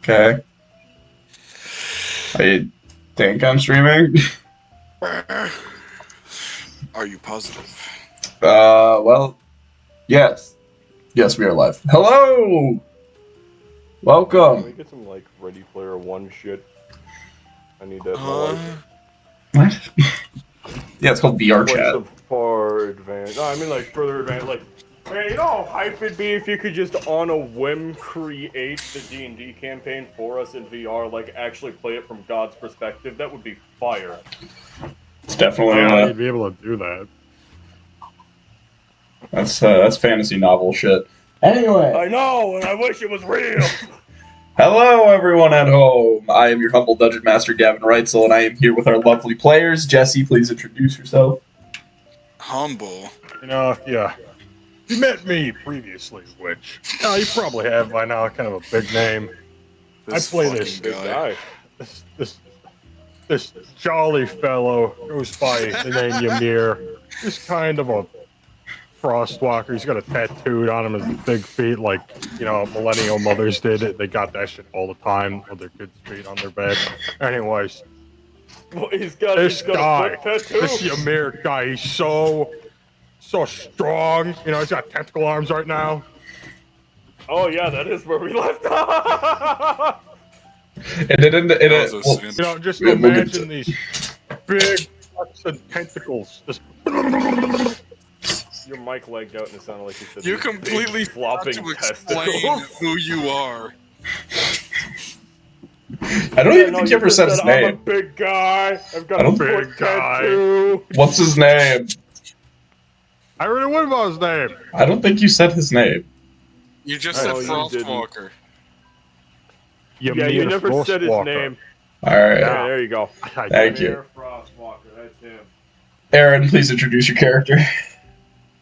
Okay. I think I'm streaming. Are you positive? Well, yes. Yes, we are live. Hello! Can we Welcome. get some, like, Ready Player One shit? I need that in my life. What? Yeah, it's called VR Like, chat. some far advanced. No, I mean, like, further advanced. Like, man, you know how hype it'd be if you could just, on a whim, create the D&D campaign for us in VR? Like, actually play it from God's perspective? That would be fire. It's definitely, you'd be able to do that. that's fantasy novel shit. Anyway. I know, and I wish it was real! Hello, everyone at home. I am your humble Dungeon Master, Gavin Reitzel, and I am here with our lovely players. Jesse, please introduce yourself. Humble. You know, if you met me previously, which you probably have by now, kind of a big name. This I play fucking this Big guy. guy. This jolly fellow goes by the name Ymir. He's kind of a frostwalker. He's got a tattooed on him his big feet, like, you know, millennial mothers did. They got that shit all the time with their kids' feet on their back. Anyways, Well, he's got this a guy, foot tattoo. this Ymir guy, he's so strong. You know, he's got tentacle arms right now. Oh yeah, that is where we left off. And well, You know, just Yeah, we'll get imagine to- these big and tentacles. Just Your mic lagged out and it sounded like you said You these completely big flopping forgot to explain testicles. who you are. I don't even think you ever just said his I'm a name. big guy. I've got I a don't- foot Big guy. tattoo. What's his name? I already went about his name. I don't think you said his name. You just No, said you didn't. Frostwalker. Yeah, you never said his name. Alright. Yeah, there you go. Thank you. Air Frostwalker, that's him. Aaron, please introduce your character.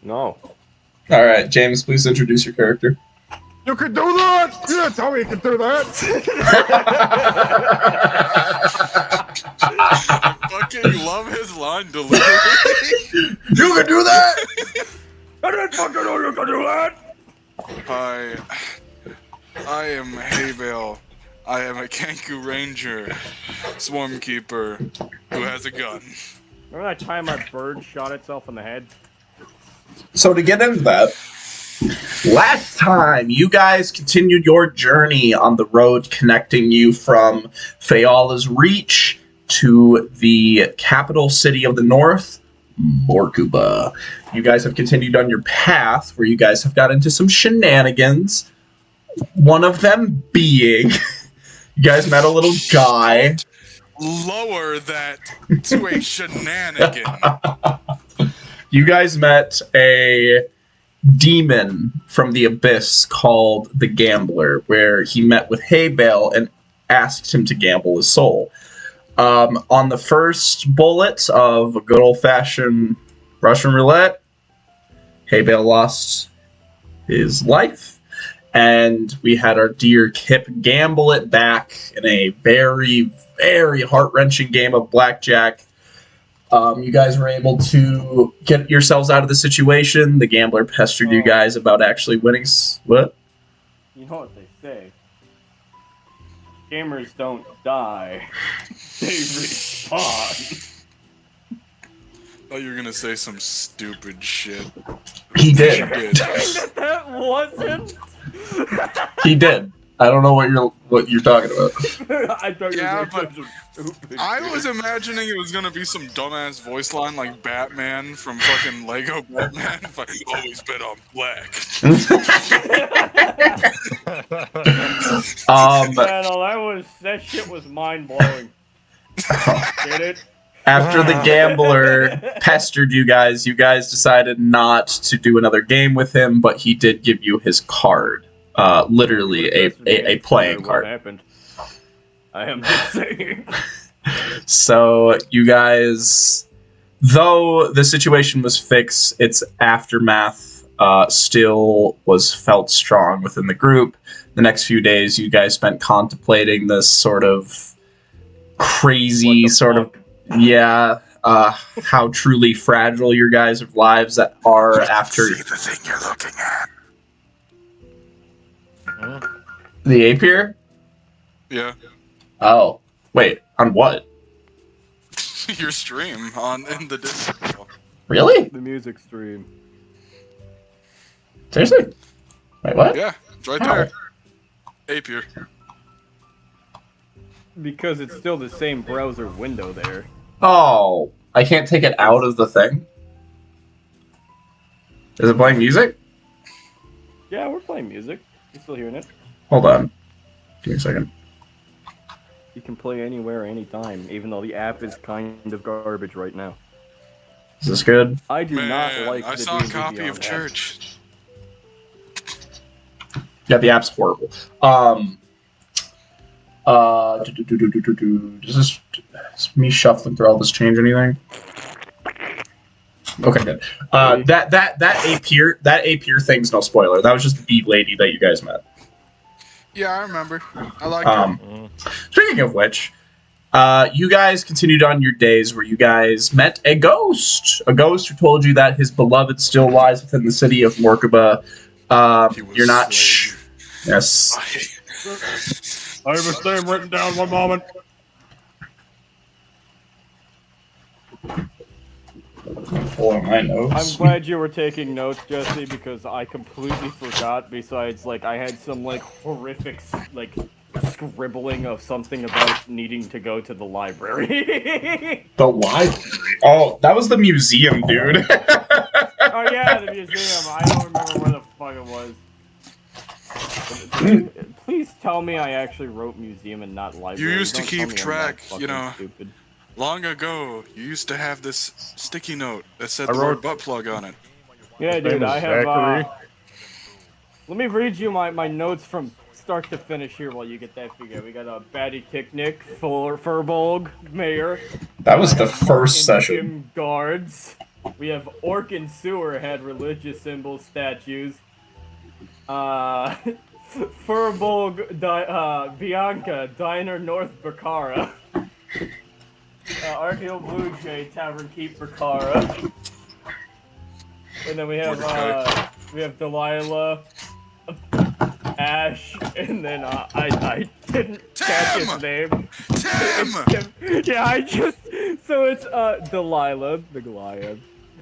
No. Alright, James, please introduce your character. You can do that! You didn't tell me you can do that! I fucking love his line delivery. You can do that! I didn't fucking know you could do that! Hi. I am Haybale. I am a Kanku Ranger, Swarm Keeper, who has a gun. Remember that time our bird shot itself in the head? So to get into that, last time you guys continued your journey on the road connecting you from Fayala's Reach to the capital city of the north, Morkuba. You guys have continued on your path where you guys have got into some shenanigans. One of them being, you guys met a little guy. Lower that to a shenanigan. You guys met a demon from the abyss called the Gambler, where he met with Haybale and asked him to gamble his soul. On the first bullet of a good old-fashioned Russian roulette, Haybale lost his life, and we had our dear Kip gamble it back in a very, very heart-wrenching game of blackjack. You guys were able to get yourselves out of the situation. The Gambler pestered you guys about actually winning. What? You know what they say. Gamers don't die. They respawn. Oh, you're gonna say some stupid shit. He did. That wasn't. He did. I don't know what you're talking about. I thought Yeah, you were but saying some stupid I shit. was imagining it was gonna be some dumbass voice line like Batman from fucking Lego Batman. Like, always bet on black. Yeah, no, that shit was mind blowing. Get it? After the Gambler pestered you guys decided not to do another game with him, but he did give you his card. Literally a playing What card. happened? I am just saying. So you guys, though the situation was fixed, its aftermath still was felt strong within the group. The next few days, you guys spent contemplating this sort of crazy sort of, how truly fragile your guys' lives are after See the thing you're looking at. the Apier. Yeah. Oh, wait, on what? Your stream in the Discord. Really? The music stream. Seriously? Wait, what? Yeah, it's right How? there. Apier. Because it's still the same browser window there. Oh, I can't take it out of the thing? Is it playing music? Yeah, we're playing music. You still hearing it? Hold on. Give me a second. You can play anywhere, anytime, even though the app is kind of garbage right now. Is this good? I do Man, not like I the saw a D&D copy Beyond of app. Church. Yeah, the app's horrible. Does this is me shuffling through all this change anything? Okay, good. That Apier thing's no spoiler. That was just the bee lady that you guys met. Yeah, I remember. I like her. Speaking of which, you guys continued on your days where you guys met a ghost who told you that his beloved still lies within the city of Morkaba. You're not. Yes. I have his name written down. One moment. Pull out my notes. I'm glad you were taking notes, Jesse, because I completely forgot. Besides, like, I had some, like, horrific, like, scribbling of something about needing to go to the library. The library? Oh, that was the museum, dude. Oh, yeah, the museum. I don't remember where the fuck it was. Please tell me I actually wrote museum and not library. You used to Don't tell keep me I'm that track, you fucking know. Stupid. Long ago, you used to have this sticky note that said I the wrote- word butt plug on it. Yeah, His dude, name is I have, Zachary. let me read you my notes from start to finish here while you get that figured. We got a Batty Kicknick, Furbolg, Mayor. That was the Mark first and session. Jim Guards. We have Orc and Sewer had religious symbols, statues. Furbolg, Bianca, Diner North Bakara. Archeo Blue Jay, Tavern Keep Bakara. And then we have Delilah, Ash, and then I didn't catch his name. Tim! Yeah, so it's Delilah, the Goliath,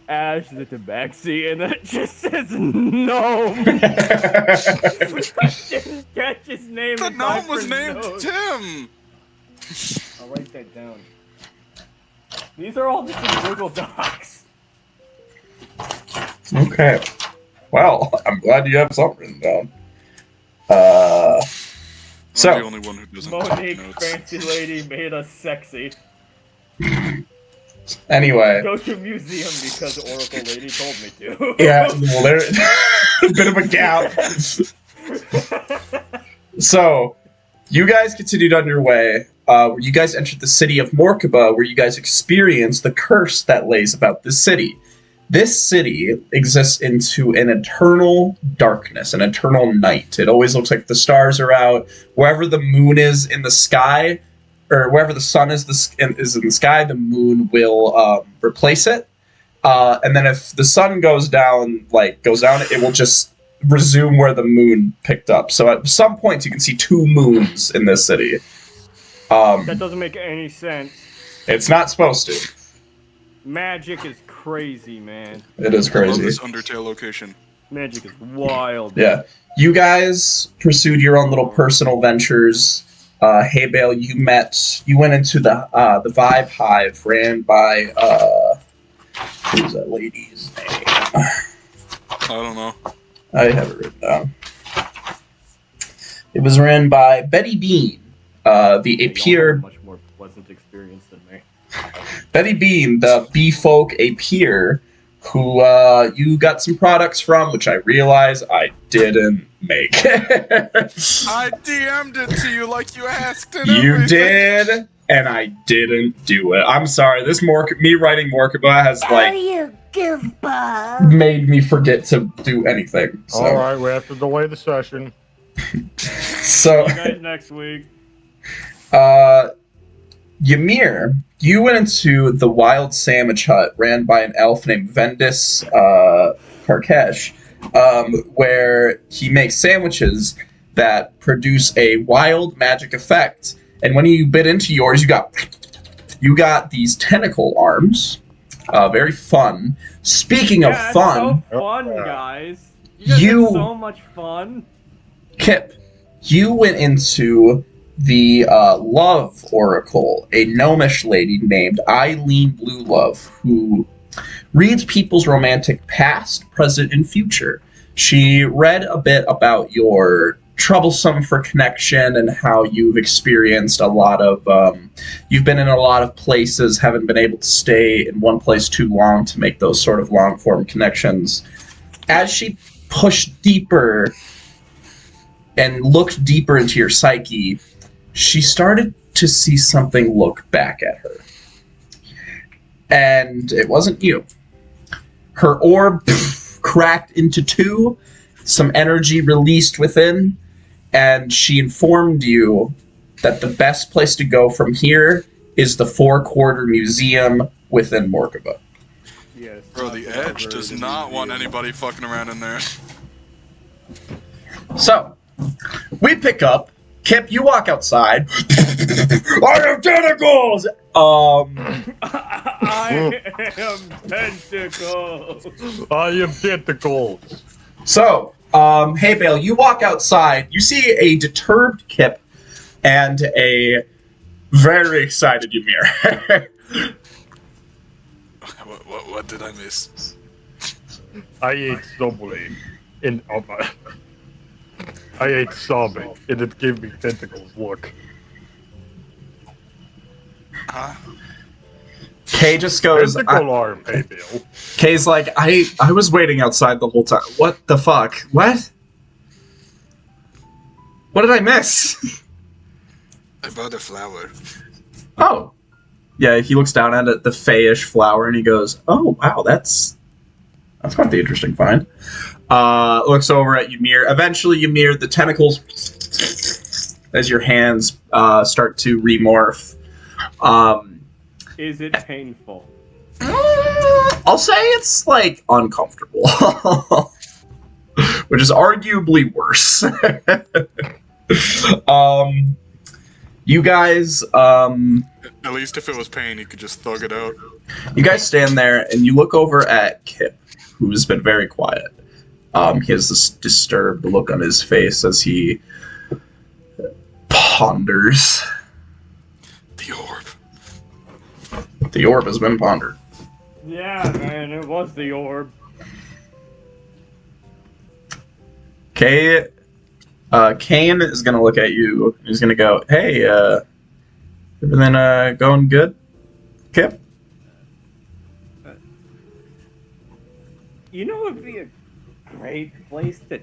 Ash, the Tabaxi, and then it just says Gnome. I didn't catch his name. The in time gnome was for named notes. Tim! I'll write that down. These are all just in Google Docs. Okay. Well, I'm glad you have something written down. I'm So, the only one who doesn't take Monique, notes. fancy lady, made us sexy. anyway. Go to museum because Oracle lady told me to. Yeah, well, there's a bit of a gap. So, you guys continued on your way, where you guys entered the city of Morkaba, where you guys experienced the curse that lays about this city. This city exists into an eternal darkness, an eternal night. It always looks like the stars are out. Wherever the moon is in the sky, or wherever the sun is in the sky, the moon will replace it. And then if the sun goes down, it will just resume where the moon picked up. So at some points, you can see two moons in this city. That doesn't make any sense. It's not supposed to. Magic is crazy, man. It is I love crazy. this Undertale location. Magic is wild. Yeah. You guys pursued your own little personal ventures. Hey Bale, you went into the Vibe Hive ran by who's that lady's name? I don't know. I have it written down. It was ran by Betty Bean, the Y'all Apier. have a much more pleasant experience than me. Betty Bean, the bee folk Apier, who you got some products from, which I realize I didn't make. I DM'd it to you like you asked and You everything. did, and I didn't do it. I'm sorry. This me writing Morkaba has you goofball? made me forget to do anything. So, All right, we have to delay the session. so See you guys next week. Ymir, you went into the Wild Sandwich Hut ran by an elf named Vendis Karkesh, where he makes sandwiches, that produce a wild magic effect. And when you bit into yours, you got these tentacle arms. Very fun. Speaking of Yeah, fun, so fun, guys. You guys had so much fun. Kip, you went into the Love Oracle, a gnomish lady named Eileen Bluelove, who reads people's romantic past, present, and future. She read a bit about your troublesome for connection and how you've experienced a lot of you've been in a lot of places, haven't been able to stay in one place too long to make those sort of long form connections. As she pushed deeper and looked deeper into your psyche, she started to see something look back at her. And it wasn't you. Her orb cracked into two, some energy released within, and she informed you that the best place to go from here is the Four-Quarter Museum within Morkova. Yes. Bro, the Edge does not want anybody fucking around in there. So, we pick up. Kip, you walk outside. I have tentacles! I am tentacles. I am tentacles. So, hey Bale, you walk outside. You see a deterred Kip and a very excited Ymir. What did I miss? I ate somebody in I ate some, and it gave me tentacles. Look. Huh? Kay just goes. Tentacle arm, hey Bill. Kay's like, I was waiting outside the whole time. What the fuck? What? What did I miss? I bought a flower. Oh. Yeah, he looks down at it, the fayish flower, and he goes, oh, wow, that's quite the interesting find. Looks over at Ymir. Eventually, Ymir, the tentacles, as your hands start to remorph. Is it painful? I'll say it's, like, uncomfortable. Which is arguably worse. You guys, At least if it was pain, you could just thug it out. you guys stand there and you look over at Kip, who's been very quiet. He has this disturbed look on his face as he ponders. The orb. The orb has been pondered. Yeah, man, it was the orb. Kane is gonna look at you. He's gonna go, "Hey, everything going good, Kip?" You know, it'd be a great place to.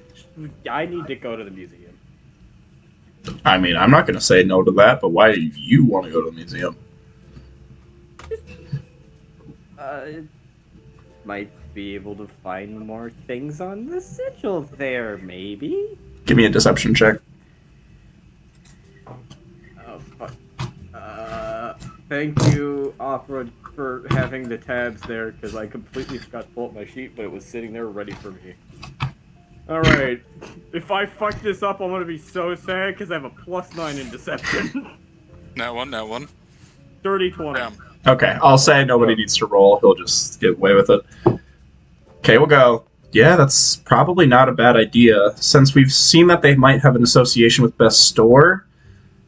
I need to go to the museum. I mean, I'm not gonna say no to that, but why do you want to go to the museum? Might be able to find more things on the sigil there, maybe? Give me a deception check. Oh, fuck. Thank you, Opera, for having the tabs there, because I completely forgot to pull up my sheet, but it was sitting there ready for me. Alright, if I fuck this up, I'm gonna be so sad, because I have a +9 in deception. That one. 30-20. Damn. Okay, I'll say nobody needs to roll. He'll just get away with it. Okay, we'll go. Yeah, that's probably not a bad idea. Since we've seen that they might have an association with Bestor,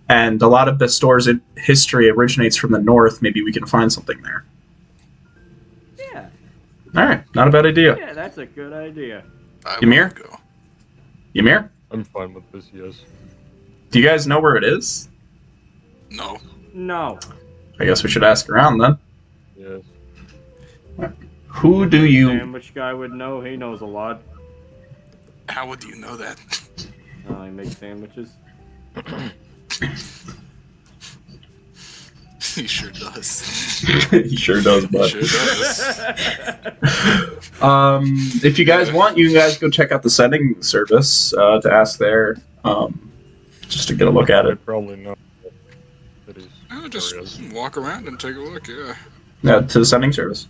and a lot of Bestor's history originates from the north, maybe we can find something there. Yeah. Alright, not a bad idea. Yeah, that's a good idea. Ymir? Go. Ymir? I'm fine with this, yes. Do you guys know where it is? No. No. I guess we should ask around then. Yes. Who do you... Sandwich guy would know. He knows a lot. How would you know that? He makes sandwiches. He sure does. he sure does, He bud. sure does. If you guys want, you guys go check out the sending service to ask there, just to get a look at I it. probably know. It is. Oh, just walk around and take a look, yeah. To the sending service.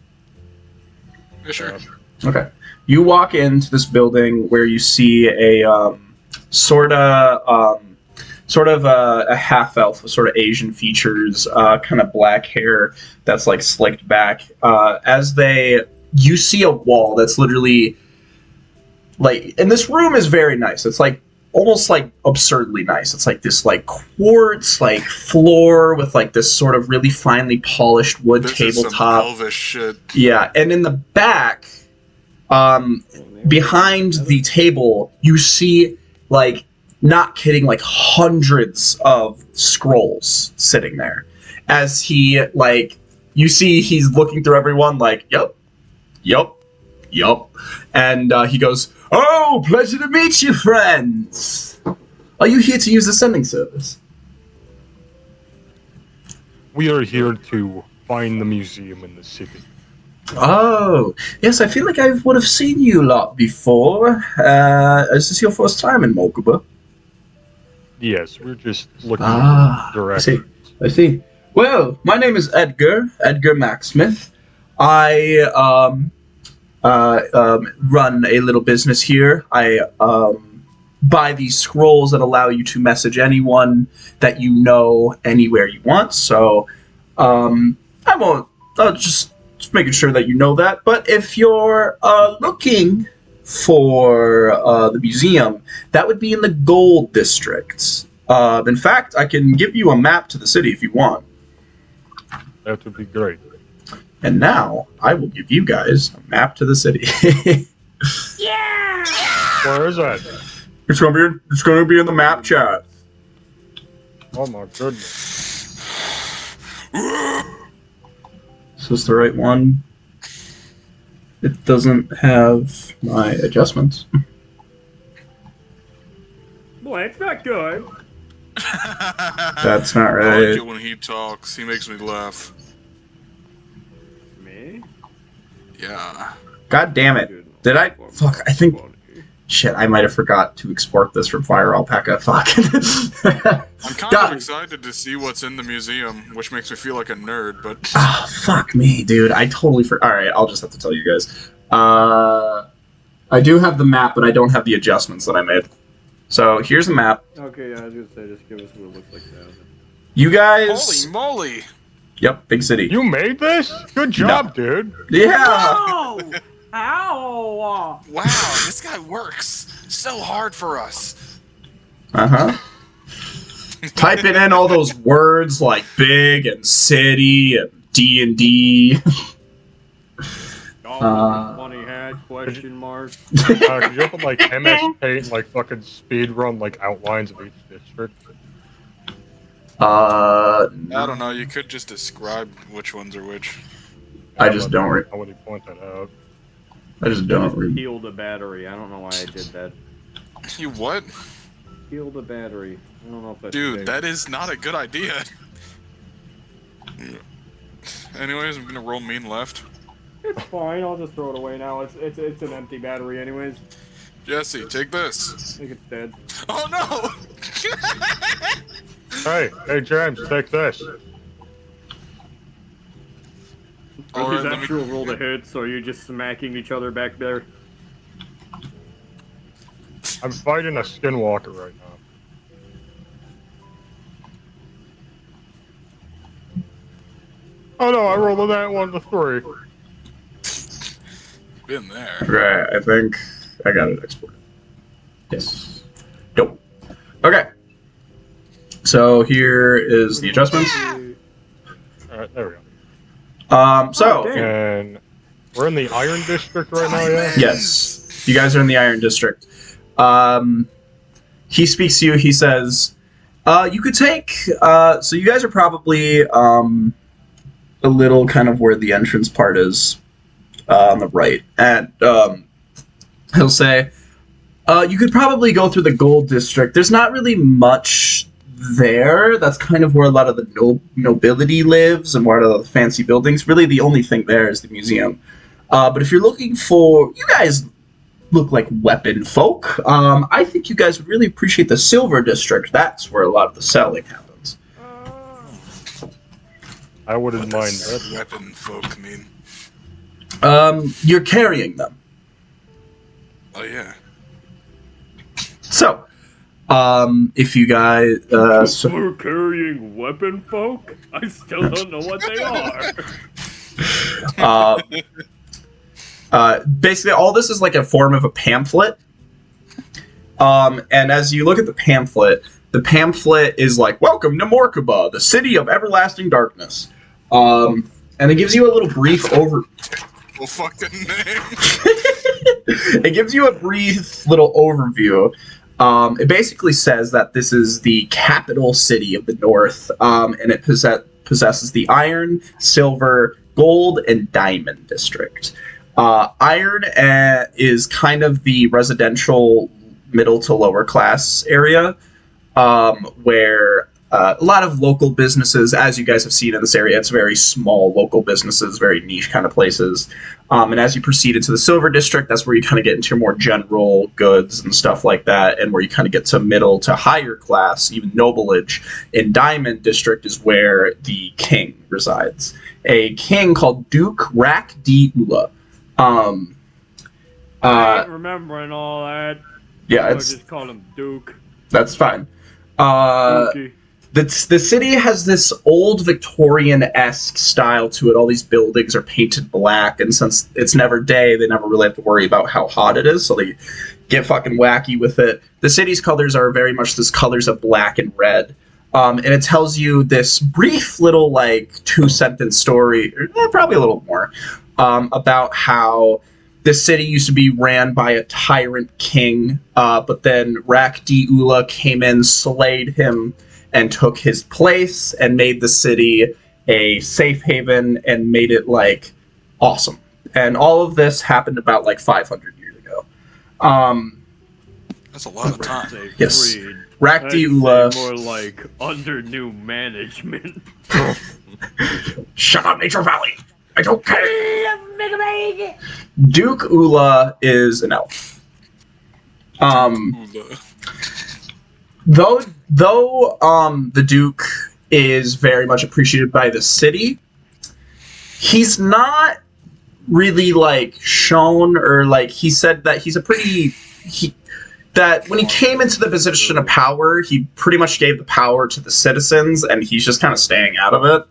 Yeah, sure. Okay. You walk into this building where you see sort of a half elf with sort of Asian features, kind of black hair that's like slicked back. You see a wall that's literally like, and this room is very nice. It's like almost like absurdly nice. It's like this like quartz like floor with like this sort of really finely polished wood This tabletop. is some Elvish shit. Yeah, and in the back, behind the table, you see, like, not kidding, like hundreds of scrolls sitting there. As he, like, you see he's looking through everyone, like, yup. And he goes, "Oh, pleasure to meet you, friends. Are you here to use the sending service?" We are here to find the museum in the city. Oh, yes, I feel like I would have seen you lot before. Is this your first time in Mokuba? Yes, we're just looking Ah, for I see. directions. I see. Well, my name is Edgar Macksmith. I run a little business here. I buy these scrolls that allow you to message anyone that you know anywhere you want. So I won't. Just making sure that you know that. But if you're looking for the museum, that would be in the Gold District. In fact, I can give you a map to the city if you want. That would be great. And now I will give you guys a map to the city. Yeah! Where is that? It's gonna be in the map chat. Oh my goodness. Is this the right one? It doesn't have my adjustments. Boy, it's not good. That's not I like right. it when he talks. He makes me laugh. Me? Yeah. God damn it. Did I? Fuck, I think... Shit, I might have forgot to export this from Fire Alpaca. Fuck. I'm kind God. of excited to see what's in the museum, which makes me feel like a nerd, but Oh, fuck me, dude. I totally forgot. Alright, I'll just have to tell you guys. I do have the map, but I don't have the adjustments that I made. So, here's the map. Okay, yeah, I was gonna say, just give us what it looks like now. You guys... holy moly! Yep, big city. You made this? Good job, dude. Yeah! Oh! Ow! Wow, this guy works so hard for us. Uh-huh. Typing in all those words like big and city and D&D. Funny hat, question mark. Could you open like MS Paint and like fucking speed run like outlines of each district? I don't know, you could just describe which ones are which. I just don't I would point that out. I just don't read. Heal the battery. I don't know why I did that. You what? Heal the battery. I don't know if that's Dude, that is not a good idea. Anyways, I'm gonna roll mean left. It's fine. I'll just throw it away now. It's an empty battery, anyways. Jesse, take this. I think it's dead. Oh no! Hey, James, take this. Alright, His let me- actual roll to hit, so you're just smacking each other back there. I'm fighting a skinwalker right now. Oh no, I rolled a that 1 to 3. Been there. Right, I think I got it exported. Yes. Dope. Okay. So here is the adjustments. Alright, there we go. So And we're in the Iron District right now, yeah? yes, you guys are in the Iron District. He speaks to you. He says, "You could take." So you guys are probably a little kind of where the entrance part is on the right, and he'll say, "You could probably go through the Gold District. There's not really much there. That's kind of where a lot of the nobility lives and where a lot of the fancy buildings. Really, the only thing there is the museum. But if you're looking for, you guys look like weapon folk. I think you guys would really appreciate the Silver District. That's where a lot of the selling happens." I wouldn't What mind does that. weapon folk mean? You're carrying them. Oh yeah. So, If you guys, We're carrying weapon folk? I still don't know what they are. basically, all this is like a form of a pamphlet. And as you look at the pamphlet is like, "Welcome to Morkaba, the city of everlasting darkness." And it gives you a little brief over. Well, fucking name. It gives you a brief little overview. It basically says that this is the capital city of the North, and it possesses the iron, silver, gold, and diamond district. Iron is kind of the residential middle to lower class area, where a lot of local businesses, as you guys have seen in this area, it's very small local businesses, very niche kind of places. And as you proceed into the silver district, that's where you kind of get into your more general goods and stuff like that, and where you kind of get to middle to higher class, even nobleage. In diamond district is where the king resides. A king called Duke Rak D. Ula. I ain't remembering all that. Yeah, I it's just call him Duke. that's fine. Dookie. The city has this old Victorian-esque style to it. All these buildings are painted black, and since it's never day, they never really have to worry about how hot it is, so they get fucking wacky with it. The city's colors are very much this colors of black and red. And it tells you this brief little, like, 2-sentence story, or probably a little more, about how the city used to be ran by a tyrant king, but then Rak D. Ula came in, slayed him, and took his place, and made the city a safe haven, and made it, like, awesome. And all of this happened about, like, 500 years ago. That's a lot of time. Say Yes. freed. Rak I'd D. say Ula... more like under new management. Shut up, Nature Valley! I don't care! Duke Ula is an elf. Ula. Though the Duke is very much appreciated by the city, he's not really, like, shown, or, like, he said that he's a pretty... that when he came into the position of power, he pretty much gave the power to the citizens, and he's just kind of staying out of it.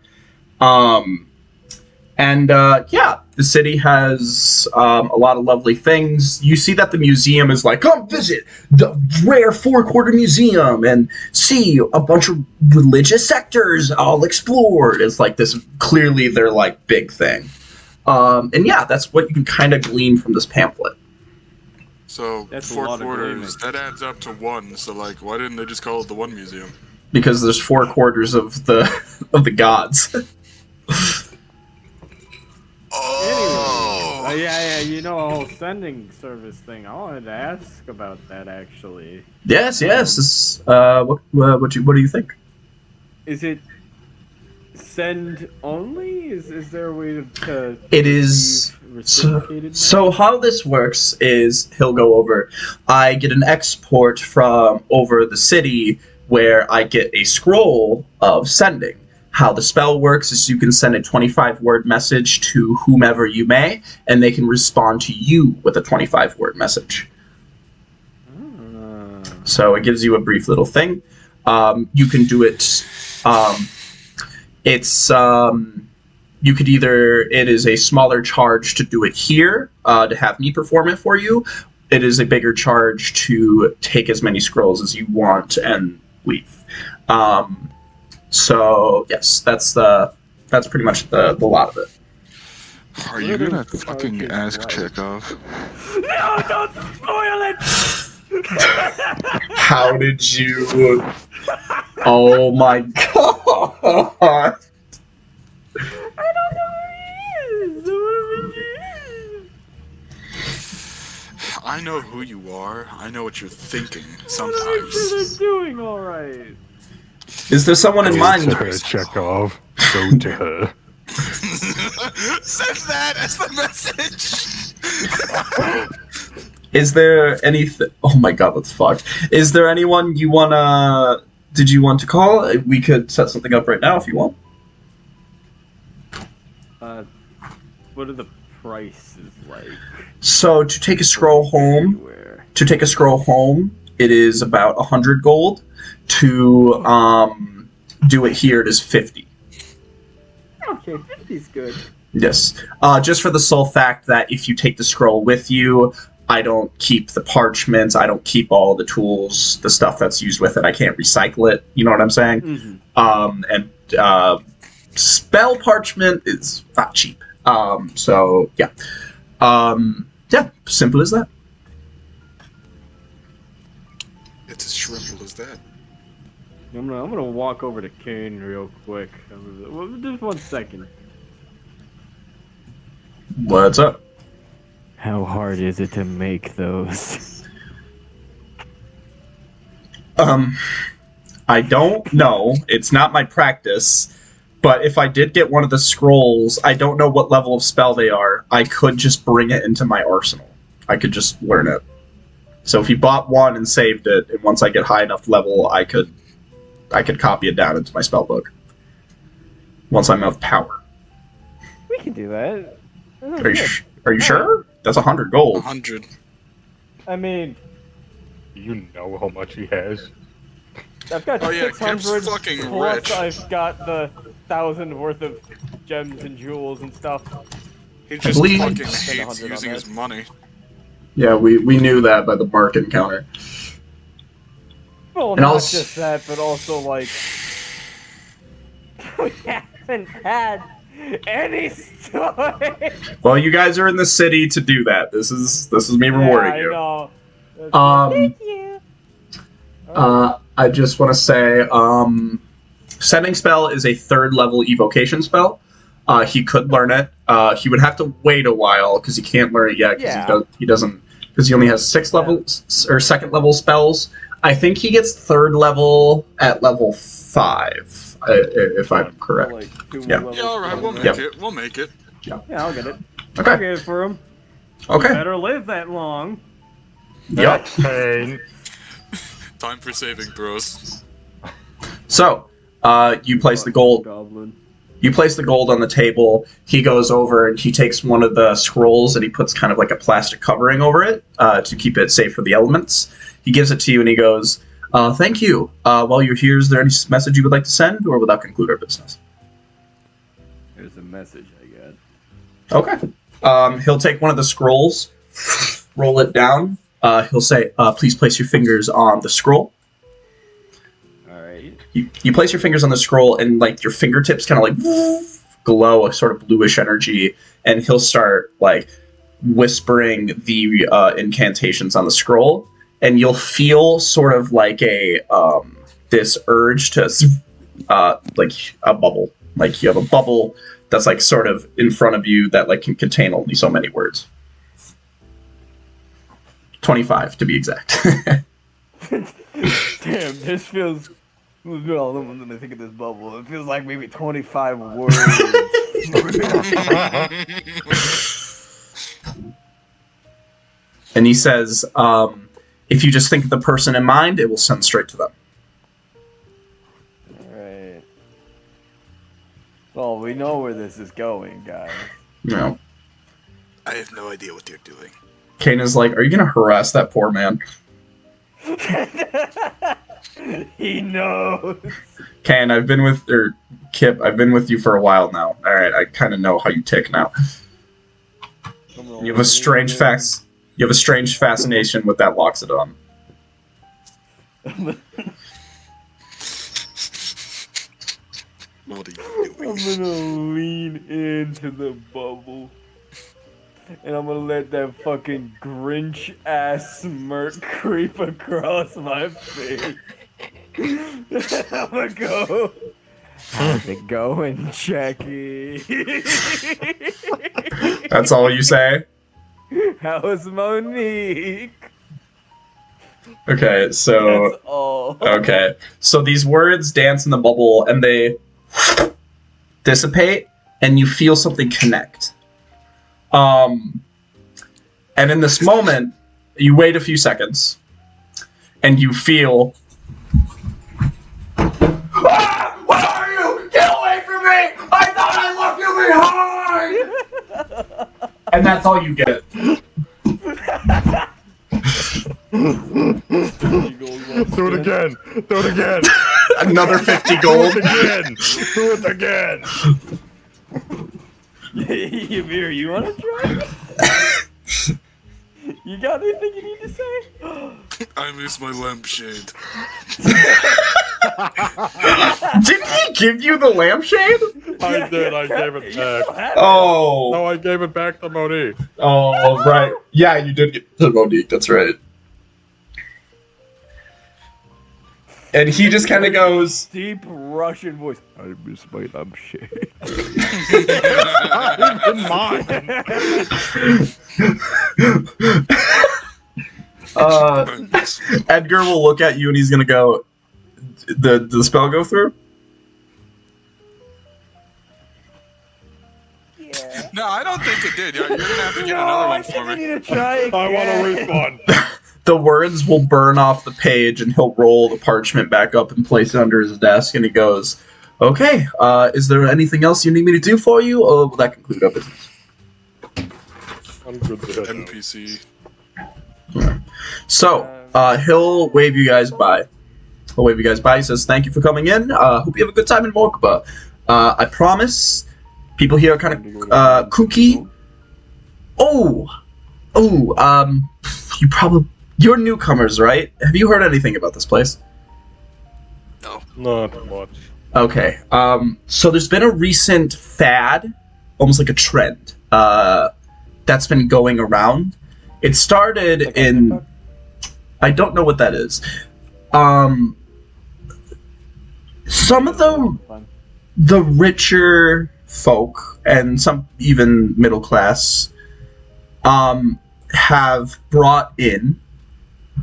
Yeah, the city has a lot of lovely things. You see that the museum is like, come visit the rare 4-quarter museum and see a bunch of religious sectors all explored. It's like this, clearly their, like, big thing. And yeah, that's what you can kind of glean from this pamphlet. So, That's a 4 lot of quarters, gaming. that adds up to 1, so, like, why didn't they just call it the 1 museum? Because there's 4 quarters of the gods. Oh! Yeah, you know, a whole sending service thing. I wanted to ask about that, actually. Yes. This, what do you think? Is it send only? Is there a way to It is. receive reciprocated So how this works is he'll go over. I get an export from over the city where I get a scroll of sending. How the spell works is you can send a 25-word message to whomever you may, and they can respond to you with a 25-word message. So it gives you a brief little thing. You can do it. You could either, it is a smaller charge to do it here, to have me perform it for you. It is a bigger charge to take as many scrolls as you want and leave. So yes, that's pretty much the lot of it. Are you gonna fucking ask Chekhov? No, don't spoil it! How did you? Oh my god! I don't know where he is. I know who you are. I know what you're thinking I want sometimes. to make sure they're doing all right. Is there someone in mind? To her, Chekhov. Go to her. Send that as the message. Is there anything? Oh my god, that's fucked. Is there anyone you wanna? Did you want to call? We could set something up right now if you want. What are the prices like? So to take a scroll home, Anywhere. to take a scroll home, it is about 100 gold. To do it here, it is 50. Okay, 50's good. Yes. Just for the sole fact that if you take the scroll with you, I don't keep the parchments, I don't keep all the tools, the stuff that's used with it, I can't recycle it, you know what I'm saying? Mm-hmm. And spell parchment is not cheap. So, yeah. Yeah, simple as that. It's as simple as that. I'm gonna walk over to Kane real quick. Just 1 second. What's up? How hard is it to make those? I don't know. It's not my practice. But if I did get one of the scrolls, I don't know what level of spell they are. I could just bring it into my arsenal. I could just learn it. So if you bought one and saved it, and once I get high enough level, I could copy it down into my spell book. Once I'm of power. We can do that. Are you sure? That's 100 gold. 100. I mean, You know how much he has. I've got Oh, yeah, 600 Kip's fucking plus rich. I've got the 1,000 worth of gems and jewels and stuff. He just believe- fucking Spend hates 100 on using that. his money. Yeah, we knew that by the mark encounter. Well, And not also- just that, but also like we haven't had any story. Well, you guys are in the city to do that. This is me rewarding yeah, you. I know. That's Um, thank you. I just want to say, Sending Spell is a 3rd level evocation spell. He could learn it. He would have to wait a while because he can't learn it yet because Yeah. he doesn't because he only has 6 levels or 2nd level spells. I think he gets 3rd level at level 5, if I'm correct. Like, 2 Yeah. more Yeah, alright, we'll levels. make it. We'll make it. Yeah, I'll get it. I'll Okay. get it for him. Okay. Better live that long. Yep. Pain. Time for saving, bros. So, you place the gold. Goblin. You place the gold on the table. He goes over and he takes one of the scrolls and he puts kind of like a plastic covering over it to keep it safe from the elements. He gives it to you and he goes, "Thank you. While you're here, is there any message you would like to send, or will that conclude our business?" There's a message I got. Okay. He'll take one of the scrolls, roll it down. He'll say, "Please place your fingers on the scroll." Alright. You place your fingers on the scroll and like your fingertips kind of like glow a sort of bluish energy, and he'll start like whispering the incantations on the scroll, and you'll feel sort of like a this urge to like a bubble, like you have a bubble that's like sort of in front of you that like can contain only so many words. 25 to be exact. Damn, this feels. No, let me think of this bubble. It feels like maybe 25 words. And he says, if you just think of the person in mind, it will send straight to them. Alright. Well, we know where this is going, guys. You know, I have no idea what they're doing. Kane is like, "Are you going to harass that poor man?" He knows. Kane, Kip, I've been with you for a while now. All right, I kind of know how you tick now. You have a strange fascination with that Loxodon. What are you I'm doing? gonna lean into the bubble. And I'm gonna let that fucking Grinch ass smirk creep across my face. I'm gonna go. How's it going, Jackie? That's all you say? How's Monique? Okay, so... That's all. Okay, so these words dance in the bubble, and they dissipate, and you feel something connect. And in this moment, you wait a few seconds, and you feel... Ah! Where are you? Get away from me! I thought I left you behind! And that's all you get. You Do it again. Another 50 Do gold. it again. Do it again. Ymir, you wanna try? You got anything you need to say? I miss my lampshade. Didn't he give you the lampshade? I did. I gave it back. Oh. No, I gave it back to Monique. Oh, right. Yeah, you did get to Monique. That's right. And he just kind of goes, Deep Russian voice. I miss my lampshade. Not even mine. Edgar will look at you and he's gonna go, did the spell go through? Yeah. No, I don't think it did. You're gonna have to get another one for I me. need to try again. I want to refund. The words will burn off the page and he'll roll the parchment back up and place it under his desk and he goes, okay, is there anything else you need me to do for you, or will that conclude our business? I'm good with that. NPC. So, he'll wave you guys bye. He'll wave you guys bye. He says, thank you for coming in. Hope you have a good time in Morkaba. I promise, people here are kind of kooky. You're newcomers, right? Have you heard anything about this place? Not much. Okay. So there's been a recent fad, almost like a trend, that's been going around. It started Like on in... TikTok? I don't know what that is. Some of the richer folk, and some even middle class, have brought in,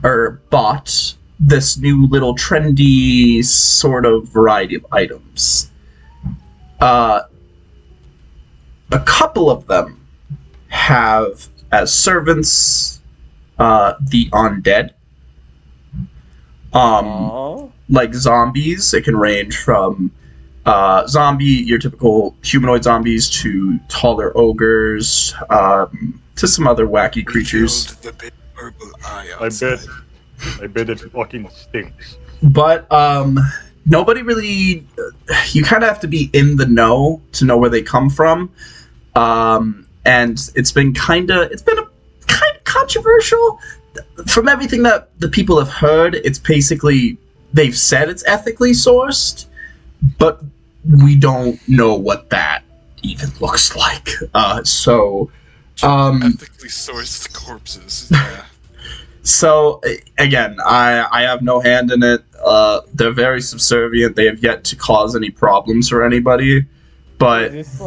or bought, this new little trendy sort of variety of items. A couple of them have as servants the undead. Like zombies. It can range from your typical humanoid zombies, to taller ogres, to some other wacky creatures. The big purple eye I outside. bet it fucking stinks. But nobody really. You kind of have to be in the know to know where they come from, and it's been kind of controversial. From everything that the people have heard, it's basically they've said it's ethically sourced, but we don't know what that even looks like. Ethically sourced corpses. Yeah. So again, I have no hand in it. They're very subservient. They have yet to cause any problems for anybody. But Is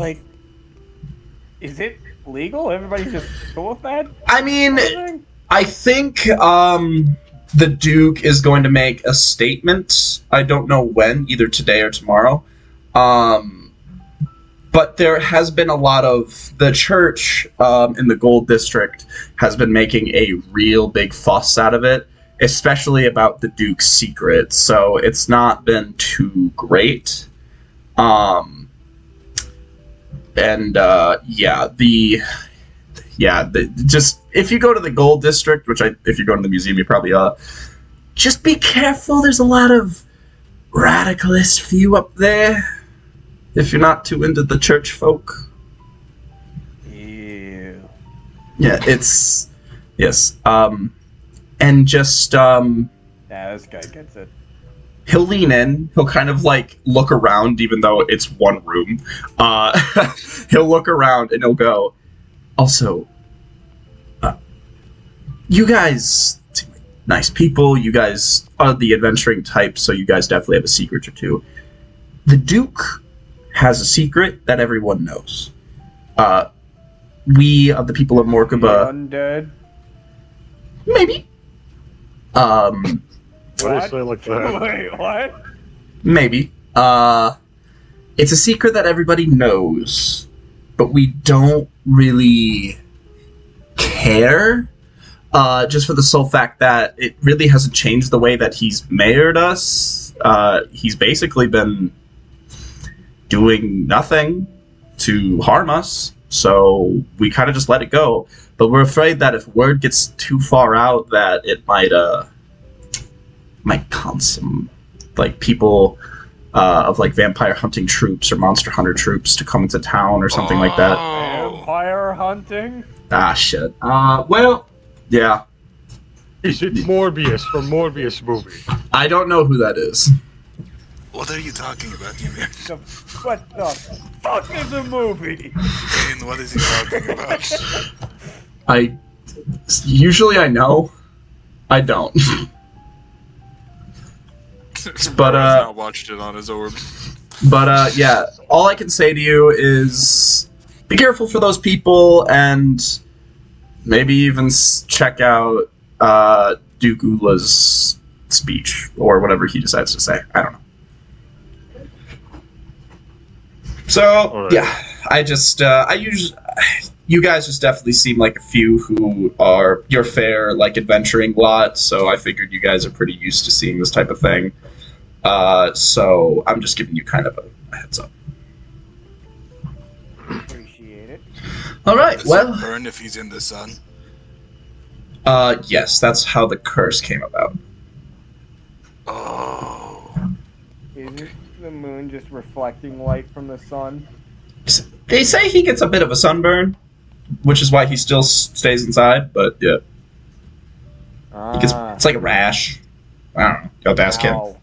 it legal? Everybody's just cool with that? I mean, I think the Duke is going to make a statement. I don't know when, either today or tomorrow. But there has been a lot of... The church in the Gold District has been making a real big fuss out of it, especially about the Duke's secret. So it's not been too great. Just if you go to the Gold District, if you go to the museum, you probably just be careful. There's a lot of radicalist few up there. If you're not too into the church folk. Ew. Yeah, it's... Yes. And just, this guy gets it. he'll lean in. He'll kind of, like, look around, even though it's one room. He'll look around and he'll go, also, you guys seem like nice people. You guys are the adventuring type, so you guys definitely have a secret or two. The Duke has a secret that everyone knows. We of the people of Morkaba, Undead. maybe. What do you say like that? Wait, what? Maybe. It's a secret that everybody knows, but we don't really care. Just for the sole fact that it really hasn't changed the way that he's mayored us. He's basically been doing nothing to harm us, so we kind of just let it go. But we're afraid that if word gets too far out, that it might might con some like people of like vampire hunting troops or monster hunter troops to come into town or something like that. Vampire hunting? Ah, shit. Well, yeah. Is it Morbius from Morbius movie? I don't know who that is. What are you talking about, Ymir? What the fuck is a movie? Kane, what is he talking about? Usually I know. I don't. But not watched it on his orb. But yeah, all I can say to you is be careful for those people, and maybe even check out Dugula's speech or whatever he decides to say. I don't know. So right. yeah, you guys just definitely seem like a few who are your fair like adventuring lot. So I figured you guys are pretty used to seeing this type of thing. So I'm just giving you kind of a heads up. Appreciate it. All right. Does Well, he burn if he's in the sun? yes, that's how the curse came about. Oh. Isn't the moon just reflecting light from the sun? They say he gets a bit of a sunburn, which is why he still stays inside. But yeah, it's like a rash. I don't know. You'll have to ask him. Ow.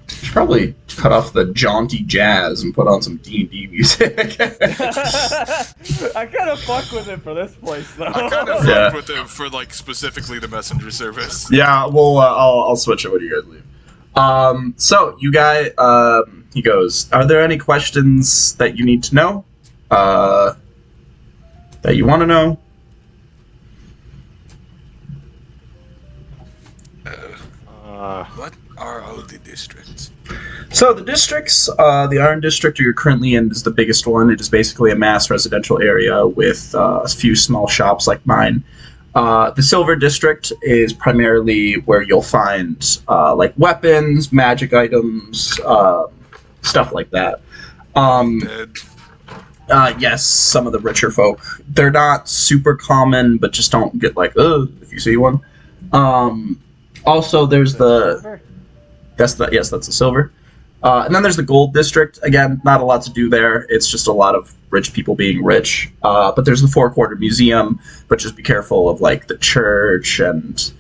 Should probably cut off the jaunty jazz and put on some D&D music. I kind of fuck with it for this place, though. I kind of Yeah. fucked with it for like specifically the messenger service. Yeah, well, I'll switch it when you guys leave. So you guys, he goes, are there any questions that you need to know? That you want to know? What are all the districts? So the districts, the Iron District you're currently in is the biggest one. It is basically a mass residential area with a few small shops like mine. The Silver District is primarily where you'll find like weapons, magic items, stuff like that. Dead. Yes, some of the richer folk. They're not super common, but just don't get like, ugh, if you see one. Also, there's that's the silver. And then there's the gold district. Again, not a lot to do there. It's just a lot of rich people being rich. But there's the Four Quarter Museum, but just be careful of like the church and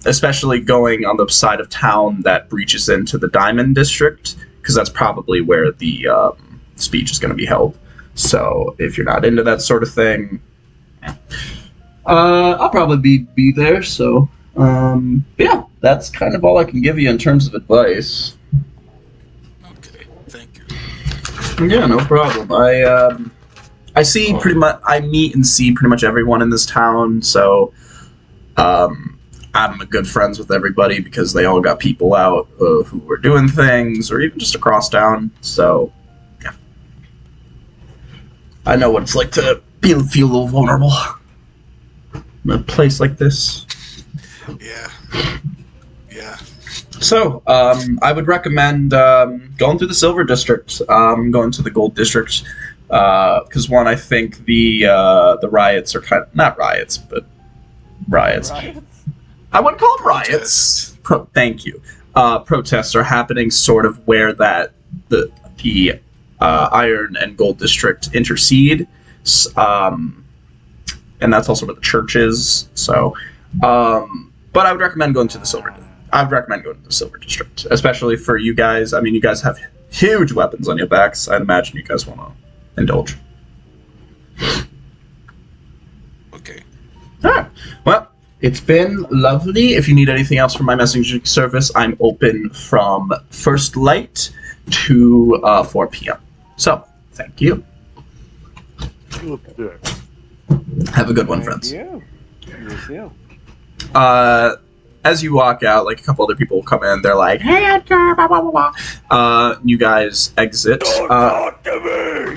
especially going on the side of town that breaches into the Diamond District, because that's probably where the speech is going to be held. So if you're not into that sort of thing, I'll probably be there. So yeah, that's kind of all I can give you in terms of advice. Okay, thank you. Yeah, no problem. I see pretty much. I meet and see pretty much everyone in this town. So I'm good friends with everybody because they all got people out who were doing things, or even just across town. So yeah, I know what it's like to feel a little vulnerable in a place like this. Yeah. Yeah. So, I would recommend going through the Silver District, going to the Gold District, because one, I think the riots are kind of not riots, but riots. I wouldn't call them riots. Thank you. Protests are happening sort of where that the Iron and Gold District intercede, and that's also where the church is. So. But I would recommend going to the Silver. I would recommend going to the Silver District, especially for you guys. I mean, you guys have huge weapons on your backs. I'd imagine you guys want to indulge. Okay. All right. Well, it's been lovely. If you need anything else from my messaging service, I'm open from first light to 4 p.m. So, thank you. Have a good one, friends. You too. As you walk out, like a couple other people come in, they're like, "Hey, Edgar!" Blah, blah, blah, blah. You guys exit. Don't talk to me!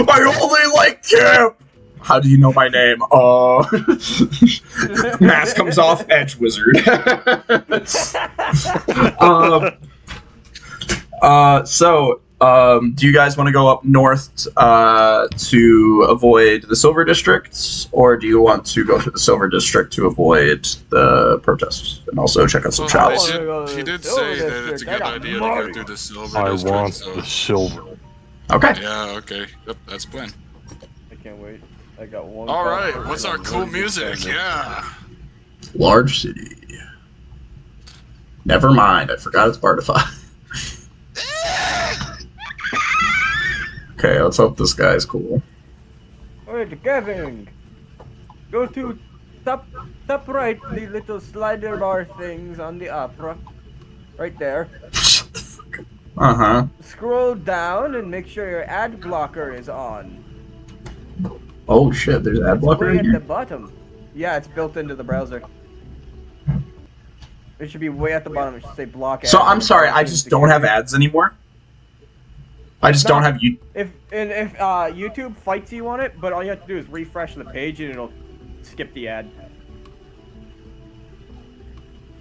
I only like camp. How do you know my name? Mask comes off. Edge Wizard. So do you guys want to go up north to avoid the Silver District, or do you want to go to the Silver District to avoid the protests and also check out some Well, shops? he did say that it's a good idea to go through the Silver I District. want so- the silver. Okay. Yeah, okay. Yep, that's the plan. I can't wait. I got one. Alright, call. what's our cool music? Yeah. Large city. Never mind, I forgot it's Bartify. Okay, let's hope this guy's cool. Alright, Kevin. Go to top right, the little slider bar things on the opera. Right there. Uh-huh. Scroll down and make sure your ad blocker is on. Oh shit, there's ad It's blocker way in at here? the bottom. Yeah, it's built into the browser. It should be way at the bottom. It should say block ads. So I'm sorry, I just don't have ads anymore. I just don't have you. If YouTube fights you on it, but all you have to do is refresh the page and it'll skip the ad.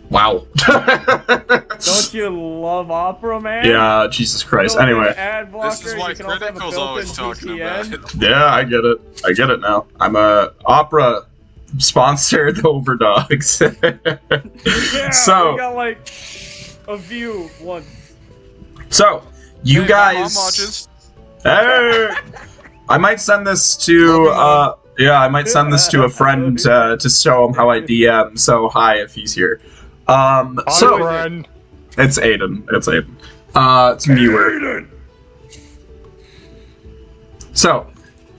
Wow. Don't you love Opera, man? Yeah, Jesus Christ. Built-in Anyway. ad blocker, This is why you can also have a Critical's built-in always talking VPN. about it. Yeah, I get it. I get it now. I'm a opera sponsor, the Overdogs. Yeah, So- we got like a view once. So, you Hey, my mom guys. watches. Hey! I might send this to I might send this to a friend to show him how I DM. So hi if he's here. Hi, So friend. it's Aiden. It's Aiden. It's Muir. So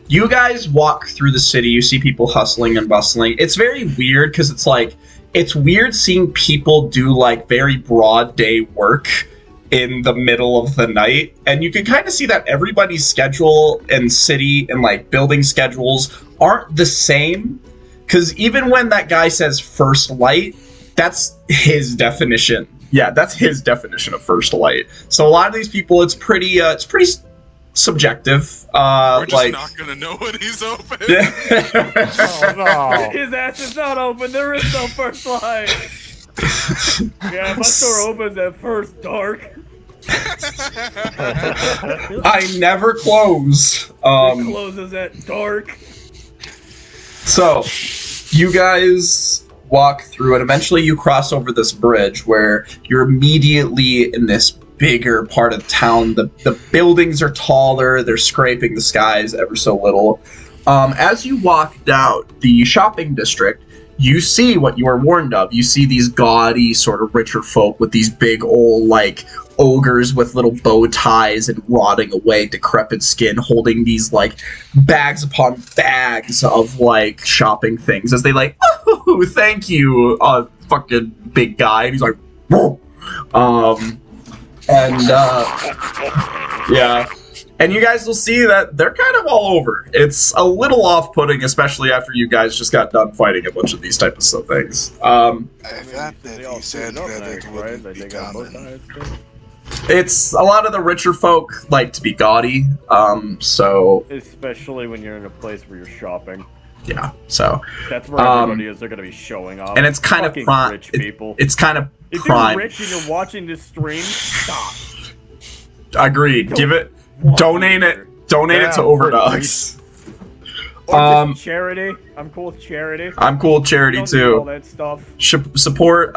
you guys walk through the city. You see people hustling and bustling. It's very weird because it's weird seeing people do like very broad day work in the middle of the night, and you can kind of see that everybody's schedule and city and like building schedules aren't the same, because even when that guy says first light, that's his definition. Yeah, that's his definition of first light. So a lot of these people, it's pretty subjective. We're just like not gonna know when he's open. Oh no. His ass is not open. There is no first light. Yeah, my store opens at first dark. I never close. It closes at dark. So, you guys walk through and eventually you cross over this bridge where you're immediately in this bigger part of town. The buildings are taller, they're scraping the skies ever so little. As you walk down the shopping district, you see what you were warned of. You see these gaudy, sort of richer folk with these big old, like, ogres with little bow ties and rotting away, decrepit skin, holding these, like, bags upon bags of, like, shopping things as they, like, oh, thank you, fucking big guy. And he's like, whoa. Yeah. And you guys will see that they're kind of all over. It's a little off-putting, especially after you guys just got done fighting a bunch of these types of things. I thought that he said that it wouldn't be common. It's a lot of the richer folk like to be gaudy, so Especially when you're in a place where you're shopping. yeah, so That's where everybody is. They're gonna be showing off. and it's kind of Fucking prime. rich people. It's kind of If prime. you're rich and you're watching this stream, stop. Agreed. Give it. Want Donate here. it. Donate it to Yeah, Overdogs. Or just charity. I'm cool with charity. I'm cool with charity Don't need all too. that stuff. Support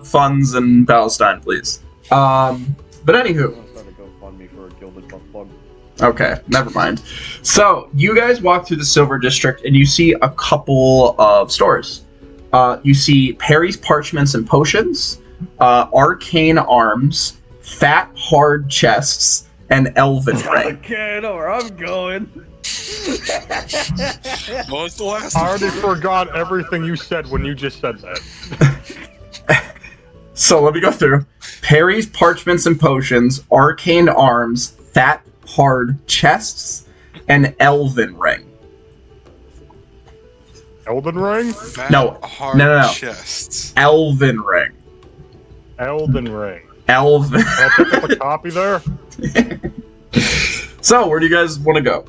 funds in Palestine, please. But anywho. I'm trying to go fund me for a gilded butt plug. Okay, never mind. So, you guys walk through the Silver District and you see a couple of stores. You see Perry's Parchments and Potions, Arcane Arms, Fat Hard Chests, and Elven Ring. Okay, I know where I'm going. What was the last I already forgot everything you said when you just said that. So, let me go through. Perry's Parchments and Potions, Arcane Arms, Fat Hard Chests, and Elven Ring. Elden Ring? fat, No, hard no. chests? Elven Ring. Elden Ring. Elven. Can I pick up a copy there? So, where do you guys want to go?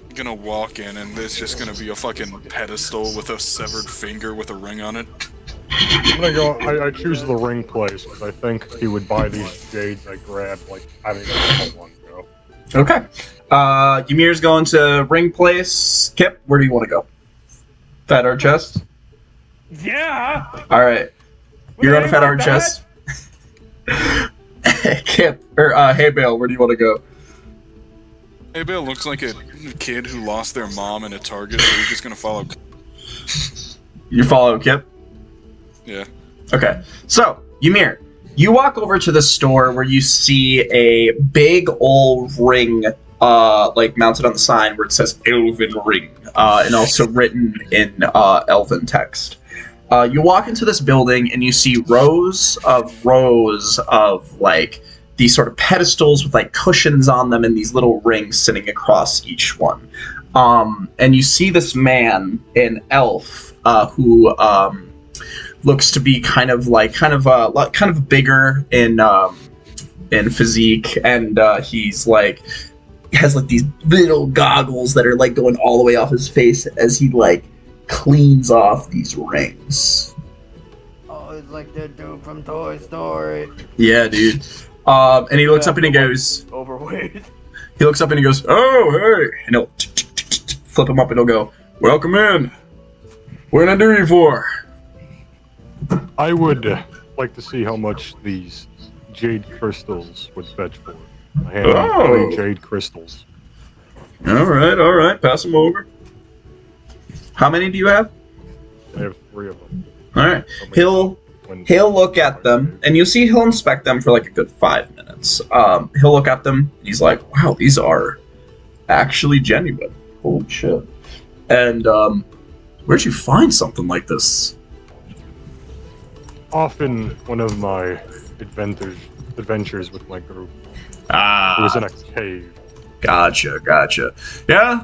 I'm gonna walk in and there's just gonna be a fucking pedestal with a severed finger with a ring on it. I'm gonna go. I choose the ring place because I think he would buy these jades I grabbed. Like I don't even know how long ago. Okay. Ymir's going to Ring Place. Kip, where do you want to go? Fat Art Chest? Yeah. All right. You're going to Fat Art Bad? Chest. Kip, or Hey Bale, where do you want to go? Hey, Bill looks like a kid who lost their mom in a Target, so we're just gonna follow. You follow Kip? Yeah. Okay. So, Ymir, you walk over to the store where you see a big old ring, like mounted on the sign where it says Elven Ring, and also written in Elven text. You walk into this building and you see rows of like these sort of pedestals with like cushions on them and these little rings sitting across each one. And you see this man, an elf, who looks to be kind of bigger in physique, and he's like has like these little goggles that are like going all the way off his face as he like cleans off these rings. Oh, it's like the dude from Toy Story. Yeah, dude. And he looks up and he goes, Overweight. he looks up and he goes, "Oh, hey," and he'll flip him up and he'll go, "Welcome in. What can I do you for?" I would like to see how much these jade crystals would fetch for. I hand him Oh. 3 jade crystals. All right. Pass them over. How many do you have? I have 3 of them. All right. He'll look at them, and you'll see he'll inspect them for like a good 5 minutes. He'll look at them, and he's like, "Wow, these are actually genuine. Holy shit!" And where'd you find something like this? Often one of my adventures with my group. It Ah, was in a cave. gotcha. Yeah,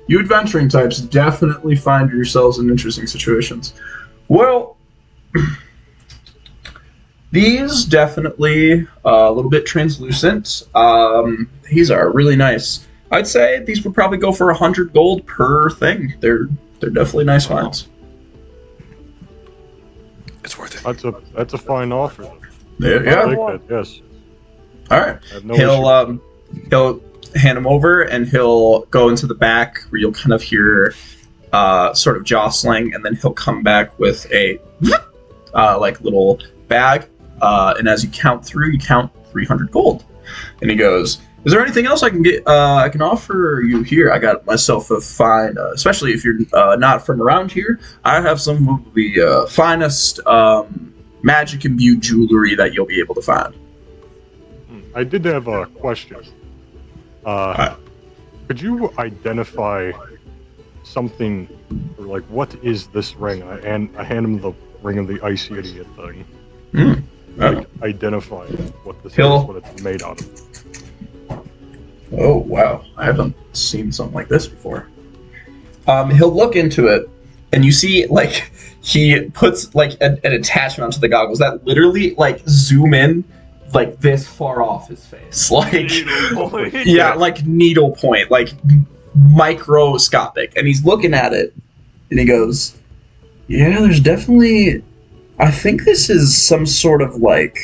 you adventuring types definitely find yourselves in interesting situations. Well, these definitely a little bit translucent. These are really nice. I'd say these would probably go for 100 gold per thing. They're definitely nice finds. It's worth it. That's a fine offer. Yeah. I like that. Yes. All right. I have no issue. He'll hand him over, and he'll go into the back where you'll kind of hear sort of jostling, and then he'll come back with a like little bag, and as you count 300 gold, and he goes, "Is there anything else I can get? I can offer you here? I got myself a fine, especially if you're not from around here. I have some of the finest magic imbued jewelry that you'll be able to find." I did have a question. Could you identify something, or like, what is this ring? I hand him the ring of the icy idiot thing. Like, identify what this is, what it's made out of. Oh, wow. I haven't seen something like this before. He'll look into it, and you see, like, he puts, like, an attachment onto the goggles that literally, like, zoom in, like, this far off his face. Like, yeah, like, needle point, like, microscopic. And he's looking at it, and he goes, "Yeah, there's definitely... I think this is some sort of, like,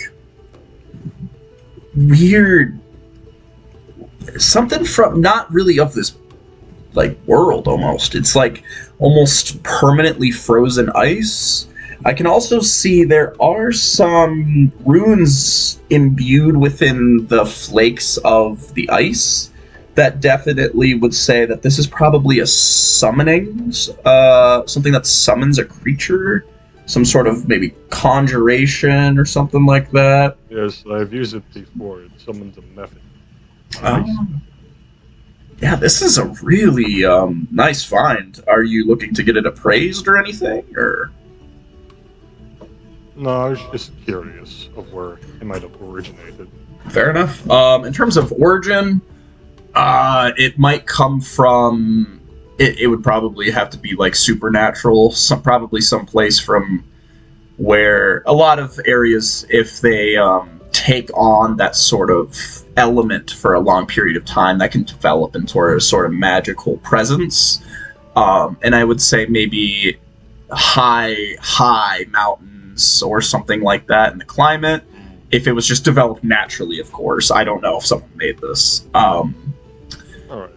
weird... something from not really of this like world almost. It's like almost permanently frozen ice. I can also see there are some runes imbued within the flakes of the ice that definitely would say that this is probably a summoning, something that summons a creature, some sort of maybe conjuration or something like that." Yes, I've used it before. It summons a method. Yeah, this is a really nice find. Are you looking to get it appraised or anything, or? No, I was just curious of where it might have originated. Fair enough. In terms of origin, it might come from... It would probably have to be like supernatural, probably someplace from where a lot of areas, if they take on that sort of element for a long period of time, that can develop into a sort of magical presence. And I would say maybe high mountains or something like that in the climate. If it was just developed naturally, of course. I don't know if someone made this. All right.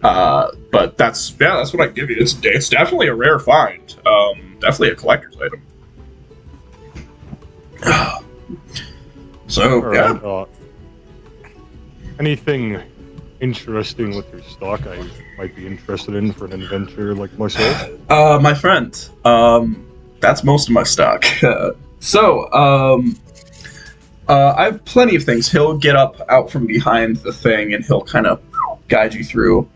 But that's what I give you. It's definitely a rare find. Definitely a collector's item. So All yeah. right. Anything interesting with your stock I might be interested in for an adventurer like myself? My friend, that's most of my stock. I have plenty of things. He'll get up out from behind the thing and he'll kind of guide you through.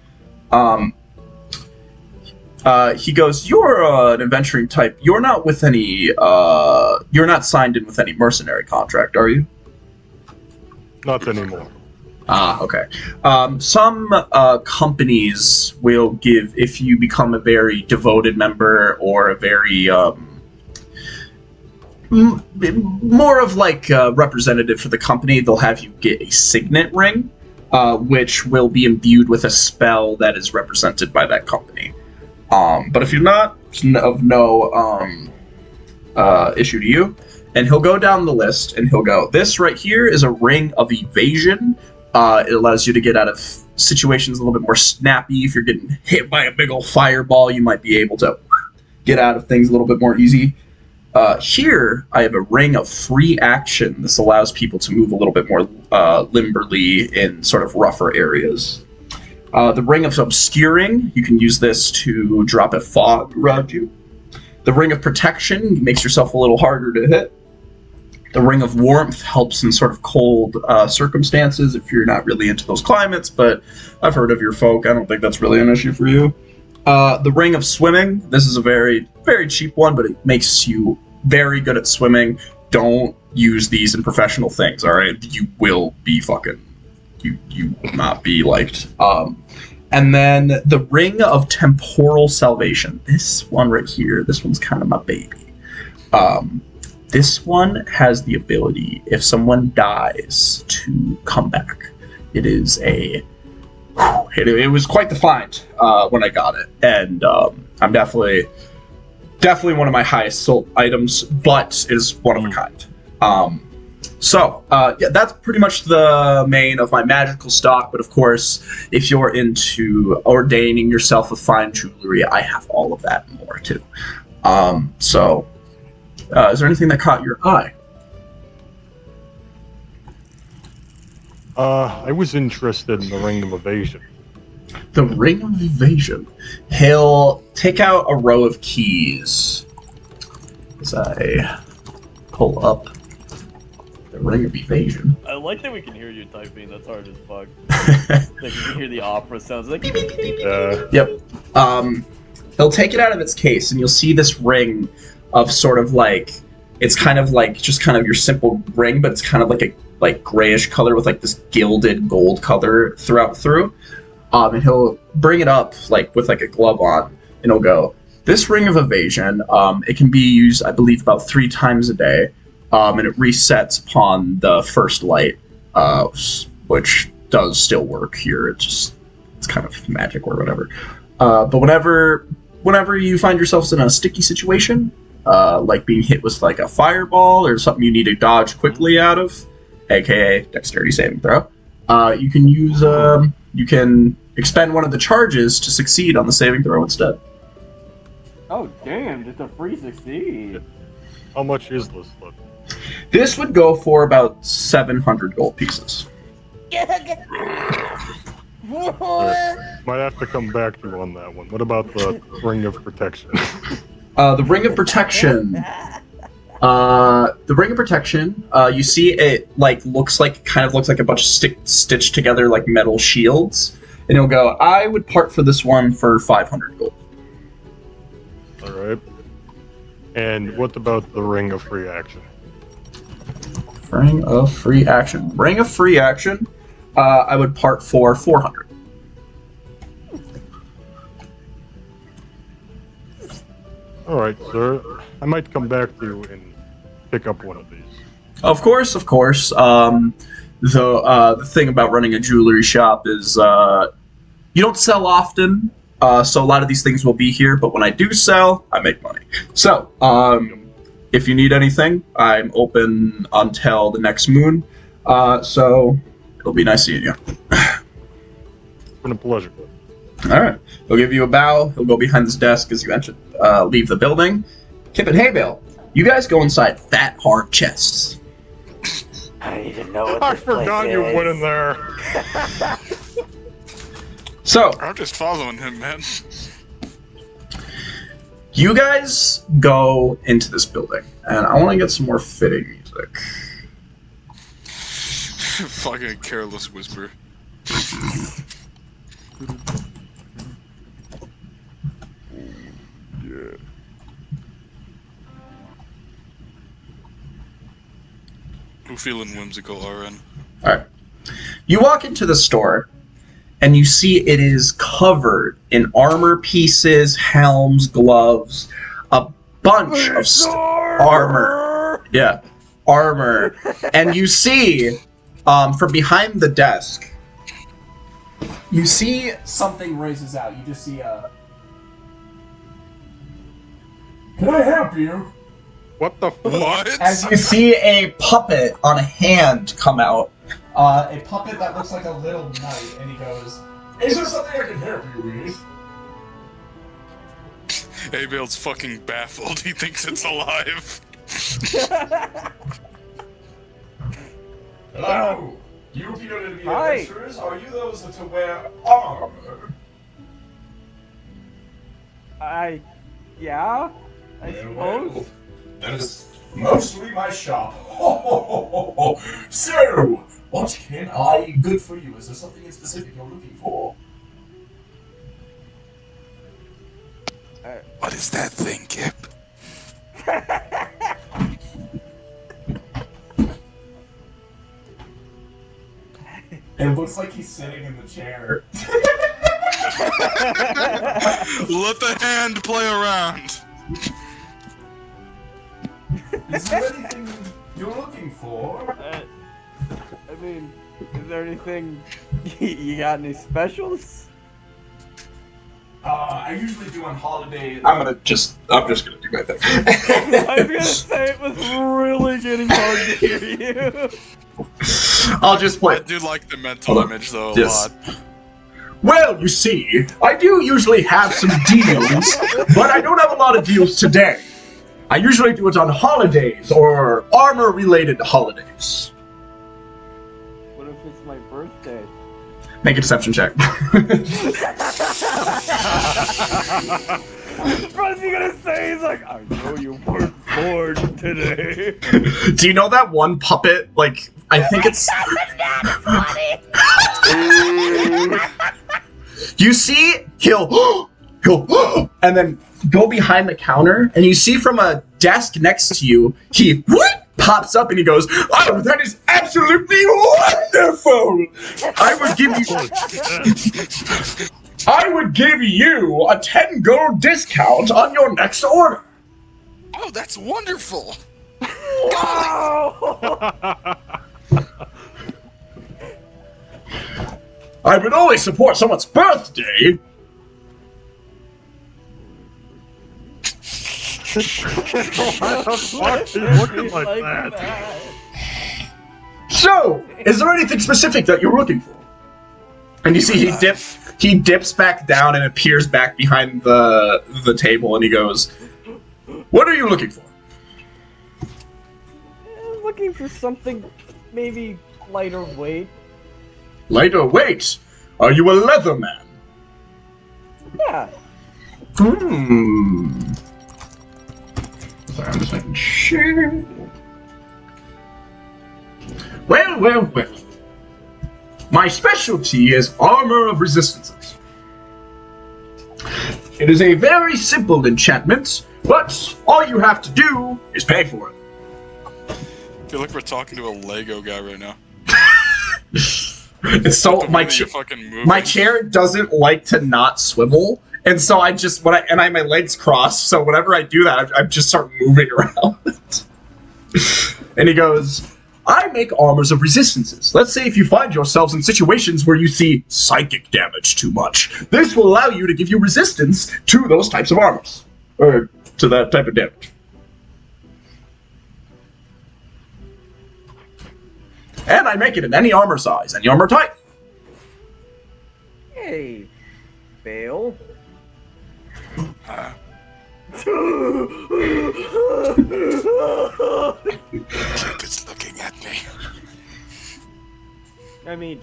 He goes, "You're an adventuring type. You're not with any. You're not signed in with any mercenary contract, are you?" Not anymore. Okay. Some companies will give, if you become a very devoted member or a very more of like a representative for the company, they'll have you get a signet ring, which will be imbued with a spell that is represented by that company. But if you're not, it's of no issue to you. And he'll go down the list and he'll go, "This right here is a ring of evasion. It allows you to get out of situations a little bit more snappy. If you're getting hit by a big old fireball, you might be able to get out of things a little bit more easy. Here, I have a ring of free action. This allows people to move a little bit more limberly in sort of rougher areas. The ring of obscuring, you can use this to drop a fog around you. The ring of protection makes yourself a little harder to hit. The ring of warmth helps in sort of cold circumstances if you're not really into those climates, but I've heard of your folk. I don't think that's really an issue for you. The ring of swimming, this is a very, very cheap one, but it makes you very good at swimming. Don't use these in professional things, all right? You will be fucking... You will not be liked. And then the ring of temporal salvation. This one right here, this one's kind of my baby. This one has the ability, if someone dies, to come back. It is a... It was quite the find when I got it, and I'm definitely one of my highest sold items, but is one of a kind. Yeah, that's pretty much the main of my magical stock, but of course, if you're into ordaining yourself with fine jewelry, I have all of that and more too. Is there anything that caught your eye? I was interested in the Ring of Evasion. The Ring of Evasion. He'll take out a row of keys as I pull up the Ring of Evasion. I like that we can hear you typing. That's hard as fuck. Like you can hear the opera sounds like. Yep. He'll take it out of its case, and you'll see this ring of sort of like, it's kind of like just kind of your simple ring, but it's kind of like a grayish color with like this gilded gold color through. And he'll bring it up like with like a glove on, and he'll go, "This Ring of Evasion, it can be used, I believe, about 3 times a day, and it resets upon the first light, which does still work here. It's kind of magic or whatever. But whenever you find yourselves in a sticky situation, like being hit with like a fireball or something you need to dodge quickly out of, aka dexterity saving throw, you can use you can expend one of the charges to succeed on the saving throw instead." Oh damn! Just a free succeed. How much is this look? This would go for about 700 gold pieces. Might have to come back to you on that one. What about the Ring of Protection? The Ring of Protection. The Ring of Protection. You see, it looks like a bunch of stitched together like metal shields, and he'll go, "I would part for this one for 500 gold." All right. And what about the Ring of Free Action? Ring of Free Action. Ring of Free Action. I would part for 400. All right, sir. I might come back to you and pick up one of these. Of course. The thing about running a jewelry shop is you don't sell often, so a lot of these things will be here, but when I do sell, I make money. So, if you need anything, I'm open until the next moon, so it'll be nice seeing you. It's been a pleasure. All right. He'll give you a bow. He'll go behind this desk as you enter, leave the building. Kip and Haybale, you guys go inside fat, hard chests. I need to know what I this place forgot you is. went in there. So, I'm just following him, man. you guys go into this building, and I want to get some more fitting music. Fucking careless whisper. Yeah. Who feeling whimsical, RN? Alright. You walk into the store, and you see it is covered in armor pieces, helms, gloves, a bunch of armor. Yeah, armor. And you see, from behind the desk, you see something raises out. You just see a... Can I help you? What the fuck? What? As you see a puppet on a hand come out. A puppet that looks like a little knight, and he goes, "Is there something I can help you with?" Abel's fucking baffled. He thinks it's alive. Hello! You appear to be Hi. adventurers. Are you those that wear armor? Yeah, I Well, suppose. that is mostly my shop. So, what can I good for you? Is there something in specific you're looking for? What is that thing, Kip? It looks like he's sitting in the chair. Let the hand play around. Is there anything you're looking for? I mean, is there anything? You got any specials? I usually do on holidays. I'm just gonna do my thing. I was gonna say it was really getting hard to hear you. I'll just play I it. do like the mental Hold on. image, though, a Yes. lot. Well, you see, I do usually have some deals, but I don't have a lot of deals today. I usually do it on holidays or armor-related holidays. What if it's my birthday? Make a deception check. What's he gonna say? He's like, I know you weren't born today. Do you know that one puppet? Like, I think it's... You see, he'll and then go behind the counter, and you see from a desk next to you, he pops up and he goes, "Oh, that is absolutely wonderful! I would give you a 10 gold discount on your next order." Oh, that's wonderful. I would always support someone's birthday. Why the fuck are you looking like that? So, is there anything specific that you're looking for? And you see he dips back down and appears back behind the table, and he goes, "What are you looking for?" I'm looking for something maybe lighter weight. Lighter weight. Are you a leather man? Yeah. Sorry, I'm just making sure. Well. My specialty is armor of resistances. It is a very simple enchantment, but all you have to do is pay for it. I feel like we're talking to a Lego guy right now. It's so The way that you're fucking moving. my chair doesn't like to not swivel, and so I just I have my legs crossed. So whenever I do that, I just start moving around. And he goes, "I make armors of resistances. Let's say if you find yourselves in situations where you see psychic damage too much, this will allow you to give you resistance to those types of armors, or to that type of damage." And I make it in any armor size, any armor type. Hey, Bale. Cupid's looking at me. I mean,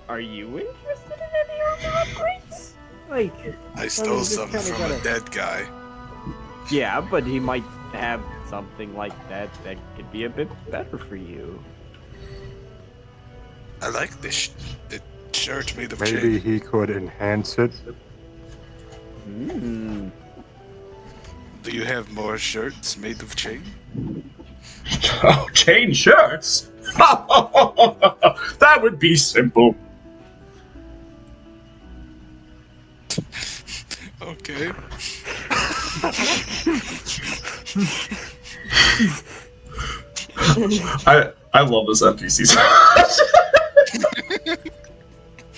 are you interested in any armor upgrades? Like, I stole just something kinda from a gotta- dead guy. yeah, but he might have something like that that could be a bit better for you. I like this the shirt made of Maybe chain. he could enhance it. Hmm. Do you have more shirts made of chain? Oh, chain shirts? That would be simple. Okay. I love this NPC.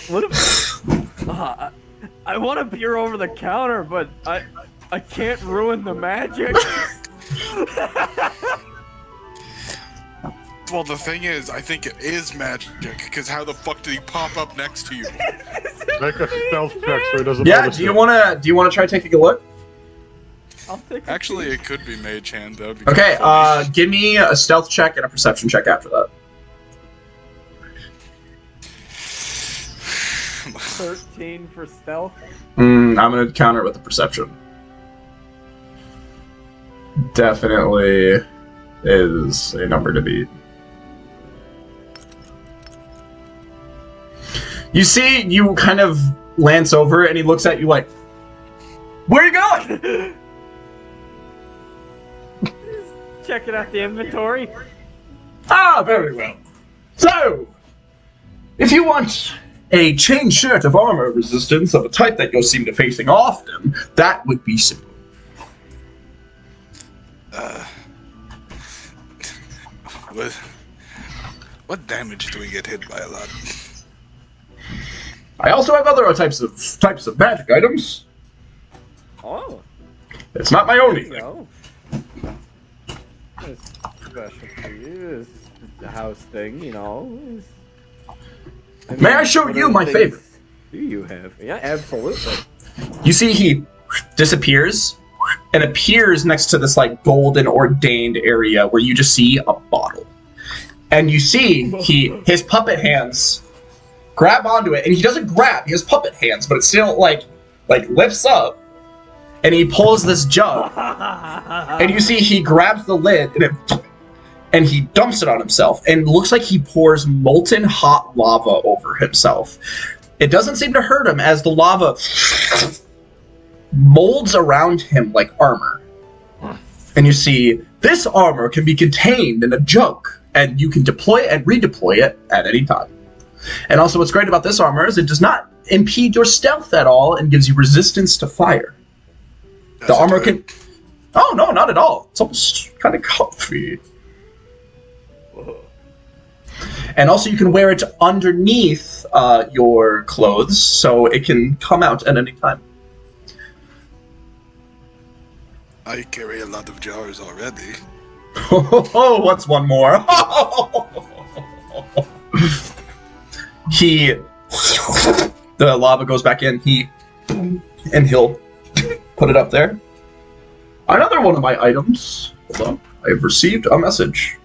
What if... I want to peer over the counter, but I can't ruin the magic. Well, the thing is, I think it is magic, because how the fuck did he pop up next to you? Make a stealth check so he doesn't Yeah, notice do you it. wanna try taking a look? I'll take Actually, it could be mage hand, though. Okay, give me a stealth check and a perception check after that. 13 for stealth. I'm gonna counter it with the perception. Definitely is a number to beat. You see, you kind of glance over and he looks at you like, where are you going? Checking out the inventory. Ah, very well. So, if you want a chain shirt of armor resistance of a type that you seem to facing often, that would be simple. What damage do we get hit by a lot? I also have other types of magic items. Oh, It's not my only there you thing. go. It's special for you. It's a house thing, you know. May I show what you other my things favorite? Do you have? Yeah, absolutely. You see, he disappears and appears next to this like golden ordained area where you just see a bottle, and you see his puppet hands grab onto it, and he doesn't grab. He has puppet hands, but it still like lifts up, and he pulls this jug, and you see he grabs the lid and he dumps it on himself, and looks like he pours molten hot lava over himself. It doesn't seem to hurt him as the lava molds around him like armor. And you see, this armor can be contained in a jug, and you can deploy and redeploy it at any time. And also what's great about this armor is it does not impede your stealth at all and gives you resistance to fire. The Does it armor hurt? can... Oh, no, not at all. It's almost kind of comfy. And also you can wear it underneath your clothes, so it can come out at any time. I carry a lot of jars already. Oh, what's one more? The lava goes back in, and he'll put it up there. Another one of my items. Hold on, I've received a message.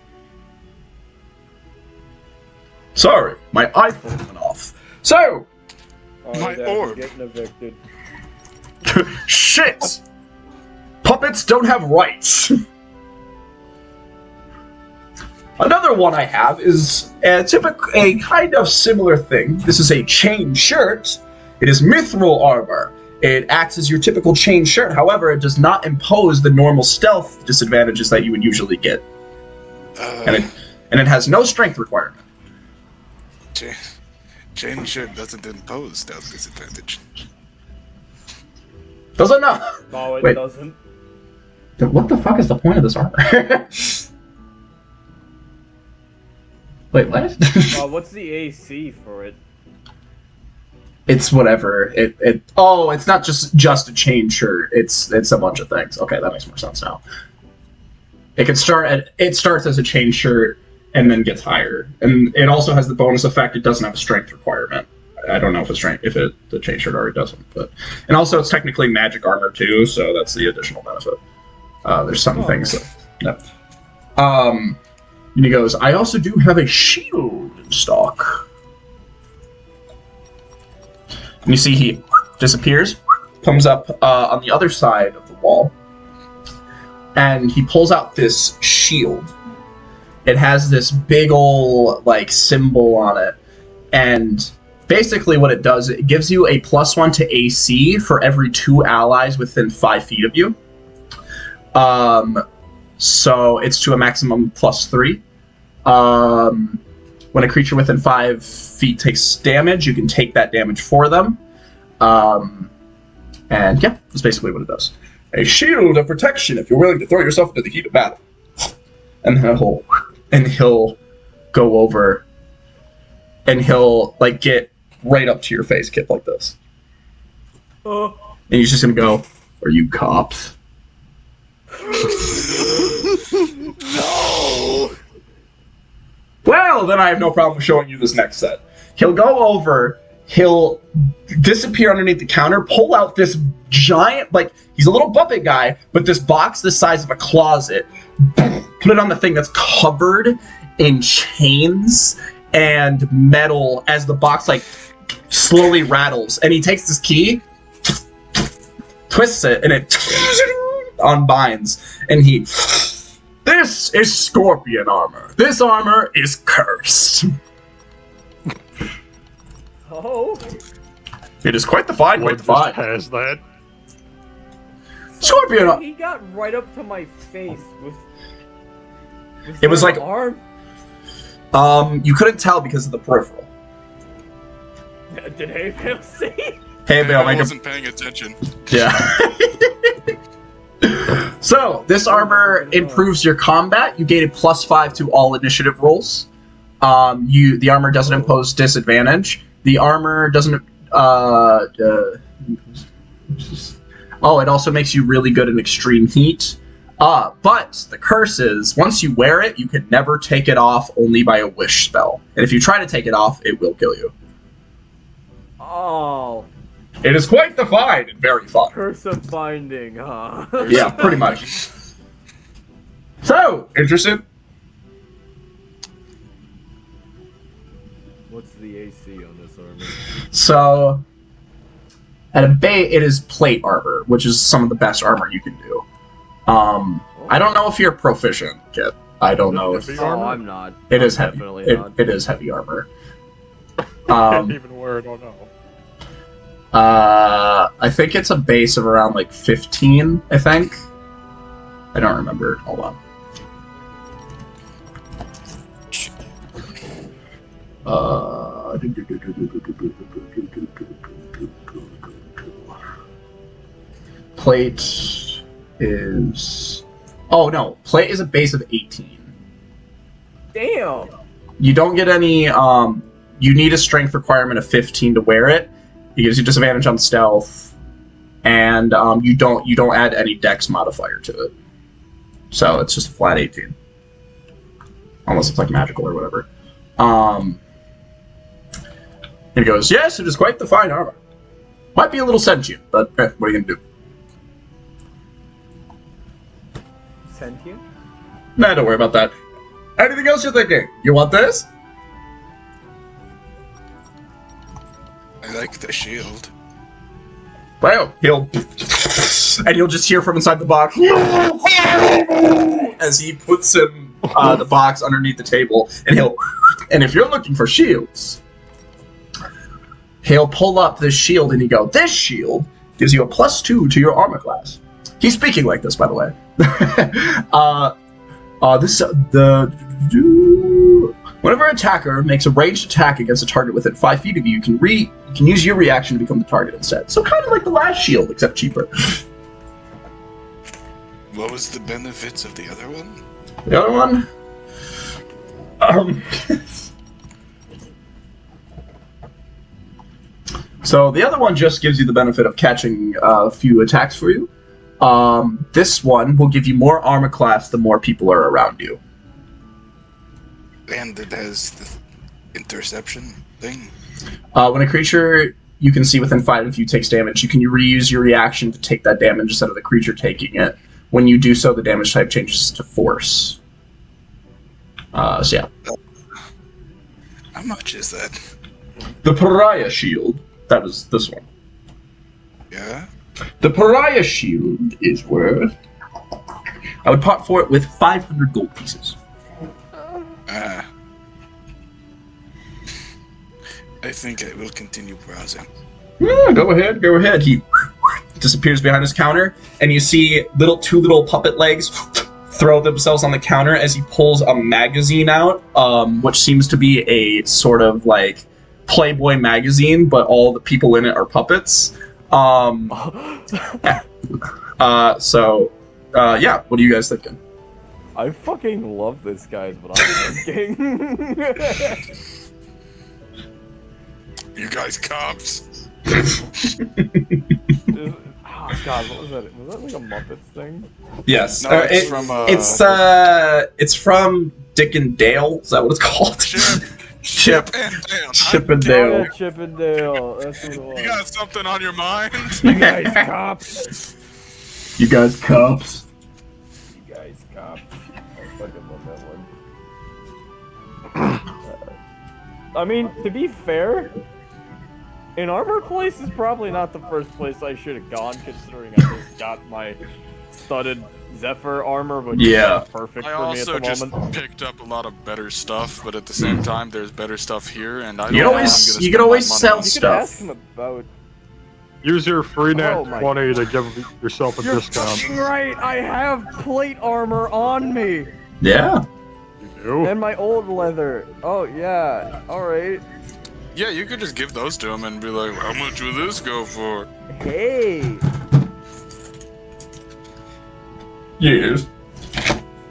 Sorry, my iPhone went off. So, Oh, My Dad, orb. you're getting evicted. shit! Puppets don't have rights. Another one I have is a kind of similar thing. This is a chain shirt. It is mithril armor. It acts as your typical chain shirt. However, it does not impose the normal stealth disadvantages that you would usually get. And it has no strength requirement. Chain shirt doesn't impose stealth disadvantage. Does it not? No, it Wait. doesn't. Then what the fuck is the point of this armor? Wait, what? What's the AC for it? It's whatever. It's not just a chain shirt. It's a bunch of things. Okay, that makes more sense now. It starts as a chain shirt and then gets higher. And it also has the bonus effect it doesn't have a strength requirement. I don't know if the chain shirt already doesn't, but and also it's technically magic armor too, so that's the additional benefit. There's some things that. Yep. And he goes, I also do have a shield in stock. And you see he disappears, comes up on the other side of the wall, and he pulls out this shield. It has this big ol' like symbol on it, and basically what it does, it gives you a +1 to AC for every 2 allies within 5 feet of you. So it's to a maximum +3. When a creature within 5 feet takes damage, you can take that damage for them. And yeah, that's basically what it does. A shield of protection if you're willing to throw yourself into the heat of battle. And he'll go over and he'll like get right up to your face, Kip, like this. And he's just gonna go, are you cops? No! Well, then I have no problem showing you this next set. He'll go over, he'll disappear underneath the counter, pull out this giant, like, he's a little puppet guy, but this box the size of a closet, put it on the thing that's covered in chains and metal as the box, like, slowly rattles. And he takes this key, twists it, and it unbinds. And he... This is Scorpion armor. This armor is cursed. Oh. It is quite the find, quite the find. Has that? Scorpion. He got right up to my face with It was like arm. You couldn't tell because of the peripheral. Did Hayvale see? Hey, Bale, I make wasn't paying attention. Yeah. So, this armor improves your combat. You gain a +5 to all initiative rolls. The armor doesn't impose disadvantage. The armor doesn't. It also makes you really good in extreme heat. But the curse is, once you wear it, you can never take it off only by a wish spell. And if you try to take it off, it will kill you. Oh. It is quite the find and very fun. Curse of binding, huh? Yeah, pretty much. So, interested? What's the AC on this armor? So, at a base, it is plate armor, which is some of the best armor you can do. I don't know if you're proficient, Kit. I don't know if... Oh, I'm not. It is heavy. Definitely not. It is heavy armor. Can't even wear it, oh no. I think it's a base of around like 15, I think. I don't remember. Hold on. Plate is... Oh, no. Plate is a base of 18. Damn! You don't get any... You need a strength requirement of 15 to wear it. It gives you disadvantage on stealth, and you don't add any dex modifier to it. So it's just a flat 18. Unless it's like magical or whatever. And he goes, yes, it is quite the fine armor. Might be a little sentient, but what are you gonna do? Sentient? Nah, don't worry about that. Anything else you're thinking? You want this? I like the shield. Well, he'll just hear from inside the box as he puts him the box underneath the table, and if you're looking for shields, he'll pull up this shield and he go, this shield gives you a +2 to your armor class. He's speaking like this, by the way. Whenever an attacker makes a ranged attack against a target within 5 feet of you, you can use your reaction to become the target instead. So kind of like the last shield, except cheaper. What was the benefits of the other one? The other one? So the other one just gives you the benefit of catching a few attacks for you. This one will give you more armor class the more people are around you. And it has the interception. Thing. When a creature you can see within 5 of you takes damage, you can reuse your reaction to take that damage instead of the creature taking it. When you do so, the damage type changes to force. So yeah. How much is that? The Pariah Shield. That was this one. Yeah. The Pariah Shield is worth... I would part for it with 500 gold pieces. I think I will continue browsing. Yeah, go ahead. He disappears behind his counter, and you see two little puppet legs throw themselves on the counter as he pulls a magazine out, which seems to be a sort of like Playboy magazine, but all the people in it are puppets. Yeah, what are you guys thinking? I fucking love this, guys, but I'm thinking. You guys cops. Oh god, what was that? Was that like a Muppets thing? Yes. No, It's from Dick and Dale. Is that what it's called? Chip and Dale. Chip and Oh, Dale. yeah, Chip and Dale. That's what it was. You got something on your mind? You guys cops. You guys cops. You guys cops. I fucking love that one. I mean, to be fair, an armor place is probably not the first place I should have gone, considering I just got my studded Zephyr armor, which is perfect I for me at also the just moment. picked up a lot of better stuff, but at the same time, there's better stuff here, and I don't You know can how always- I'm gonna you can spend always my sell money. You could stuff. ask him about. Use your free net Oh my- 20 to give yourself a You're discount. fucking right. I have plate armor on me Yeah. You do? and my old leather. Oh yeah. All right. Yeah, you could just give those to him and be like, how much will this go for? Hey. Yes.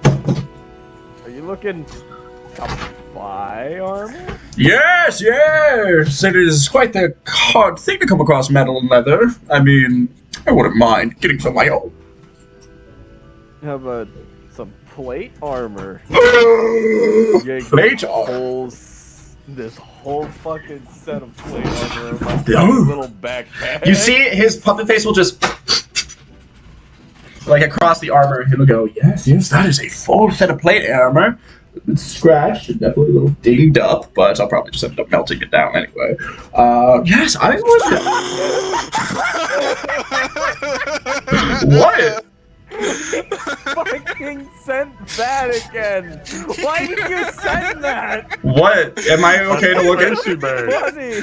Are you looking to buy armor? Yes. It is quite the hard thing to come across metal and leather. I mean, I wouldn't mind getting some of my own. How about some plate armor? Plate armor. This whole fucking set of plate armor in my Oh. little backpack. You see, his puppet face will just like across the armor. He'll go, yes, that is a full set of plate armor. It's scratched and definitely a little dinged up, but I'll probably just end up melting it down anyway. Yes, I would. What? Fucking sent that again. Why did you send that? What? Am I okay to look at? Fancy bag. Buddy.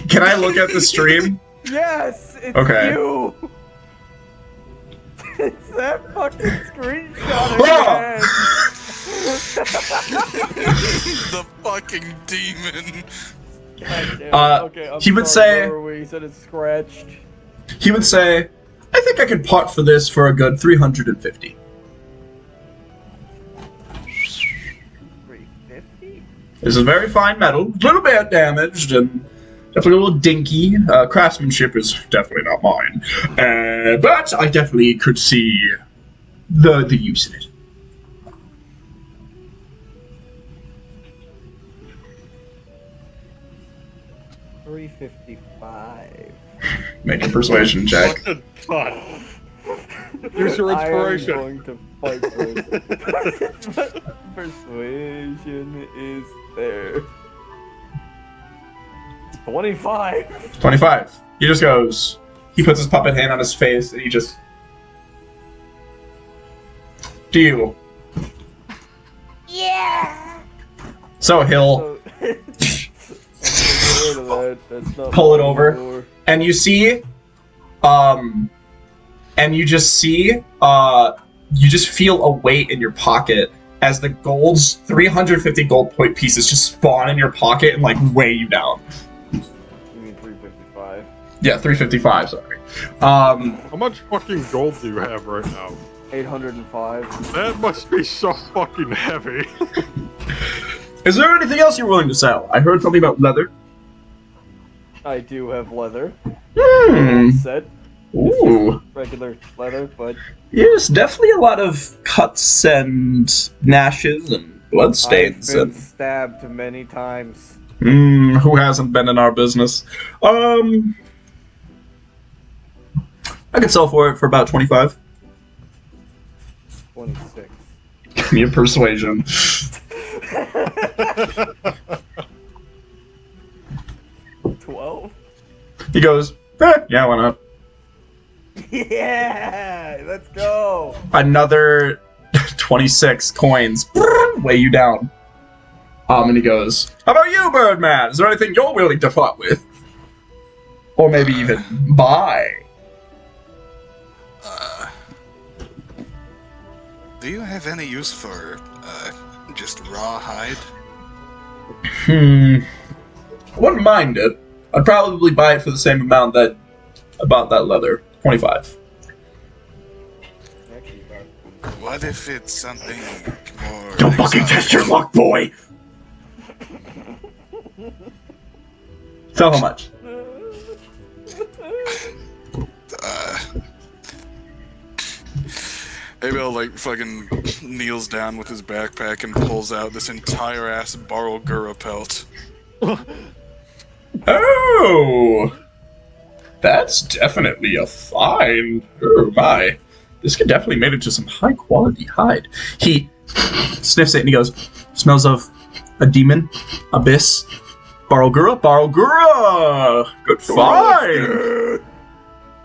Can I look at the stream? Yes, it's Okay. you. It's that fucking screenshot Oh! again. The fucking demon. God damn it. Okay, I'm he would sorry, say- where were we? You said it's scratched. He would say, I think I could part for this for a good 350. 350? This is very fine metal, a little bit damaged, and definitely a little dinky. Craftsmanship is definitely not mine. But I definitely could see the use in it. $355. Make a persuasion check. What a ton. Use your inspiration. I am going to fight this. Persuasion is there. 25. 25. He just goes, he puts his puppet hand on his face, and he just... Deal. Yeah! So he'll pull it over. And you see, and you just see, you just feel a weight in your pocket as the 350 gold point pieces just spawn in your pocket and like weigh you down. You mean 355? Yeah, 355, sorry. How much fucking gold do you have right now? 805. That must be so fucking heavy. Is there anything else you're willing to sell? I heard something about leather. I do have leather. Set. Ooh. Regular leather, but Yes, definitely a lot of cuts and gnashes and bloodstains. I've been And... stabbed many times. Who hasn't been in our business? I could sell for it for about 25. 26. Give me a persuasion. 12? He goes, yeah, why not? Yeah! Let's go! Another 26 coins weigh you down. And he goes, how about you, Birdman? Is there anything you're willing to part with? Or maybe even buy? Do you have any use for, just raw hide? I wouldn't mind it. I'd probably buy it for the same amount that I bought that leather. 25. What if it's something more... Don't fucking test your luck, boy! So how much? Abel, like, fucking kneels down with his backpack and pulls out this entire ass Barrel-Gura pelt. Oh! That's definitely a find. Oh my. This could definitely make it to some high quality hide. He sniffs it and he goes, smells of a demon, abyss, Barrel-Gura, Barrel-Gura! Good find!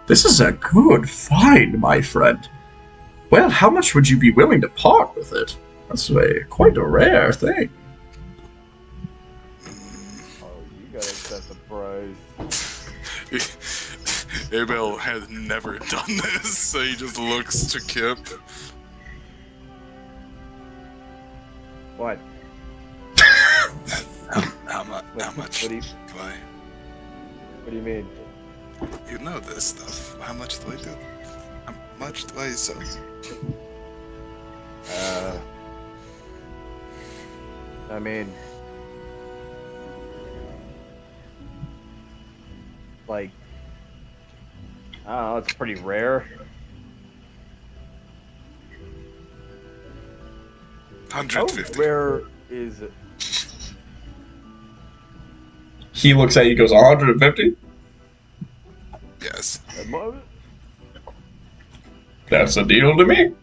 This is a good find, my friend. Well, how much would you be willing to part with it? That's quite a rare thing. Oh, you gotta set the price. Abel has never done this, so he just looks to Kip. What? How much? What do you, Do I? what do you mean? You know this stuff. How much do I do? How much do I sell? I mean... Like... I don't know, it's pretty rare. How 150. rare is it? He looks at you, goes, 150? Yes. That's a deal to me.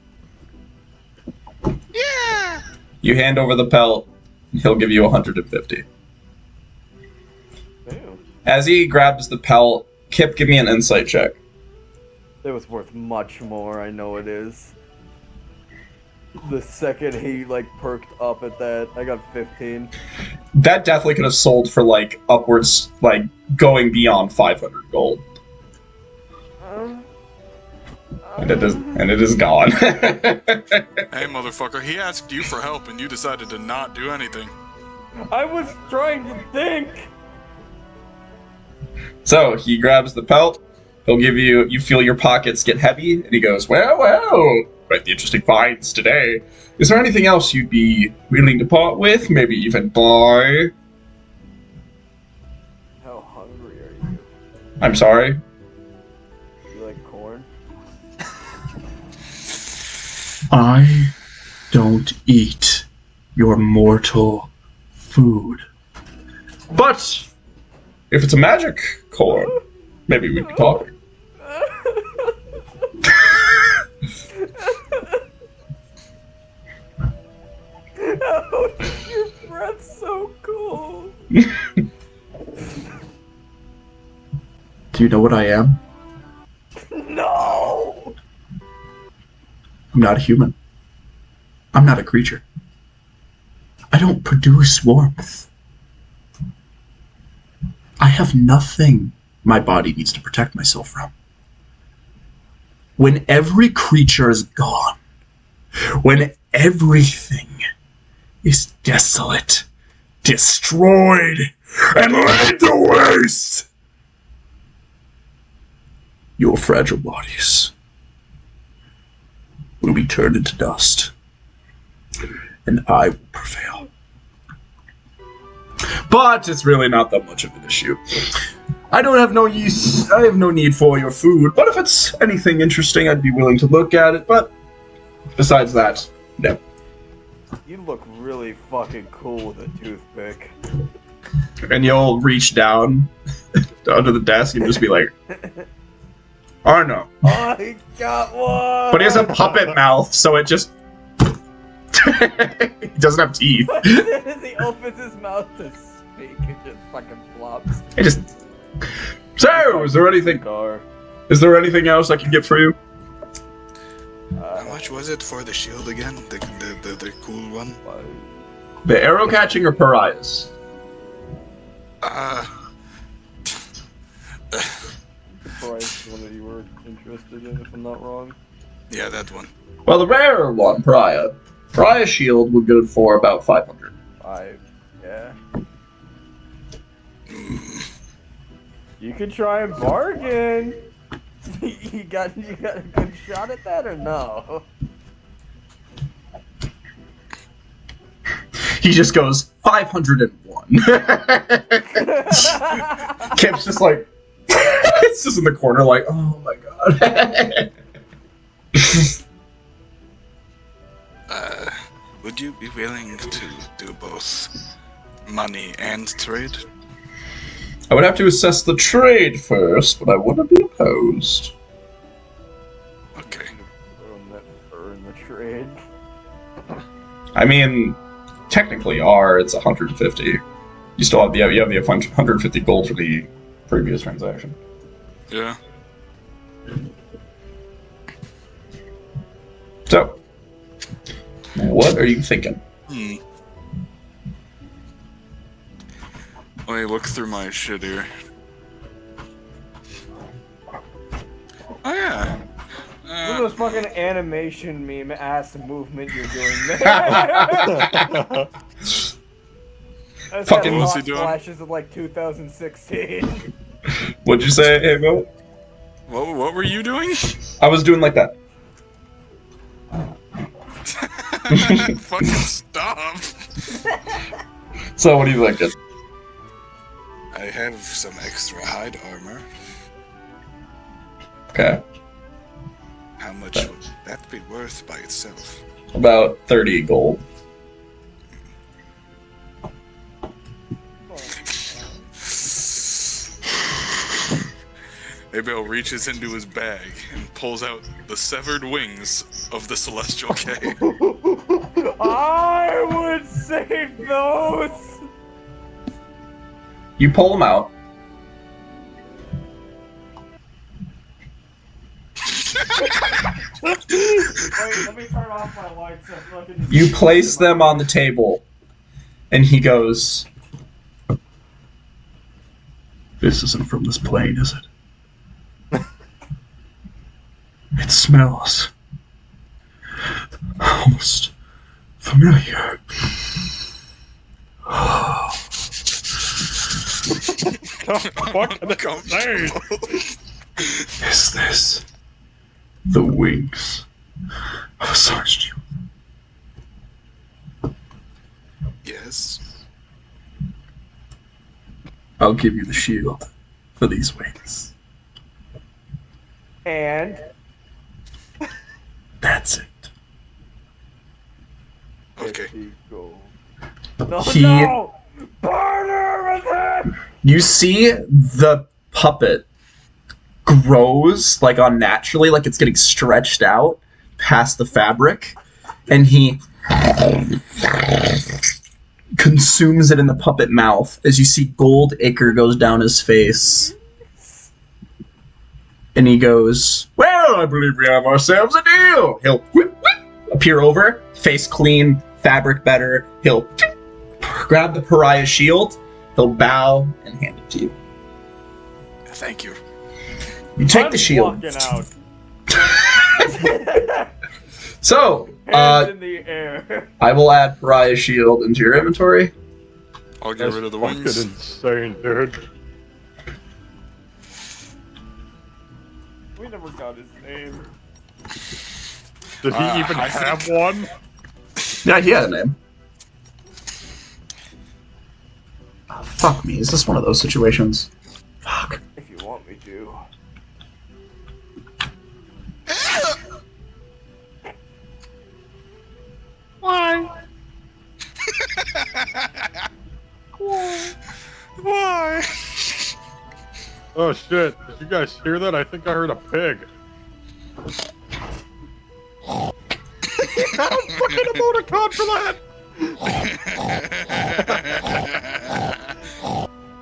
Yeah. You hand over the pelt, and he'll give you 150. Damn. As he grabs the pelt, Kip, give me an insight check. It was worth much more, I know it is. The second he, like, perked up at that, I got 15. That definitely could have sold for, like, upwards, like, going beyond 500 gold. And it is gone. Hey, motherfucker, he asked you for help and you decided to not do anything. I was trying to think! So, he grabs the pelt, he'll give you feel your pockets get heavy, and he goes, well, quite the interesting finds today. Is there anything else you'd be willing to part with? Maybe even buy? How hungry are you? I'm sorry? You like corn? I don't eat your mortal food. But, if it's a magic corn, maybe we'd be talking. How is your breath so cold? Do you know what I am? No! I'm not a human. I'm not a creature. I don't produce warmth. I have nothing my body needs to protect myself from. When every creature is gone, when everything is desolate, destroyed, and laid to waste, your fragile bodies will be turned into dust, and I will prevail. But it's really not that much of an issue. I have no need for your food, but if it's anything interesting, I'd be willing to look at it, but besides that, no. You look really fucking cool with a toothpick. And you'll reach down under the desk and just be like, "Oh no!" Oh, I got one. But he has a puppet mouth, so it just he doesn't have teeth. As soon as he opens his mouth to speak, it just fucking flops. It just. So, is there anything? Cigar. Is there anything else I can get for you? How much was it for the shield again? The cool one? The arrow catching or pariahs? Price one that you were interested in, if I'm not wrong. Yeah, that one. Well, the rarer one, pariah. Pariah shield would go for about 500. Yeah. You could try and bargain. you got a good shot at that or no? He just goes 501. Kip's just like, it's just in the corner, like, oh my god. Would you be willing to do both money and trade? I would have to assess the trade first, but I wouldn't be opposed. Okay. In the trade. I mean, technically, it's 150. You still have the 150 gold for the previous transaction. Yeah. So, what are you thinking? Let me look through my shit here. Oh yeah. Look at this fucking animation meme ass movement you're doing there. That's Fucking- got What was he hot doing? flashes of like 2016. What'd you say, hey, Bill? What were you doing? I was doing like that. Fucking stop. So, what are you thinking? I have some extra hide armor. Okay. How much would that be worth by itself? About 30 gold. Abel reaches into his bag and pulls out the severed wings of the Celestial K. I would save those. You pull them out. Wait, let me turn off my lights. You place them on the table, and he goes, "This isn't from this plane, is it? It smells almost familiar." What can I say? Is this the wings of a Sarge? Yes. I'll give you the shield for these wings. And That's it. Okay. go. No, He- no! Barter with him! You see the puppet grows like unnaturally, like it's getting stretched out past the fabric, and he consumes it in the puppet mouth as you see gold ichor goes down his face. And he goes, "Well, I believe we have ourselves a deal." He'll appear over, face clean, fabric better. He'll grab the pariah shield. He'll bow and hand it to you. Thank you. You take I'm the shield. walking out. So, Hands in the air. I will add pariah shield into your inventory. I'll get That's rid of the fucking wings. insane, dude. We never got his name. Did he even I have think- one? Yeah, he had a name. Oh, fuck me. Is this one of those situations? Fuck. If you want me to. Why? Why? Oh shit! Did you guys hear that? I think I heard a pig. I'm fucking emoticon for that.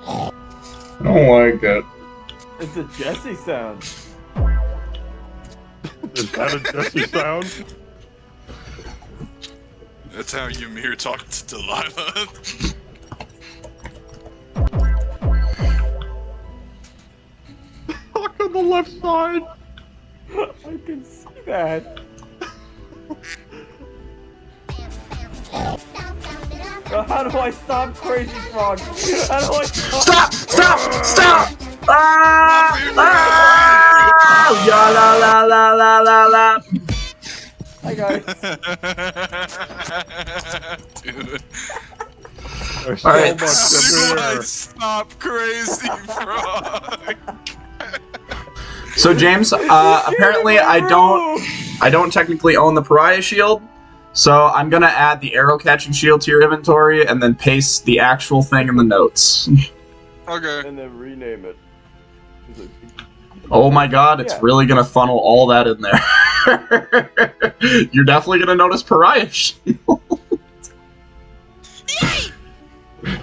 I don't like it. It's a Jesse sound. Is that a Jesse sound? That's how Ymir talked to Delilah. Look on the left side. I can see that. How do I stop Crazy Frog? How do I stop? Stop! Ah! Ah! Ya la la la la la la. Hi guys. Dude. There's so Alright. much How do I beer. stop Crazy Frog? So James, apparently I don't technically own the Pariah Shield, so I'm gonna add the arrow catching shield to your inventory and then paste the actual thing in the notes. Okay. And then rename it. Is it- Oh my god, it's Yeah. really gonna funnel all that in there. You're definitely gonna notice Pariah Shield.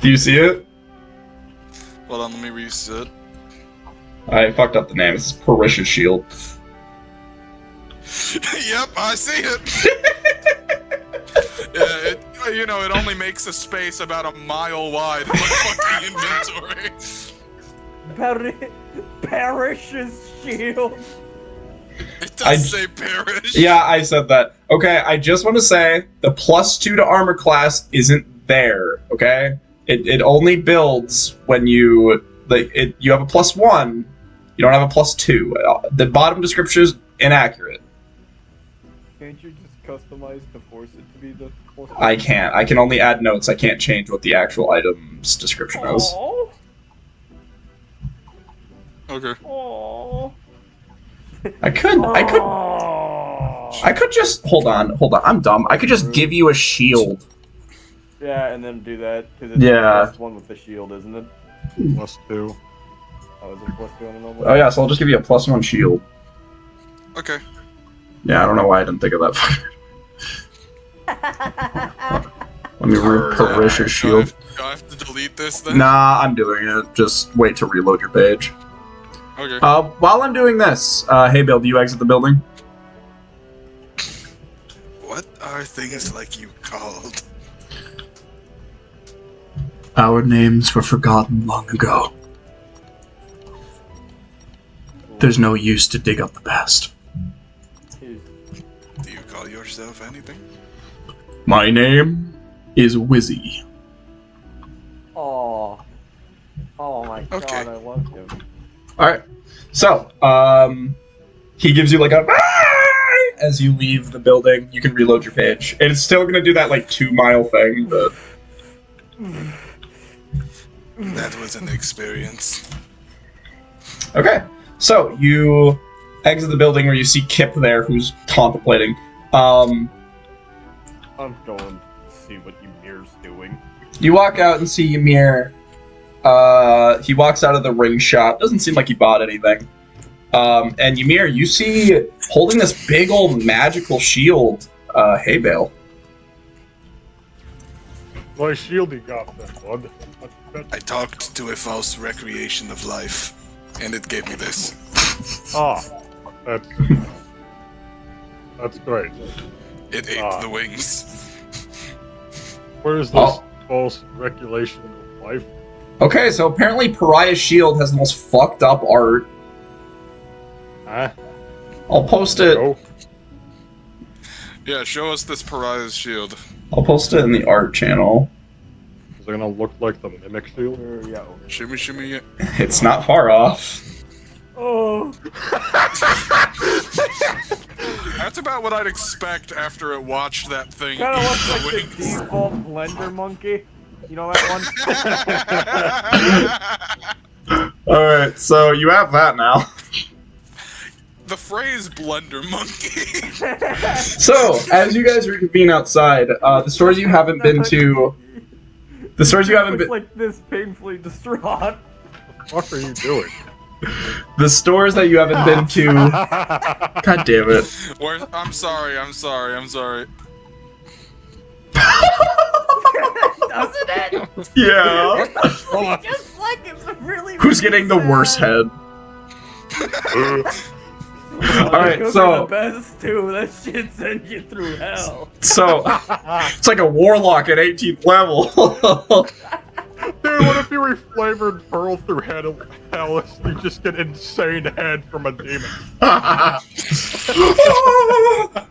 Do you see it? Hold on, let me reset. I fucked up the name. It's Pariah Shield. Yep, I see it. Yeah, it only makes a space about a mile wide in the fucking inventory. Parish's shield. It does say Parish. Yeah, I said that. Okay, I just want to say the +2 to armor class isn't there. Okay, it only builds when you you have a +1. You don't have a +2. The bottom description is inaccurate. Can't you just customize to force it to be the I can't. I can only add notes. I can't change what the actual item's description is. Oh, Okay. oh, I could just hold on. I'm dumb. I could just give you a shield. Yeah, and then do that because it's Yeah. the +1 with the shield, isn't it? +2. Oh, is it +2 on the normal? Oh yeah, so I'll just give you a +1 shield. Okay. Yeah, I don't know why I didn't think of that. Let me read Parish's shield. Do I have to delete this then? Nah, I'm doing it. Just wait to reload your page. Okay. While I'm doing this, hey Bill, do you exit the building? What are things like you called? Our names were forgotten long ago. There's no use to dig up the past. Do you call yourself anything? My name is Wizzy. Oh, oh my Okay. god, I love him. Alright, so, he gives you like a as you leave the building. You can reload your page. It's still gonna do that like 2-mile thing, but That was an experience. okay. So you exit the building where you see Kip there, who's contemplating. I'm going to see what Ymir's doing. You walk out and see Ymir. He walks out of the ring shop. Doesn't seem like he bought anything. And Ymir, you see holding this big old magical shield, Hay Bale. My shield you got then, bud. I talked to a false recreation of life, and it gave me this. That's great. It ate the wings. Where's this false regulation of life? Okay, so apparently Pariah's shield has the most fucked up art. Huh? I'll post it. Oh, Yeah, show us this Pariah's shield. I'll post it in the art channel. is it gonna look like the mimic shield? Yeah. Shimmy, shimmy, yeah. It's not far off. Oh. That's about what I'd expect after it watched that thing Kind of eat looks the like the wings. default Blender monkey. You know that one? Alright, so you have that now. The phrase blender monkey. So, as you guys reconvene outside, the stores you haven't been to The stores you haven't Looks been. like this painfully distraught. What are you doing? The stores that you haven't been to. God damn it. I'm sorry. Doesn't it? Yeah. Just like it's really. Who's getting the worst head? Alright, so. The best too. That shit sends you through hell. So. It's like a warlock at 18th level. Dude, what if you reflavored Pearl through Hell? You just get insane head from a demon.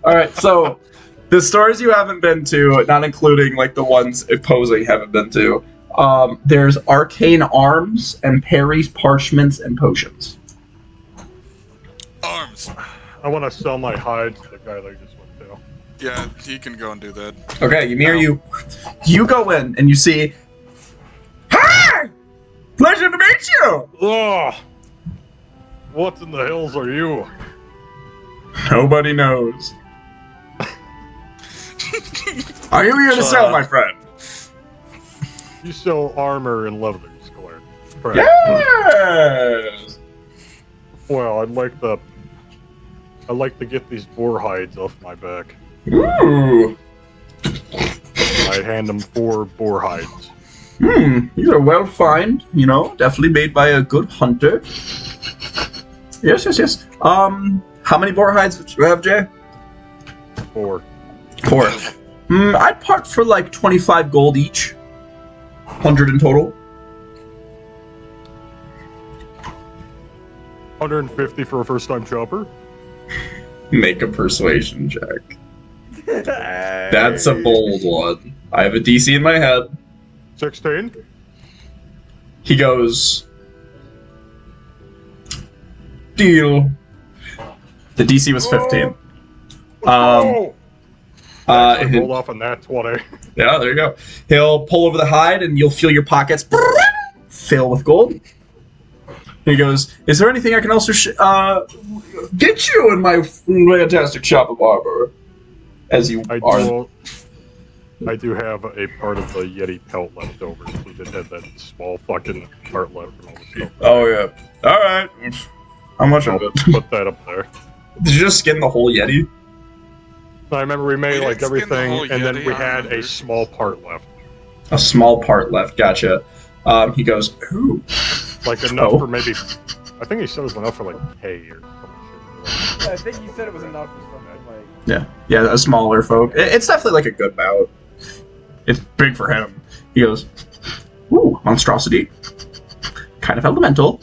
Alright, so. The stores you haven't been to, not including like the ones opposing haven't been to, there's Arcane Arms and Perry's Parchments and Potions. Arms. I want to sell my hide to the guy that I just went to. Yeah, he can go and do that. Okay, Ymir, you go in and you see. Hi! Pleasure to meet you! Ugh! What in the hills are you? Nobody knows. Are you here to sell, my friend? You sell armor and leathers, correct? Yes! Well, I'd like to get these boar hides off my back. Ooh. I'd hand them 4 boar hides. These are well fined, definitely made by a good hunter. Yes. How many boar hides do you have, Jay? 4. 4. I'd part for like 25 gold each. 100 in total. 150 for a first-time shopper. Make a persuasion check. That's a bold one. I have a DC in my head. 16. He goes... Deal. The DC was 15. Roll off on that 20. Yeah, there you go. He'll pull over the hide, and you'll feel your pockets fill with gold. He goes, "Is there anything I can also get you in my fantastic shop of armor?" As you I do have a part of the Yeti pelt left over. He did have that small fucking part left from all the stuff. Oh yeah. All right. How much I'll of it? put that up there. Did you just skin the whole Yeti? I remember we made We like didn't skin the everything, whole and then Yeti, we I had remember. a small part left. A small part left. Gotcha. He goes, "Ooh." Like enough Oh. for maybe. I think he said it was enough for like hay or some shit. Yeah, I think you said it was enough for something like. Yeah, a smaller folk. It's definitely like a good bout. It's big for him. He goes, "Ooh, monstrosity. Kind of elemental.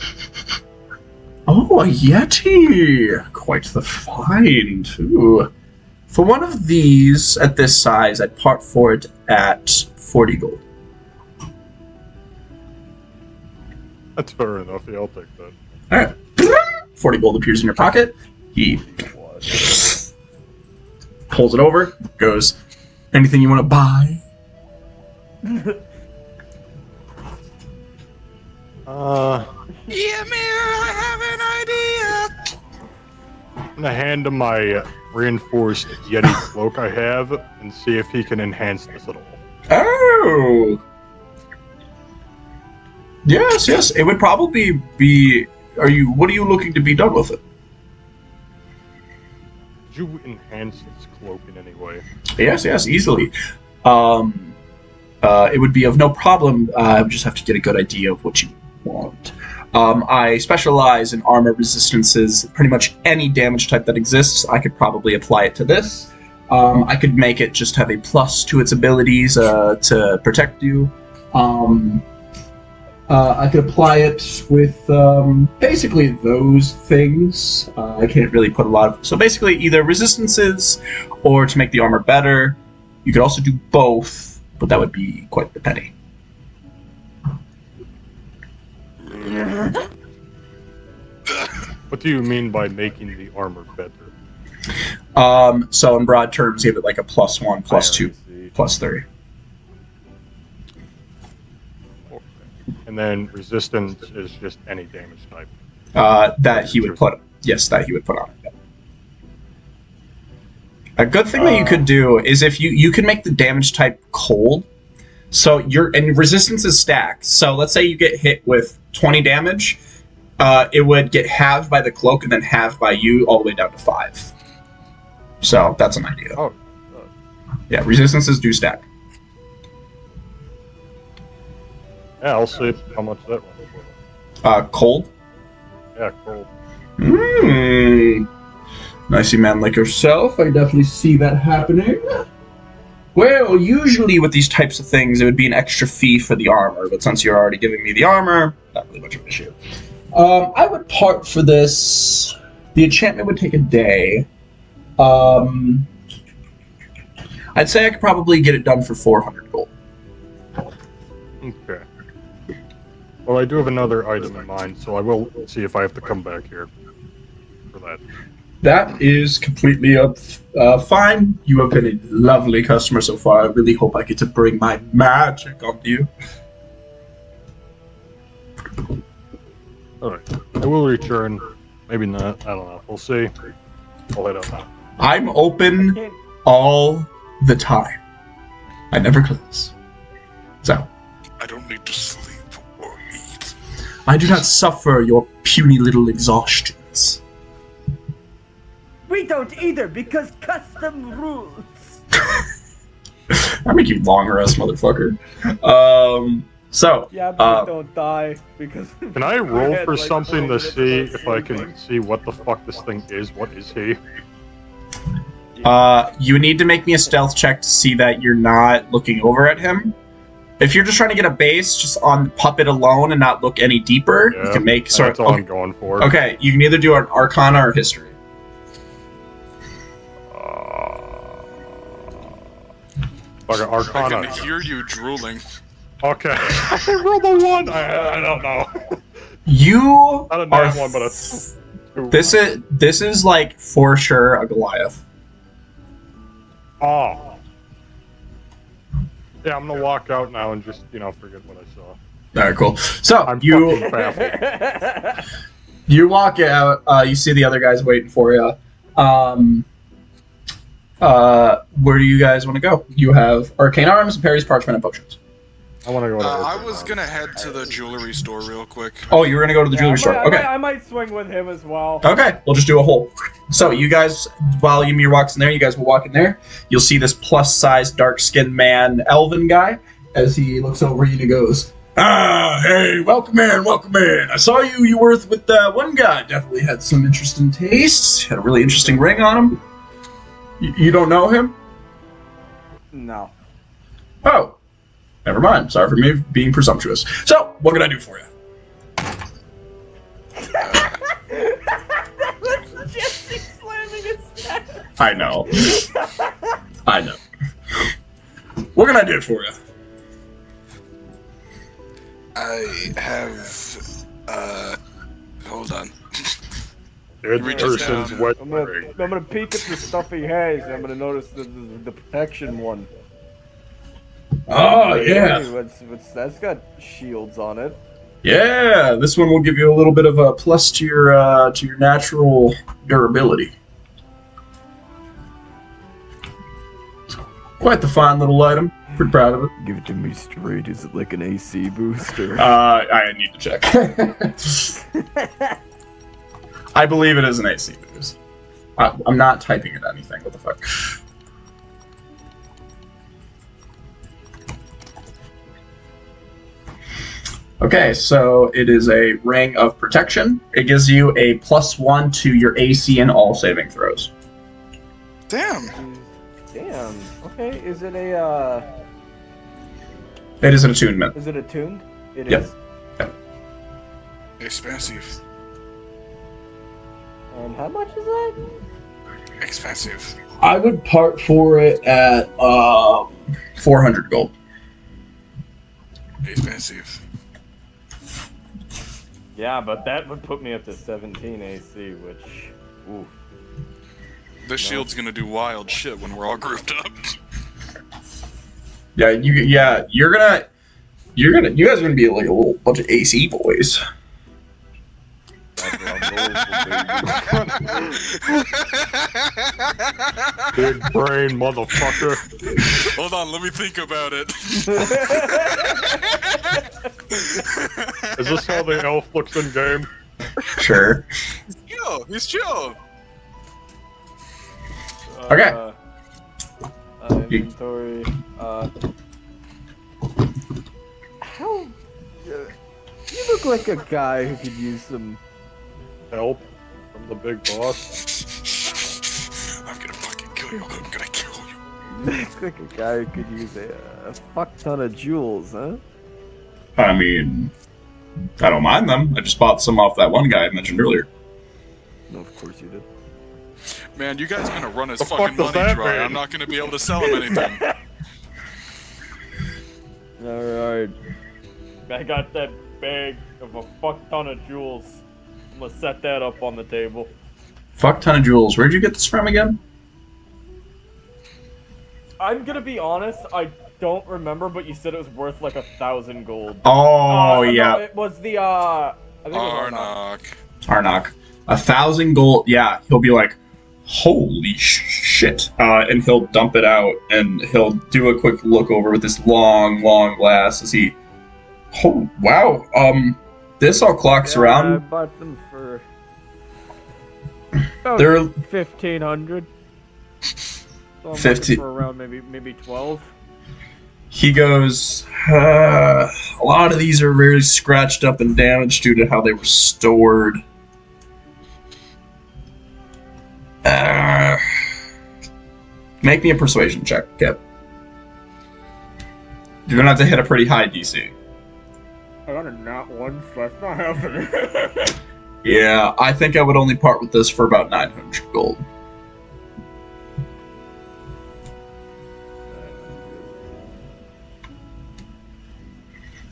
Oh, a Yeti. Quite the find, too. For one of these at this size, I'd part for it at 40 gold." That's fair enough. Yeah, I'll take that. Alright. 40 gold appears in your pocket. He pulls it over, goes, "Anything you want to buy?" Ymir, I have an idea. I'm gonna hand him my reinforced Yeti cloak I have and see if he can enhance this at all. Oh! Yes. It would probably be... What are you looking to be done with it? Did you enhance this cloak in any way? Yes, easily. It would be of no problem. I would just have to get a good idea of what you want. I specialize in armor resistances. Pretty much any damage type that exists, I could probably apply it to this. I could make it just have a plus to its abilities to protect you. I could apply it with basically those things. I can't really put a lot of... So basically either resistances or to make the armor better. You could also do both, but that would be quite the penny. What do you mean by making the armor better? So in broad terms, give it like a +1, +2, see. +3. And then resistance is just any damage type. That he would put on it. A good thing that you could do is if you can make the damage type cold, So and resistance is stacked. So let's say you get hit with 20 damage, it would get halved by the cloak and then halved by you all the way down to 5. So that's an idea. Oh. Yeah, resistances do stack. Yeah, I'll see how much that one. Cold. Yeah, cool. Nicey man like yourself. I definitely see that happening. Well, usually with these types of things, it would be an extra fee for the armor, but since you're already giving me the armor, not really much of an issue. I would part for this. The enchantment would take a day. I'd say I could probably get it done for 400 gold. Okay. Well, I do have another item in mind, so I will see if I have to come back here for that. That is completely fine. You have been a lovely customer so far. I really hope I get to bring my magic onto you. Alright. I will return. Maybe not. I don't know. We'll see. I'll head out now. I'm open all the time. I never close. So, I don't need to sleep or eat. I do not suffer your puny little exhaustions. We don't either because custom rules. I make you long rest, motherfucker. Yeah, but we don't die because. Can I roll had, for like, something to 12 minutes see of if I can sleeping. see what the fuck this thing is? What is he? You need to make me a stealth check to see that you're not looking over at him. If you're just trying to get a base just on puppet alone and not look any deeper, you can make sort That's of. all I'm going for. Okay, you can either do an Arcana or History. Like an I Arcana. can hear you drooling. Okay. I rolled a 1! I don't know. You Not a are. nat one, but a 2. This is like for sure a Goliath. Oh. Yeah, I'm gonna walk out now and just, forget what I saw. All right, cool. So I'm you fucking baffled. you walk out. You see the other guys waiting for you. Where do you guys want to go? You have arcane arms, parries, parchment, and potions. I want to go to I was gonna head to the jewelry store real quick. Oh, you were gonna go to the jewelry store. Okay. I might swing with him as well. Okay, we'll just do a hole. So you guys, while Ymir walks in there, you guys will walk in there. You'll see this plus-sized, dark-skinned man, elven guy, as he looks over you and goes, hey, welcome in, welcome in. I saw you were with that one guy. Definitely had some interesting tastes. Had a really interesting ring on him. You don't know him? No. Oh, never mind. Sorry for me being presumptuous. So, what can I do for you? That was Jesse slamming his head. I know. I know. What can I do for you? I have hold on. Dead Reaches person's down. wet I'm ring. gonna peek at the stuff he has. And I'm gonna notice the protection one. Oh, yeah. Hey, what's that's got shields on it. Yeah, this one will give you a little bit of a plus to your natural durability. Quite the fine little item. Pretty proud of it. Give it to me straight. Is it like an AC booster? I need to check. I believe it is an AC boost. I'm not typing in anything. What the fuck? Okay, so it is a ring of protection. It gives you a +1 to your AC and all saving throws. Damn. Damn. Okay. Is it a It is an attunement. Is it attuned? It Yep. is. Expensive. And how much is that? Expensive. I would part for it at 400 gold. Expensive. Yeah, but that would put me up to 17 AC, which, oof. The shield's gonna do wild shit when we're all grouped up. Yeah, you guys are gonna be like a little bunch of AC boys. That's what I'm going for, baby. Big brain, motherfucker. Hold on, let me think about it. Is this how the elf looks in game? Sure. He's chill. Okay. Inventory. How? You look like a guy who could use some. Help from the big boss. I'm gonna fucking kill you. I'm gonna kill you. You look like a guy who could use a fuck ton of jewels, huh? I mean, I don't mind them. I just bought some off that one guy I mentioned earlier. No, of course you did. Man, you guys are gonna run his The fucking fuck does money that dry. mean? I'm not gonna be able to sell him anything. Alright. I got that bag of a fuck ton of jewels. I'm gonna set that up on the table. Fuck ton of jewels. Where'd you get this from again? I'm gonna be honest, I don't remember, but you said it was worth like 1,000 gold. Oh, yeah. No, it was the, I think it was Arnok. Arnok. 1,000 gold. Yeah, he'll be like, holy shit. And he'll dump it out, and he'll do a quick look over with this long glass as he... Oh, wow. This all clocks I around. bought them for... about They're 1,500. So I'm 50 looking for around maybe 12. He goes, a lot of these are very scratched up and damaged due to how they were stored. Make me a persuasion check, Kip. You're gonna have to hit a pretty high DC. I got a nat 1, so that's not happening. Yeah, I think I would only part with this for about 900 gold.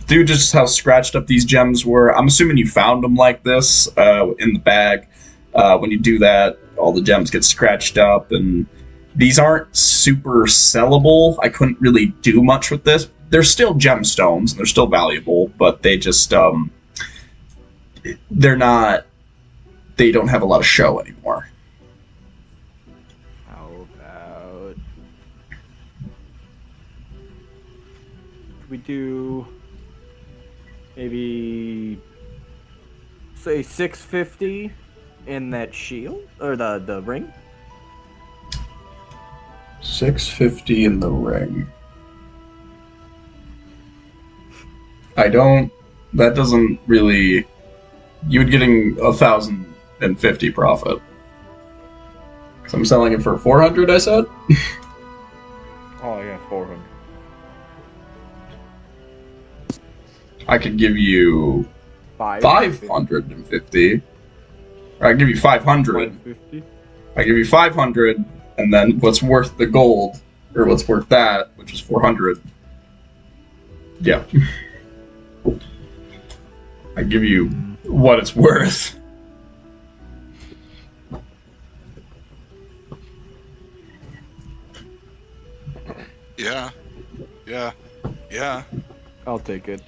Due to just how scratched up these gems were, I'm assuming you found them like this in the bag. When you do that, all the gems get scratched up, and these aren't super sellable. I couldn't really do much with this. They're still gemstones, and they're still valuable, but they just, they're not, they don't have a lot of show anymore. How about... Could we do... maybe... say 650 in that shield? Or the ring? 650 in the ring. I don't... That doesn't really... You would getting 1,050 profit. Because I'm selling it for 400, I said? Oh yeah, 400. I could give you 550. Or I give you 500. 550? I give you 500, and then what's worth the gold, or what's worth that, which is 400. Yeah. I give you what it's worth. Yeah. I'll take it.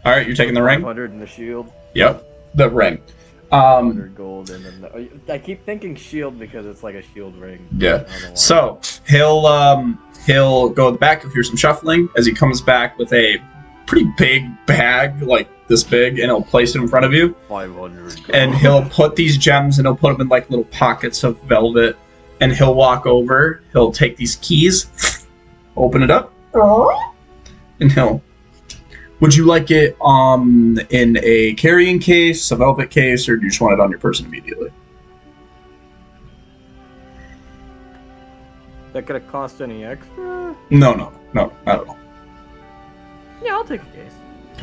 All right, you're taking the ring? 500 in the shield. Yep, the ring. 100 gold, and then I keep thinking shield because it's like a shield ring. Yeah. I don't know why. So he'll go back. He'll hear some shuffling as he comes back with a pretty big bag, like this big, and he'll place it in front of you. 500 gold. And he'll put these gems and he'll put them in like little pockets of velvet. And he'll walk over. He'll take these keys, open it up, and he'll. Would you like it in a carrying case, a velvet case, or do you just want it on your person immediately? That gonna cost any extra? No, not at all. Yeah, I'll take a case.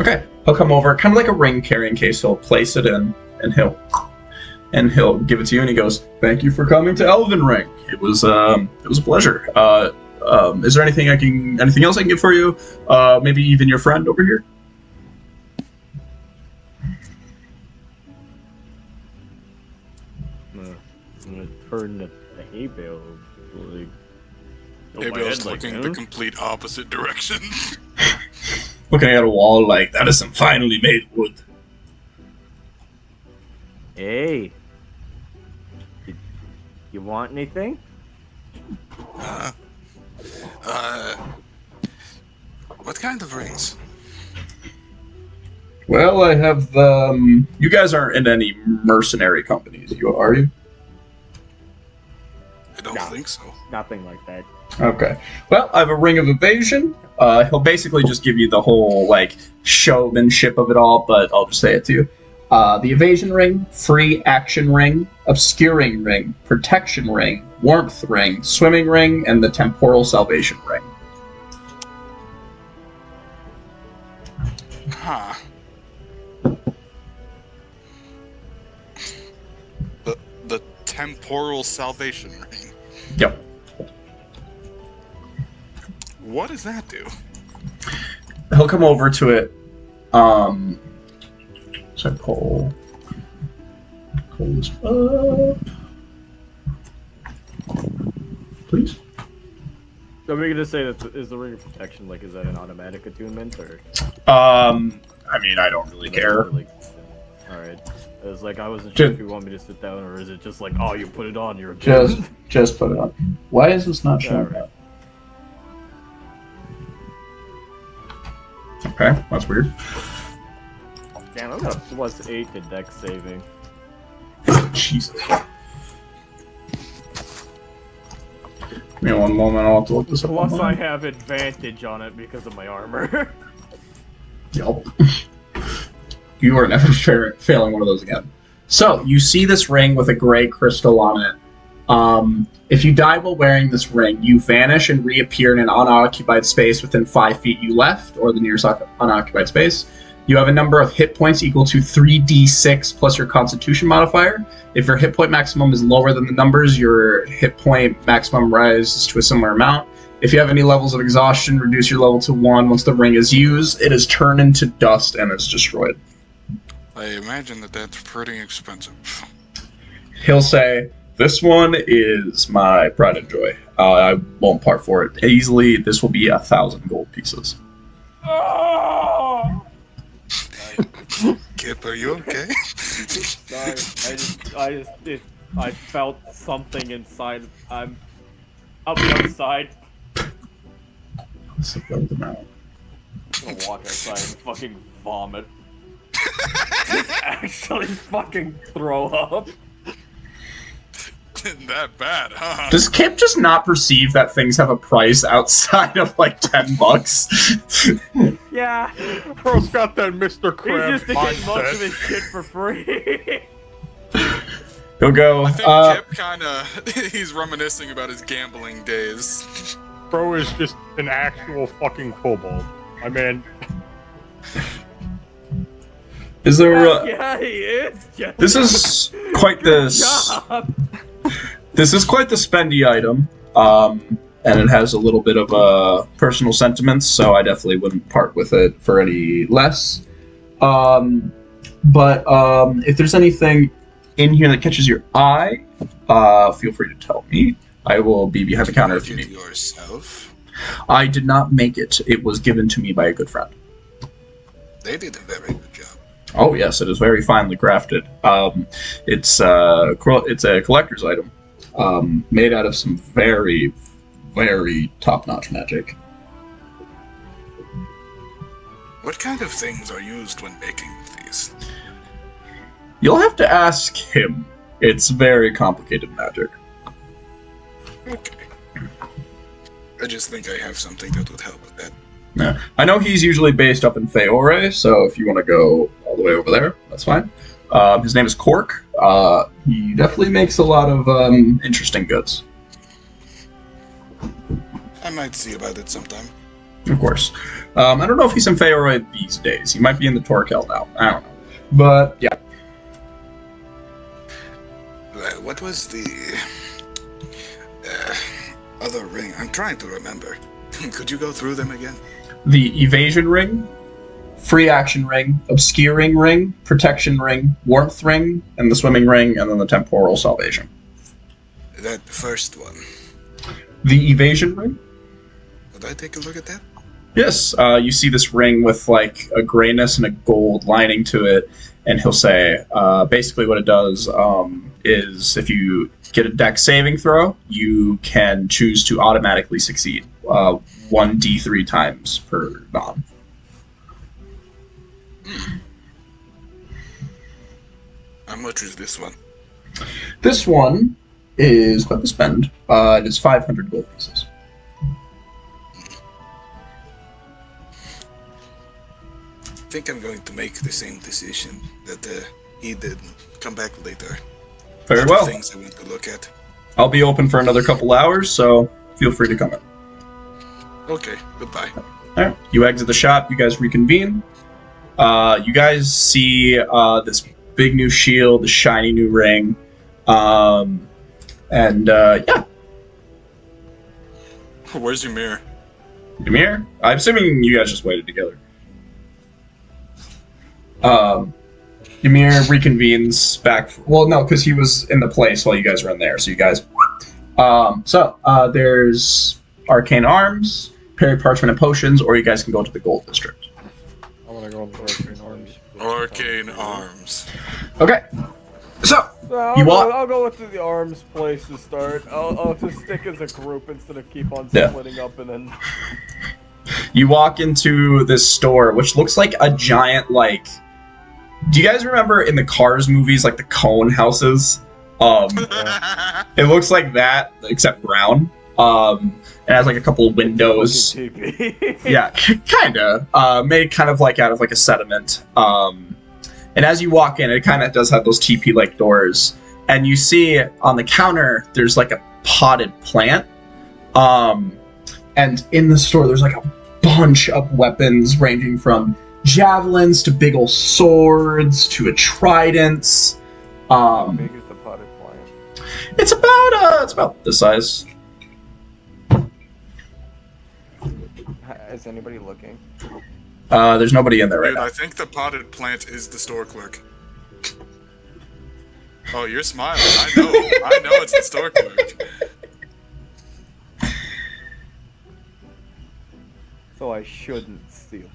Okay, he'll come over, kind of like a ring carrying case. He'll place it in, and he'll give it to you, and he goes, "Thank you for coming to Elven Ring. It was a pleasure. Is there anything else I can get for you? Maybe even your friend over here?" I'm gonna turn the hay bale. Like, Maybe I was looking the complete opposite direction. Looking at a wall like, that is some finely made wood. Hey. You want anything? What kind of rings? Well, I have the. You guys aren't in any mercenary companies, are you? I don't think so. Nothing like that. Okay. Well, I have a ring of evasion. He'll basically just give you the whole like showmanship of it all, but I'll just say it to you. The evasion ring, free action ring, obscuring ring, protection ring, warmth ring, swimming ring, and the temporal salvation ring. Huh. The temporal salvation ring. Yep. What does that do? He'll come over to it. So pull this up, please. Are we gonna say that is the ring of protection like is that an automatic attunement or? I mean, I don't really care. All right. It was like I wasn't sure if you want me to sit down or is it just like oh you put it on you're Just put it on. Why is this not showing up? Okay, that's weird. Damn, I got a +8 to dex saving. Jesus. Give me one moment, I'll have to look this up. Plus I online. have advantage on it because of my armor. Yup. You are never failing one of those again. So, you see this ring with a gray crystal on it. If you die while wearing this ring, you vanish and reappear in an unoccupied space within 5 feet you left, or the nearest unoccupied space. You have a number of hit points equal to 3d6 plus your constitution modifier. If your hit point maximum is lower than the numbers, your hit point maximum rises to a similar amount. If you have any levels of exhaustion, reduce your level to 1 once the ring is used. It is turned into dust and is destroyed. I imagine that's pretty expensive. He'll say, this one is my pride and joy. I won't part for it. Easily, this will be 1,000 gold pieces. Kip, are you okay? Sorry, I felt something inside. I'll be outside. Let's look them out. I'm gonna walk outside and fucking vomit. Just actually fucking throw up. Isn't that bad, huh? Does Kip just not perceive that things have a price outside of like $10? Yeah, Bro's got that Mr. Krabs he's just to get most of mindset. his shit for free. He'll go, I think Kip kinda he's reminiscing about his gambling days. Bro is just an actual fucking kobold. I mean, is there yeah, he is. Just this is quite this job. this is quite the spendy item, and it has a little bit of personal sentiments, so I definitely wouldn't part with it for any less. But if there's anything in here that catches your eye, feel free to tell me. I will be behind the counter if you need. Yourself. I did not make it. It was given to me by a good friend. They did a very good job. Oh yes, it is very finely crafted. It's a collector's item, made out of some very, very top-notch magic. What kind of things are used when making these? You'll have to ask him. It's very complicated magic. Okay. I just think I have something that would help with that. Yeah. I know he's usually based up in Feore, so if you want to go all the way over there, that's fine. His name is Cork. He definitely makes a lot of interesting goods. I might see about it sometime. Of course. I don't know if he's in Feore these days. He might be in the Torkel now. I don't know. But, yeah. What was the other ring? I'm trying to remember. Could you go through them again? The evasion ring, free action ring, obscuring ring, protection ring, warmth ring, and the swimming ring, and then the temporal salvation. That first one. The evasion ring? Could I take a look at that? Yes, you see this ring with like a grayness and a gold lining to it, and he'll say, basically what it does is if you get a dex saving throw, you can choose to automatically succeed 1d3 times per non. How much is this one? This one is what to spend. It is 500 gold pieces. I think I'm going to make the same decision that he did. Come back later. Very Other well. Things I want to look at. I'll be open for another couple hours, so feel free to come in. Okay, goodbye. Alright, you exit the shop, you guys reconvene. You guys see this big new shield, the shiny new ring. Yeah. Where's your mirror? Ymir? I'm assuming you guys just waited together. Ymir reconvenes back. Well, no, because he was in the place while you guys were in there. So you guys. There's arcane arms, parry parchment and potions, or you guys can go to the gold district. I want to go on the arcane arms. Arcane arms. Okay. So I'll, You go, want- I'll go with the arms place to start. I'll just stick as a group instead of keep on Yeah. splitting up and then. you walk into this store, which looks like a giant like. Do you guys remember in the Cars movies, like the cone houses? It looks like that, except brown. It has like a couple of windows. TP. Yeah, kinda. Made kind of like out of like a sediment. And as you walk in, it kind of does have those TP-like doors. And you see on the counter, there's like a potted plant. And in the store, there's like a bunch of weapons ranging from javelins to big old swords to a tridents. How big is the potted plant? It's about this size. Is anybody looking? There's nobody in there right Dude, now. I think the potted plant is the store clerk. Oh, you're smiling. I know it's the store clerk. So I shouldn't steal it.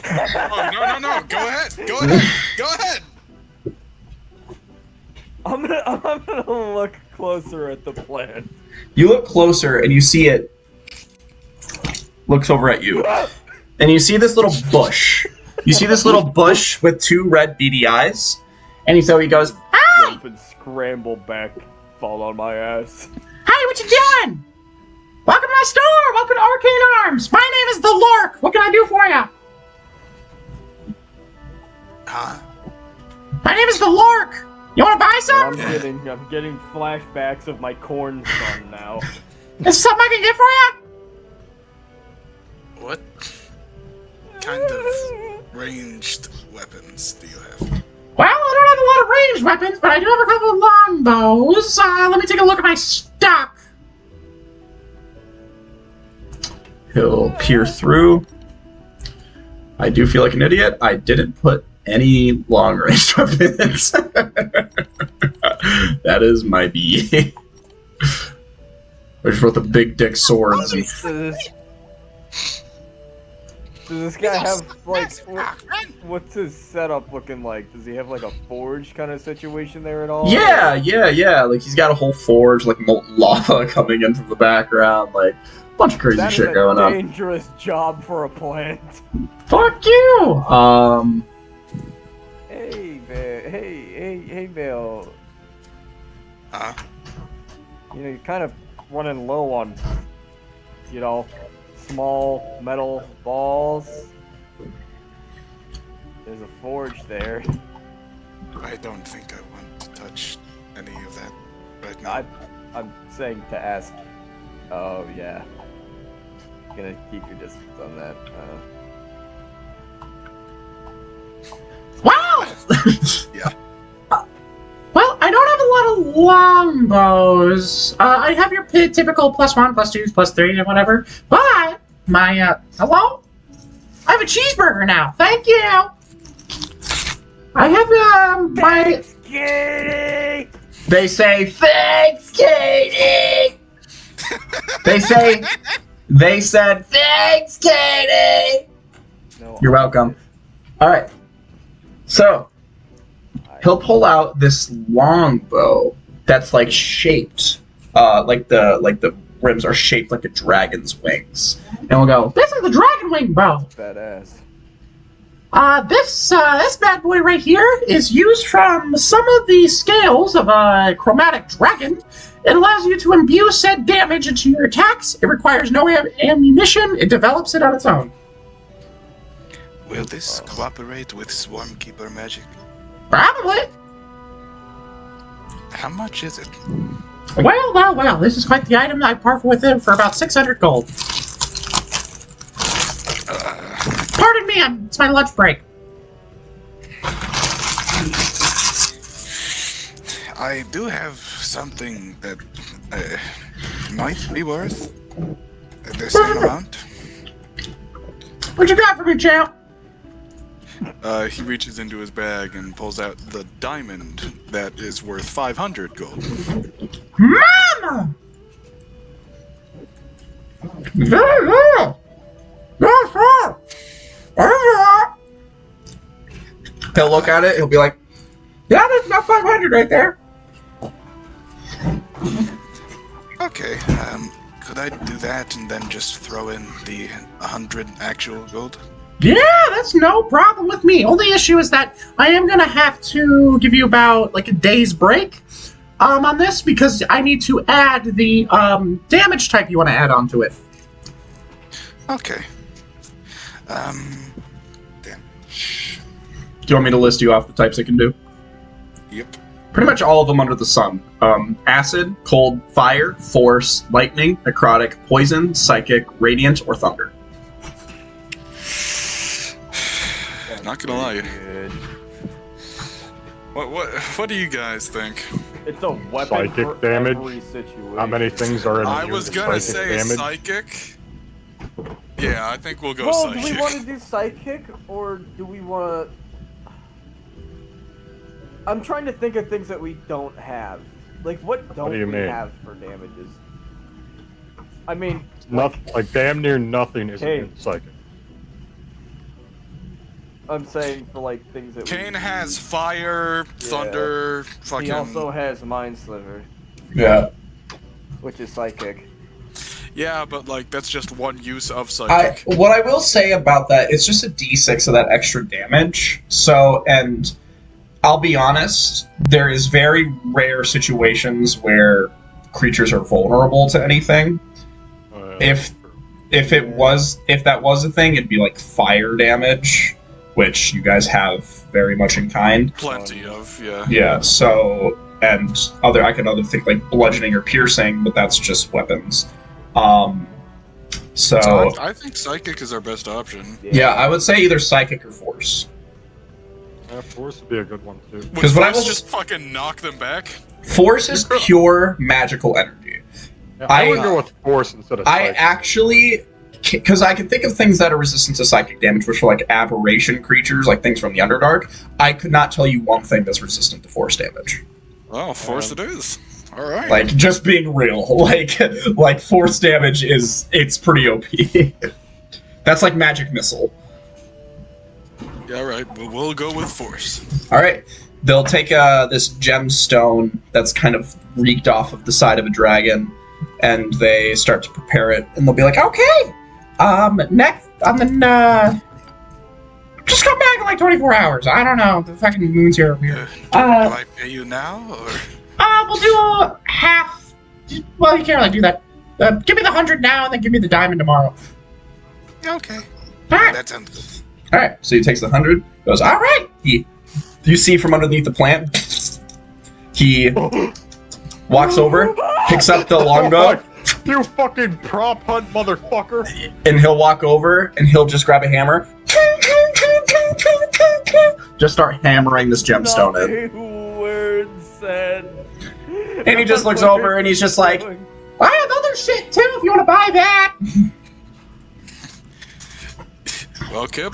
Oh, no. Go ahead. Go ahead. I'm gonna look closer at the plant. You look closer and you see it looks over at you. And you see this little bush. You see this little bush with two red beady eyes. And so he goes, "Hi! Jump and scramble back, fall on my ass. Hey, what you doing? Welcome to my store. Welcome to Arcane Arms. My name is the Lork. What can I do for you? Huh? My name is the Lork. You want to buy And some? I'm getting flashbacks of my corn son now. Is there something I can get for you? What kind of ranged weapons do you have? Well, I don't have a lot of ranged weapons, but I do have a couple of longbows. Let me take a look at my stock. He'll peer through. I do feel like an idiot. I didn't put any long range weapons. That is my BA. I just wrote the big dick swords. And Does this guy have, like, what's his setup looking like? Does he have, like, a forge kind of situation there at all? yeah. Like he's got a whole forge, like molten lava coming in from the background, like a bunch of crazy That is shit a going on. dangerous job for a plant. Fuck you. Hey, Bill. Huh? You know, you're kind of running low on, small metal balls. There's a forge there. I don't think I want to touch any of that right now. I'm saying to ask. Oh, yeah. Gonna keep your distance on that. Wow! Yeah. Well, I don't have a lot of longbows. I have your typical +1, +2s, +3, and whatever. But my hello? I have a cheeseburger now. Thank you. I have my. Kitty! They say thanks, Katie. They say They said, thanks, Katie! No, You're welcome. Alright. So, he'll pull out this long bow that's like shaped, like the rims are shaped like a dragon's wings. And we'll go, this is the dragon wing bow. Badass. This bad boy right here is used from some of the scales of a chromatic dragon. It allows you to imbue said damage into your attacks. It requires no ammunition. It develops it on its own. Will this cooperate with Swarmkeeper magic? Probably. How much is it? Well. This is quite the item. I part with it for about 600 gold. Pardon me, it's my lunch break. I do have something that might be worth the same amount. What you got for me, champ? He reaches into his bag and pulls out the diamond that is worth 500 gold. Mama! Very good. Yes, sir. He'll look at it, he'll be like, yeah, that's about 500 right there. Okay, could I do that and then just throw in the 100 actual gold? Yeah, that's no problem with me. Only issue is that I am gonna have to give you about like a day's break on this because I need to add the damage type you want to add onto it. Okay. Damage. Do you want me to list you off the types it can do? Yep. Pretty much all of them under the sun. Acid, cold, fire, force, lightning, necrotic, poison, psychic, radiant, or thunder. Not gonna lie. What do you guys think? It's a weapon Psychic for damage? every situation. How many things are in I immune was to gonna psychic say damage? psychic. Yeah, I think we'll go Well, psychic. do we want to do psychic or do we want to? I'm trying to think of things that we don't have. Like, what don't do you we mean? have for damages? I mean, Nothing, like damn near nothing is Hey. immune to psychic. I'm saying for like things that Kane we has fire, thunder, fucking. He also has Mind Sliver, Yeah. which is psychic. Yeah, but like that's just one use of psychic. What I will say about that, it's just a d6 of that extra damage. So, and I'll be honest, there is very rare situations where creatures are vulnerable to anything. If that was a thing, it'd be like fire damage, which you guys have very much in kind. Plenty of, yeah. Yeah, so and I could think like bludgeoning or piercing, but that's just weapons. So I think psychic is our best option. yeah, I would say either psychic or force. Force would be a good one too. Would Because what I force will just fucking knock them back? Force is pure magical energy. Yeah, I would go with force instead of I psychic. actually, because I can think of things that are resistant to psychic damage, which are like aberration creatures, like things from the Underdark. I could not tell you one thing that's resistant to force damage. Oh, force it is. All right. Like, just being real, like force damage it's pretty OP. That's like magic missile. Yeah, all right. Well, we'll go with force. All right, they'll take this gemstone that's kind of reeked off of the side of a dragon, and they start to prepare it, and they'll be like, okay, next, just come back in like 24 hours. I don't know, the fucking moon's here. Do I pay you now, or? We'll do a half. Well, you can't really do that. Give me the 100 now, and then give me the diamond tomorrow. Yeah, okay. All right. That sounds good. All right, so he takes the 100, goes, all right. You see from underneath the plant, he walks over, picks up the longbow, You fucking prop hunt motherfucker! and he'll walk over, and he'll just grab a hammer, just start hammering this gemstone in. No words said. And he just looks over, and he's just like, I have other shit too if you want to buy that. Well, Kip,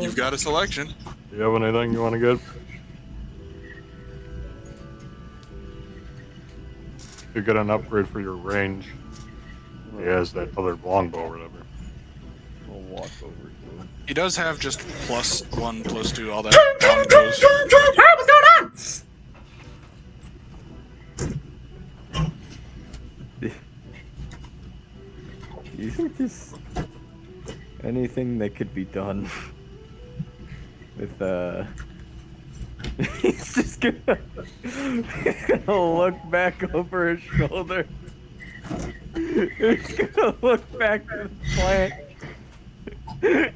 you've got a selection. Do you have anything you want to get? You get an upgrade for your range. He has that other longbow or whatever. We'll walk over to him. He does have just +1, +2, all that longbows. Hey, what's going on? Do you think there's anything that could be done with he's just gonna look back over his shoulder. He's gonna look back to the plant. And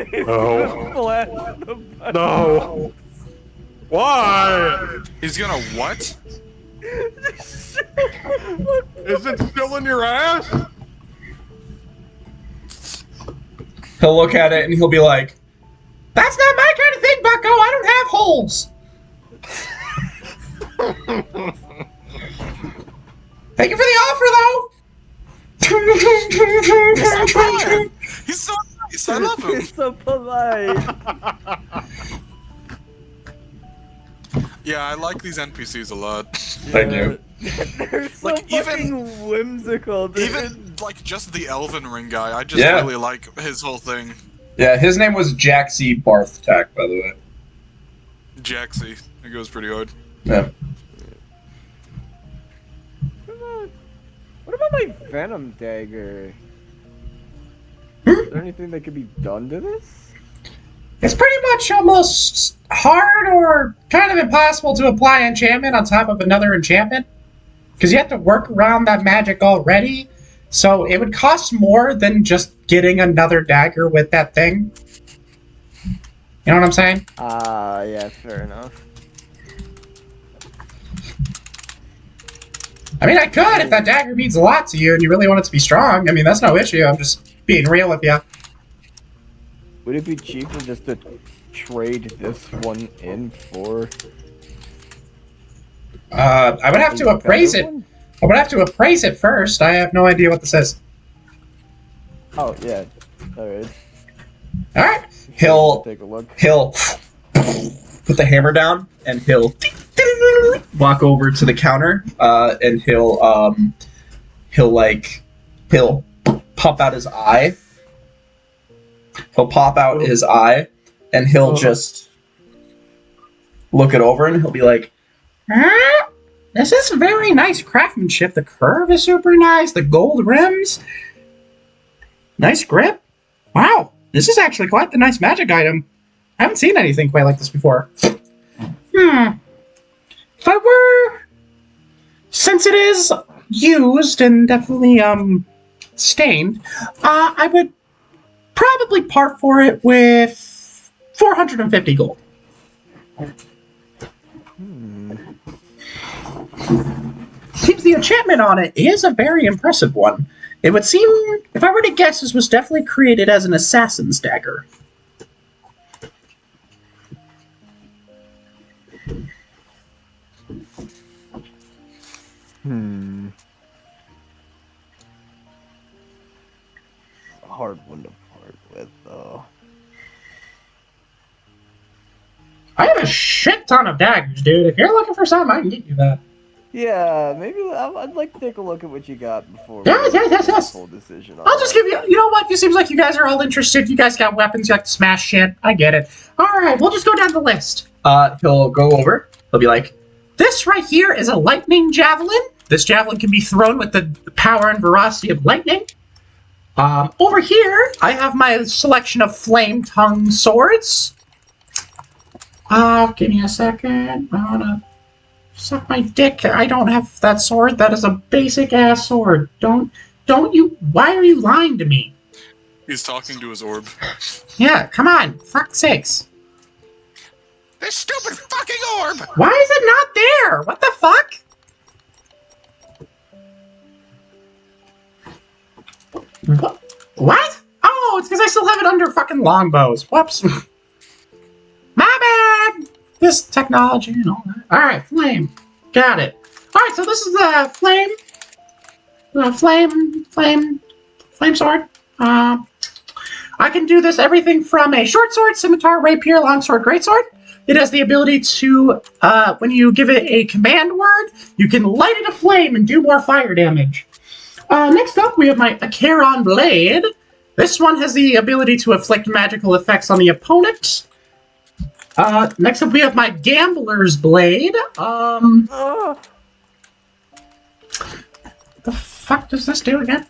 he's gonna flash the button. No! Why? He's gonna what? Is it still in your ass? He'll look at it and he'll be like, That's not my kind of thing, Bucko. I don't have holes. Thank you for the offer, though. He's so nice. I love him. He's so polite. Yeah, I like these NPCs a lot. Thank you. They're so Like, fucking whimsical, dude. Even like just the Elven Ring guy, I just Yeah. really like his whole thing. yeah, his name was Jaxie Barthtak, by the way. Jaxie, it goes pretty hard. Yeah. What about my Venom dagger? Is there anything that could be done to this? It's pretty much almost hard or kind of impossible to apply enchantment on top of another enchantment. Because you have to work around that magic already. So it would cost more than just getting another dagger with that thing. You know what I'm saying? Yeah, fair enough. I mean, I could if that dagger means a lot to you and you really want it to be strong. I mean, that's no issue. I'm just being real with you. Would it be cheaper just to trade this one in for? I would have to appraise it. I would have to appraise it first. I have no idea what this is. Oh yeah, alright. Alright. He'll Take a look. put the hammer down and he'll walk over to the counter and he'll pop out his eye. He'll pop out his eye and he'll just look it over and he'll be like, This is very nice craftsmanship. The curve is super nice. The gold rims. Nice grip. Wow. This is actually quite the nice magic item. I haven't seen anything quite like this before. If I were... Since it is used and definitely, stained, I would probably part for it with 450 gold. Seems the enchantment on it is a very impressive one. It would seem, if I were to guess, this was definitely created as an assassin's dagger. A hard one to part with, though. I have a shit ton of daggers, dude. If you're looking for some, I can get you that. Yeah, maybe I'd like to take a look at what you got before. Yes. Full decision. I'll just give you... You know what? It seems like you guys are all interested. You guys got weapons. You like to smash shit. I get it. Alright, we'll just go down the list. he'll go over, he'll be like, This right here is a lightning javelin. This javelin can be thrown with the power and veracity of lightning. Over here, I have my selection of flame-tongue swords. Give me a second. I wanna suck my dick. I don't have that sword. That is a basic-ass sword. Don't you... Why are you lying to me? He's talking to his orb. Yeah, come on. Fuck's sakes. This stupid fucking orb! Why is it not there? What the fuck? What? Oh, it's because I still have it under fucking longbows. Whoops. My bad. This technology and all that. Alright, flame. Got it. Alright, so this is the flame sword. I can do this everything from a short sword, scimitar, rapier, longsword, greatsword. It has the ability to, when you give it a command word, you can light it aflame and do more fire damage. Next up, we have my Acheron Blade. This one has the ability to inflict magical effects on the opponent. Next up, we have my Gambler's Blade. The fuck does this do again?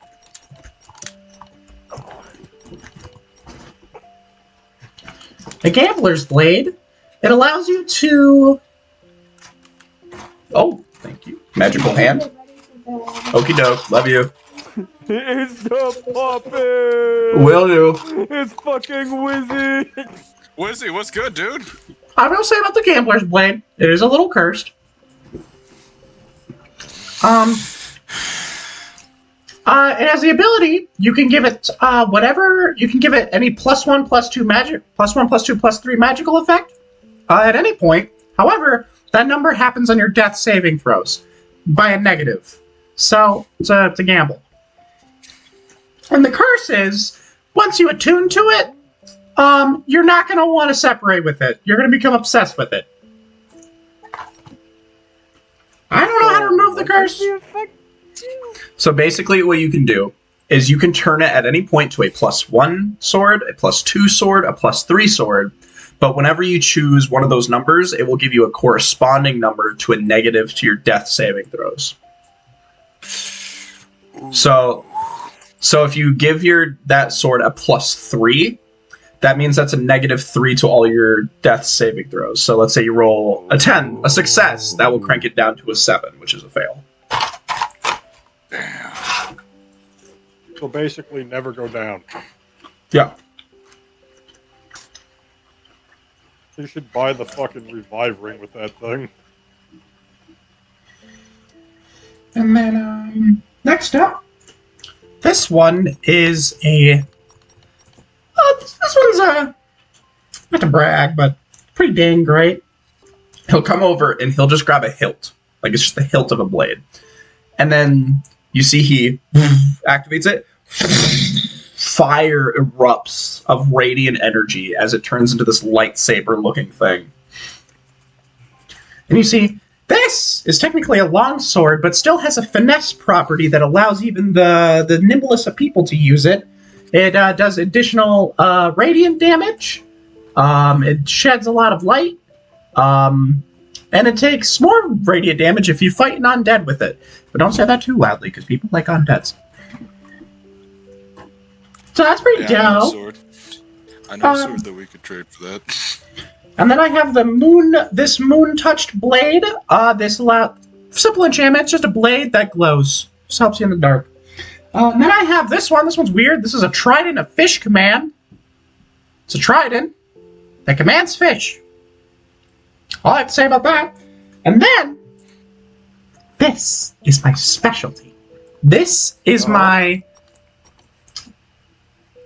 The Gambler's Blade. It allows you to... Oh, thank you. Magical hand. Okie doke. Love you. It's the puppet! Will do. It's fucking Wizzy! Wizzy, what's good, dude? I will say about the Gambler's Blade, it is a little cursed. It has the ability, you can give it, you can give it any +1, +2 magic, +1, +2, +3 magical effect, at any point. However, that number happens on your death saving throws by a negative. So, it's a gamble. And the curse is, once you attune to it, you're not going to want to separate with it. You're going to become obsessed with it. I don't know how to remove the curse. So basically what you can do is you can turn it at any point to a +1 sword, a +2 sword, a +3 sword, but whenever you choose one of those numbers, it will give you a corresponding number to a negative to your death saving throws. So if you give that sword a +3, that means that's a -3 to all your death saving throws. So let's say you roll a 10, a success, that will crank it down to a 7, which is a fail. Damn. So basically, never go down. Yeah. You should buy the fucking revive ring with that thing. And then, next up, this one is a... this one's not to brag, but pretty dang great. He'll come over and he'll just grab a hilt. Like, it's just the hilt of a blade. And then you see he activates it. Fire erupts of radiant energy as it turns into this lightsaber-looking thing. And you see, this is technically a longsword, but still has a finesse property that allows even the nimblest of people to use it. It does additional radiant damage. It sheds a lot of light. And it takes more radiant damage if you fight an undead with it. But don't say that too loudly, because people like undeads. So that's pretty Yeah, I know a dope. sword. I know a sword that we could trade for that. And then I have this moon-touched blade. This simple enchantment, it's just a blade that glows. Just helps you in the dark. And then I have this one. This one's weird. This is a trident of fish command. It's a trident that commands fish. All I have to say about that. And then, this is my specialty. This is my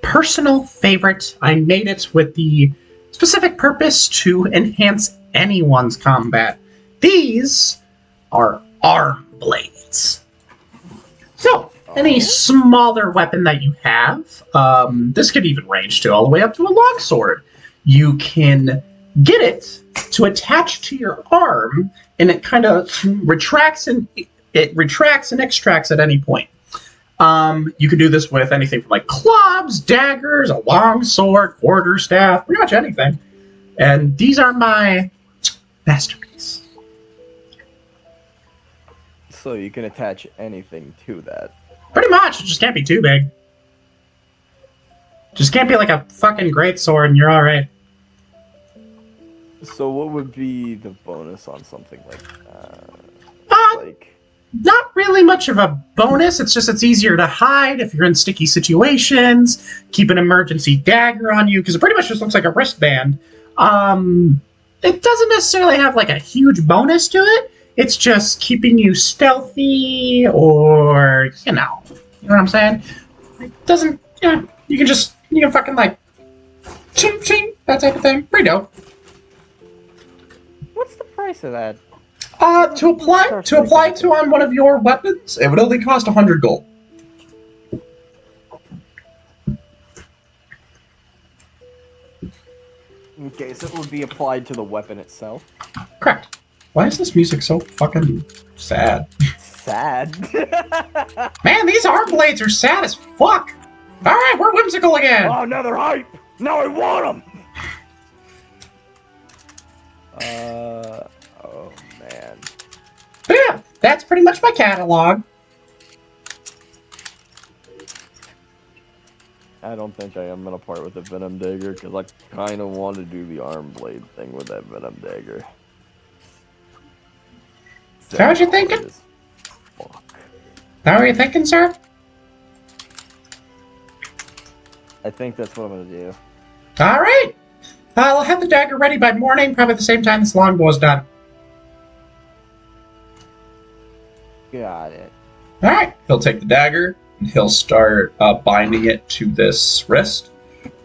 personal favorite. I made it with the specific purpose to enhance anyone's combat. These are arm blades. So, any smaller weapon that you have, this could even range to all the way up to a longsword. You can get it to attach to your arm, and it kind of retracts and extracts at any point. You can do this with anything from like clubs, daggers, a long sword, quarterstaff, pretty much anything. And these are my masterpiece. So you can attach anything to that. Pretty much, it just can't be too big. Just can't be like a fucking greatsword and you're alright. So what would be the bonus on something like like Not really much of a bonus, it's just it's easier to hide if you're in sticky situations, keep an emergency dagger on you, because it pretty much just looks like a wristband. It doesn't necessarily have like a huge bonus to it, it's just keeping you stealthy, or, you know what I'm saying? It doesn't, yeah, you can fucking like, ching ching, that type of thing, pretty dope. what's the price of that? To apply to on one of your weapons, it would only cost 100 gold. Okay, so it would be applied to the weapon itself. Correct. Why is this music so fucking sad? sad. Man, these arm blades are sad as fuck. All right, we're whimsical again. Oh, now they're hype. Now I want them. Oh man. But yeah, that's pretty much my catalog. I don't think I am gonna part with the Venom Dagger because I kind of want to do the arm blade thing with that Venom Dagger. How was you thinking? Fuck. How are you thinking, sir? I think that's what I'm gonna do. All right. I'll have the dagger ready by morning, probably the same time this longbow is done. Got it. All right. He'll take the dagger and he'll start binding it to this wrist.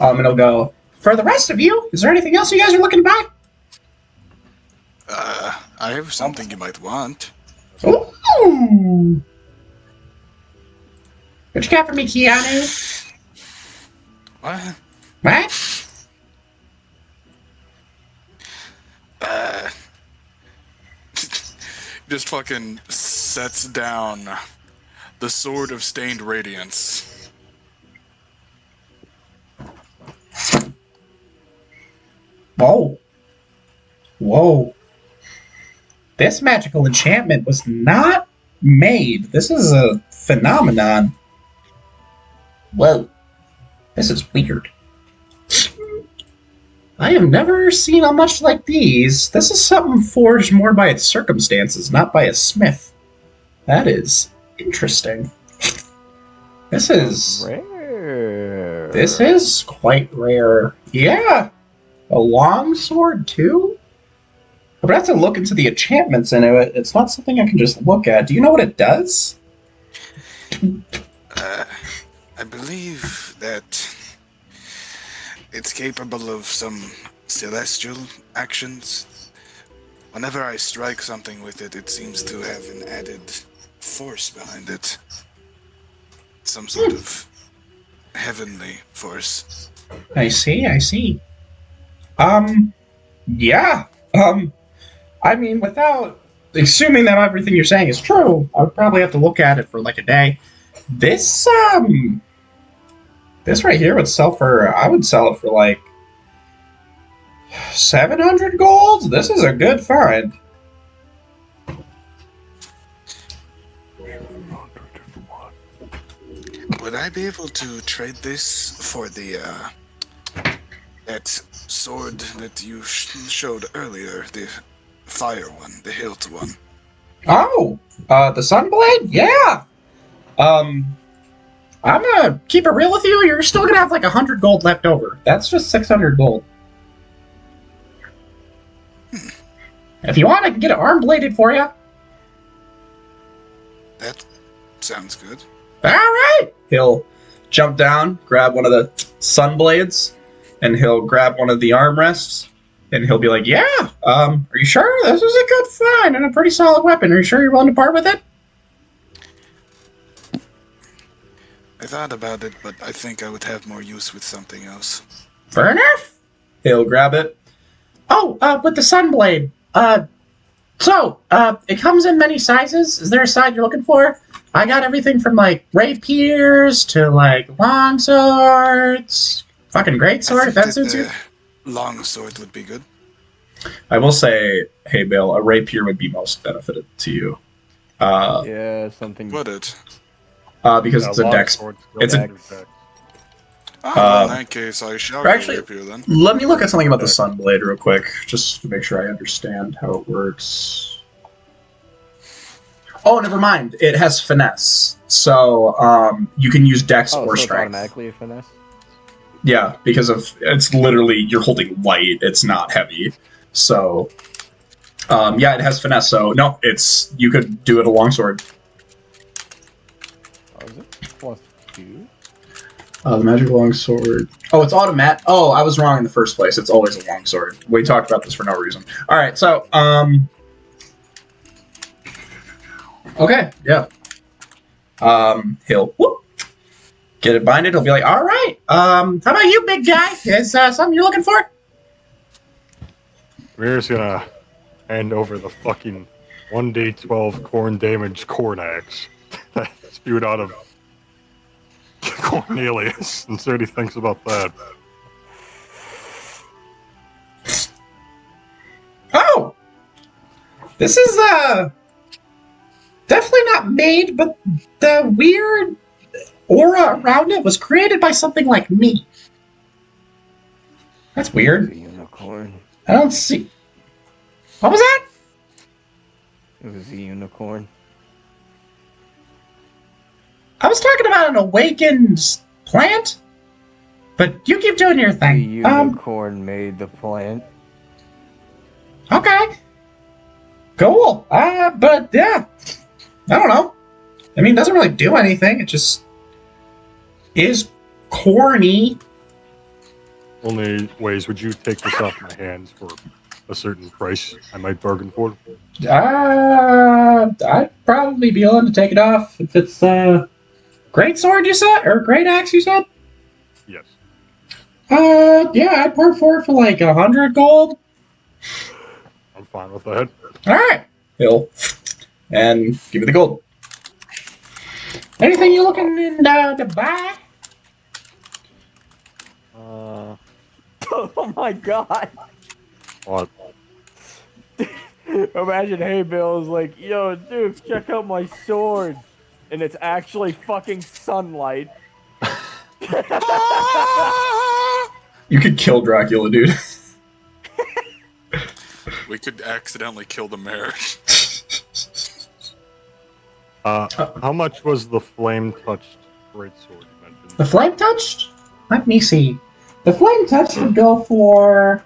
And he'll go, For the rest of you, is there anything else you guys are looking to buy? I have something you might want. Ooh. What you got for me, Keanu? What? What? Just fucking sets down the Sword of Stained Radiance. Whoa. Whoa. This magical enchantment was not made. This is a phenomenon. Whoa. This is weird. I have never seen a much like these. This is something forged more by its circumstances, not by a smith. That is interesting. This is... Rare. This is quite rare. Yeah. A long sword, too? But I have to look into the enchantments in it. It's not something I can just look at. Do you know what it does? I believe that it's capable of some celestial actions. Whenever I strike something with it, it seems to have an added force behind it. Some sort of heavenly force. I see, I see. Yeah. I mean, without assuming that everything you're saying is true, I would probably have to look at it for like a day. This right here would sell for, I would sell it for like 700 gold? This is a good find. Would I be able to trade this for the, that sword that you showed earlier, the fire one, the hilt one? Oh, the Sunblade? Yeah. I'm gonna keep it real with you. You're still gonna have like 100 gold left over. That's just 600 gold. If you want, I can get it arm bladed for you. That sounds good. All right. he'll jump down, grab one of the sun blades, and he'll grab one of the armrests, and he'll be like, yeah, are you sure? This is a good find and a pretty solid weapon. Are you sure you're willing to part with it? I thought about it, but I think I would have more use with something else. Fair enough. He'll grab it. Oh, with the Sunblade. It comes in many sizes. Is there a size you're looking for? I got everything from, like, rapiers to, like, long swords. Fucking great sword, if that suits you. Long sword would be good. I will say, hey, Bill, a rapier would be most benefited to you. Yeah, something. Would it? Because it's a dex. It's a... In that case, I shall actually, rapier then. Let me look at something about the Sunblade real quick, just to make sure I understand how it works. Oh, never mind. It has finesse, so you can use dex or so strength. It's automatically a finesse. Yeah, because of it's literally you're holding light. It's not heavy, so yeah, it has finesse. So no, it's you could do it a longsword. Oh, is it +2? The magic longsword. Oh, it's automatic. Oh, I was wrong in the first place. It's always a longsword. We talked about this for no reason. All right, so okay, yeah. He'll get it binded. He'll be like, all right. How about you, big guy? Is something you're looking for? We're just gonna hand over the fucking 1d12 corn damage corn axe that spewed out of Cornelius, and see what he thinks about that. Oh! This is, definitely not made, but the weird aura around it was created by something like me. That's weird. A unicorn. I don't see... What was that? It was a unicorn. I was talking about an awakened plant, but you keep doing your The thing. unicorn made the plant. Okay. Cool. But yeah, I don't know. I mean, it doesn't really do anything. It just is corny. Only ways would you take this off my hands for a certain price I might bargain for? I'd probably be willing to take it off if it's great sword you said, or great axe you said. Yes. Yeah, I'd part for it for like 100 gold. I'm fine with that. All right, Hill, and give me the gold. Anything you looking to buy? Oh my god! What? Imagine Hey Bill's like, yo, Duke, check out my sword. And it's actually fucking sunlight. You could kill Dracula, dude. We could accidentally kill the mayor. How much was the flame-touched greatsword you mentioned? The flame touched? Let me see. The flame touched would go for,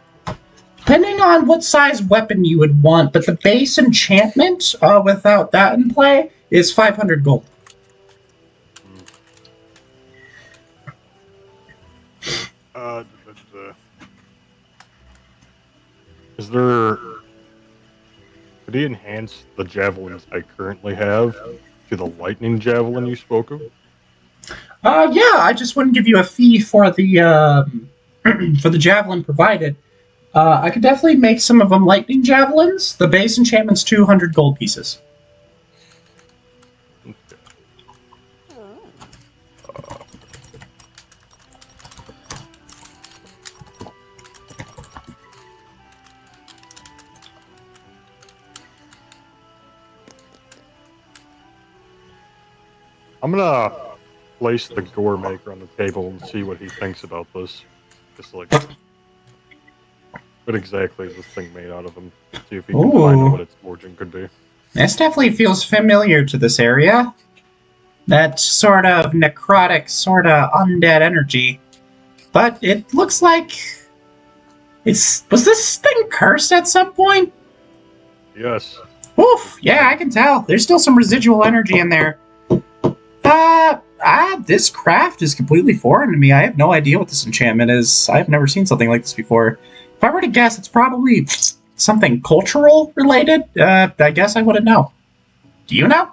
depending on what size weapon you would want, but the base enchantment, without that in play, is 500 gold. Is there... Could he enhance the javelins I currently have to the lightning javelin you spoke of? Yeah, I just wouldn't give you a fee for the, for the javelin provided. I could definitely make some of them lightning javelins. The base enchantment's 200 gold pieces. I'm gonna place the gore maker on the table and see what he thinks about this. Just like, what exactly is this thing made out of, and see if he can find out what its origin could be. This definitely feels familiar to this area. That sort of necrotic, sort of undead energy. But it looks like... Was this thing cursed at some point? Yes. Oof, yeah, I can tell. There's still some residual energy in there. This craft is completely foreign to me. I have no idea what this enchantment is. I've never seen something like this before. If I were to guess, it's probably something cultural related. I guess I wouldn't know. Do you know?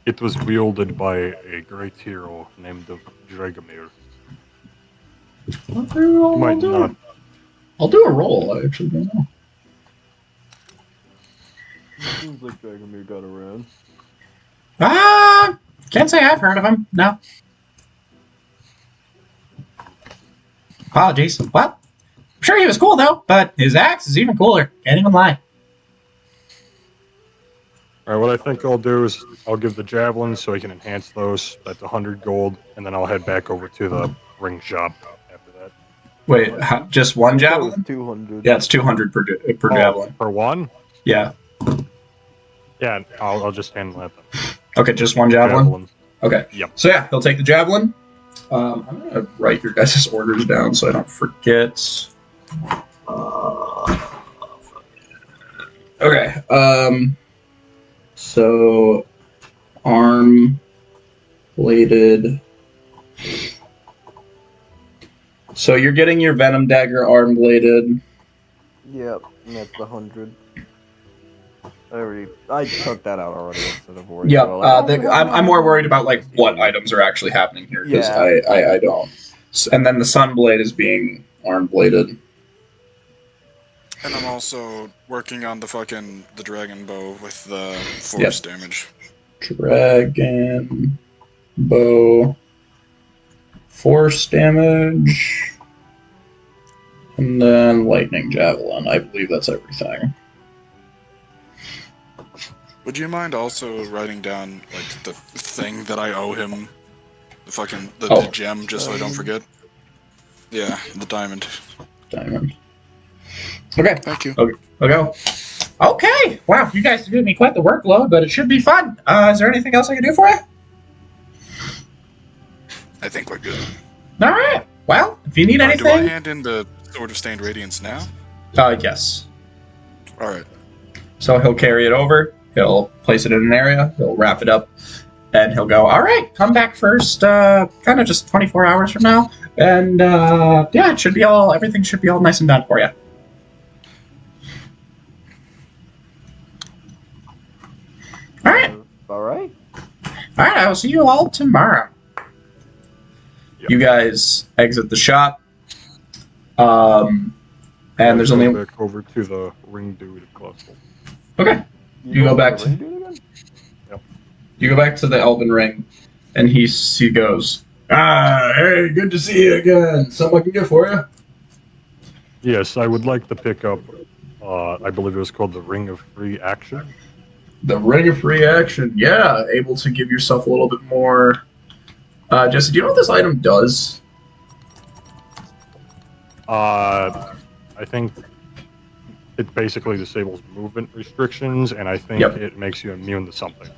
It was wielded by a great hero named Dragomir. I'll do a roll. I actually don't know. Seems like Dragomir got around. Can't say I've heard of him. No. Apologies. Well, I'm sure he was cool though, but his axe is even cooler. Can't even lie. Alright, what I think I'll do is I'll give the javelins so he can enhance those. That's 100 gold, and then I'll head back over to the ring shop after that. Wait, just one That was javelin? 200. Yeah, it's 200 per javelin. Per one? Yeah. Yeah, I'll just handle that then. Okay, just one javelin? Okay. Yep. So yeah, he'll take the javelin. I'm gonna write your guys' orders down so I don't forget. Okay. So arm bladed. So you're getting your venom dagger arm bladed. Yep, and that's the 100. I took that out already instead of worrying. Yeah, about it. I'm more worried about like what items are actually happening here because Yeah. I don't. And then the sunblade is being arm bladed. And I'm also working on the dragon bow with the force damage. Dragon bow, force damage, and then lightning javelin. I believe that's everything. Would you mind also writing down like the thing that I owe him? The gem, just so I don't forget. Yeah, the diamond. Diamond. Okay. Thank you. Okay. Go. Okay. Wow, you guys are giving me quite the workload, but it should be fun. Is there anything else I can do for you? I think we're good. All right. Well, if you need Do I anything, hand in the Sword of Stained Radiance now? Yes. All right. So he'll carry it over. He'll place it in an area. He'll wrap it up, and he'll go. All right, come back first. Kind of just 24 hours from now, and yeah, it should be all. Everything should be all nice and done for you. All right. All right. All right. I will see you all tomorrow. Yep. You guys exit the shop. And there's only back over to the ring dude at Cluster. okay. You go back to- Yep. You go back to the Elven Ring, and he goes, hey, good to see you again. Something I can get for you? Yes, I would like to pick up. I believe it was called the Ring of Free Action. The Ring of Free Action. Yeah, able to give yourself a little bit more. Jesse, do you know what this item does? I think it basically disables movement restrictions, and I think Yep. it makes you immune to something.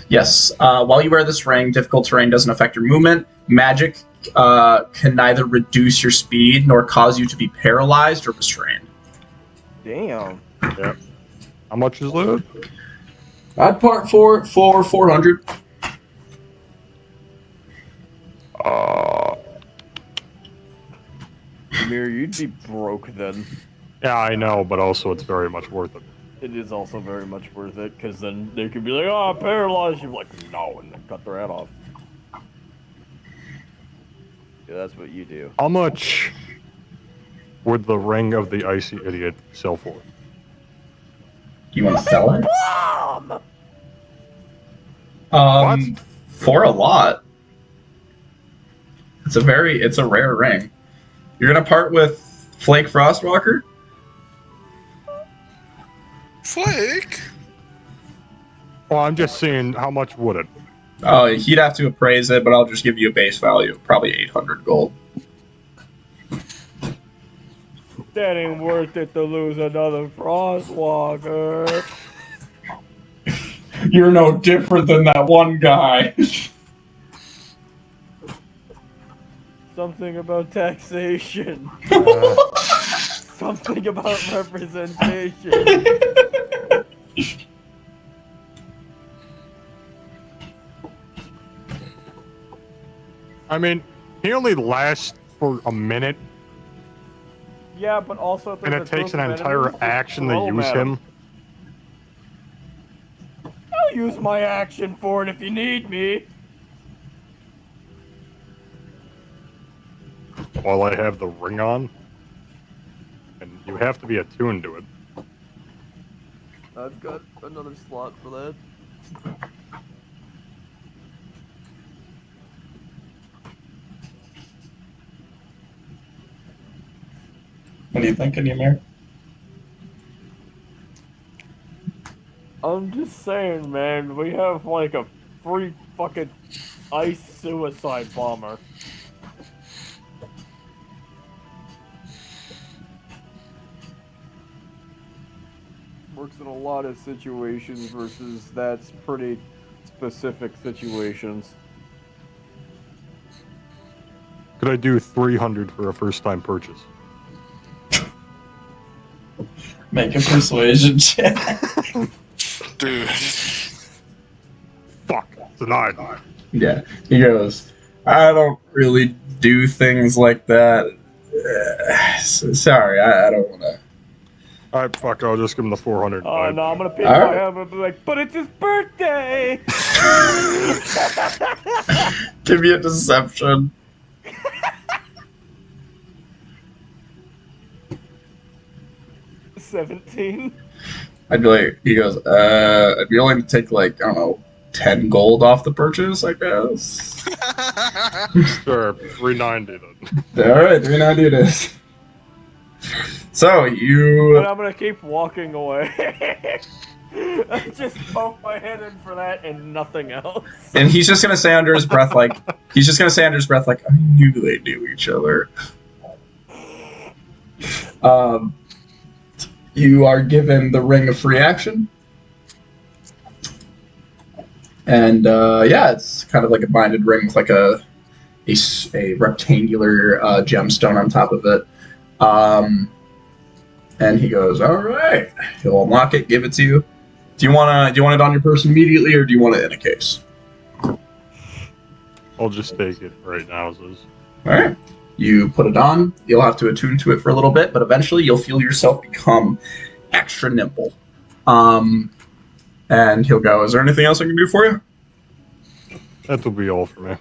Yes. While you wear this ring, difficult terrain doesn't affect your movement. Magic can neither reduce your speed nor cause you to be paralyzed or restrained. Damn. Yep. How much is that? I'd part for 400. Amir, you'd be broke then. Yeah, I know, but also it's very much worth it. It is also very much worth it, because then they could be like, oh, I'm paralyzed. You're like, no, and then cut their head off. Yeah, that's what you do. How much would the Ring of the Icy Idiot sell for? You want to sell it? What? For a lot. It's a rare ring. You're gonna part with Flake Frostwalker? Flake? Well, I'm just seeing how much would it? He'd have to appraise it, but I'll just give you a base value of probably 800 gold. That ain't worth it to lose another Frostwalker. You're no different than that one guy. Something about taxation. Uh, Something about representation. I mean, he only lasts for a minute, Yeah, but also if and there's it takes a an group of entire enemies, just action to throw 'em use at 'em. him. I'll use my action for it if you need me. While I have the ring on. And you have to be attuned to it. I've got another slot for that. What are you thinking, Ymir? I'm just saying, man, we have like a free fucking ice suicide bomber. Works in a lot of situations versus that's pretty specific situations. Could I do 300 for a first-time purchase? Make a persuasion check. Dude. Fuck, denied. Yeah, he goes, I don't really do things like that. Sorry, I don't want to. Alright, fuck, I'll just give him the 400. Oh no, I'm gonna pick All my right. head and be like, but it's his birthday! Give me a deception. 17. I'd be like, he goes, I'd be willing to take like, I don't know, 10 gold off the purchase, I guess. Sure, 390 then. Alright, 390 it is. So, But you... I'm gonna keep walking away. I just poke my head in for that and nothing else. And he's just gonna say under his breath, like, I knew they knew each other. You are given the ring of free action. And, yeah, it's kind of like a binded ring with like a rectangular gemstone on top of it. And he goes, all right. He'll unlock it, give it to you. Do you want it on your person immediately, or do you want it in a case? I'll just take it right now, Ziz. All right. You put it on. You'll have to attune to it for a little bit, but eventually you'll feel yourself become extra nimble. And he'll go, is there anything else I can do for you? That'll be all for me.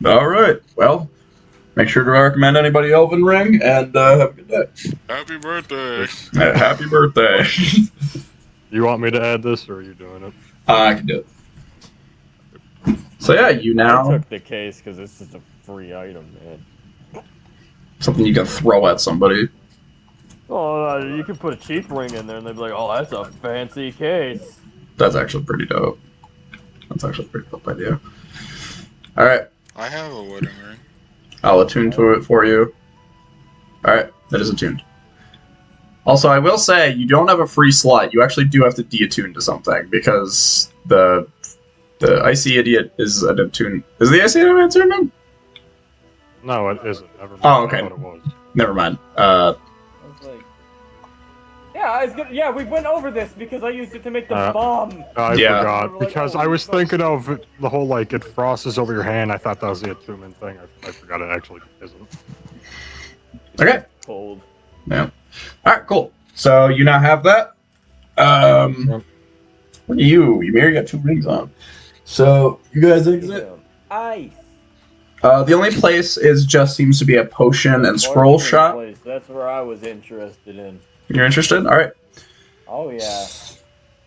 All right. Well, make sure to recommend anybody Elven Ring, and have a good day. Happy birthday. Happy birthday. You want me to add this, or are you doing it? I can do it. So yeah, you I now took the case because this is a free item, man. something you can throw at somebody. Oh, you could put a cheap ring in there and they'd be like, oh, that's a fancy case. That's actually pretty dope. That's actually a pretty dope idea. All right, I have a wedding ring. I'll attune to it for you. All right, that is attuned. Also, I will say you don't have a free slot. You actually do have to deattune to something because the icy idiot is an attune. Is the icy idiot attunement? No, it isn't. Never mind. Oh, okay. I thought it was. Never mind. I was like, yeah, we went over this because I used it to make the bomb. I Yeah. forgot because I was thinking of the whole like it frosts over your hand. I thought that was the attunement thing. I forgot it actually isn't. Okay. Cold. Yeah. All right. Cool. So you now have that. What are you? You got 2 rings on. So you guys exit. Ice. The only place just seems to be a potion and scroll Potion shop. place. That's where I was interested in. You're interested? All right. Oh yeah.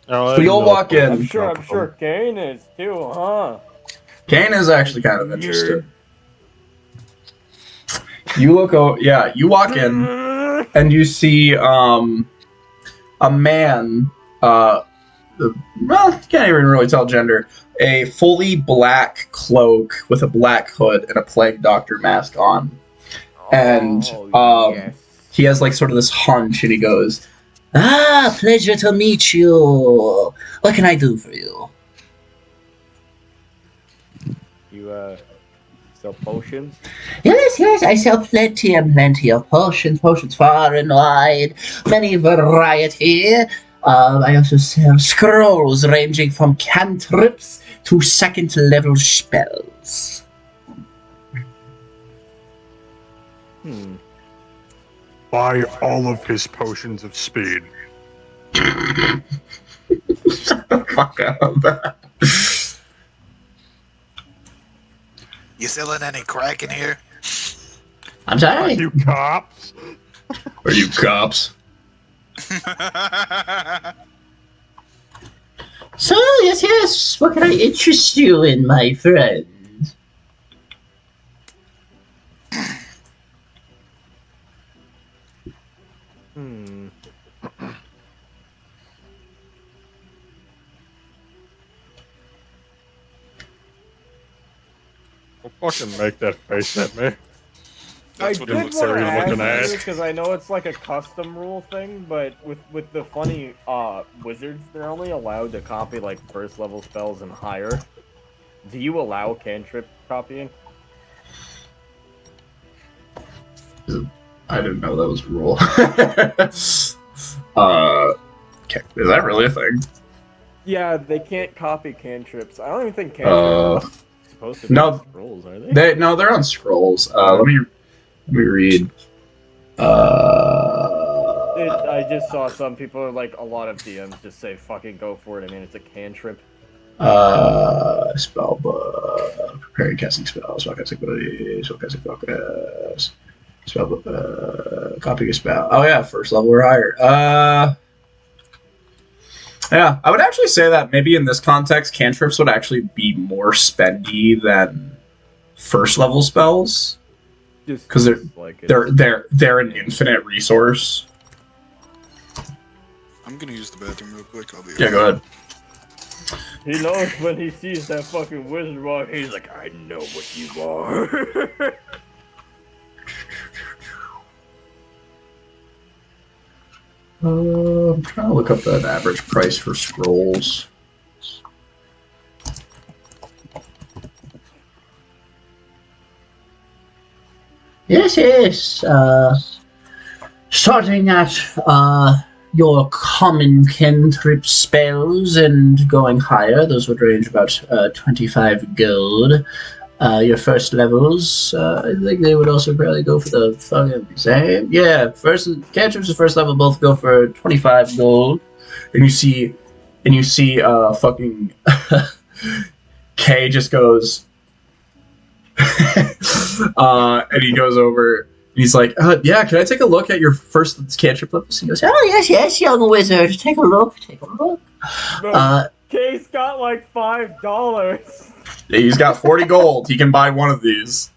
So you'll walk in. I'm sure Kane is too, huh? Kane is actually kind of interested. You look. You walk in, and you see a man. Well, you can't even really tell gender. A fully black cloak with a black hood and a plague doctor mask on, and yes. he has like sort of this hunch, and he goes, "Ah, pleasure to meet you. What can I do for you?" You sell potions? Yes, I sell plenty and plenty of potions far and wide, many variety. I also sell scrolls ranging from cantrips to 2nd level spells. Buy all of his potions of speed. Shut the fuck up. You selling any crack in here? I'm sorry? You cops! Are you cops? So, yes, what can I interest you in, my friend? Don't fucking make that face at me. That's I what did it want looks to like. you're looking ask at. because I know it's like a custom rule thing, but with the funny wizards, they're only allowed to copy like 1st level spells and higher. Do you allow cantrip copying? I didn't know that was a rule. Okay, is that really a thing? Yeah, they can't copy cantrips. I don't even think cantrips are supposed to be no. on scrolls, are they? They're on scrolls. Let me read. I just saw some people, like a lot of DMs, just say fucking go for it. I mean, it's a cantrip. Spell book. Preparing casting spells. Spellcasting abilities. Spellcasting focus. Spell, copy a spell. Oh yeah, first level or higher. Yeah, I would actually say that maybe in this context, cantrips would actually be more spendy than first level spells Just because like it. they're an infinite resource. I'm gonna use the bathroom real quick. I'll be Yeah, go ahead. He knows when he sees that fucking wizard walk, he's like, I know what you are. I'm trying to look up the average price for scrolls. Yes. Starting at your common cantrip spells and going higher, those would range about 25 gold. Your first levels, I think they would also probably go for the fucking same. Yeah, cantrips and first level both go for 25 gold. And you see fucking Kay just goes and he goes over and he's like, yeah, can I take a look at your first cantrip levels? He goes, oh yes, young wizard, take a look. Kay's got like $5. Yeah, he's got 40 gold. He can buy one of these.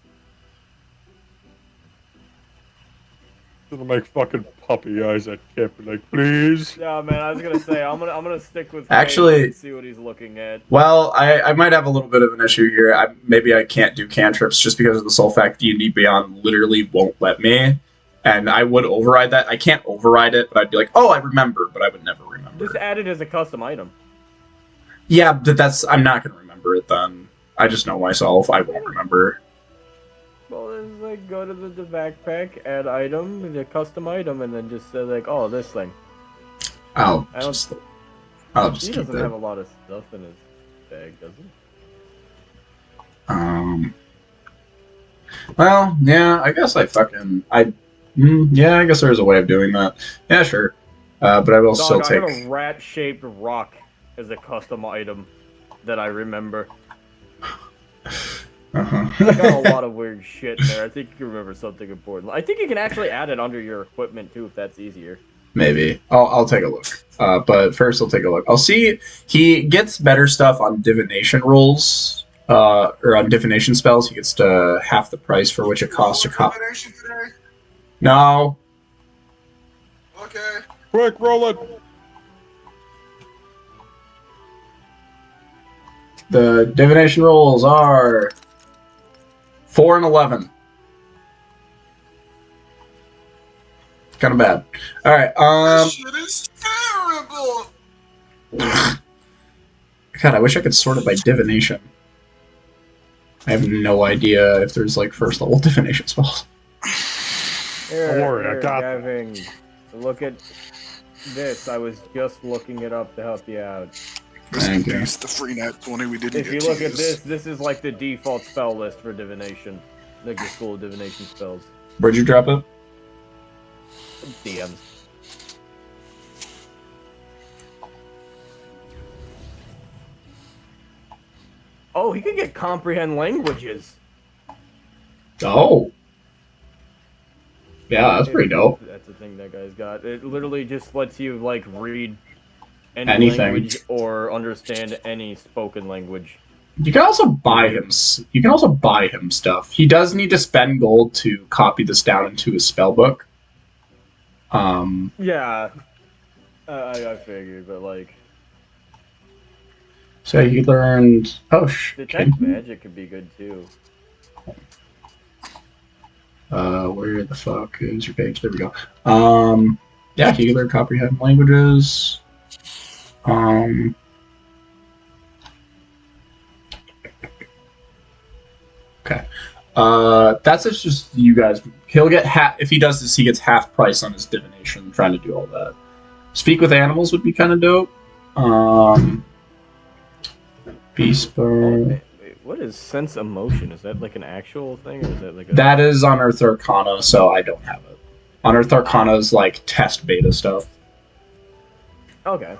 Gonna make fucking puppy eyes at Kip. Like, please. Yeah, man, I was gonna say I'm gonna stick with Kay Actually, and see what he's looking at. Well, I might have a little bit of an issue here. Maybe I can't do cantrips just because of the sole fact D&D Beyond literally won't let me. And I would override that. I can't override it, but I'd be like, oh, I remember, but I would never remember. Just add it as a custom item. Yeah, but I'm not going to remember it then. I just know myself. I won't remember. Well, it's like go to the backpack, add item, the custom item, and then just say like, oh, this thing. I'll just He keep doesn't it. have a lot of stuff in his bag, does he? Well, yeah, I guess I guess there's a way of doing that. Yeah, sure. But I will still I take... have a rat-shaped rock as a custom item that I remember. I got a lot of weird shit in there. I think you can remember something important. I think you can actually add it under your equipment too, if that's easier. Maybe. I'll take a look. But first I'll take a look. I'll see. He gets better stuff on divination rolls, or on divination spells. He gets to half the price for which it costs to cop. No. Okay. Quick, roll it. The divination rolls are 4 and 11. Kind of bad. All right. This shit is terrible. God, I wish I could sort it by divination. I have no idea if there's like first level divination spells. Here, worry, I got Gavin, look at this. I was just looking it up to help you out. Rest in Thank you. peace, the free nat 20 we didn't If get you to look at use. this is like the default spell list for divination. Like the school of divination spells. Where'd you drop it? DMs. Oh, he can get comprehend languages. Oh. Yeah, that's pretty dope. That's the thing that guy's got. It literally just lets you like read any Anything. language or understand any spoken language. You can also buy him. You can also buy him stuff. He does need to spend gold to copy this down into his spell book. Yeah, I figured, but like So he learned. Oh detect magic could be good too. Where the fuck is your page? There we go. Yeah, he can learn comprehend languages. Okay. That's just you guys. He'll get if he does this, he gets half price on his divination. Trying to do all that. Speak with animals would be kind of dope. Beast burn. Wait, what is sense emotion? Is that like an actual thing, or is that like a... That is Unearthed Arcana, so I don't have it. Unearthed Arcana is like test beta stuff. Okay.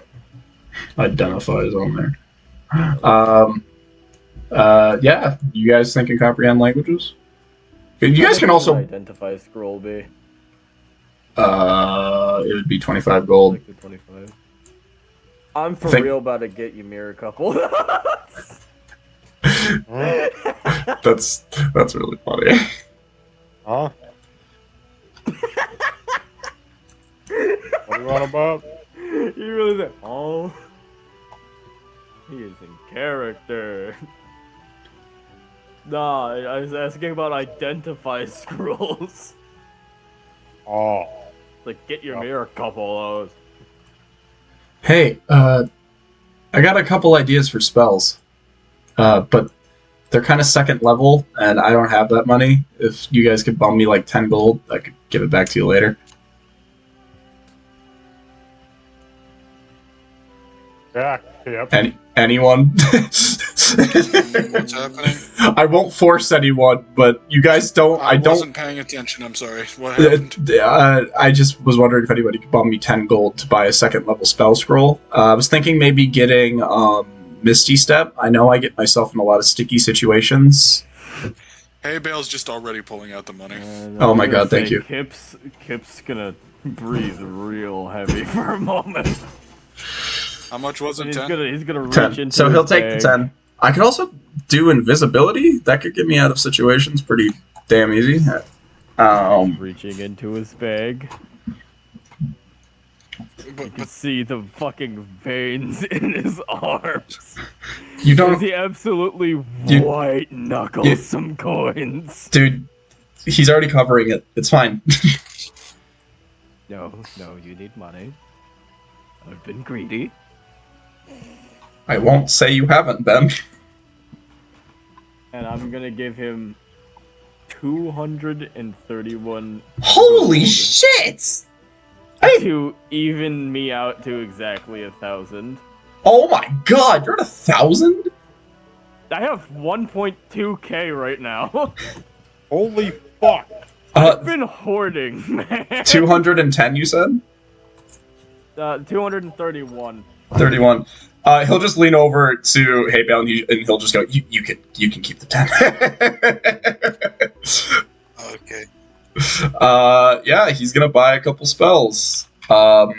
Identifies on there. Yeah, you guys thinking comprehend languages? You guys can How much also. would identify scroll be? It would be 25 gold. Like the 25. I'm for think- real about to get you mirror couple. That's really funny. Huh? What are you on about? You really said, oh, he is in character. Nah, I was asking about identify scrolls. Oh. Like, get your mirror couple of those. Hey, I got a couple ideas for spells, but they're kind of second level, and I don't have that money. If you guys could bum me like 10 gold, I could give it back to you later. Yeah, yep. Anyone? What's happening? I won't force anyone, but you guys don't. I wasn't don't. paying attention. I'm sorry. What happened? I just was wondering if anybody could bum me 10 gold to buy a second level spell scroll. I was thinking maybe getting Misty Step. I know I get myself in a lot of sticky situations. Hey, Bale's just already pulling out the money. Oh my god, thank you. Kip's gonna breathe real heavy for a moment. How much was it? He's 10? gonna reach 10. into So he'll his take bag. the 10. I could also do invisibility. That could get me out of situations pretty damn easy. Reaching into his bag. You can see the fucking veins in his arms. You don't, He absolutely You- white knuckles you- some coins. dude. He's already covering it. It's fine. No, you need money. I've been greedy. I won't say you haven't been. And I'm gonna give him 231 Holy gold shit! to even me out to exactly 1,000. Oh my god, you're at 1,000? I have 1.2k right now. Holy fuck. I've been hoarding, man. 210, you said? 231. 31. He'll just lean over to Hey Bale and he'll just go, you can keep the 10. Okay. Yeah, he's gonna buy a couple spells. I've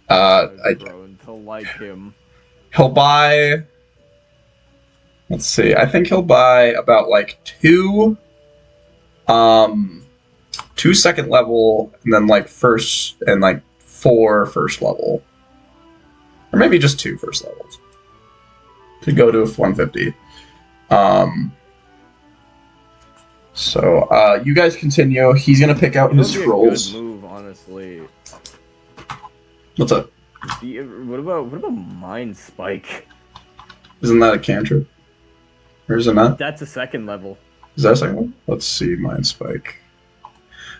grown to like him. He'll buy. Let's see. I think he'll buy about like two second level, and then like first and like 4 first level, or maybe just 2 first levels to go to 150. So you guys continue. He's gonna pick out his It would be scrolls. a good move, honestly. What's up? What about Mind Spike? Isn't that a cantrip? Or is it not? That's a second level. Is that a second one? Let's see. Mind Spike.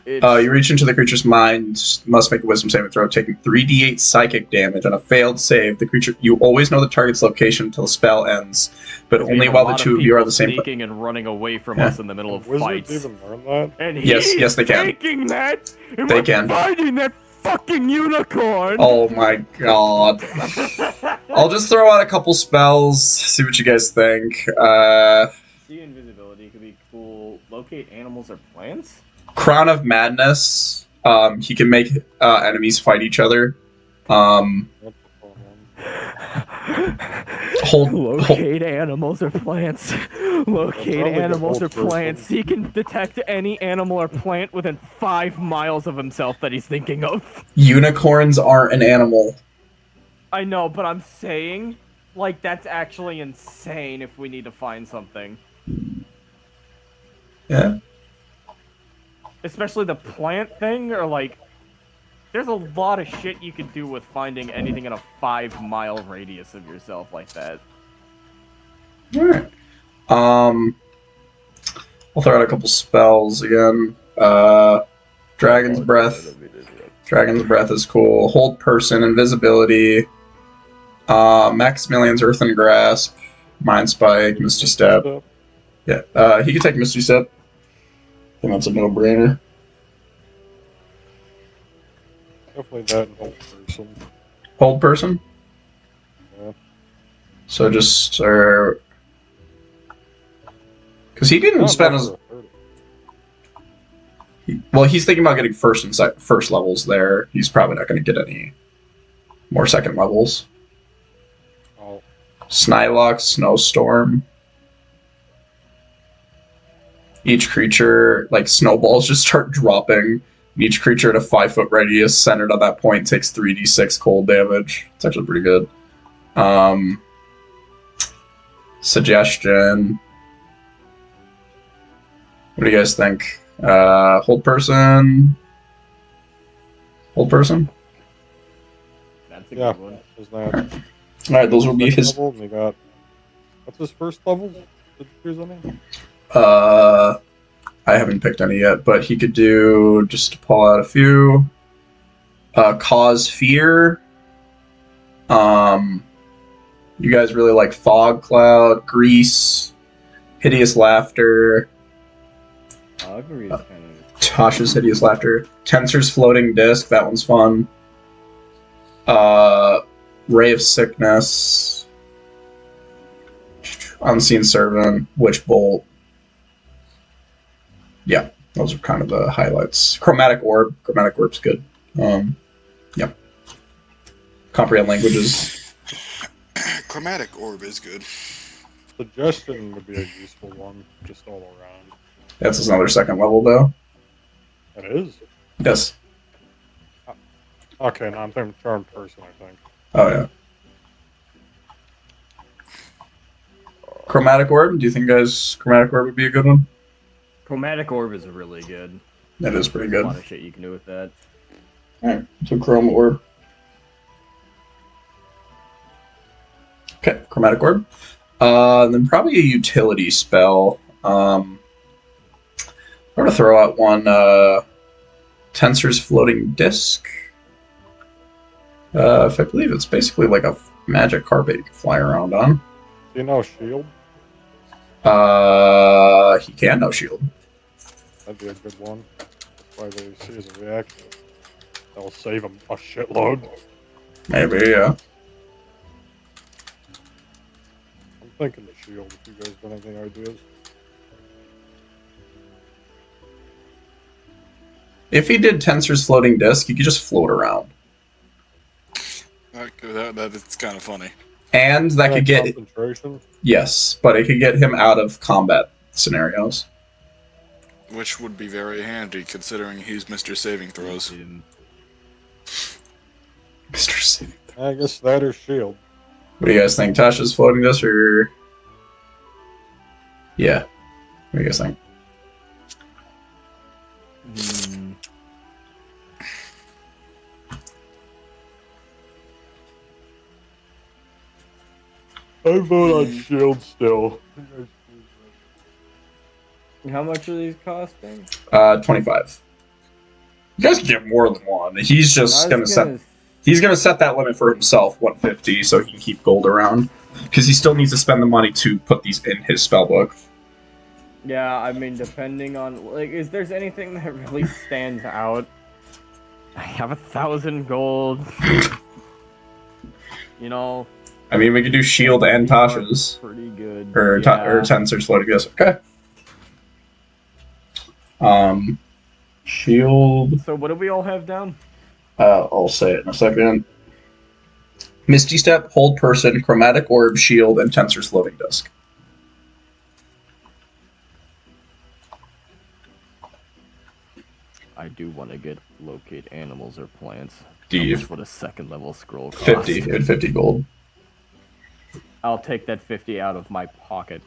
It's, You reach into the creature's mind, must make a wisdom saving throw, taking 3d8 psychic damage on a failed save. The creature, you always know the target's location until the spell ends, but we only have a while the lot two of you are people on the same place. sneaking and running away from Yeah. us in the middle of Wizards fights. even learn that? And Yes, he's yes, they can. taking that. And They we're can. fighting that fucking unicorn. Oh my god. I'll just throw out a couple spells, see what you guys think. See, invisibility could be cool. Locate animals or plants. Crown of Madness. He can make enemies fight each other. Hold. Locate animals or plants. Locate Sounds like an animals or old person. plants. He can detect any animal or plant within 5 miles of himself that he's thinking of. Unicorns aren't an animal. I know, but I'm saying, like, that's actually insane if we need to find something. Yeah. Especially the plant thing, or like, there's a lot of shit you could do with finding anything in a 5-mile radius of yourself like that. Alright. I'll throw out a couple spells again. Dragon's Breath. Dragon's Breath is cool. Hold Person, Invisibility. Maximilian's Earthen Grasp. Mind Spike, Misty Step. Yeah, he could take Misty Step. I think that's a no-brainer. Definitely that whole person. Hold Person? Yeah. So just, because he didn't Not spend much his... for a third Well, he's thinking about getting first and first levels there. He's probably not going to get any more second levels. Oh, Snylock, Snowstorm. Each creature, like snowballs, just start dropping. Each creature at a 5-foot radius centered on that point takes 3d6 cold damage. It's actually pretty good. Suggestion. What do you guys think? Hold person. Hold person. That's a yeah. good one. Is that All right, those will be second his. level? And they got, what's his first level? Did you choose any? I haven't picked any yet, but he could do, just to pull out a few. Cause fear. You guys really like Fog Cloud, Grease, Hideous Laughter. Augury is kind of. Tasha's Hideous Laughter. Tensor's Floating Disc, that one's fun. Ray of Sickness. Unseen Servant, Witch Bolt. Yeah, those are kind of the highlights. Chromatic Orb. Chromatic Orb's good. Yep. Comprehend Languages. Chromatic Orb is good. Suggestion would be a useful one, just all around. That's another second level, though. It is? Yes. Okay, now I'm thinking Charmed Person, I think. Oh, yeah. Chromatic Orb? Do you think, guys, Chromatic Orb would be a good one? Chromatic Orb is really good. That is pretty There's good. a lot of shit you can do with that. Alright, so Chrome Orb. Okay, Chromatic Orb. Then probably a utility spell. I'm going to throw out one Tensor's Floating Disc. If I believe it's basically like a magic carpet you can fly around on. Do you know Shield? He can no shield. That'd be a good one. Why they see as a reaction. That'll save him a shitload. Maybe, yeah. I'm thinking Shield, if you guys got any ideas. If he did Tensor's Floating Disc, he could just float around. That is kind of funny. And that could get... Concentration? Yes, but it could get him out of combat scenarios. Which would be very handy, considering he's Mr. Saving Throws. Mr. Saving. I guess that or Shield. What do you guys think? Tasha's floating this, or... Yeah. What do you guys think? I vote on Shield still. How much are these costing? 25. You guys can get more than one. He's just gonna set... He's gonna set that limit for himself, 150, so he can keep gold around. Because he still needs to spend the money to put these in his spellbook. Yeah, I mean, depending on... Like, is there anything that really stands out? I have 1,000 gold. You know... I mean, we could do Shield and Tasha's. Pretty good. Or Tensor's floating this. Okay. Shield... So what do we all have down? I'll say it in a second. Misty Step, Hold Person, Chromatic Orb, Shield, and Tensor's Floating Disc. I do want to get Locate Animals or Plants. Do you? How much would a second level scroll cost? 50. At 50 gold. I'll take that 50 out of my pocket.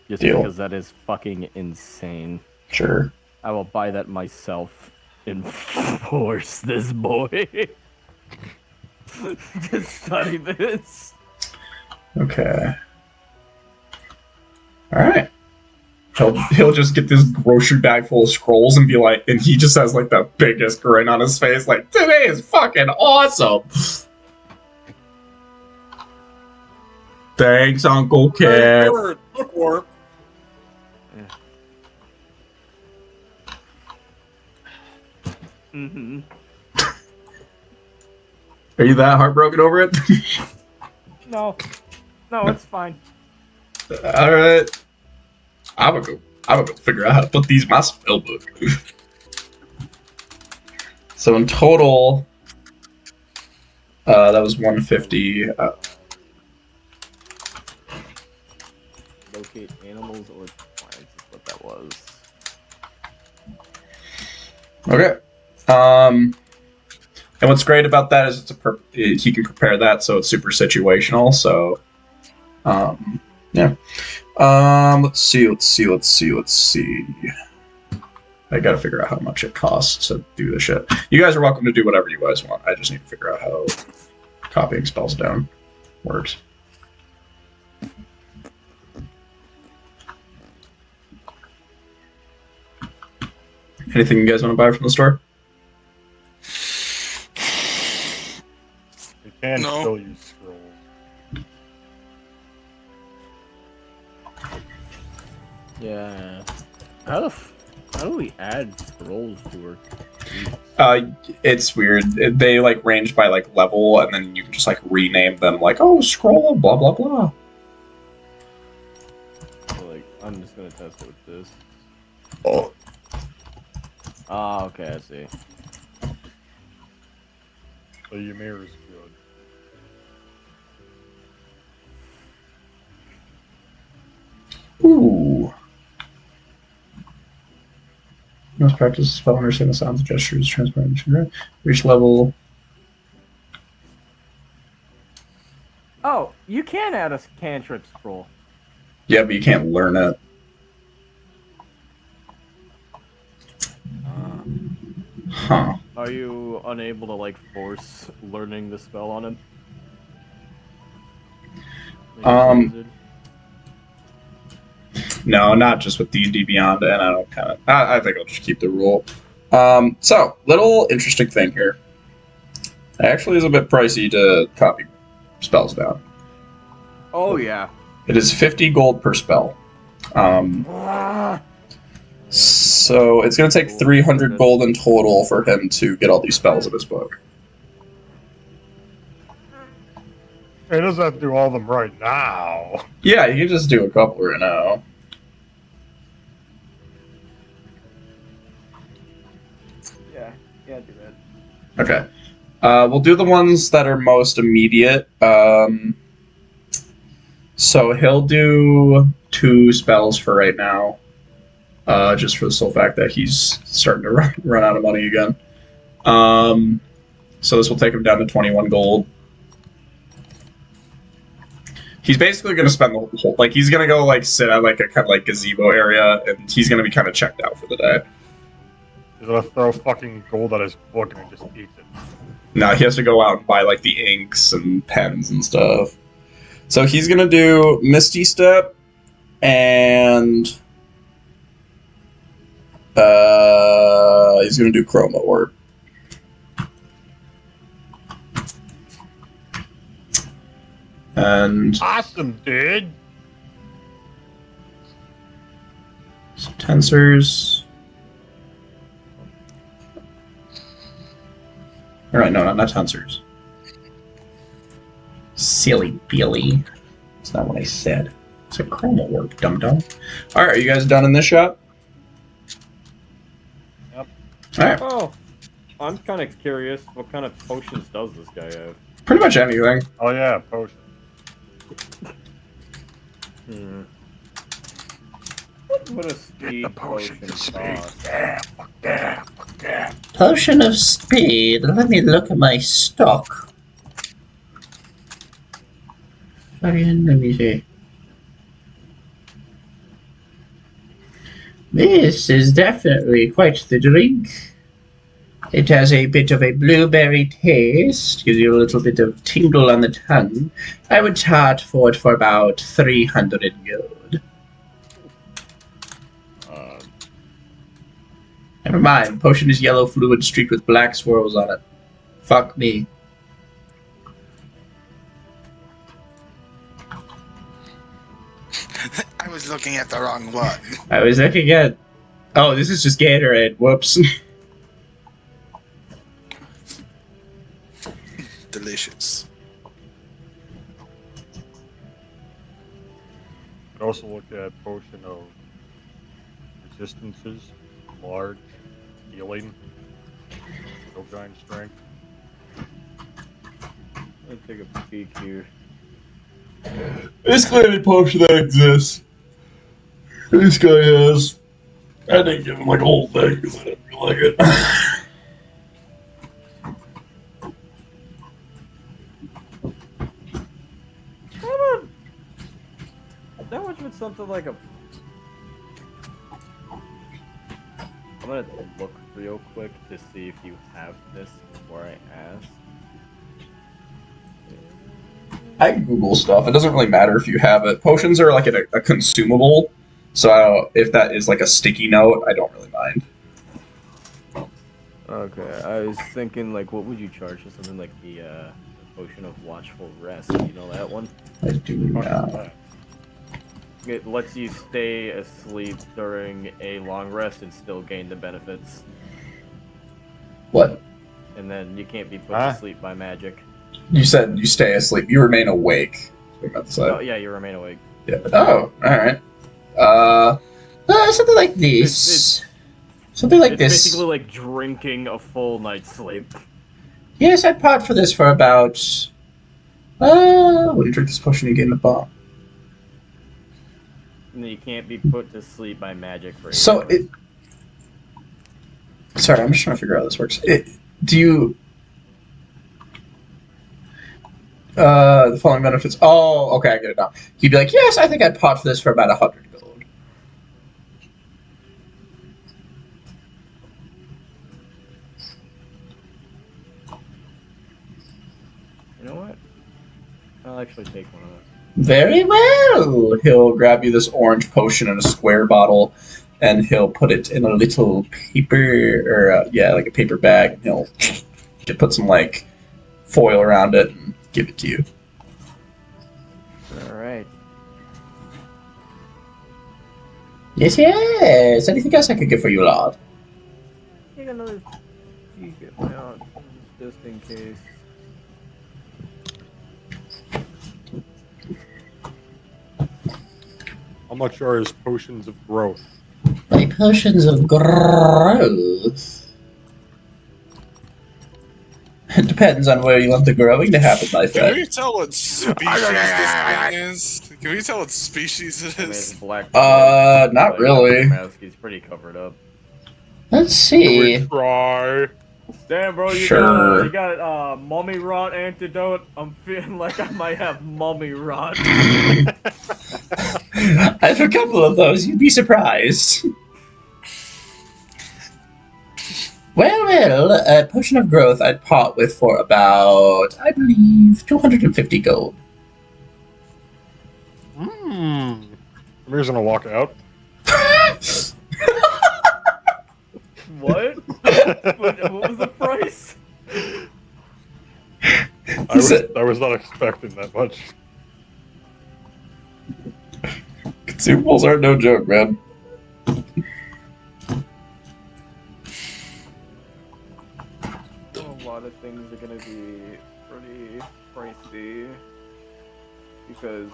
Just Deal. because that is fucking insane. Sure. I will buy that myself and force this boy to study this. Okay. Alright. He'll just get this grocery bag full of scrolls and be like, and he just has like the biggest grin on his face, like, today is fucking awesome! Thanks, Uncle Kev. Mm-hmm. Are you that heartbroken over it? No, it's fine. Alright. I'm gonna go figure out how to put these in my spellbook. So in total, that was 150. Locate animals or plants is what that was. Okay. And what's great about that is he can prepare that, so it's super situational. So, yeah. Let's see. I gotta figure out how much it costs to do this shit. You guys are welcome to do whatever you guys want. I just need to figure out how copying spells down works. Anything you guys want to buy from the store? You can No. still use scrolls. Yeah. How do we add scrolls to Uh, it's weird. They like range by like level, and then you can just like rename them like, oh, scroll, blah blah blah. So, like, I'm just gonna test it with this. Oh. Ah, okay, I see. So Ymir is good. Ooh. Most practice spell understand the sounds, gestures, transparent, reach level. Oh, you can add a cantrip scroll. Yeah, but you can't learn it. Huh. Are you unable to like force learning the spell on him? No, not just with D&D Beyond, and I don't kind of. I think I'll just keep the rule. So, little interesting thing here. It actually is a bit pricey to copy spells down. Oh yeah. It is 50 gold per spell. So it's going to take 300 gold in total for him to get all these spells in his book. He doesn't have to do all of them right now. Yeah, you can just do a couple right now. Yeah, do that. Okay. We'll do the ones that are most immediate. So he'll do 2 spells for right now. Just for the sole fact that he's starting to run out of money again. So this will take him down to 21 gold. He's basically going to spend the whole... Like, he's going to go, like, sit at, like, a kind of, like, gazebo area, and he's going to be kind of checked out for the day. He's gonna throw fucking gold at his book and he just eats it. No, he has to go out and buy, like, the inks and pens and stuff. So he's going to do Misty Step, and... he's going to do Chroma Orb. And... Awesome, dude! some tensors. Alright, no, not tensors. Silly Billy. That's not what I said. It's a Chroma Orb, dum-dum. Alright, are you guys done in this shop? Yep. Alright. Oh, I'm kind of curious. What kind of potions does this guy have? Pretty much anything. Oh yeah, potion. What would a speed potion cost? Yeah, fuck yeah, fuck yeah. Potion of speed. Let me look at my stock. Fucking, let me see. This is definitely quite the drink. It has a bit of a blueberry taste, gives you a little bit of tingle on the tongue. I would charge for it for about 300 gold. Never mind, potion is yellow fluid streaked with black swirls on it. Fuck me. I was looking at the wrong one. I was looking at... Oh, this is just Gatorade. Whoops. Delicious. Could also look at potion of resistances, large, healing. No giant strength. Let me take a peek here. This clearly potion that exists. This guy has. I didn't give him like a whole thing because I didn't really like it. That much with something like a. I'm gonna look real quick to see if you have this before I ask. I Google stuff. It doesn't really matter if you have it. Potions are like a consumable, so if that is like a sticky note, I don't really mind. Okay, I was thinking like, what would you charge for something like the potion of watchful rest? You know that one? I do not. It lets you stay asleep during a long rest and still gain the benefits. What? And then you can't be put to sleep by magic. You said you stay asleep. You remain awake. Oh, yeah, you remain awake. Yeah. Oh, alright. Something like this. Something like this. It's basically like drinking a full night's sleep. Yes, I'd part for this for about... when you drink this potion, you gain the bomb. And you can't be put to sleep by magic for 8 So hours. it... Sorry, I'm just trying to figure out how this works. Do you... the following benefits... Oh, okay, I get it now. You'd be like, yes, I think I'd pot for this for about 100 gold. You know what? I'll actually take one of those. Very well. He'll grab you this orange potion in a square bottle, and he'll put it in a little paper, or like a paper bag, and he'll put some like foil around it and give it to you. All right. Yes, yes. Anything else I could get for you, Lord? Take another peek at my options just in case. How much are his potions of growth? My potions of growth. It depends on where you want the growing to happen, my Can friend. we tell what species this thing is? Can we tell what species it I mean, it's is? black. Not really. He's pretty covered up. Let's Can see. we try? Damn, bro, Sure. you got mummy rot antidote. I'm feeling like I might have mummy rot. I have a couple of those. You'd be surprised. Well, a potion of growth I'd part with for about, I believe, 250 gold. Amir's gonna walk out. What? What was the price? I was not expecting that much. Consumables aren't no joke, man. A lot of things are gonna be pretty pricey because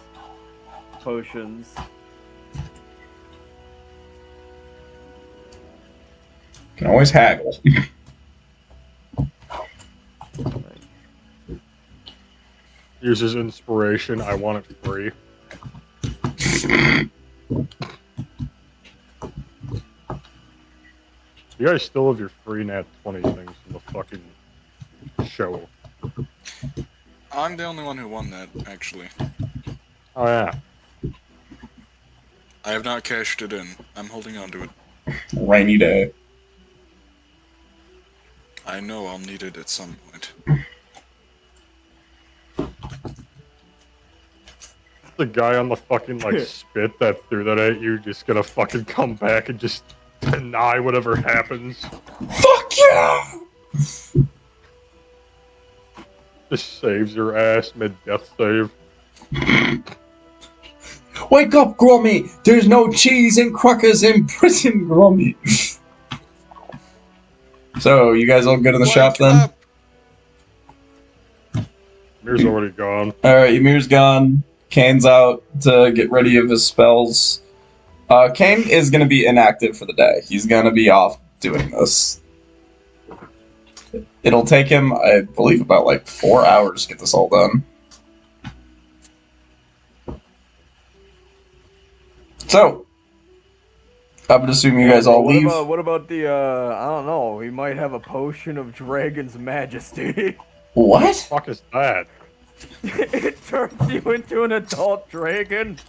potions. Can always haggle. Uses inspiration. I want it free. You guys still have your free nat 20 things from the fucking show. I'm the only one who won that, actually. Oh yeah. I have not cashed it in. I'm holding on to it. Rainy day. I know I'll need it at some point. The guy on the fucking like spit that threw that at you just gonna fucking come back and just deny whatever happens. Fuck yeah! Just saves your ass mid-death save. Wake up, Grommy! There's no cheese and crackers in prison, Grommy! So, you guys all good in the shop then? Mir's already gone. Alright, Ymir's gone. Kane's out to get ready of his spells. Kane is going to be inactive for the day. He's going to be off doing this. It'll take him, I believe, about like 4 hours to get this all done. So, I would assume you guys all leave. What about the, I don't know, we might have a potion of Dragon's Majesty. What? What the fuck is that? It turns you into an adult dragon.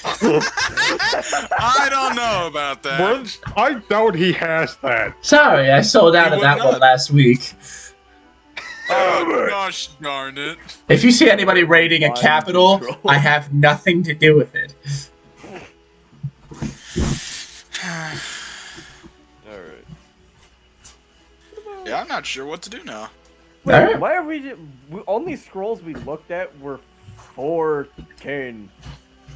I don't know about that. I doubt he has that. Sorry, I sold out of that one last week. Oh, gosh darn it. If you see anybody raiding a Mind capital, control. I have nothing to do with it. Alright. Yeah, I'm not sure what to do now. Wait, Alright. why are we only scrolls we looked at were for Kane?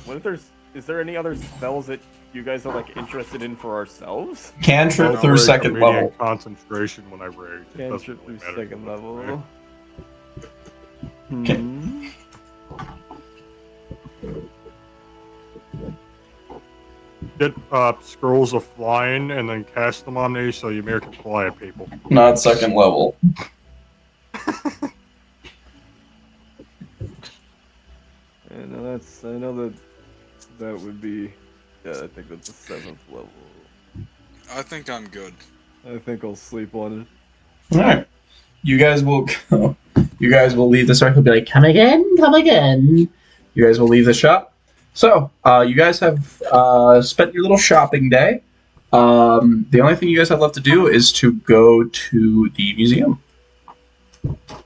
What if is there any other spells that you guys are like interested in for ourselves? Cantrip I'll through raid second immediate level. concentration when I raid. It doesn't Cantrip really through matter second too much to me. level. Okay. Hmm. Get scrolls of flying and then cast them on these so Ymir can fly at people. Not second level. I know that would be. Yeah, I think that's a 7th level. I think I'm good. I think I'll sleep on it. Alright. You guys will go. You guys will leave the store. He'll be like, come again, come again. You guys will leave the shop. So, you guys have spent your little shopping day. The only thing you guys have left to do is to go to the museum.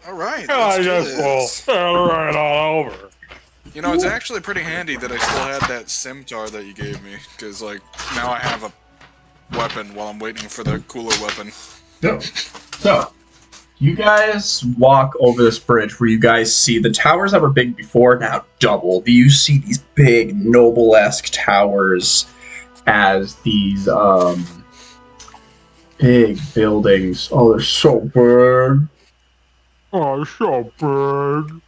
Alright, I let's do just will this. sail right all over. You know, it's actually pretty handy that I still had that scimitar that you gave me, because, like, now I have a weapon while I'm waiting for the cooler weapon. Go. So, you guys walk over this bridge where you guys see the towers that were big before now doubled. You see these big noble-esque towers as these big buildings. Oh, they're so big. Oh, so big.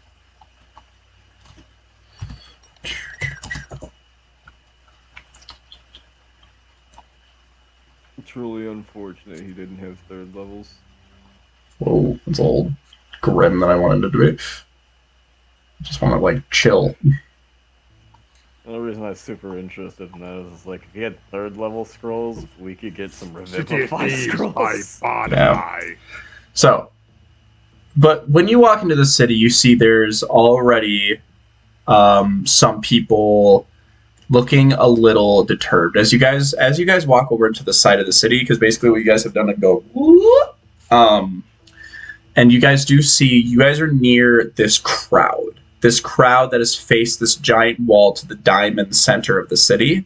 Truly unfortunate he didn't have 3rd levels. Whoa, it's all grim that I wanted to be. Just want to, like, chill. The only reason I'm super interested in that is like if he had 3rd level scrolls, we could get some revivify scrolls. Yeah. So, but when you walk into the city, you see there's already some people looking a little deterred as you guys walk over into the side of the city, because basically what you guys have done is go whoop, and you guys do see you guys are near this crowd that has faced this giant wall to the diamond center of the city,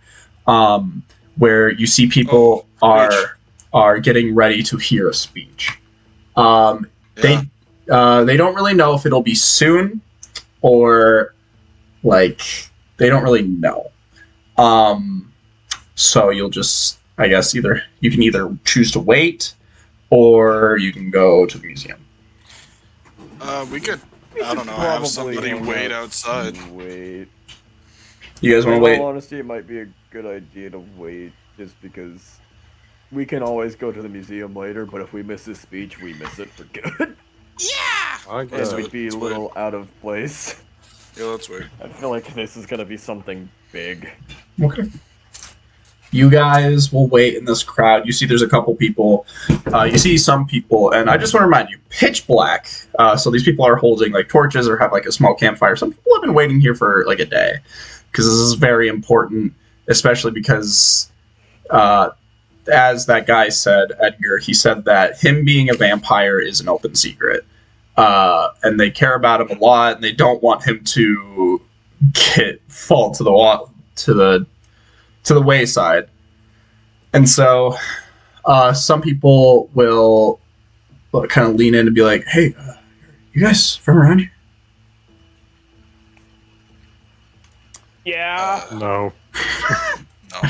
where you see people are getting ready to hear a speech. They don't really know if it'll be soon or like they don't really know. So you'll just, I guess, you can either choose to wait or you can go to the museum. We could, I don't know, have somebody wait outside. Wait. You guys want to In wait? all honesty, it might be a good idea to wait, just because we can always go to the museum later, but if we miss his speech, we miss it for good. Yeah! I And guess. we'd be a little out of place. Yeah, let's wait. I feel like this is gonna be something big. Okay. You guys will wait in this crowd. You see there's a couple people. You see some people, and I just want to remind you, pitch black. So these people are holding like torches or have like a small campfire. Some people have been waiting here for like a day because this is very important, especially because as that guy said, Edgar, he said that him being a vampire is an open secret. And they care about him a lot, and they don't want him to fall to the wayside. And so some people will kind of lean in and be like, hey, you guys from around here? Yeah. No. No.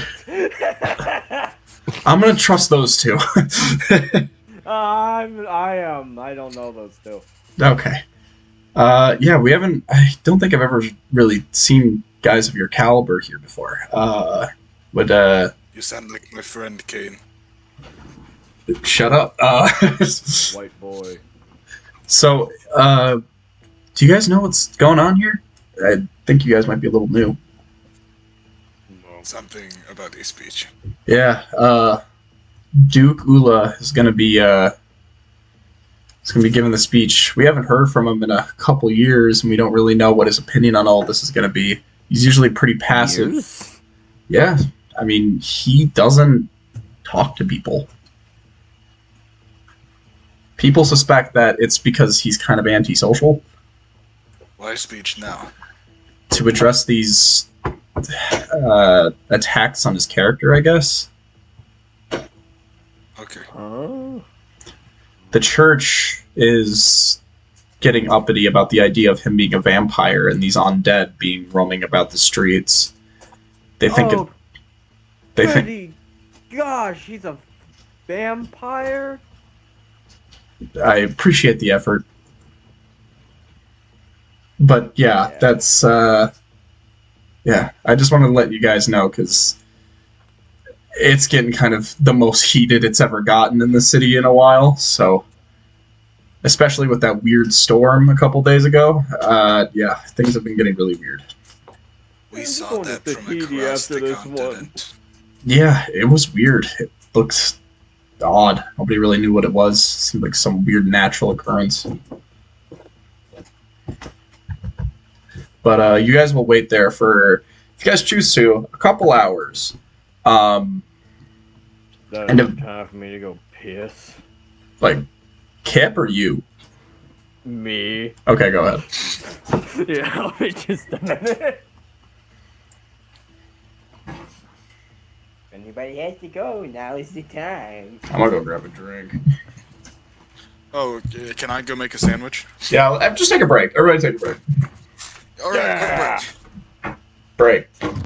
I'm gonna trust those two. I don't know those two. Okay. Yeah, I don't think I've ever really seen guys of your caliber here before. You sound like my friend Kane. Shut up. White boy. So, do you guys know what's going on here? I think you guys might be a little new. Something about a speech. Yeah, Duke Ula is gonna be giving the speech. We haven't heard from him in a couple years, and we don't really know what his opinion on all this is gonna be. He's usually pretty passive. Years? Yeah, I mean, he doesn't talk to people. People suspect that it's because he's kind of antisocial. Why speech now? To address these attacks on his character, I guess. Okay. Huh? The church is getting uppity about the idea of him being a vampire and these undead being roaming about the streets. They think Oh, they think goody gosh, he's a vampire? I appreciate the effort. But yeah, Yeah. that's yeah, I just wanted to let you guys know because it's getting kind of the most heated it's ever gotten in the city in a while. So, especially with that weird storm a couple days ago, yeah, things have been getting really weird. We I'm saw going that to from Tahiti across after the this one. continent. Yeah, it was weird. It looks odd. Nobody really knew what it was. It seemed like some weird natural occurrence. But you guys will wait there for, if you guys choose to, a couple hours. That And enough time for me to go piss? Like, Kip or you? Me? Okay, go ahead. Yeah, let me just a minute. If anybody has to go, now is the time. I'm gonna go grab a drink. Oh, can I go make a sandwich? Yeah, just take a break. Everybody take a break. All right, Yeah. quick break. Break.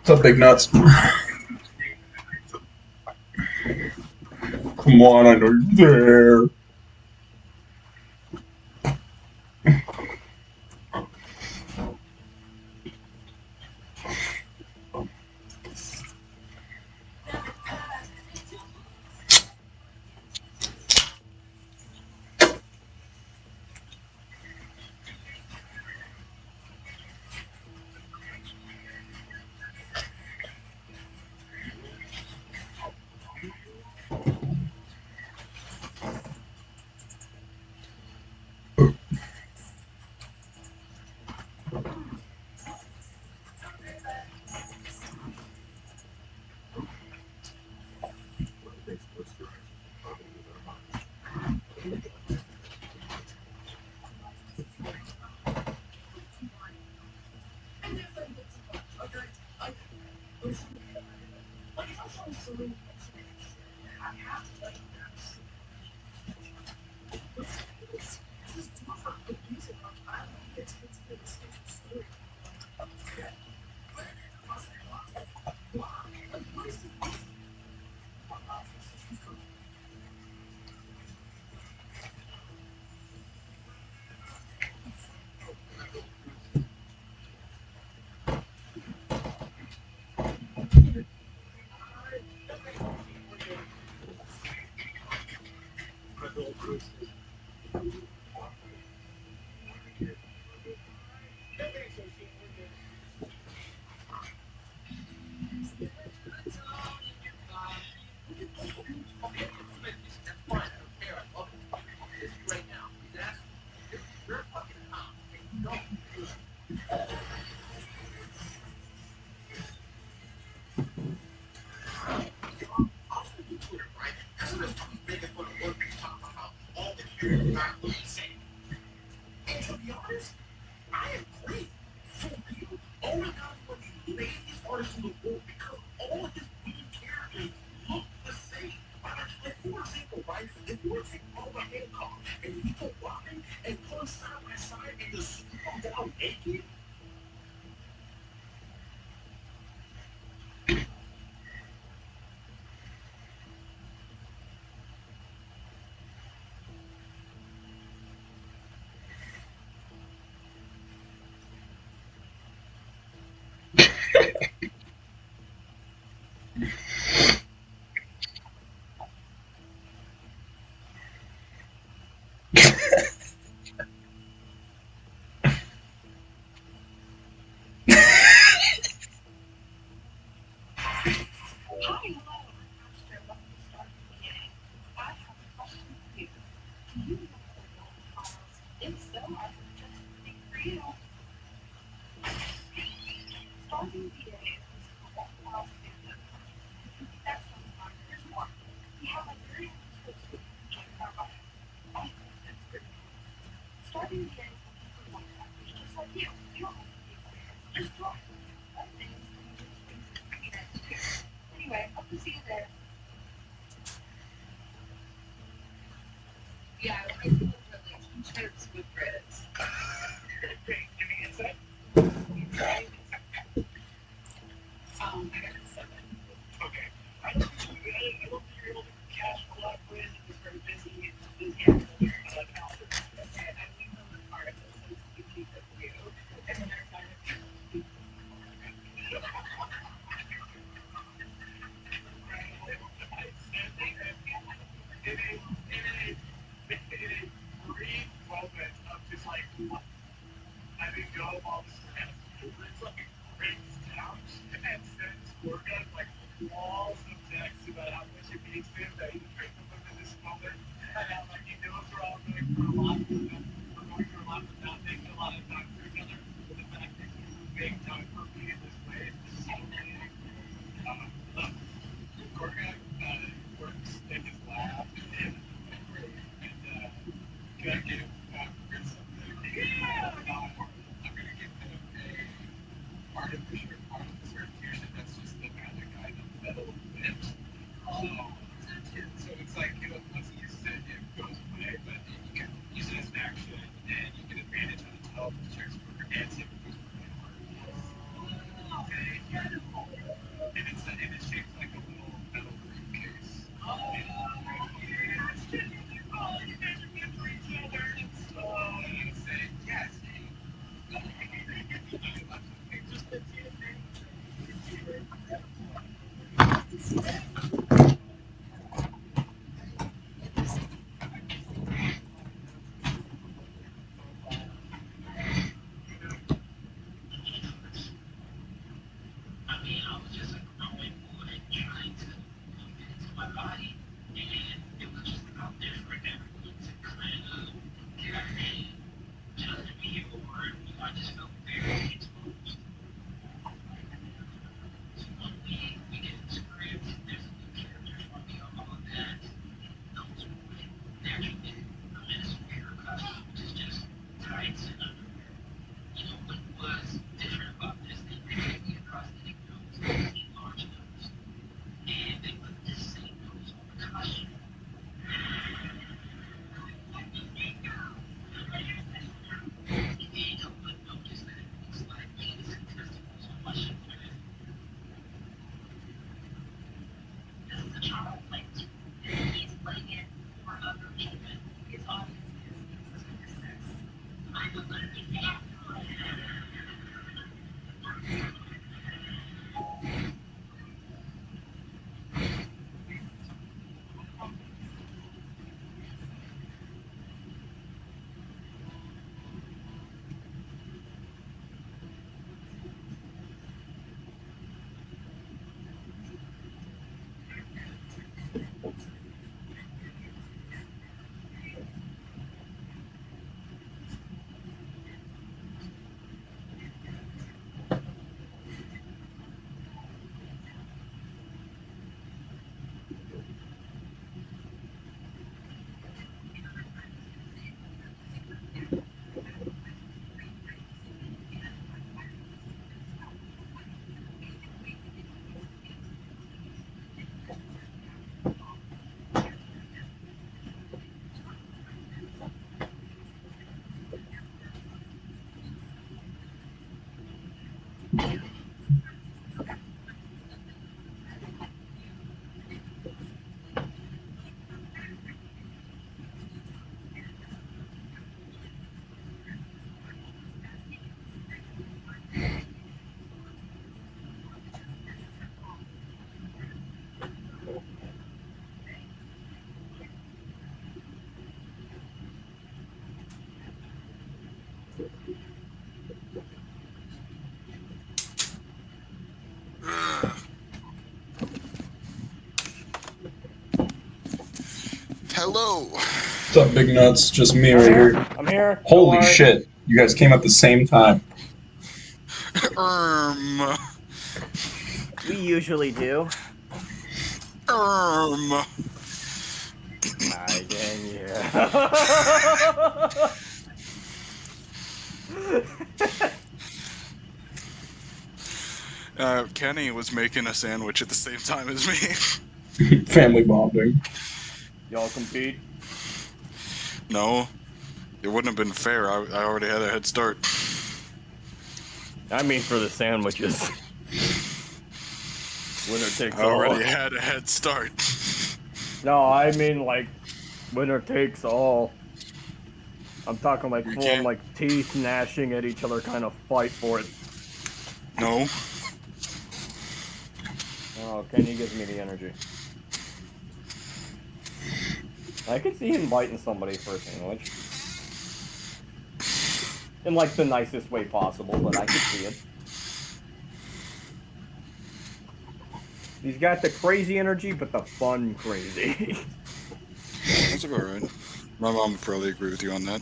What's up, Big Nuts? Come on, I know you're there. Hello. What's up, big nuts? Just me right here. I'm here. Holy Don't worry. shit! You guys came at the same time. We usually do. Um. I can, yeah. Kenny was making a sandwich at the same time as me. Family bonding. Y'all compete? No, it wouldn't have been fair. I already had a head start. I mean for the sandwiches. Winner takes I all. already had a head start. No, I mean like winner takes all. I'm talking like You full can't- on like teeth gnashing at each other kind of fight for it. No. Oh, Kenny gives me the energy. I could see him biting somebody for a sandwich. In like the nicest way possible, but I could see it. He's got the crazy energy, but the fun crazy. That's about right. My mom would probably agree with you on that.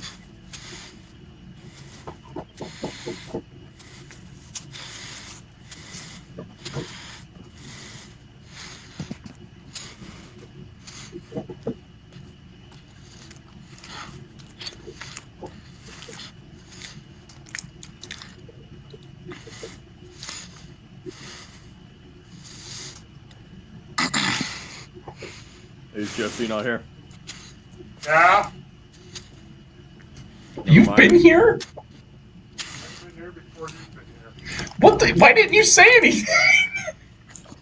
Is Jesse not here? Yeah. You've been here? I've been here before you've been here. What the? Why didn't you say anything? I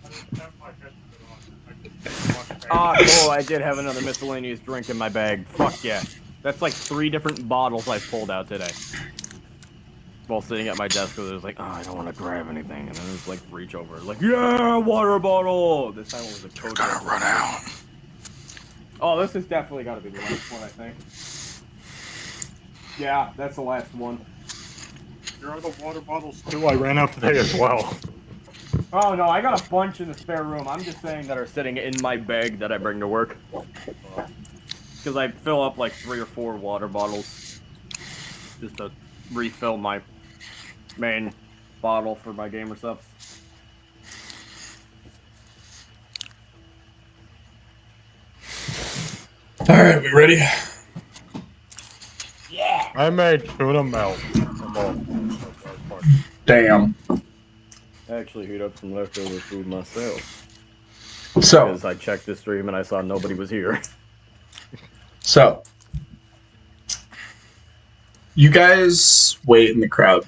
didn't have my headset on. I just watched Ah, cool. I did have another miscellaneous drink in my bag. Fuck yeah. That's like 3 different bottles I pulled out today. While sitting at my desk, because I was like, oh, I don't want to grab anything. And then it's like, reach over. Like, yeah, water bottle! This time it was a Coke. Gonna run out. Oh, this has definitely got to be the last one, I think. Yeah, that's the last one. Here are the water bottles too. I ran out today as well. Oh, no, I got a bunch in the spare room. I'm just saying that are sitting in my bag that I bring to work. Because I fill up like 3 or 4 water bottles just to refill my main bottle for my gamer stuff. Alright, we ready? I made tuna melt. Damn. I actually heat up some leftover food myself. So, Because I checked the stream and I saw nobody was here. you guys wait in the crowd.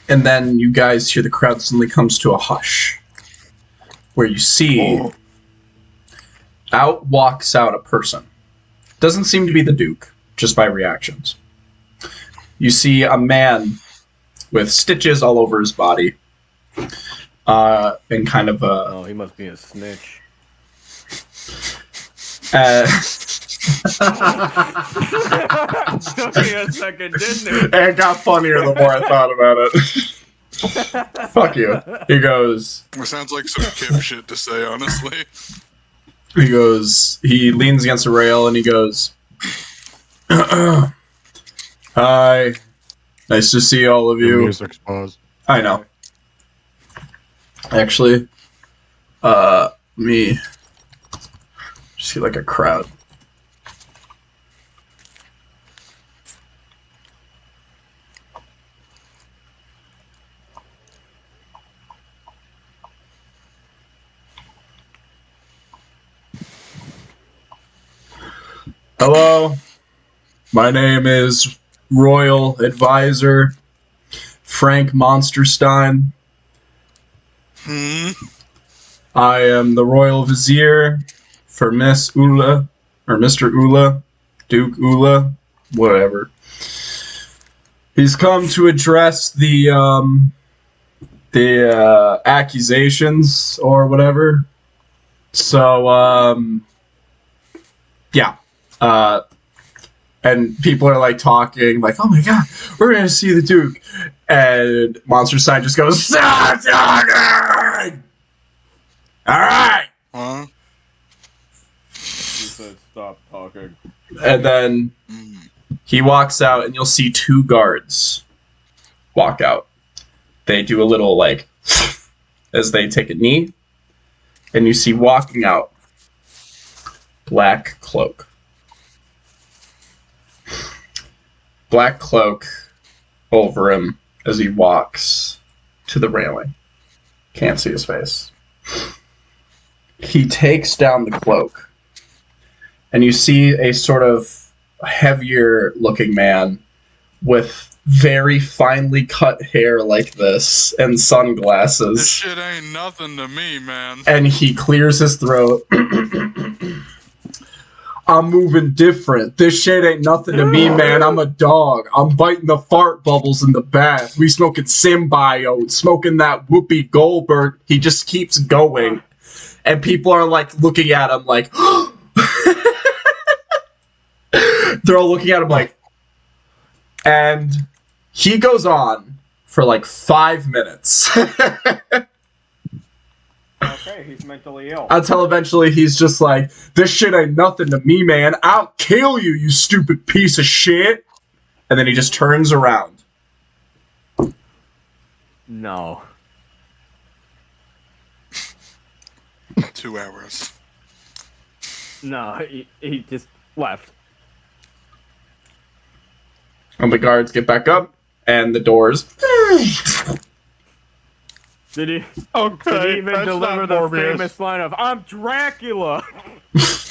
And then you guys hear the crowd suddenly comes to a hush. Where you see out walks out a person. Doesn't seem to be the Duke, just by reactions. You see a man with stitches all over his body. And kind of a... Oh, he must be a snitch. Took me a second, didn't it? It got funnier the more I thought about it. Fuck you. He goes... It sounds like some Kip shit to say, honestly. He leans against a rail and he goes, hi, nice to see all of The you. music's paused. I know. Actually, me see like a crowd. Hello, my name is Royal Advisor Frank Monsterstein. I am the Royal Vizier for Miss Ula, or Mr. Ula, Duke Ula, whatever. He's come to address the accusations or whatever. So, yeah. And people are like talking, like, "Oh my god, we're gonna see the Duke," and Monster Side just goes, "Stop talking! All right." Huh? He said, stop talking. And then he walks out, and you'll see 2 guards walk out. They do a little like as they take a knee, and you see walking out black cloak. Black cloak over him as he walks to the railing. Can't see his face. He takes down the cloak, and you see a sort of heavier looking man with very finely cut hair like this and This sunglasses. shit ain't nothing to me, man. And he clears his throat. I'm moving different. This shit ain't nothing to me, man. I'm a dog. I'm biting the fart bubbles in the bath. We smoking symbiote, smoking that Whoopi Goldberg. He just keeps going. And people are like looking at him like they're all looking at him like, and he goes on for like 5 minutes. Okay, he's mentally ill. Until eventually he's just like, this shit ain't nothing to me, man. I'll kill you, you stupid piece of shit. And then he just turns around. No. 2 hours. No, he just left. And the guards get back up, and the doors Did he Okay, even that's deliver not the Morbius. famous line of "I'm Dracula"?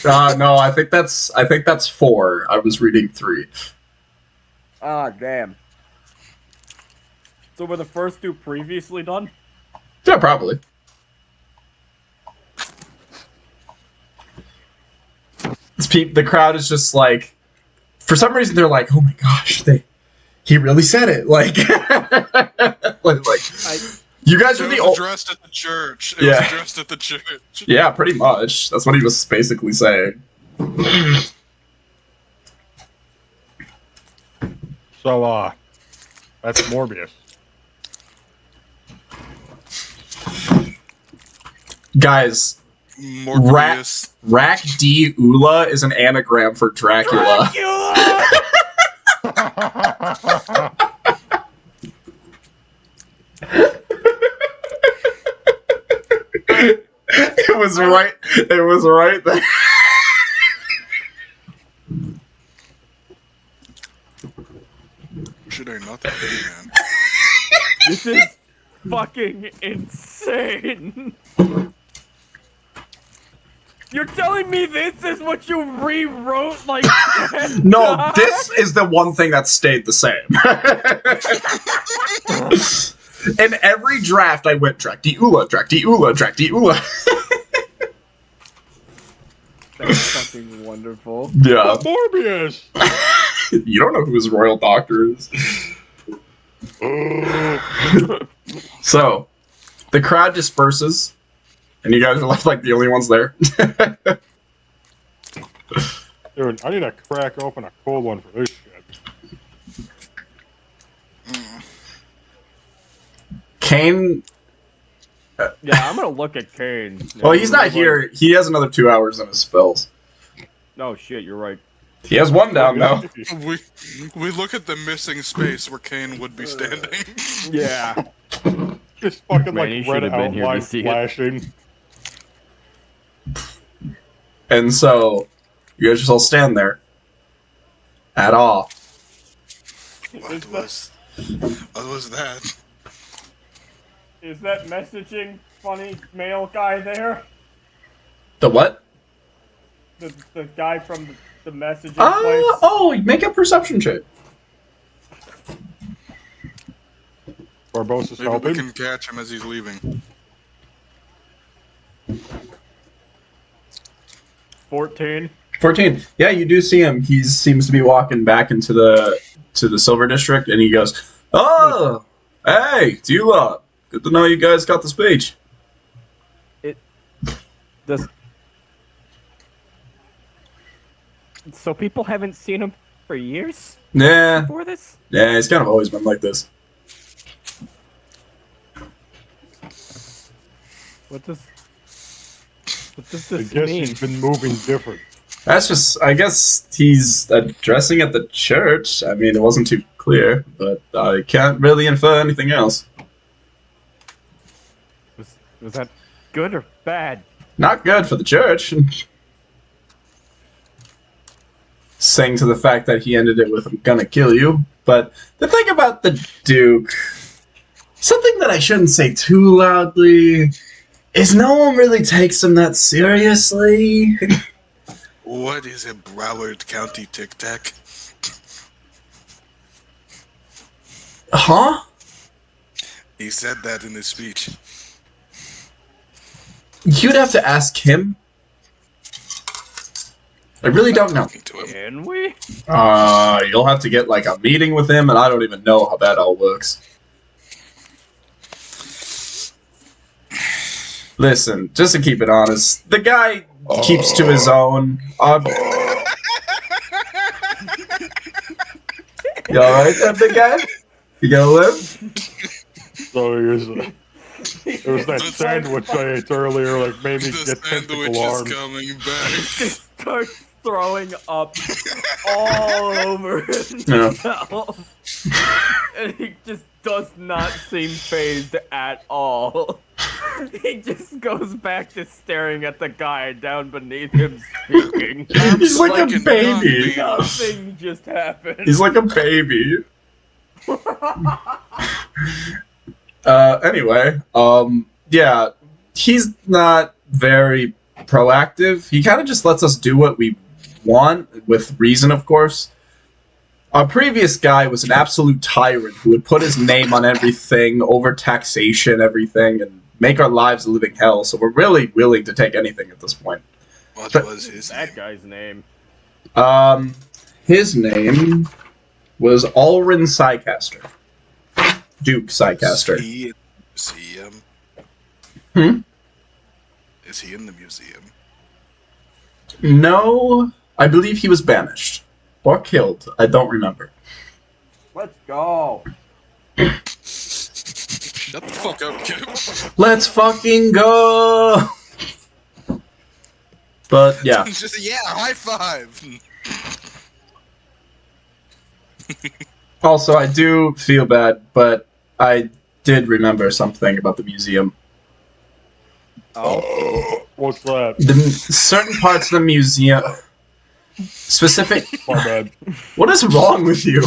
No, I think that's 4. I was reading 3. Ah, damn. So were the first 2 previously done? Yeah, probably. The crowd is just like, for some reason they're like, oh my gosh, he really said it. Like, you guys are It the was old. addressed at the church. It Yeah. was addressed at the church. Yeah, pretty much. That's what he was basically saying. So, that's Morbius. Guys, Morbius. Rack D Ula is an anagram for Dracula. It was right. It was right there. Should I not have been, man? This is fucking insane. You're telling me this is what you rewrote like 10 No, times? this is the one thing that stayed the same. In every draft, I went Drac D Ula, Drac D Ula, Drac D Ula. That's fucking wonderful. Yeah. Morbius! You don't know who his royal doctor is. So, the crowd disperses, and you guys are left like the only ones there. Dude, I need to crack open a cold one for this shit. Kane. Yeah, I'm gonna look at Kane. Well, he's not here. He has another 2 hours in his spells. Oh shit, you're right. He has 1 down now. We look at the missing space where Kane would be standing. Yeah. Just fucking Man, he like red should've been here to outline see it. flashing. And so, you guys just all stand there. At all. What was that? Is that messaging funny male guy there? The what? The guy from the messaging place? Oh, make a perception check. Barbosa's Maybe we helping. can catch him as he's leaving. 14. 14. Yeah, you do see him. He seems to be walking back into the Silver District, and he goes, "Oh, hey, Dula. Good to know you guys got the speech." So people haven't seen him for years Yeah, before this? yeah, he's kind of always been like this. What does I this guess mean? he's been moving different. That's just, I guess he's addressing at the church. I mean, it wasn't too clear, but I can't really infer anything else. Was that good or bad? Not good for the church. Saying to the fact that he ended it with, "I'm gonna kill you." But the thing about the Duke, something that I shouldn't say too loudly, is no one really takes him that seriously. What is a Broward County Tic Tac? Huh? He said that in his speech. You'd have to ask him. I really don't know. Talking to him. Can we? You'll have to get like a meeting with him, and I don't even know how that all works. Listen, just to keep it honest, the guy keeps to his own. You alright, that big guy? You gonna live? So it was that sandwich I ate earlier, like made me The get sandwich tentacle is arms. coming back. Starts throwing up all over Yeah. himself. And he just does not seem phased at all. He just goes back to staring at the guy down beneath him speaking. He's like a Like baby. Nothing just happened. He's like a baby. Anyway, yeah, he's not very proactive. He kind of just lets us do what we want, with reason, of course. Our previous guy was an absolute tyrant who would put his name on everything, over taxation, everything, and make our lives a living hell. So we're really willing to take anything at this point. What was his That name? guy's name. His name was Ulrin Psycaster. Duke Psycaster. Is he in the museum? Hmm? Is he in the museum? No, I believe he was banished. Or killed. I don't remember. Let's go. Shut the fuck up, kid. Let's fucking go! But, yeah. Just yeah, high five. Also, I do feel bad, but I did remember something about the museum. Oh. What's that? Certain parts of the museum... Specific... My bad. What is wrong with you?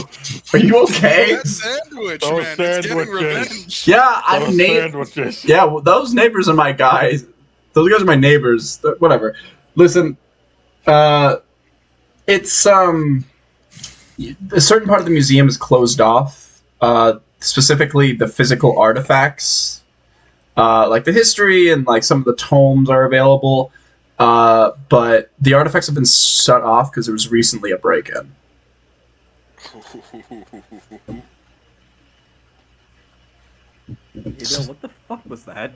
Are you okay? That sandwich, Those man. It's getting sandwiches. revenge. Yeah, I've Those named... sandwiches. Yeah, well, those neighbors are my guys. Those guys are my neighbors. Whatever. Listen, it's, a certain part of the museum is closed off. Specifically, the physical artifacts. Like the history and, like, some of the tomes are available. But the artifacts have been shut off because there was recently a break-in. Hey, Bill, what the fuck was that?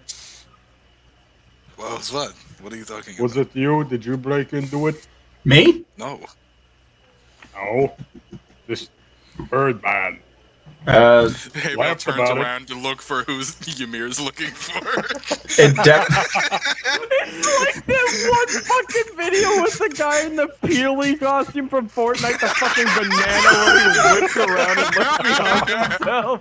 Well, it's what? What are you talking Was about? it you? Did you break into it? Me? No. No. This bird man. Hey, Bill Laughed turns about it. around to look for who's Ymir's looking for. It def- It's like that one fucking video with the guy in the Peely costume from Fortnite, the fucking banana where he whips around and looks behind himself.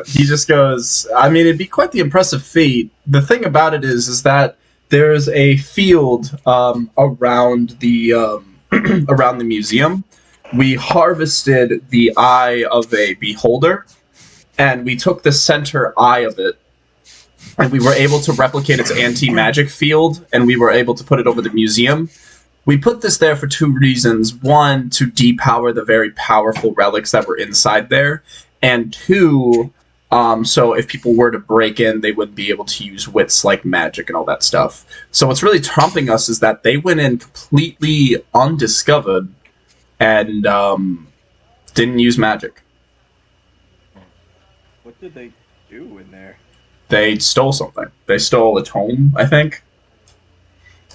He just goes, I mean, it'd be quite the impressive feat. The thing about it is that there's a field around the around the museum. We harvested the eye of a beholder, and we took the center eye of it, and we were able to replicate its anti-magic field, and we were able to put it over the museum. We put this there for two reasons. One, to depower the very powerful relics that were inside there, and two, so if people were to break in, they wouldn't be able to use wits like magic and all that stuff. So what's really trumping us is that they went in completely undiscovered and didn't use magic. What did they do in there? They stole something. They stole a tome, I think.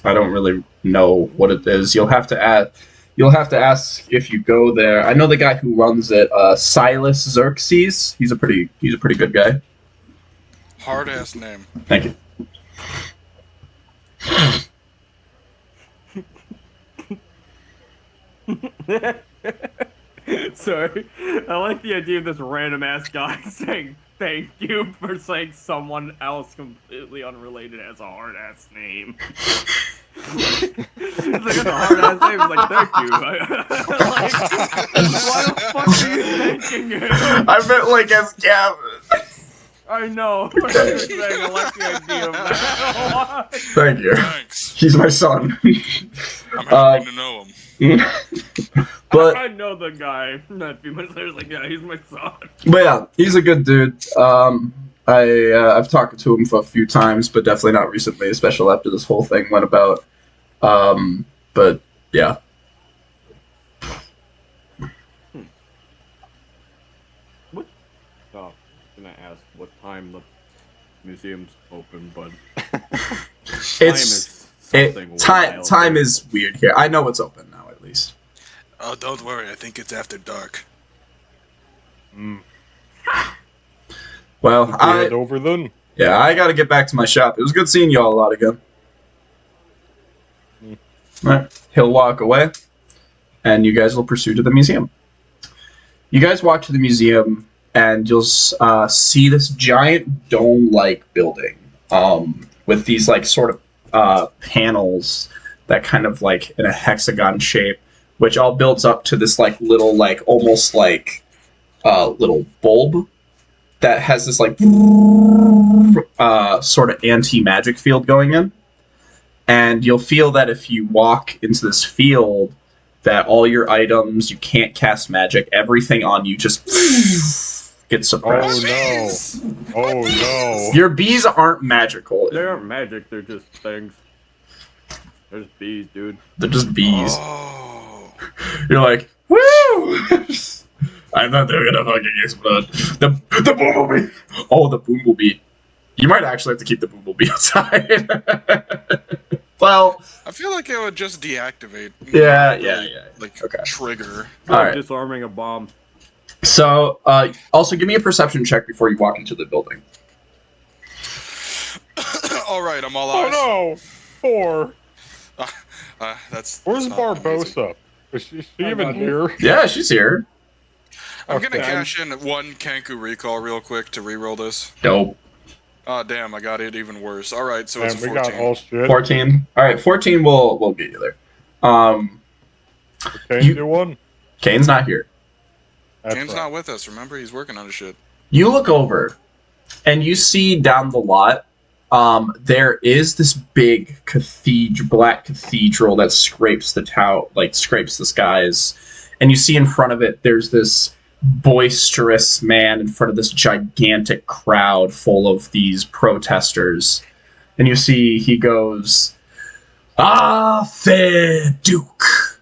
I don't really know what it is. You'll have to ask if you go there. I know the guy who runs it, Silas Xerxes. He's a pretty good guy. Hard ass name. Thank you. Sorry, I like the idea of this random ass guy saying thank you for saying someone else completely unrelated has a hard ass name. It's like, it's a hard ass name. It's like, thank you. Like, why the fuck are you thanking him? I meant like as Gavin. I know. What you're saying. I like the idea of that. Thank you. Thanks. He's my son. I'm happy to know him. but I know the guy. Not a few minutes later, like, yeah, he's my son. But yeah, he's a good dude. I've talked to him for a few times, but definitely not recently, especially after this whole thing went about. But yeah. What? Oh, I was gonna ask what time the museum's open, but Time is weird here. I know it's open now, at least. Oh, don't worry. I think it's after dark. Well, Head over then. I gotta get back to my shop. It was good seeing y'all a lot again. Alright, he'll walk away, and you guys will pursue to the museum. You guys walk to the museum, and you'll see this giant dome-like building, with these like sort of panels that kind of like in a hexagon shape, which all builds up to this like little like almost like little bulb that has this like sort of anti-magic field going in. And you'll feel that if you walk into this field, that all your items, you can't cast magic, everything on you just gets suppressed. Oh no. Oh no. Your bees aren't magical. They aren't magic, they're just things. They're just bees, dude. They're just bees. Oh. You're like, woo! I thought they were gonna fucking explode. The bumblebee! Oh, the bumblebee. You might actually have to keep the bumblebee outside. Well, I feel like it would just deactivate. Yeah. Like, Okay. trigger. All right. Disarming a bomb. So, also give me a perception check before you walk into the building. Alright, I'm all Oh eyes. no. 4. That's Where's not amazing. Barbosa? Is she even here? Yeah, she's here. I'm gonna Okay. cash in 1 Kenku recall real quick to reroll this. Dope. Oh damn, I got it even worse. Alright, so it's And a we 14. got all shit. 14. All right, 14 will get you there. Can you do one? Kane's not here. That's Kane's right. not with us, remember? He's working on his shit. You look over, and you see down the lot, there is this big black cathedral that scrapes scrapes the skies, and you see in front of it, there's this boisterous man in front of this gigantic crowd full of these protesters, and you see he goes, "Ah, fair Duke,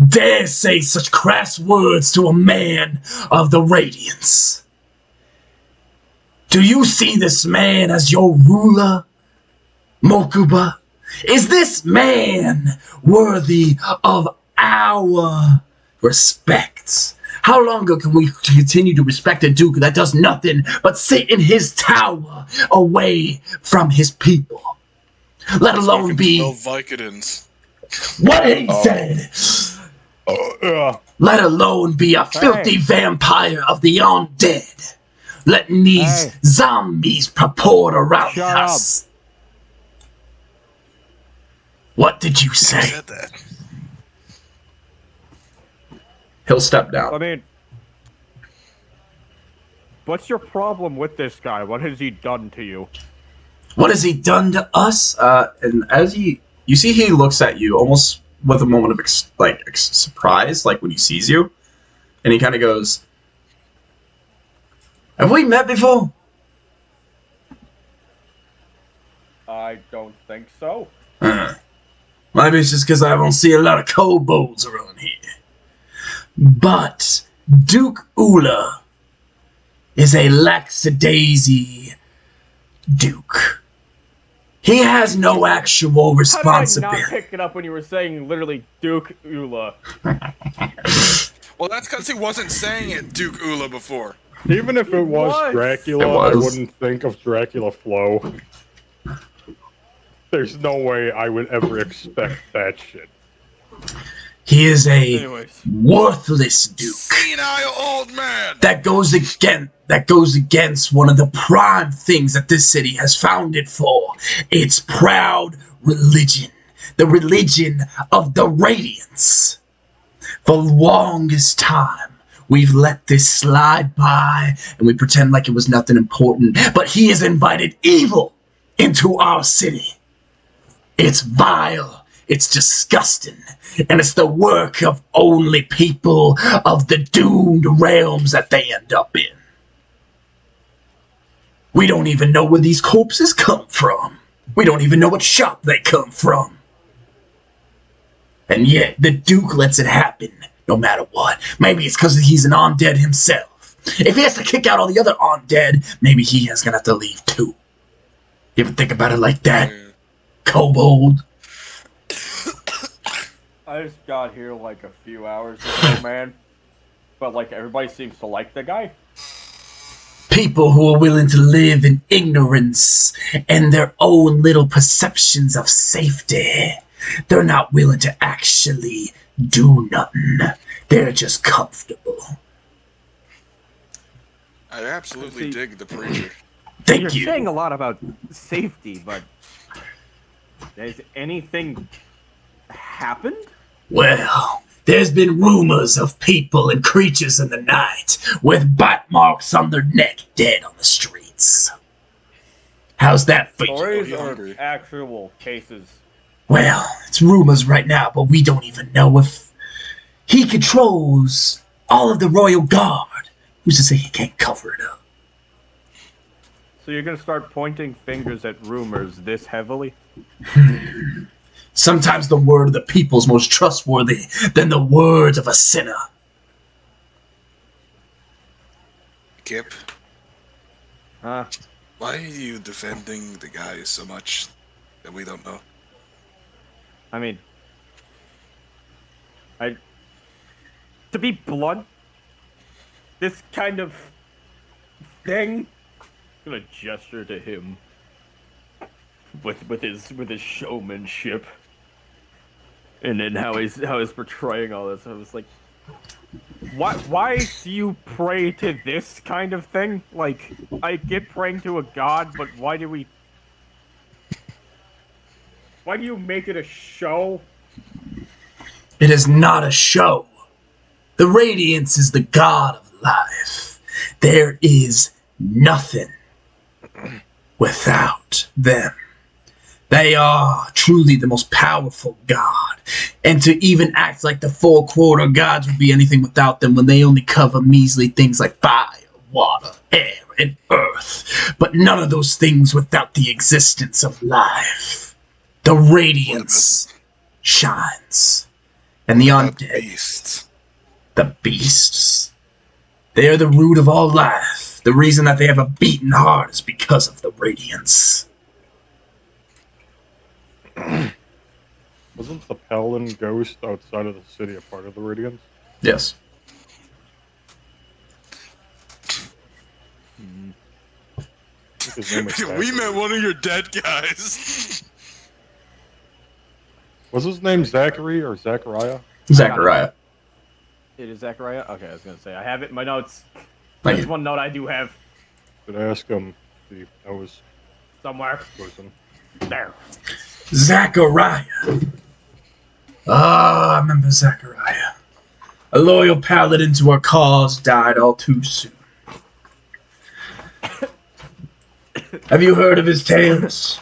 dare say such crass words to a man of the Radiance. Do you see this man as your ruler, Mokuba? Is this man worthy of our respect? How longer can we continue to respect a duke that does nothing but sit in his tower away from his people? Let alone Fucking be 12 Vicodins. what he said. Let alone be a filthy vampire of the undead, letting these zombies purport around Shut us. What did you I say?" said that. He'll step I down. mean, what's your problem with this guy? What has he done to you? What has he done to us? And as you see, he looks at you almost with a moment of surprise, like when he sees you, and he kind of goes, "Have we met before?" I don't think so. Maybe it's just because I don't see a lot of kobolds around here. But Duke Ula is a lackadaisy Duke. He has no actual How did I not responsibility. pick it up when you were saying literally Duke Ula? Well, that's because he wasn't saying it Duke Ula before. Even if it was was. Dracula, It I was. wouldn't think of Dracula Flow. There's no way I would ever expect that shit. He is a Anyways. worthless Duke Senile old man! that goes against one of the prime things that this city has founded for. Its proud religion. The religion of the Radiance. For the longest time, we've let this slide by and we pretend like it was nothing important. But he has invited evil into our city. It's vile. It's disgusting. And it's the work of only people of the doomed realms that they end up in. We don't even know where these corpses come from. We don't even know what shop they come from. And yet, the Duke lets it happen, no matter what. Maybe it's because he's an undead himself. If he has to kick out all the other undead, maybe he is gonna have to leave too. You ever think about it like that, kobold? I just got here like a few hours ago, man. But like everybody seems to like the guy. People who are willing to live in ignorance and their own little perceptions of safety. They're not willing to actually do nothing. They're just comfortable. I absolutely See- dig the preacher. Thank You're you. saying a lot about safety, but has anything happened? Well, There's been rumors of people and creatures in the night with bite marks on their neck dead on the streets. How's that for you? Stories or actual cases? Well, it's rumors right now, but we don't even know if he controls all of the royal guard. Who's to say he can't cover it up? So you're gonna start pointing fingers at rumors this heavily? Sometimes the word of the people's most trustworthy than the words of a sinner. Kip, Huh? why are you defending the guy so much that we don't know? I mean, to be blunt, this kind of thing. I'm gonna gesture to him with his showmanship, and then how he's portraying all this. I was like, why do you pray to this kind of thing? Like, I get praying to a god, but why do you make it a show? It is not a show. The Radiance is the god of life. There is nothing without them. They are truly the most powerful god. And to even act like the four quarter gods would be anything without them when they only cover measly things like fire, water, air, and earth. But none of those things without the existence of life. The Radiance shines. And the undead, Beasts. the beasts, they are the root of all life. The reason that they have a beating heart is because of the Radiance. Wasn't the Pelin ghost outside of the city a part of the Radiance? Yes. I think his name was We Zachary. met one of your dead guys. Was his name Zachary or Zachariah? Zachariah. It is Zachariah? Okay, I was gonna say, I have it in my notes. Thank There's you. one note I do have Did I ask him if he knows somewhere. person? There. Zachariah. I remember Zachariah. A loyal paladin to our cause died all too soon. Have you heard of his tales?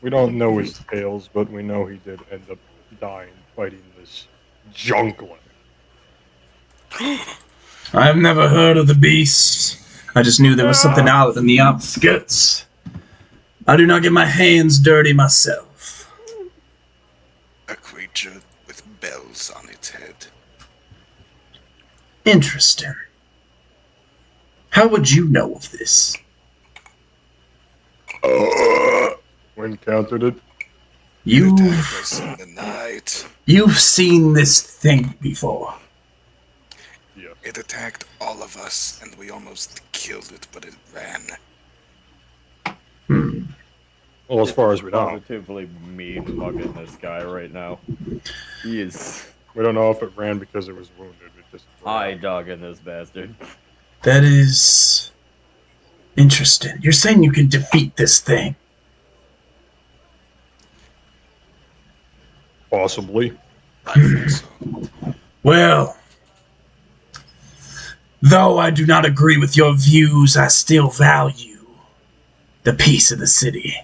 We don't know his tales, but we know he did end up dying fighting this junkling. I've never heard of the beast. I just knew there was something out in the outskirts. I do not get my hands dirty myself. A creature with bells on its head. Interesting. How would you know of this? We encountered it. It attacked You've us in the night. seen this thing before. Yeah. It attacked all of us, and we almost killed it, but it ran. Well, as far as we know, Positively mean mugging this guy right now. He is we don't know if it ran because it was wounded. It just eye dogging this bastard. That is interesting. You're saying you can defeat this thing. possibly. I think so. Well, though I do not agree with your views, I still value the peace of the city.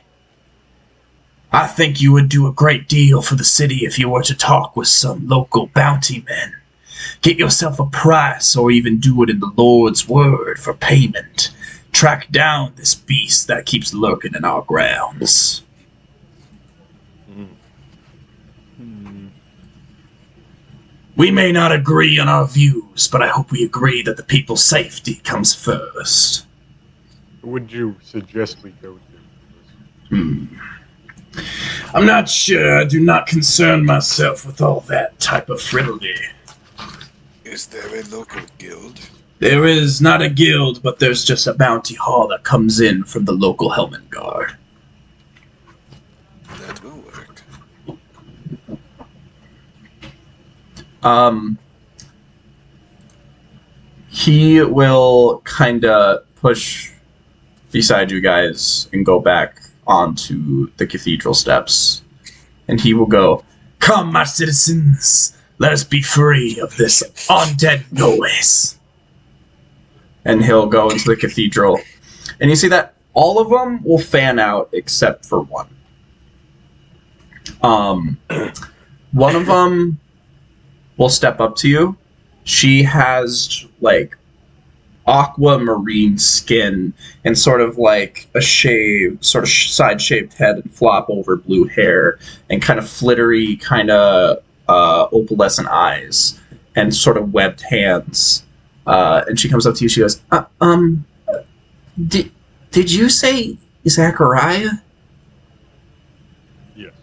I think you would do a great deal for the city if you were to talk with some local bounty men. Get yourself a price, or even do it in the Lord's word for payment. Track down this beast that keeps lurking in our grounds. We may not agree on our views, but I hope we agree that the people's safety comes first. Who would you suggest we go to? I'm not sure. I do not concern myself with all that type of frivolity. Is there a local guild? There is not a guild, but there's just a bounty haul that comes in from the local helmet guard. That will work. He will kind of push beside you guys and go back onto the cathedral steps and he will go, "Come, my citizens, let us be free of this undead noise." And he'll go into the cathedral. And you see that all of them will fan out except for one. One of them will step up to you. She has, like, aquamarine skin and sort of like a side-shaped head and flop over blue hair and kind of flittery, kind of opalescent eyes and sort of webbed hands. And she comes up to you. She goes, did you say Zachariah? Yes.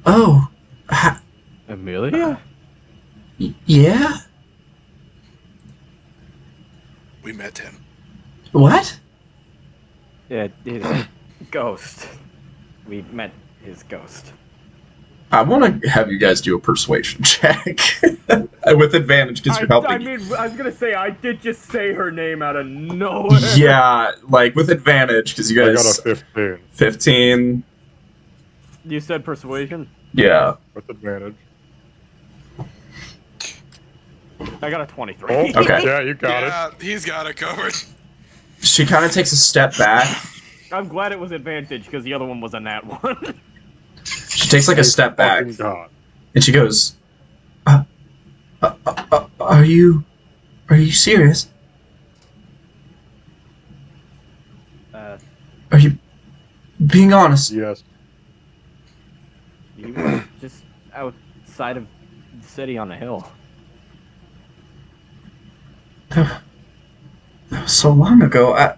Oh. Amelia? Yeah? We met him. What? Yeah, his ghost. We met his ghost. I want to have you guys do a persuasion check with advantage because you're helping. I mean, I was gonna say I did just say her name out of nowhere. Yeah, like with advantage because you I guys. got a 15 15. You said persuasion? Yeah. with advantage. I got a 23. Oh, Okay. Yeah, you got it. Yeah, he's got it covered. She kind of takes a step back. I'm glad it was advantage because the other one was a nat one. She takes like a step back, Fucking God. and she goes, "Are you serious? Are you being honest?" Yes. You were just outside of the city on a hill. That was so long ago.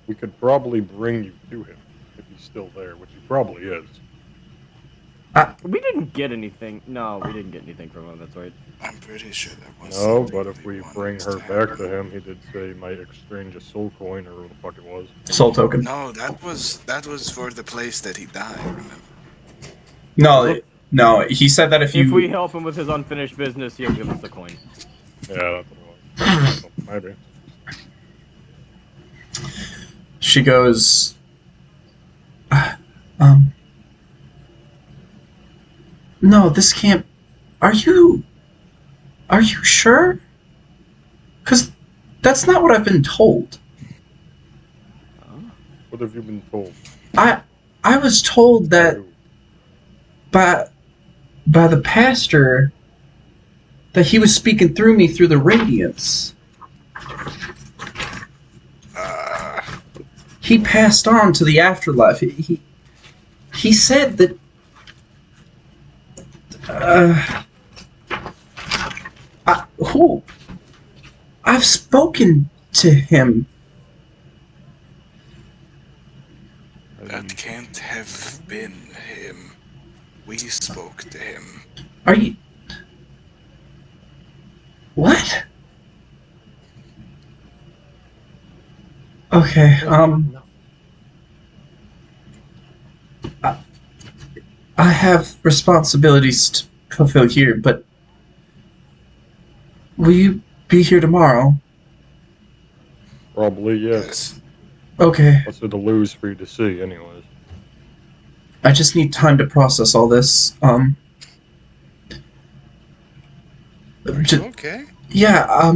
We could probably bring you to him if he's still there, which he probably is. We didn't get anything. No, we didn't get anything from him. That's right. I'm pretty sure there was. No, something but if we wanted bring us her to back have. to him, he did say he might exchange a soul coin or what the fuck it was. Soul token. No, that was for the place that he died. Remember? No. He said that if If we you. help him with his unfinished business, he'll give us the coin. Yeah, that's what it was. Maybe. She goes, no, this can't. Are you sure? Because that's not what I've been told. What have you been told? I was told that by the pastor that he was speaking through me through the radiance. He passed on to the afterlife. He said that I've spoken to him. That can't have been him. We spoke to him. Are you? What? Okay, I have responsibilities to fulfill here, but will you be here tomorrow? Probably, yes. Yes. Okay, What's there to lose for you to see, anyways? I just need time to process all this. Are you okay? Yeah,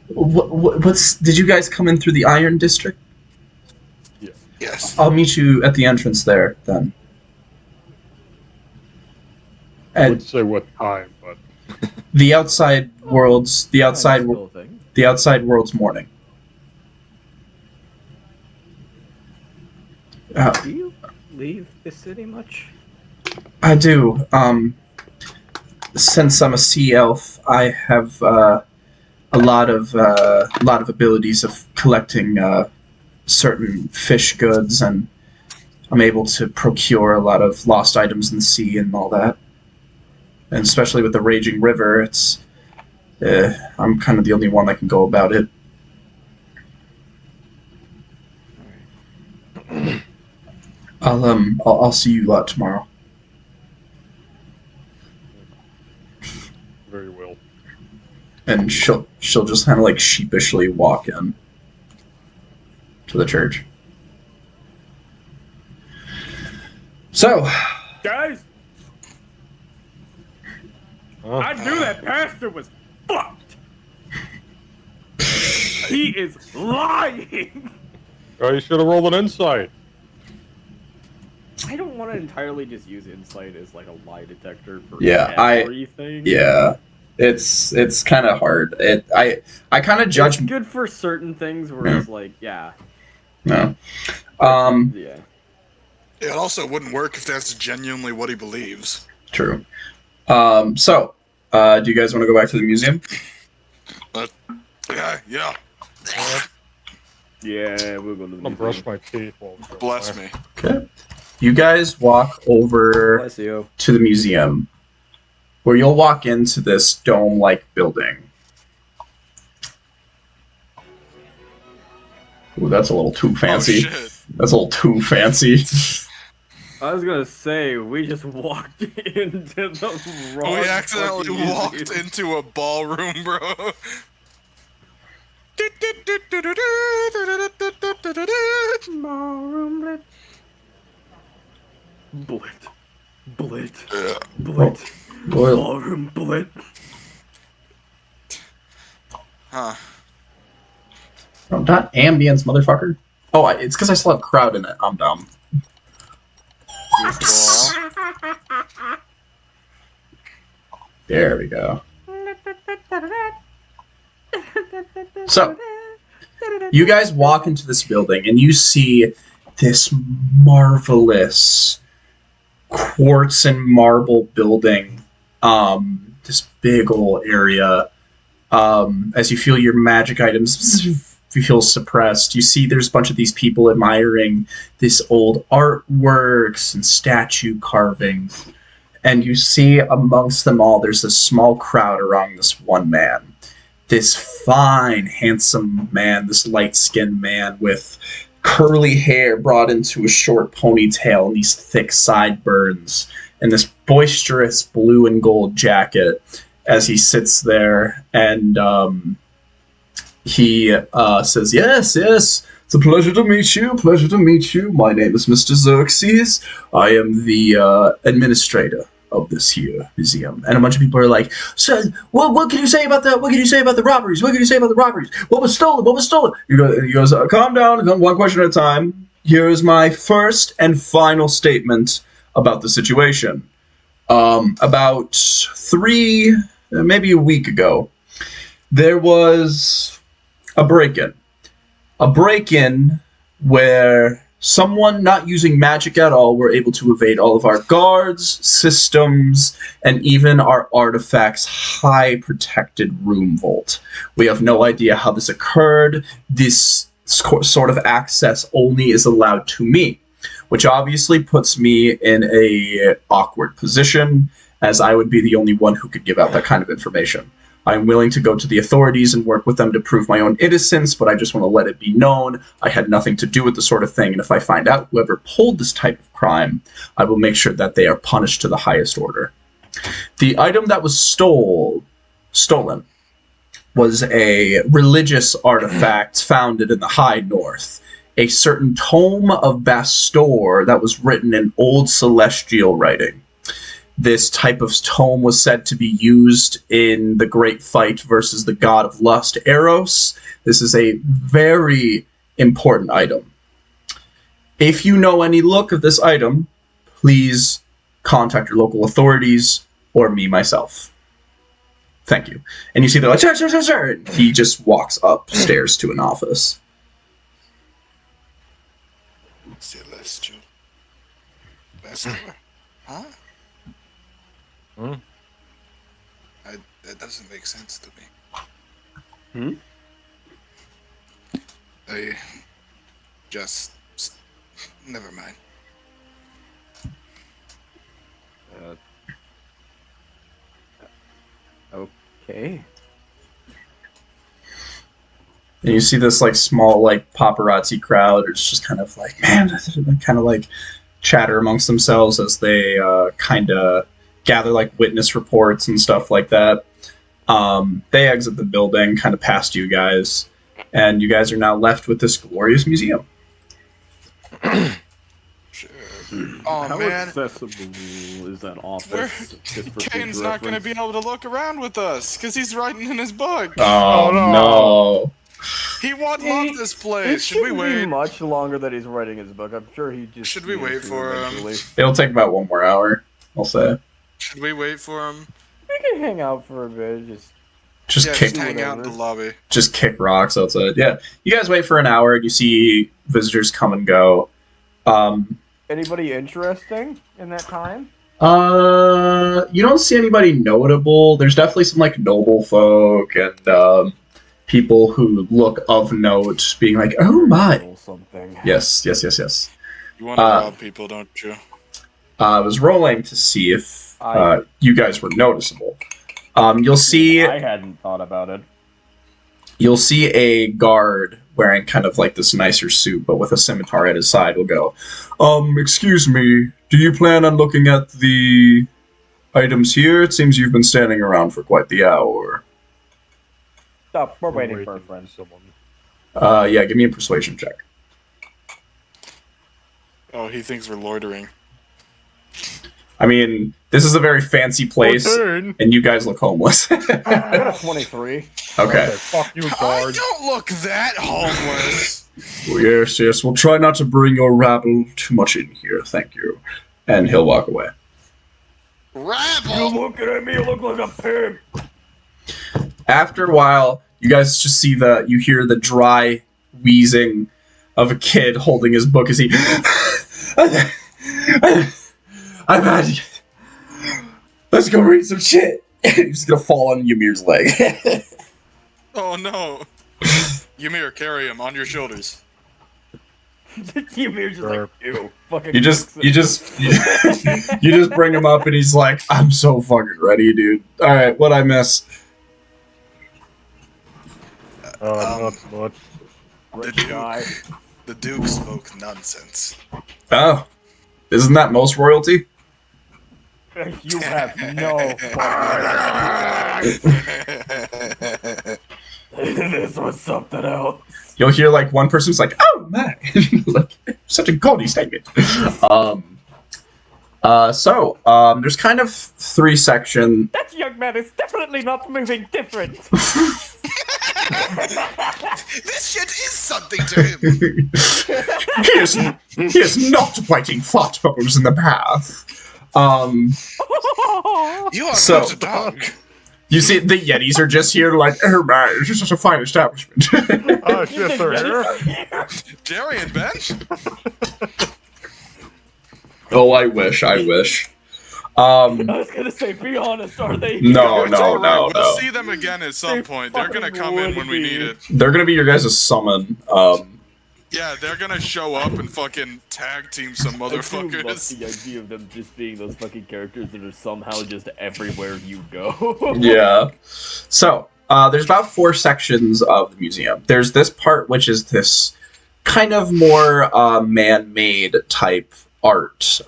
what's... Did you guys come in through the Iron District? Yes. I'll meet you at the entrance there, then. I And would say what time, but the outside world's... The outside world's morning. Do you leave the city much? I do. Since I'm a sea elf, I have a lot of abilities of collecting certain fish goods, and I'm able to procure a lot of lost items in the sea and all that. And especially with the raging river, it's I'm kind of the only one that can go about it. I'll see you lot tomorrow. very well. And she'll just kind of like sheepishly walk in to the church. So, Guys, Huh? I knew that pastor was fucked. He is lying. Oh, you should have rolled an insight. I don't want to entirely just use insight as like a lie detector for it's everything. kind of hard. I kind of judge. It's good for certain things where it's like, yeah. No. Yeah. It also wouldn't work if that's genuinely what he believes. True. So, do you guys want to go back to the museum? Yeah. Yeah, we'll go to the I'm gonna brush my teeth. While we go Bless by. me. Okay. You guys walk over Bless you. to the museum, where you'll walk into this dome-like building. Ooh, that's a little too fancy. Oh, shit. That's a little too fancy. I was gonna say, we just walked into the wrong. We accidentally fucking walked museum. into a ballroom, bro. Ballroom blit. Blit. Yeah. Blit. Boy, Ballroom blit. Huh. oh, not ambience, motherfucker. Oh, it's because I still have crowd in it. I'm dumb. Goofball. There we go. So, you guys walk into this building and you see this marvelous quartz and marble building. This big old area. As you feel your magic items, you feel suppressed. You see there's a bunch of these people admiring this old artworks and statue carvings. And you see amongst them all, there's this small crowd around this one man. This fine, handsome man, this light-skinned man with curly hair brought into a short ponytail and these thick sideburns, and this boisterous blue and gold jacket as he sits there and he says, yes, it's a pleasure to meet you. My name is Mr. Xerxes. I am the administrator of this here museum. And a bunch of people are like, so, what can you say about that? What can you say about the robberies? What was stolen? He goes, calm down, one question at a time. Here is my first and final statement about the situation. About maybe a week ago, there was a break-in. A break-in where someone not using magic at all were able to evade all of our guards, systems, and even our artifacts' high protected room vault. We have no idea how this occurred. This sort of access only is allowed to me, which obviously puts me in a awkward position, as I would be the only one who could give out that kind of information. I'm willing to go to the authorities and work with them to prove my own innocence, but I just want to let it be known I had nothing to do with the sort of thing, and if I find out whoever pulled this type of crime, I will make sure that they are punished to the highest order. The item that was stolen was a religious artifact founded in the high north, a certain tome of Bastor that was written in old celestial writing. This type of tome was said to be used in the great fight versus the god of lust, Eros. This is a very important item. If you know any look of this item, please contact your local authorities or me myself. Thank you. And you see they're like, sure. And he just walks upstairs to an office. Celestial. Bastor. Huh? Hmm? That doesn't make sense to Hmm? me. I just... Never mind. Okay. And you see this like small like paparazzi crowd. It's just kind of like, man, kind of like chatter amongst themselves as they kind of gather like witness reports and stuff like that. They exit the building, kind of past you guys, and you guys are now left with this glorious museum. Sure. Oh How man, accessible is that office? Just for Kane's future not going to be reference? able to look around with us because he's writing in his book. Oh, no. no. He won't love this place. It Should we shouldn't be wait? much longer that he's writing his book. I'm sure he just. Should we wait needs to for him? eventually. It'll take about 1 more hour, I'll say. Should we wait for him? We can hang out for a bit. Just Yeah, kick just hang out in the lobby. just kick rocks outside. Yeah. You guys wait for an hour and you see visitors come and go. Anybody interesting in that time? You don't see anybody notable. There's definitely some like noble folk and people who look of note, being like, "Oh my." Or something. Yes. You want to Uh, rob people, don't you? I was rolling to see if you guys were noticeable. You'll see I hadn't thought about it. you'll see a guard wearing kind of like this nicer suit, but with a scimitar at his side will go, excuse me, do you plan on looking at the items here? It seems you've been standing around for quite the hour. Stop. We're waiting for a friend. Someone. Yeah, give me a persuasion check. Oh, he thinks we're loitering. I mean, this is a very fancy place, Turn. and you guys look homeless. I got a 23. Okay. Fuck you, I guard. don't look that homeless. Yes, we'll try not to bring your rabble too much in here, thank you. And he'll walk away. Rabble. looking at me, you look like a pimp. After a while, you guys just see you hear the dry wheezing of a kid holding his book as he... I'm out. Let's go read some shit. He's gonna fall on Ymir's leg. Oh no. Ymir, carry him on your shoulders. Ymir's just like, ew. Fucking You just bring him up and he's like, I'm so fucking ready, dude. Alright, what'd I miss? Not much. rich guy. The Duke spoke nonsense. Oh. Isn't that most royalty? You have no fucking This was something else. You'll hear like one person's like, oh my, like such a gaudy statement. There's kind of 3 sections. That young man is definitely not moving different. This shit is something to him. He is not biting flat bubbles in the path. You are So- not a dog. You see, the Yetis are just here like, oh man, it's just such a fine establishment. Oh shit, they're here. Jerry and Ben? Oh, I wish. I was gonna say, be honest, are they? No, It's no, all right. no, We'll no. see them again at some They point. They're gonna fucking come in would when we be. need it. They're gonna be your guys' summon. Yeah, they're gonna show up and fucking tag team some I do love motherfuckers. the idea of them just being those fucking characters that are somehow just everywhere you go. Yeah. So, there's about 4 sections of the museum. There's this part, which is this kind of more man-made type art.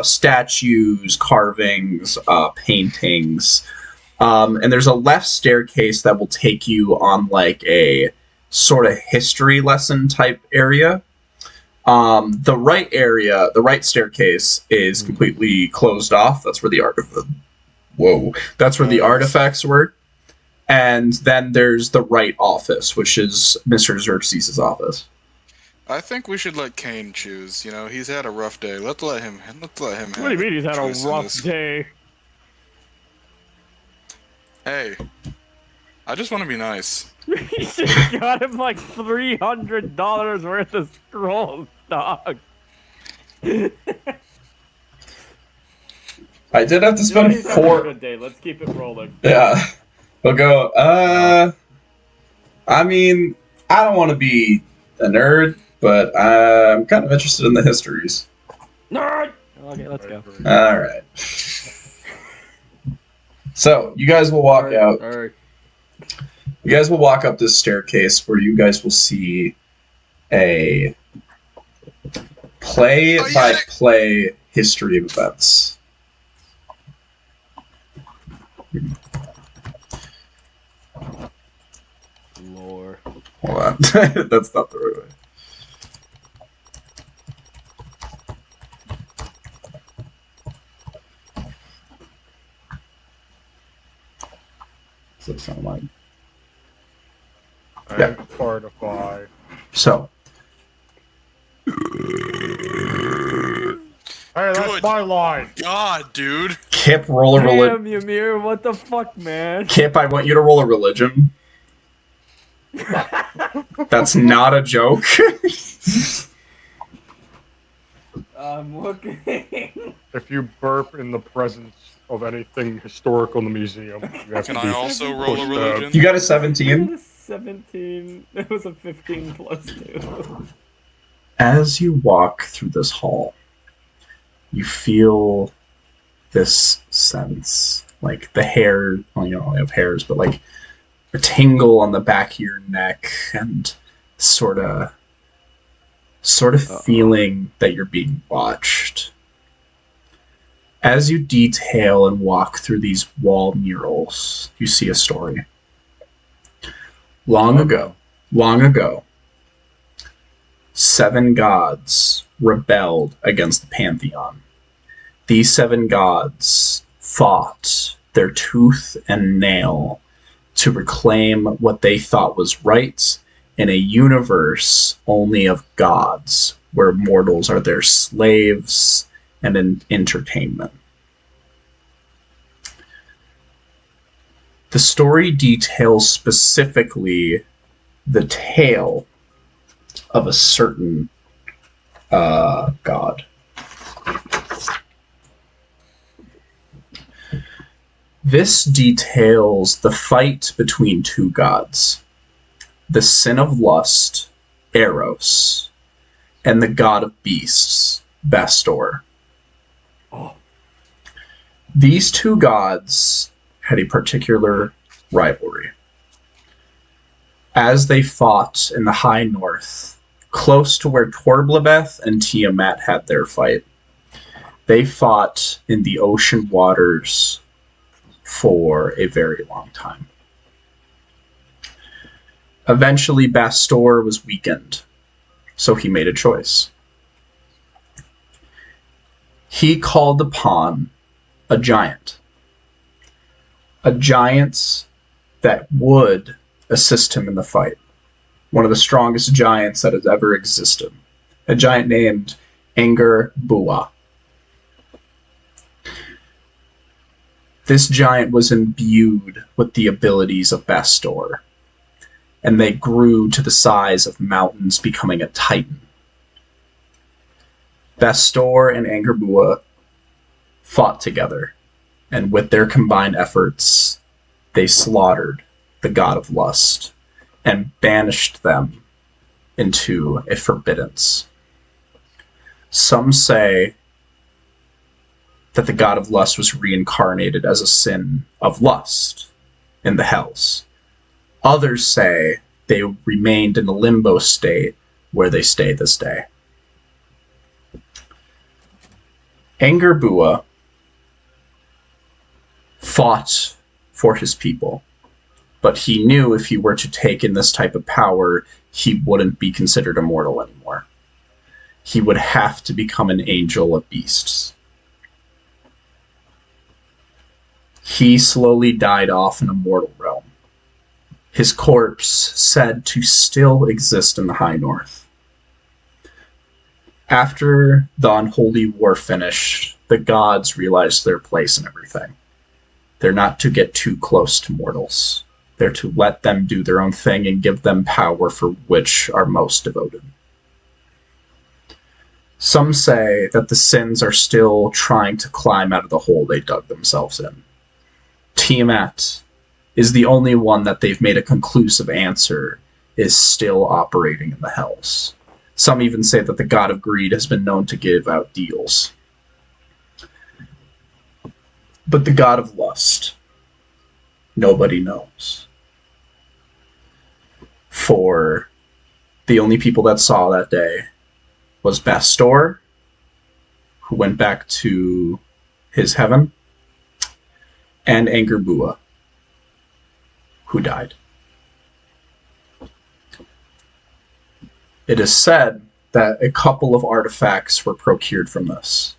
Statues, carvings, paintings. And there's a left staircase that will take you on like a sort of history lesson type area. The right staircase is completely closed off. That's where the artifacts were. And then there's the right office, which is Mr. Xerxes' office. I think we should let Kane choose. You know, he's had a rough day. Let's let him. What do you mean he's had a rough day? Hey, I just want to be nice. You just got him like $300 worth of scrolls, dog. I did have to spend He's having a 4. good day. Let's keep it rolling. Yeah. We'll go, I mean, I don't want to be a nerd, but I'm kind of interested in the histories. Nerd! Okay, let's go. Alright. So, you guys will walk out. Alright. You guys will walk up this staircase where you guys will see a play-by-play history of events. Lore. Hold on. That's not the right way. Does it sound like? And fortify. So, Hey, that's Good. my line. God, dude. Kip, roll a religion. Damn, Ymir, what the fuck, man? Kip, I want you to roll a religion. That's not a joke. I'm looking. If you burp in the presence of anything historical in the museum, you have Can to I be also roll a pushed religion? You got a I 17. got a 17. It was a 15 plus 2. As you walk through this hall, you feel this sense, like the hair, well, you don't really have hairs, but like a tingle on the back of your neck and sort of feeling that you're being watched. As you detail and walk through these wall murals, you see a story. Long ago, 7 gods rebelled against the Pantheon. These 7 gods fought their tooth and nail to reclaim what they thought was right in a universe only of gods, where mortals are their slaves and an entertainment. The story details specifically the tale of a certain god. This details the fight between 2 gods, the sin of lust, Eros, and the god of beasts, Bastor. Oh. These 2 gods had a particular rivalry. As they fought in the high north, close to where Torblebeth and Tiamat had their fight, they fought in the ocean waters for a very long time. Eventually, Bastor was weakened, so he made a choice. He called upon a giant that would assist him in the fight. One of the strongest giants that has ever existed. A giant named Anger Bua. This giant was imbued with the abilities of Bastor, and they grew to the size of mountains, becoming a titan. Bastor and Anger Bua fought together, and with their combined efforts, they slaughtered the god of lust and banished them into a forbiddance. Some say that the god of lust was reincarnated as a sin of lust in the hells. Others say they remained in a limbo state where they stay this day. Anger Bua fought for his people, but he knew if he were to take in this type of power, he wouldn't be considered immortal anymore. He would have to become an angel of beasts. He slowly died off in a mortal realm, his corpse said to still exist in the high north. After the unholy war finished, the gods realized their place in everything. They're not to get too close to mortals. They're to let them do their own thing and give them power for which are most devoted. Some say that the sins are still trying to climb out of the hole they dug themselves in. Tiamat is the only one that they've made a conclusive answer is still operating in the hells. Some even say that the god of greed has been known to give out deals. But the god of lust, nobody knows. For the only people that saw that day was Bastor, who went back to his heaven, and Anger Bua, who died. It is said that a couple of artifacts were procured from this.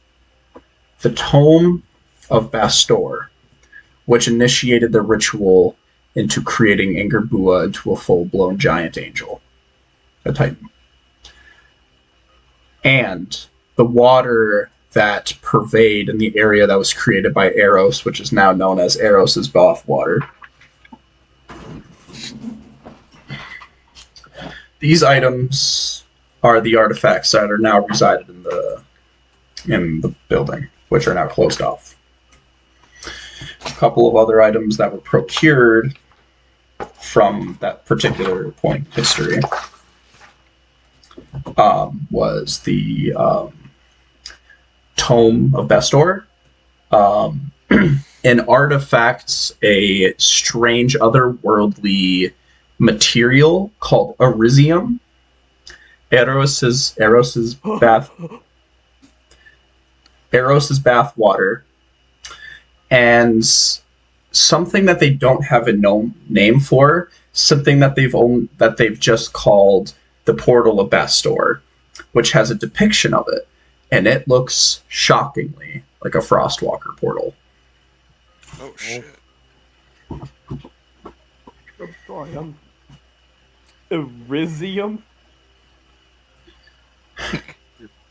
The Tome of Bastor, which initiated the ritual into creating Ingerbua into a full-blown giant angel, a titan. And the water that pervade in the area that was created by Eros, which is now known as Eros's bathwater. These items are the artifacts that are now resided in the building, which are now closed off. A couple of other items that were procured from that particular point in history was the Tome of Bestor, an artifact, a strange otherworldly material called Arisium. Eros's bathwater, and something that they don't have a known name for, something that they've just called the Portal of Bestor, which has a depiction of it, and it looks shockingly like a Frostwalker portal. Oh shit! Elysium?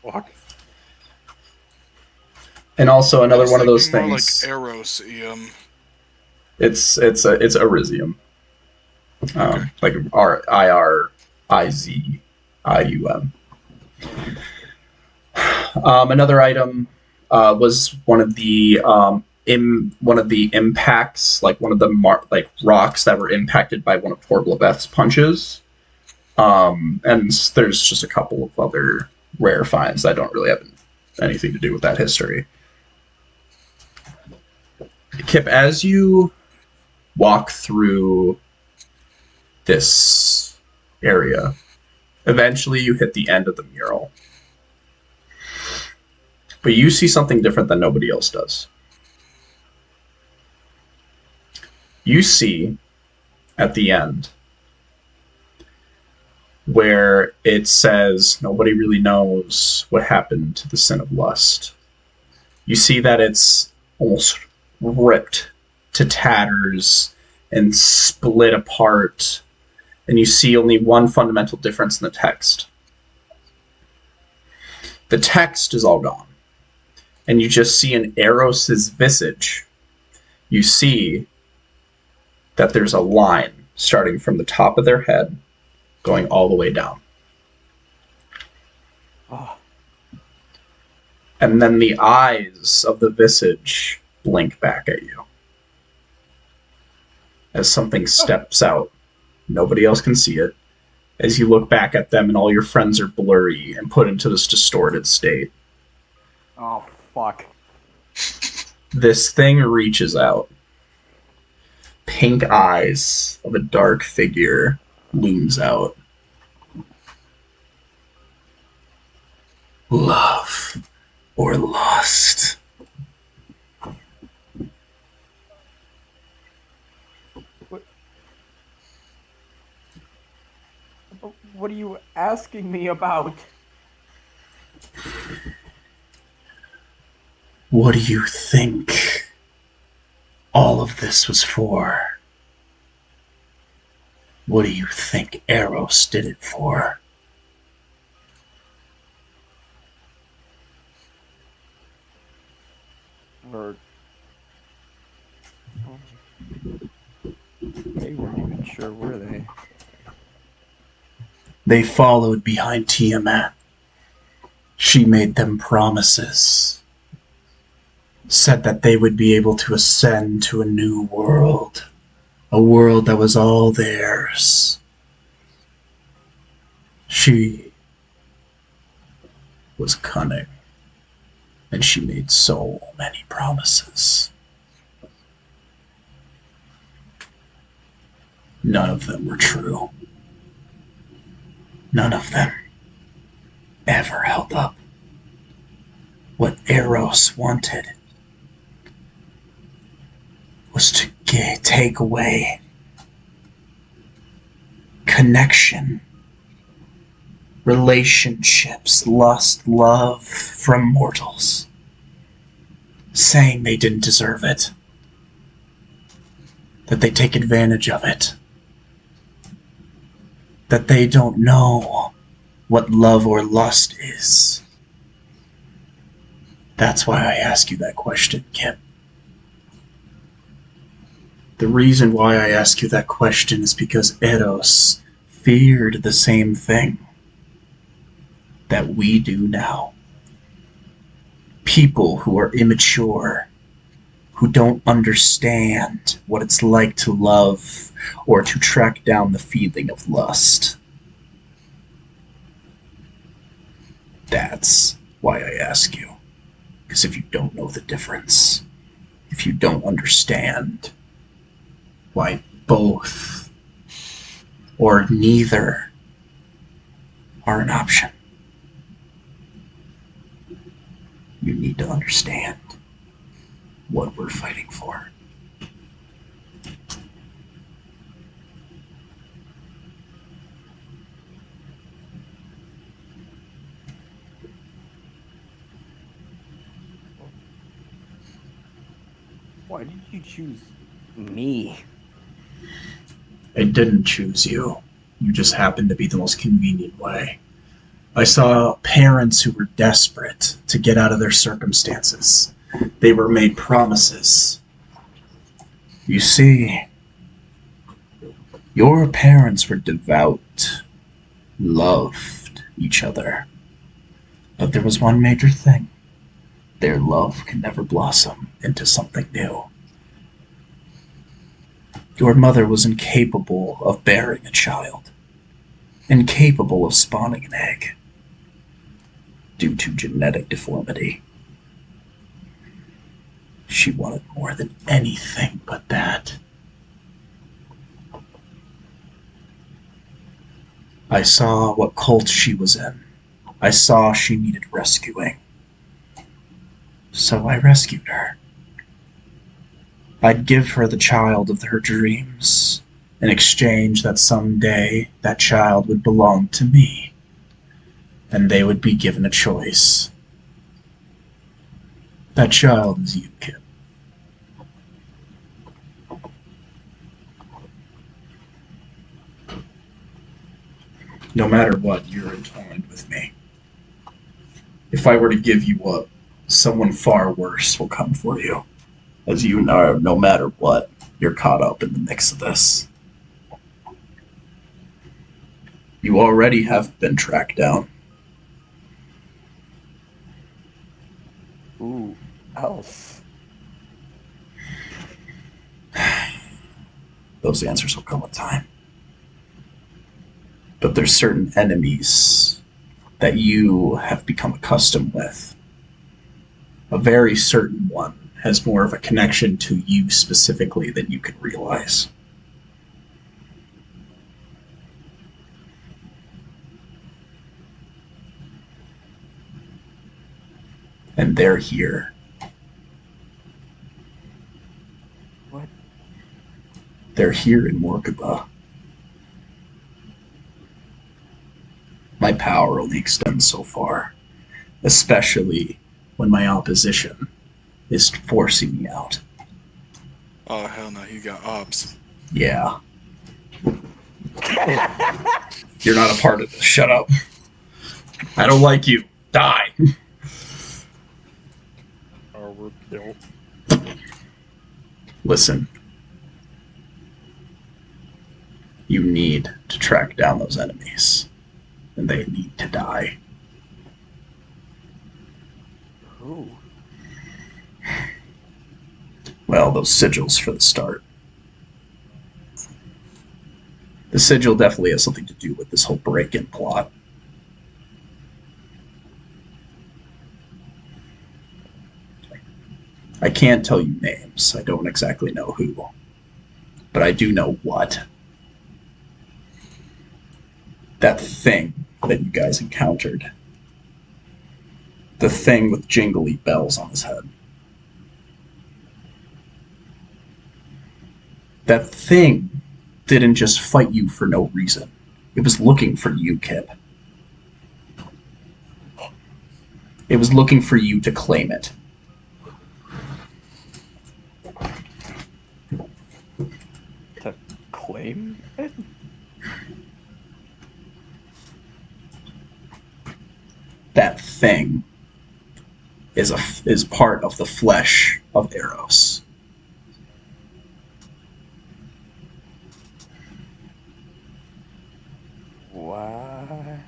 Fuck. And also another one of those More things. like Erosium. It's Arisium. Like Irizium. Another item was one of the impacts, like one of the rocks that were impacted by one of Porblebeth's punches. And there's just a couple of other rare finds that don't really have anything to do with that history. Kip, as you walk through this area, eventually you hit the end of the mural. But you see something different than nobody else does. You see, at the end, where it says nobody really knows what happened to the sin of lust. You see that it's almost ripped to tatters and split apart, and you see only one fundamental difference in the text. The text is all gone, and you just see an Eros's visage. You see that there's a line starting from the top of their head going all the way down. Oh. And then the eyes of the visage blink back at you as something steps out. Nobody else can see it. As you look back at them and all your friends are blurry and put into this distorted state. Oh, fuck. This thing reaches out. Pink eyes of a dark figure looms out. Love or lust? What are you asking me about? What do you think all of this was for? What do you think Eros did it for? They weren't even sure, were they? They followed behind Tiamat. She made them promises. Said that they would be able to ascend to a new world. A world that was all theirs. She was cunning. And she made so many promises. None of them were true. None of them ever held up. What Eros wanted was to take away connection, relationships, lust, love from mortals, saying they didn't deserve it. that they take advantage of it, that they don't know what love or lust is. That's why I ask you that question, Kip. The reason why I ask you that question is because Eros feared the same thing that we do now. People who are immature, who don't understand what it's like to love or to track down the feeling of lust. That's why I ask you. Because if you don't know the difference, if you don't understand why both or neither are an option, you need to understand what we're fighting for. Why did you choose me? I didn't choose you. You just happened to be the most convenient way. I saw parents who were desperate to get out of their circumstances. They were made promises. You see, your parents were devout, loved each other. But there was one major thing. Their love can never blossom into something new. Your mother was incapable of bearing a child, incapable of spawning an egg, due to genetic deformity. She wanted more than anything but that. I saw what cult she was in. I saw she needed rescuing. So I rescued her. I'd give her the child of her dreams, in exchange that someday that child would belong to me, and they would be given a choice. That child is you, Kip. No matter what, you're entwined with me. If I were to give you up, someone far worse will come for you. As you know, no matter what, you're caught up in the mix of this. You already have been tracked down. Who else? Those answers will come with time. But there's certain enemies that you have become accustomed with. A very certain one has more of a connection to you specifically than you could realize. And they're here. What? They're here in Morkaba. My power only extends so far, especially when my opposition is forcing me out. Oh, hell no, he got ops. Yeah. You're not a part of this. Shut up. I don't like you. Die. Overkill. Listen. You need to track down those enemies, and they need to die. Who? Well, those sigils for the start. The sigil definitely has something to do with this whole break-in plot. I can't tell you names. I don't exactly know who. But I do know what. That thing that you guys encountered. The thing with jingly bells on his head. That thing didn't just fight you for no reason. It was looking for you, Kip. It was looking for you to claim it. blame it? That thing is part of the flesh of Eros. Why?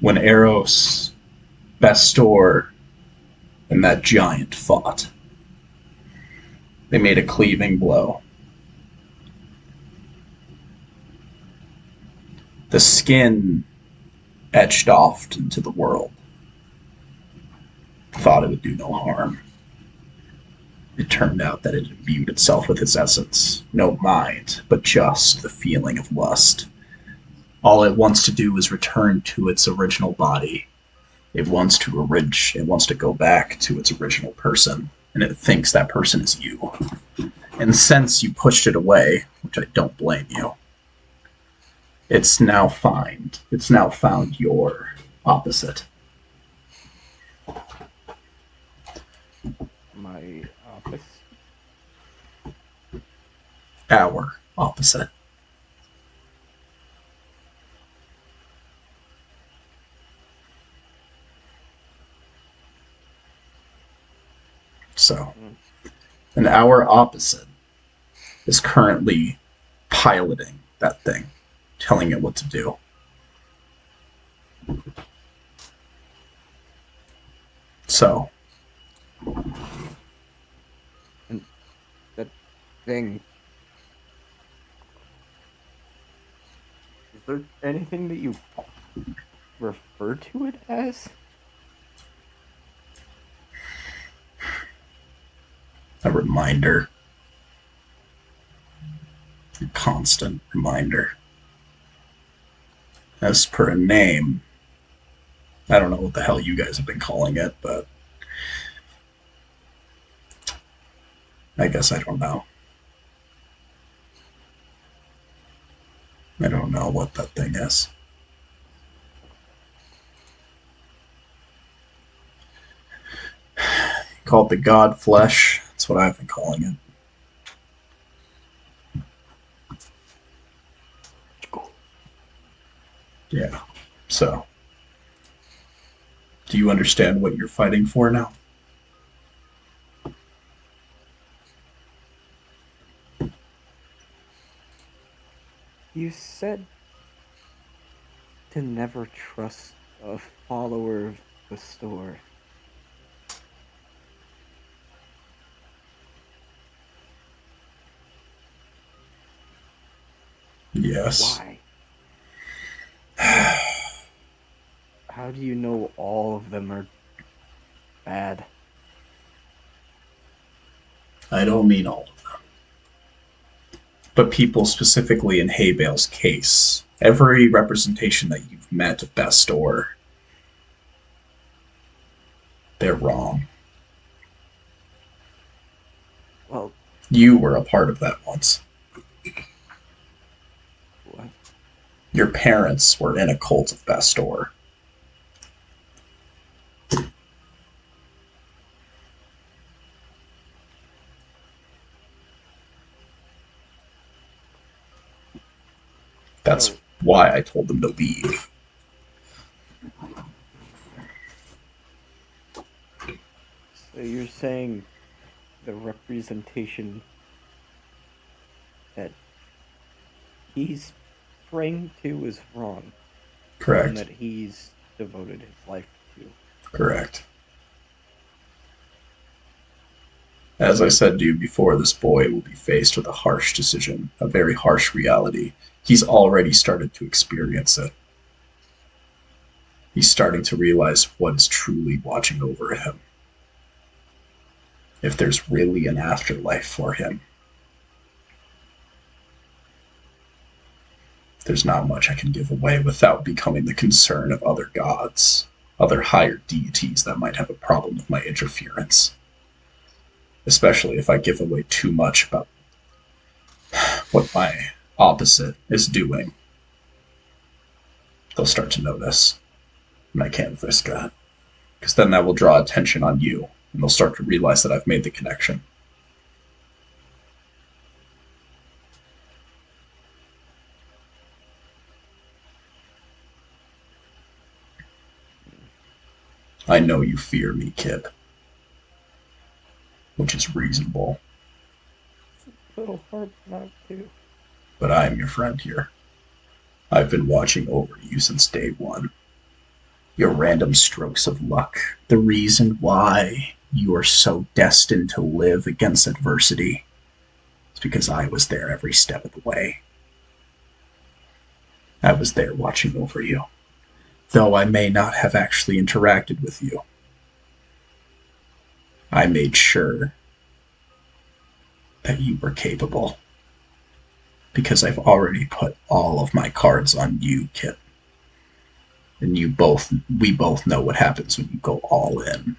When Eros, Bastor, and that giant fought, they made a cleaving blow. The skin etched off into the world. Thought it would do no harm. It turned out that it imbued itself with its essence. No mind, but just the feeling of lust. All it wants to do is return to its original body. It wants to go back to its original person, and it thinks that person is you. And since you pushed it away, which I don't blame you, it's now found your opposite. My opposite? Our opposite. So, and our opposite is currently piloting that thing, telling it what to do. So, And that thing. Is there anything that you refer to it as? a reminder. A constant reminder. As per a name, I don't know what the hell you guys have been calling it, but I guess I don't know. I don't know what that thing is. Called the God Flesh. That's what I've been calling it. Yeah. So, do you understand what you're fighting for now? You said to never trust a follower of the store. Yes. Why? How do you know all of them are bad? I don't mean all of them. But people specifically in Haybale's case, every representation that you've met of Bastor, they're wrong. Well, You were a part of that once. what? Your parents were in a cult of Bastor. That's So- why I told them to leave. So you're saying the representation that he's praying to is wrong, and Correct. that he's devoted his life to. Correct. As I said to you before, this boy will be faced with a harsh decision, a very harsh reality. He's already started to experience it. He's starting to realize what is truly watching over him. If there's really an afterlife for him. There's not much I can give away without becoming the concern of other gods, other higher deities that might have a problem with my interference. Especially if I give away too much about what my opposite is doing. They'll start to notice, and I can't risk that. Because then that will draw attention on you, and they'll start to realize that I've made the connection. I know you fear me, Kip. Which is reasonable. It's a little hard not to. But I am your friend here. I've been watching over you since day one. Your random strokes of luck, the reason why you are so destined to live against adversity, is because I was there every step of the way. I was there watching over you, though I may not have actually interacted with you. I made sure that you were capable, because I've already put all of my cards on you, Kip. And we both know what happens when you go all in.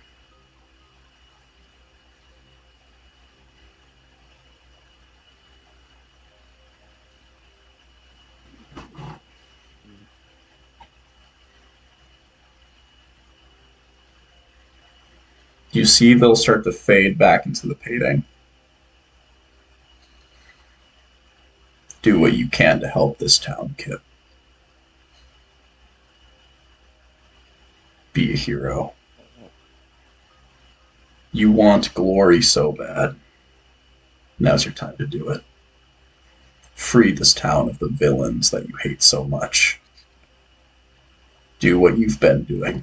You see they'll start to fade back into the painting. Do what you can to help this town, Kip. Be a hero. You want glory so bad. Now's your time to do it. Free this town of the villains that you hate so much. Do what you've been doing.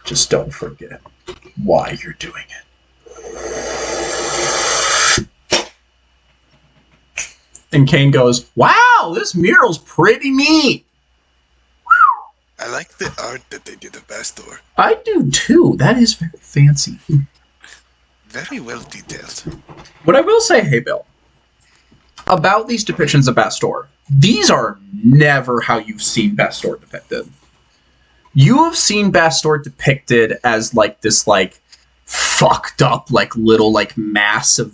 Just don't forget why you're doing it. And Kane goes, "Wow, this mural's pretty neat." I like the art that they did of Bastor. I do too. That is very fancy. Very well detailed. What I will say, hey Bill, about these depictions of Bastor, these are never how you've seen Bastor depicted. You have seen Bastor depicted as like this like fucked up like little like massive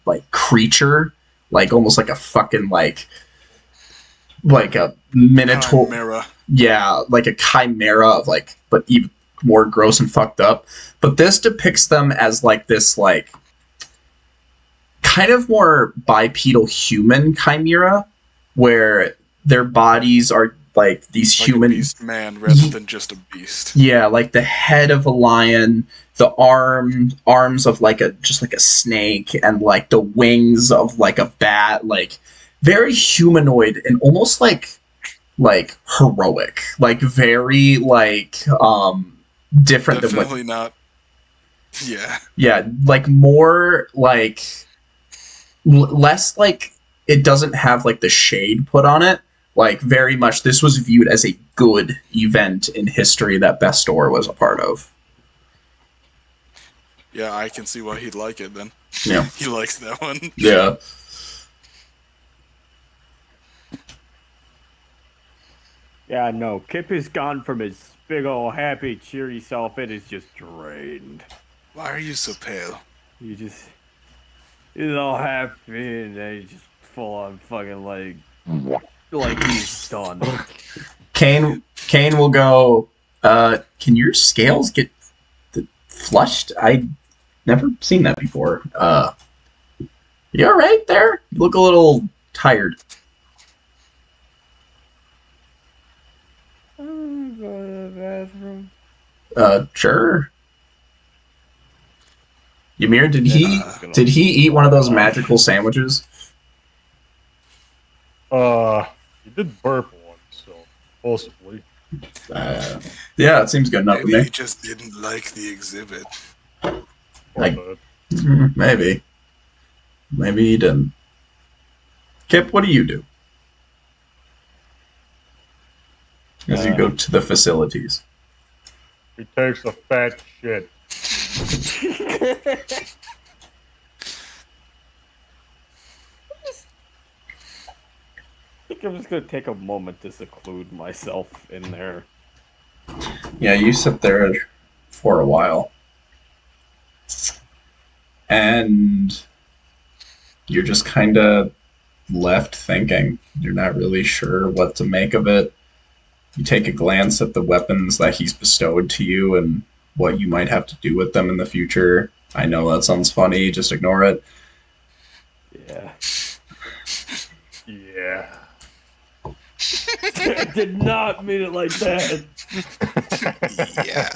like creature, like almost like a fucking like a minotaur. Chimera. Yeah, like a chimera of like, but even more gross and fucked up. But this depicts them as like this like kind of more bipedal human chimera, where their bodies are like these Like human a beast man rather than just a beast. Yeah, like the head of a lion, the arms of like a snake, and like the wings of like a bat, like very humanoid and almost like heroic, like very like different Definitely than not. Yeah. Yeah, like more like less like it doesn't have like the shade put on it. Like very much this was viewed as a good event in history that Bastor was a part of. Yeah, I can see why he'd like it then. Yeah. He likes that one. Yeah. Yeah, no. Kip is gone from his big ol' happy, cheery self. It is just drained. Why are you so pale? He's all happy and then he's just full on fucking like he's done. Kane will go, can your scales get flushed? I never seen that before. You alright there? You look a little tired. I'm gonna go to the bathroom. Sure. Ymir, did he eat one of those magical sandwiches? He did burp once, so possibly. Yeah, it seems good enough to Maybe me. he just didn't like the exhibit. Like, maybe. Maybe he didn't. Kip, what do you do? As you go to the facilities. He takes a fat shit. I think I'm just gonna take a moment to seclude myself in there. Yeah, you sit there for a while. And you're just kind of left thinking. You're not really sure what to make of it. You take a glance at the weapons that he's bestowed to you and what you might have to do with them in the future. I know that sounds funny, just ignore it. Yeah. Yeah. I did not mean it like that. Yeah.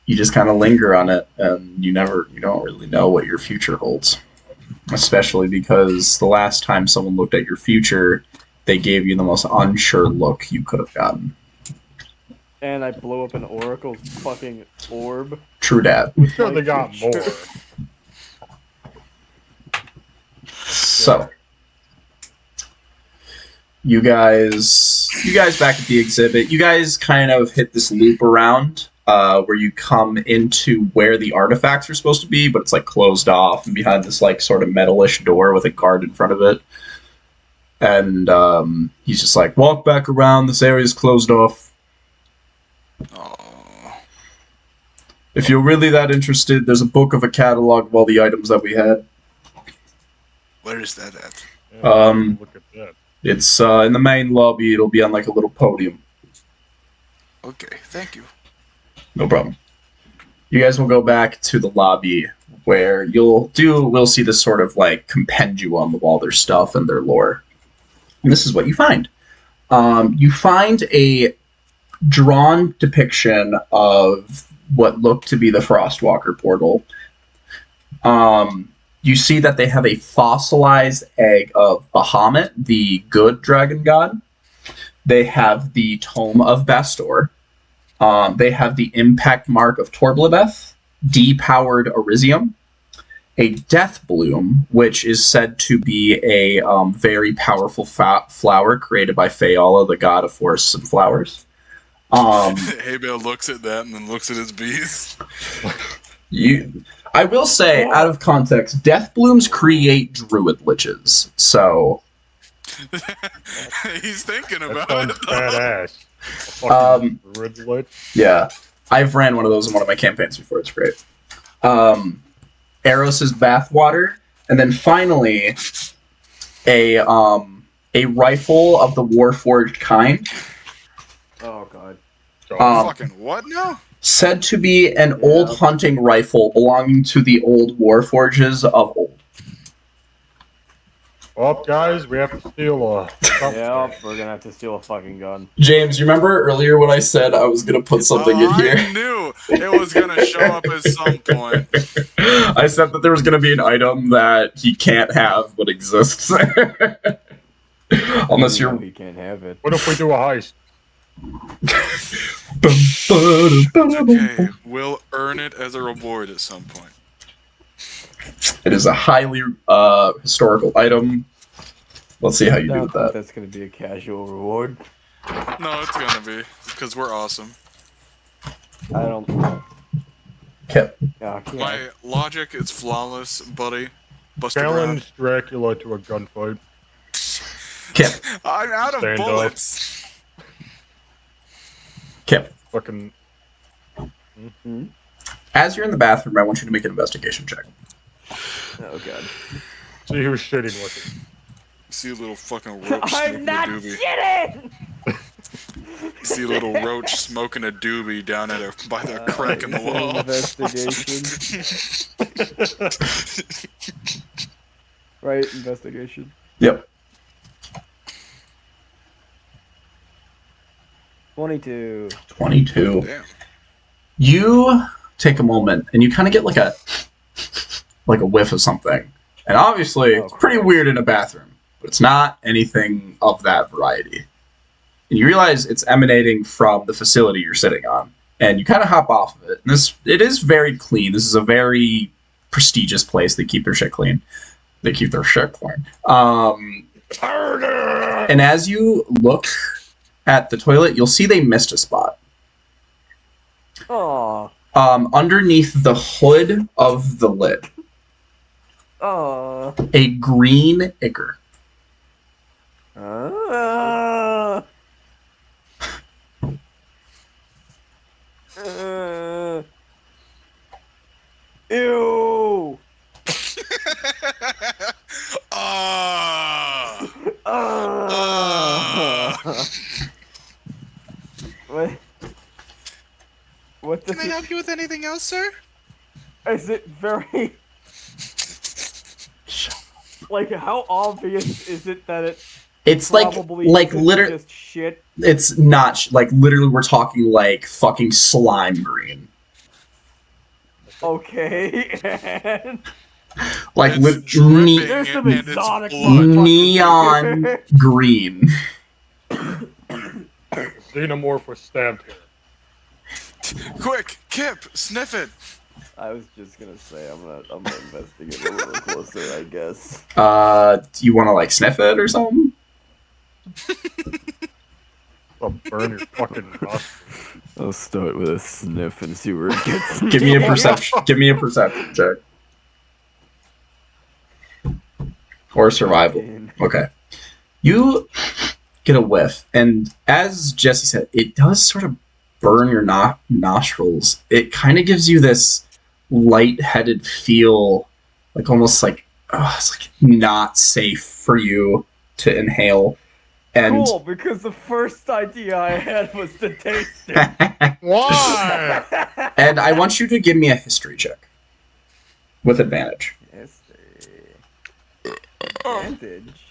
You just kind of linger on it, and you don't really know what your future holds. Especially because the last time someone looked at your future, they gave you the most unsure look you could have gotten. And I blow up an oracle's fucking orb. True dat. I'm sure they got more. So, you guys back at the exhibit, you guys kind of hit this loop around where you come into where the artifacts are supposed to be, but it's like closed off and behind this like sort of metalish door with a guard in front of it. And he's just like, walk back around, this area's closed off. Oh. If you're really that interested, there's a book of a catalog of all the items that we had. Where is that at? Yeah, look at that. It's in the main lobby. It'll be on like a little podium. Okay, thank you. No problem. You guys will go back to the lobby where we'll see this sort of like compendium of all their stuff and their lore. And this is what you find. You find a drawn depiction of what looked to be the Frostwalker portal. You see that they have a fossilized egg of Bahamut, the good dragon god. They have the Tome of Bastor. They have the impact mark of Torblebeth, depowered Elysium, a Death Bloom, which is said to be a very powerful flower created by Feala, the god of forests and flowers. Haybale looks at that and then looks at his bees. I will say, out of context, Death Blooms create druid liches, so... He's thinking That about sounds it. badass. A fucking red lich. Yeah. I've ran one of those in one of my campaigns before, it's great. Eros' bathwater, and then finally, a rifle of the Warforged kind. Oh god. Fucking what now? Said to be an old hunting rifle belonging to the old Warforges of old. Well, guys, we have to steal a... Yeah, we're gonna have to steal a fucking gun. James, you remember earlier when I said I was going to put something in here? I knew it was gonna show up at some point. I said that there was going to be an item that he can't have but exists. Unless you're... He can't have it. What if we do a heist? Okay, we'll earn it as a reward at some point. It is a highly historical item. Let's see how you do with that. That's gonna be a casual reward. No, it's gonna be because we're awesome. I don't. Okay. Yeah, I My logic is flawless, buddy. Buster Challenge Dracula to a gunfight. Okay. I'm out of Stand up. bullets. Okay. Fucking... As you're in the bathroom, I want you to make an investigation check. Oh god. See who's shitting with it. See a little fucking roach I'm smoking not a doobie. kidding. See a little roach smoking a doobie down at by the crack in the wall. Investigation. Right, investigation. Yep. 22. 22. Damn. You take a moment and you kind of get like a whiff of something. And obviously, it's pretty weird in a bathroom, but it's not anything of that variety. And you realize it's emanating from the facility you're sitting on. And you kind of hop off of it. And it is very clean. This is a very prestigious place. They keep their shit clean. And as you look at the toilet, you'll see they missed a spot. Aww. Underneath the hood of the lid, Aww. a green ichor. Ew. What Can I help you with anything else, sir? is it very like how obvious is it that It's Probably like isn't literally. just shit. It's not like literally. We're talking like fucking slime green. Okay, and Like It's dripping there's some and it's exotic blood. neon here. green. Xenomorph was stabbed here. Quick, Kip, sniff it. I was just gonna say I'm gonna investigate a little closer, I guess. Do you want to like sniff it or something? I'll burn your fucking nostrils. I'll start with a sniff and see where it gets. Give me a perception. Give me a perception check. Or survival. Okay. You get a whiff, and as Jesse said, it does sort of burn your nostrils. It kind of gives you this lightheaded feel, like almost like it's like not safe for you to inhale. And Cool, because the first idea I had was to taste it. Why? and I want you to give me a history check with advantage. Advantage.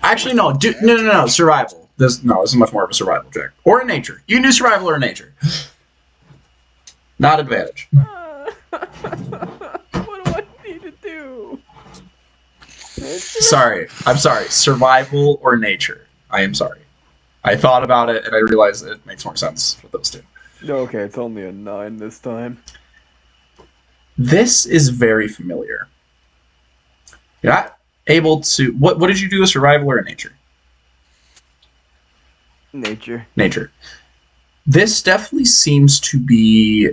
Actually, no. No. Survival. This is much more of a survival check or a nature. You can do survival or nature. Not advantage. What do I need to do? Sorry. I'm sorry. Survival or nature. I am sorry. I thought about it and I realized it makes more sense for those two. Okay, it's only a 9 this time. This is very familiar. You're not able to. What did you do? A survival or a nature? Nature. Nature. This definitely seems to be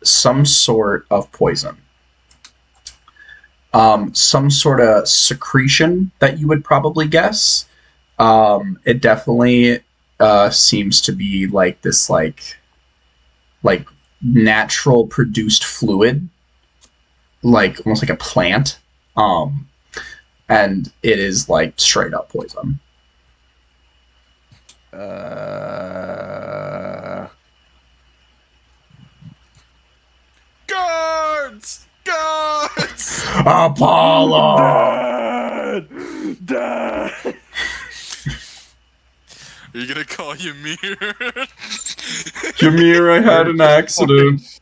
some sort of poison. Some sort of secretion that you would probably guess. It definitely seems to be like this like natural produced fluid, like almost like a plant. And it is like straight up poison. Guards! Guards! Apollo! Dad! Are you gonna call Ymir? Jameer, I had an accident.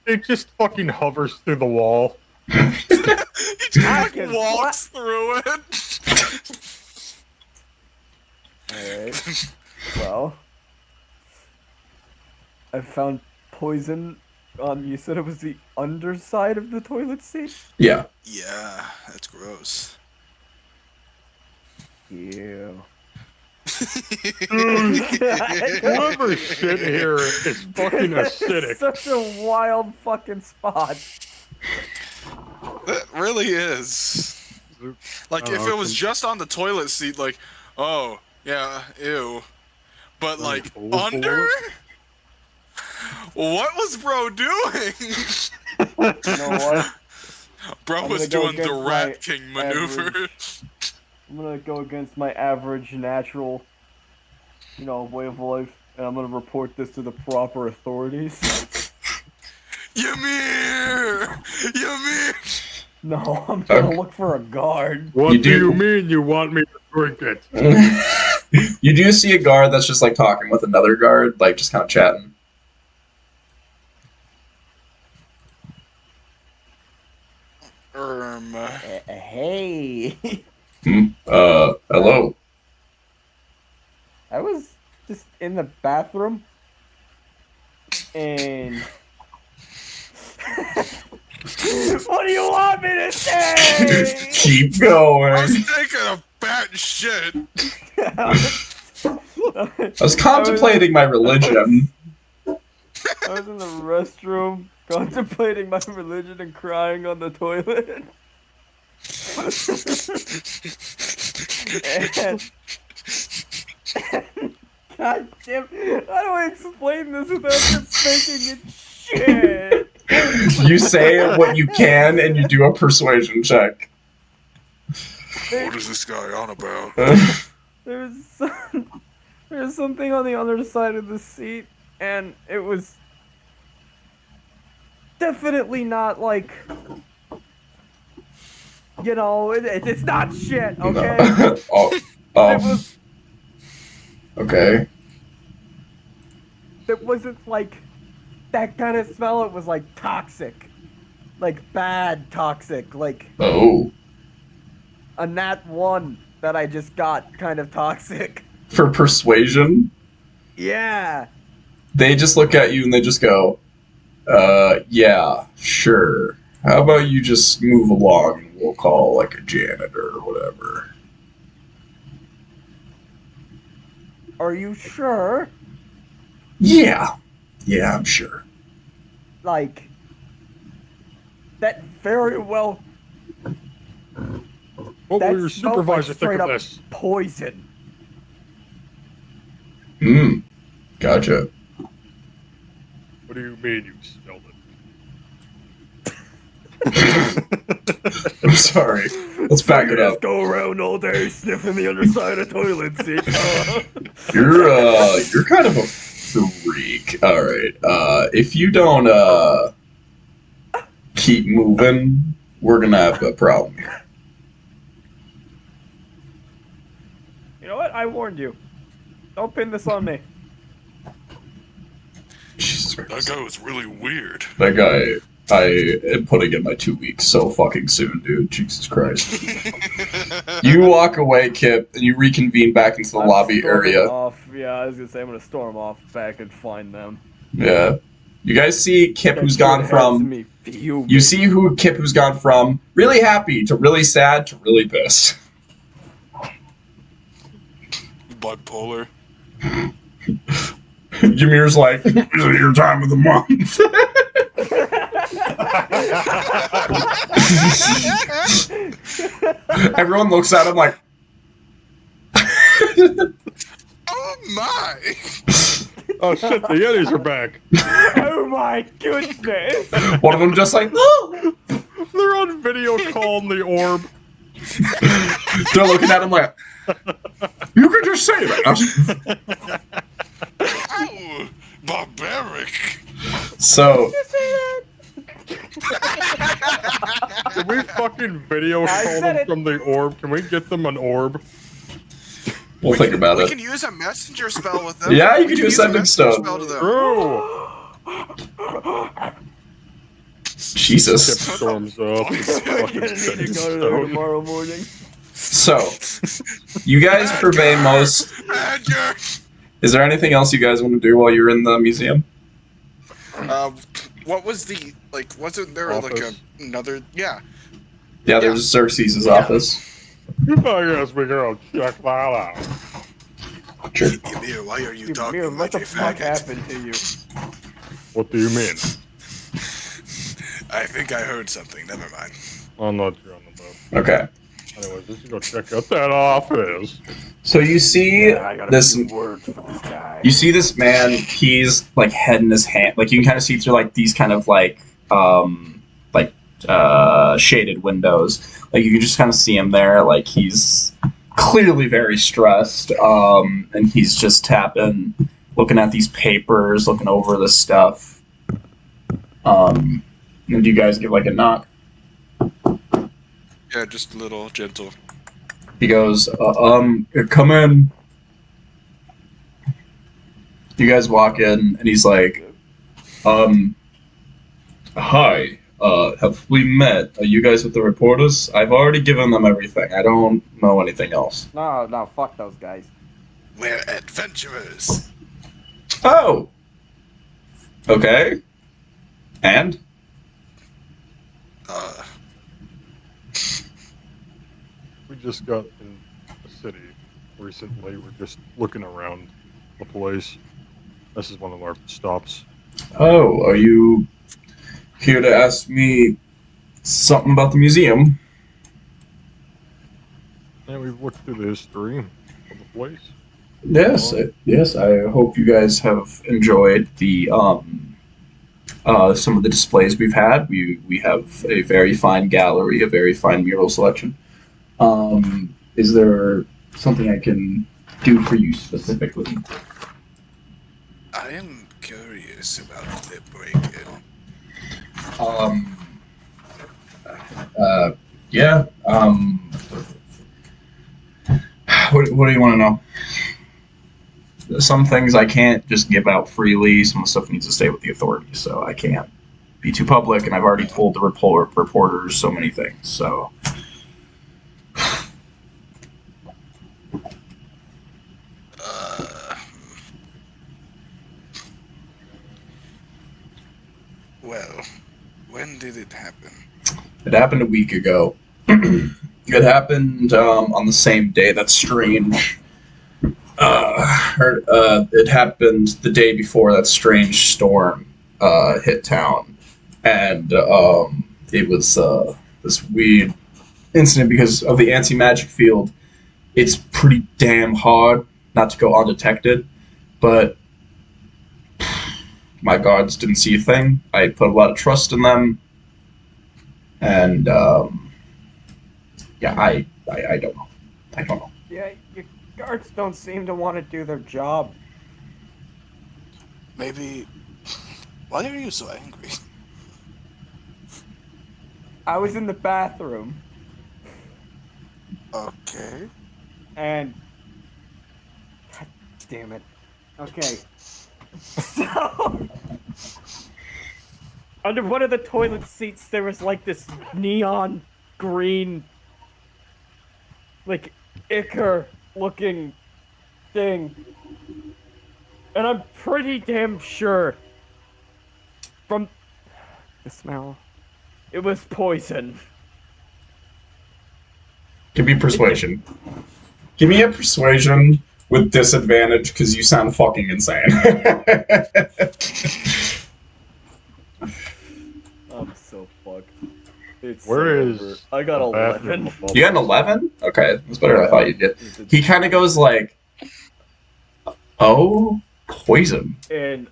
It just fucking hovers through the wall. He just like Atkins, walks through it. Alright. Well, I found poison on, you said it was the underside of the toilet seat? Yeah. Yeah, that's gross. Ew. Whoever shit here is fucking acidic. Such a wild fucking spot. That really is. Like, if it was just on the toilet seat, like, oh, yeah, ew. But, like, under? What was bro doing? You know what? Bro I'm was gonna go doing the against Rat my King maneuver. I'm gonna go against my average, natural, way of life, and I'm gonna report this to the proper authorities. Ymir! Ymir! No, I'm gonna look for a guard. What You do do- you mean you want me to drink it? You do see a guard that's just like talking with another guard, like just kind of chatting. Hey. Hello. I was just in the bathroom, and what do you want me to say? Keep I going. was taking a bad shit. I was contemplating my religion. I was in the restroom contemplating my religion and crying on the toilet. and God damn, how do I explain this without just making it shit? You say what you can and you do a persuasion check. What is this guy on about? There's something on the other side of the seat, and it was definitely not like, it's not shit, okay? It was. Okay. It wasn't like that kind of smell. It was like toxic, like bad toxic, like Oh. a nat 1 that I just got kind of toxic. For persuasion, Yeah. they just look at you and they just go, yeah, sure. How about you just move along and we'll call like a janitor or whatever. Are you sure? Yeah. Yeah, I'm sure. Like, that very well. What That will your smelled supervisor like think straight of up this? poison. Gotcha. What do you mean you smelled it? I'm sorry. Let's back it up. Go around all day sniffing the underside of toilet seats, huh? You're kind of a freak. All right. If you don't keep moving, we're gonna have a problem here. You know what? I warned you. Don't pin this on me. Jesus That Christ. guy was really weird. That guy, I am putting in my 2 weeks so fucking soon, dude. Jesus Christ. You walk away, Kip, and you reconvene back into the I'm lobby storming area. Off. Yeah, I was gonna say I'm gonna storm off back and find them. Yeah. You guys see Kip That who's shit gone has from... me fuming. You see who Kip who's gone from really happy to really sad to really pissed. Bipolar. Ymir's like, this is your time of the month. Everyone looks at him like, Oh my! Oh shit, the Yetis are back. Oh my goodness! one of them just like, oh. They're on video calling the orb. They're looking at him like, you could just say that. Ow! Barbaric! So, Can we fucking video I call said them it. from the orb? Can we get them an orb? we'll think about We it. can use a messenger spell with them. Yeah, you We can use a sending messenger stone. spell to them. True. Jesus. Kip storms up. I'm gonna need to go to there tomorrow morning. So, you guys purvey most... Badger! Is there anything else you guys want to do while you're in the museum? What was the, like, wasn't there like another, yeah. Yeah, there's Xerxes' office. I guess we go check that out. Sure. Ymir, why are you Dude, talking Mir, what like the a fuck faggot? happened to you? What do you mean? I think I heard something, never mind. I'm not sure on the boat. Okay. Anyways, let's go check out that office. So you see I got a this... few words for this guy. You see this man, he's like head in his hand. Like you can kind of see through like these kind of shaded windows. Like you can just kind of see him there. Like he's clearly very stressed. And he's just tapping, looking at these papers, looking over this stuff. And do you guys give like a knock? Yeah, just a little gentle. He goes, come in. You guys walk in, and he's like, hi, have we met? Are you guys with the reporters? I've already given them everything. I don't know anything else. No, fuck those guys. We're adventurers. Oh! Okay. And? We just got in the city recently. We're just looking around the place. This is one of our stops. Oh, are you here to ask me something about the museum? And we've looked through the history of the place. Yes, yes. I hope you guys have enjoyed the some of the displays we've had. We have a very fine gallery, a very fine mural selection. Is there something I can do for you specifically? I am curious about the break-in. Yeah. What do you want to know? Some things I can't just give out freely. Some of the stuff needs to stay with the authorities, so I can't be too public. And I've already told the reporters so many things. So, well, when did it happen? it happened a week ago. It happened on the same day. That's strange. It happened the day before that strange storm hit town, and it was this weird incident because of the anti-magic field. It's pretty damn hard not to go undetected, but my guards didn't see a thing. I put a lot of trust in them, and yeah, I don't know. I don't know. Yeah, your guards don't seem to want to do their job. Maybe. Why are you so angry? I was in the bathroom, Okay. and... God damn it. Okay. So... Under one of the toilet seats, there was like this neon green, like, ichor-looking thing. And I'm pretty damn sure from the smell, it was poison. Give me persuasion. Give me a persuasion with disadvantage because you sound fucking insane. I'm so fucked. It's Where so is over. I got the bathroom 11. above You got an 11? Okay, that's better than I thought you'd get. He kind of goes like, "Oh, poison." And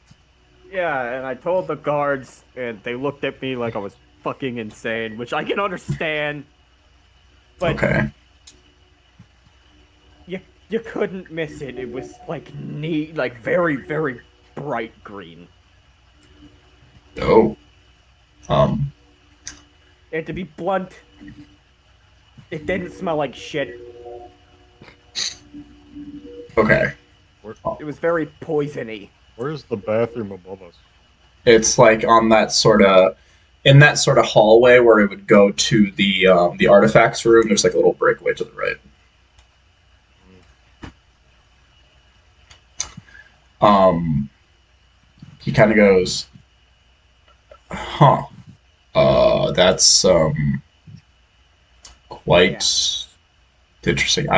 yeah, and I told the guards, and they looked at me like I was fucking insane, which I can understand. But Okay. you couldn't miss it. It was like like very, very bright green. Oh. And to be blunt, it didn't smell like shit. Okay. It was very poisony. Where's the bathroom above us? It's like on that sort of, in that sort of hallway where it would go to the artifacts room. There's like a little breakaway to the right. He kind of goes, "Huh. That's quite interesting.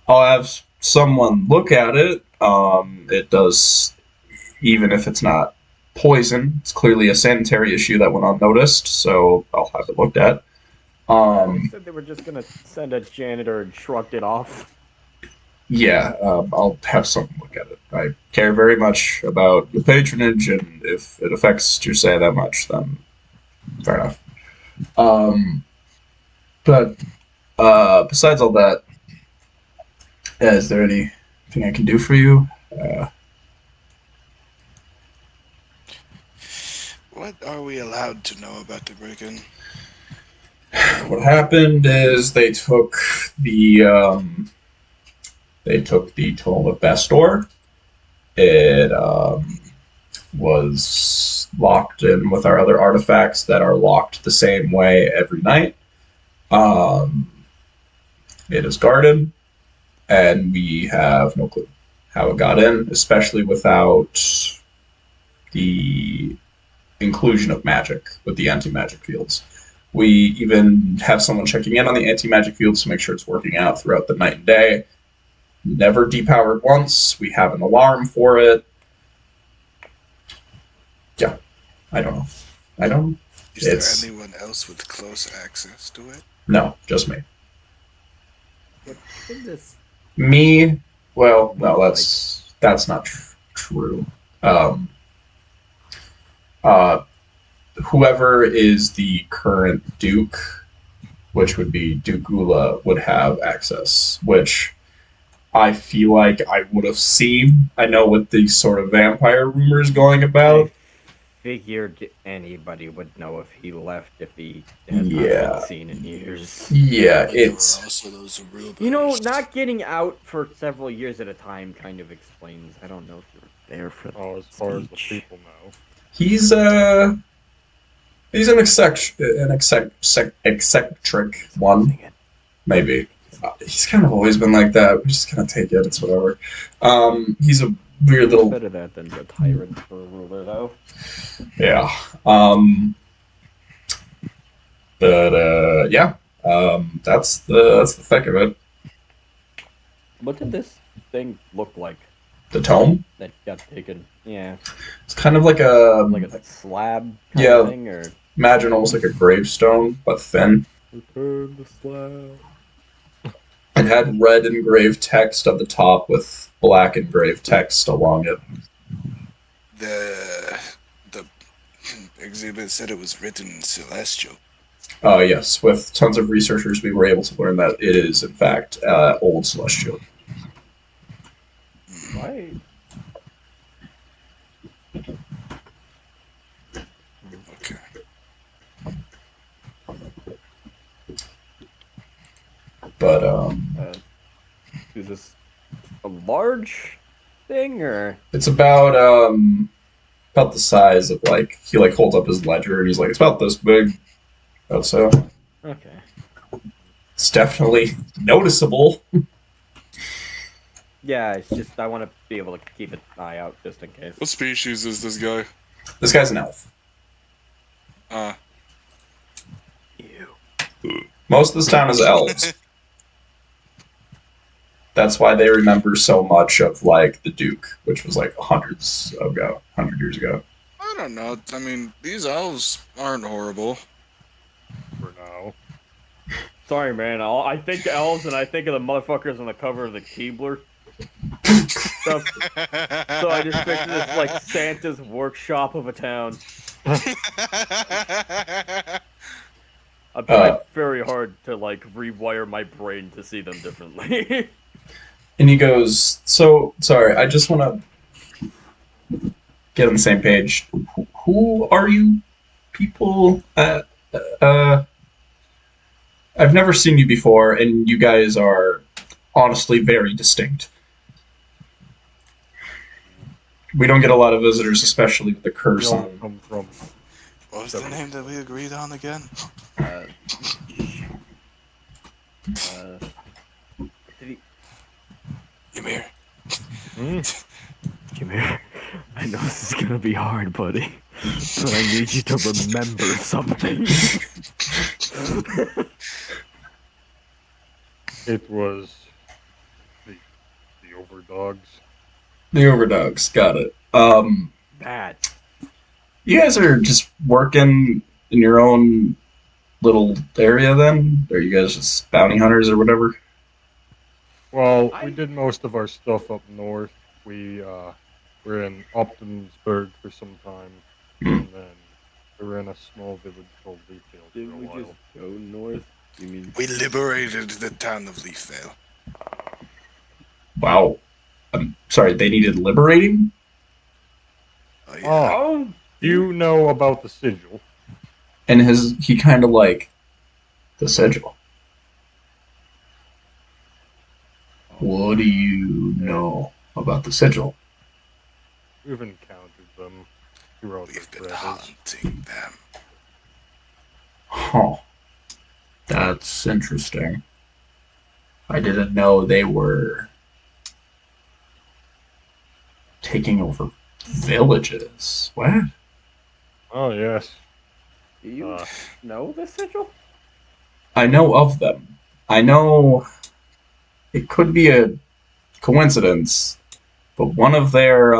I'll have someone look at it. It does, even if it's not poison, it's clearly a sanitary issue that went unnoticed, so I'll have it looked at." They said they were just gonna send a janitor and shrugged it off. Yeah, I'll have someone look at it. I care very much about your patronage, and if it affects your say that much, then fair enough. But besides all that, is there anything I can do for you? What are we allowed to know about the break-in? What happened is they took the Tome of Bastor. It was locked in with our other artifacts that are locked the same way every night. It is guarded, and we have no clue how it got in, especially without the inclusion of magic with the anti-magic fields. We even have someone checking in on the anti-magic fields to make sure it's working out throughout the night and day. Never depowered once. We have an alarm for it. Yeah, I don't know. Is there anyone else with close access to it? No, just me. What is this? Me? Well, no, that's not true. Whoever is the current Duke, which would be Duke Gula, would have access, which I feel like I would have seen. I know with these sort of vampire rumors going about. figured anybody would know if he left if he has not Yeah. been seen in years. Yeah, But there were it's also those rumors. You know, not getting out for several years at a time kind of explains. I don't know if you were there for the Oh, as far as the speech. people know. he's an eccentric one, maybe. He's kind of always been like that. We just kind of take it. It's whatever. He's a weird little Better that than the tyrant for a ruler, though. yeah. But yeah. That's the thick of it. What did this thing look like The tome. that got taken? Yeah, It's kind of like a like a slab kind Yeah. of thing, or imagine almost like a gravestone, but thin. return the slab. It had red engraved text at the top with black engraved text along it. The exhibit said it was written celestial. Yes, with tons of researchers, we were able to learn that it is, in fact, Old Celestial. Right. Okay. But, Is this a large thing, or it's about the size of, like, he, like, holds up his ledger, and he's like, it's about this big. So, okay? it's definitely noticeable. Yeah, it's just I want to be able to keep an eye out just in case. What species is this guy? This guy's an elf. Ew. Most of this town is elves. That's why they remember so much of, like, the Duke, which was, like, 100 years ago. I don't know. I mean, these elves aren't horrible. For now. Sorry, man. I think elves and I think of the motherfuckers on the cover of the Keebler stuff. So I just picture this like Santa's workshop of a town. I've tried very hard to like rewire my brain to see them differently. And he goes, so, sorry, I just want to get on the same page. Who are you people? I've never seen you before, and you guys are honestly very distinct. We don't get a lot of visitors, especially with the curse We all on. come from. What was the name that we agreed on again? Did he? Ymir. Ymir, I know this is gonna be hard, buddy, but I need you to remember something. It was the OVERDOGS. The OVERDOGS, got it. Bad. You guys are just working in your own little area then? Are you guys just bounty hunters or whatever? Well, we did most of our stuff up north. We were in Optimusburg for some time, and then we were in a small village called Leafdale for a Didn't we while. just go north? You mean? We liberated the town of Leafvale. Wow. I'm sorry, they needed liberating? Oh, yeah. Oh, you know about the sigil? And he kind of like the sigil. What do you know about the sigil? We've encountered them throughout We've the been travels. hunting them. Huh. That's interesting. I didn't know they were taking over villages. What? Oh yes. Do you know the sigil? I know of them. I know it could be a coincidence, but one of their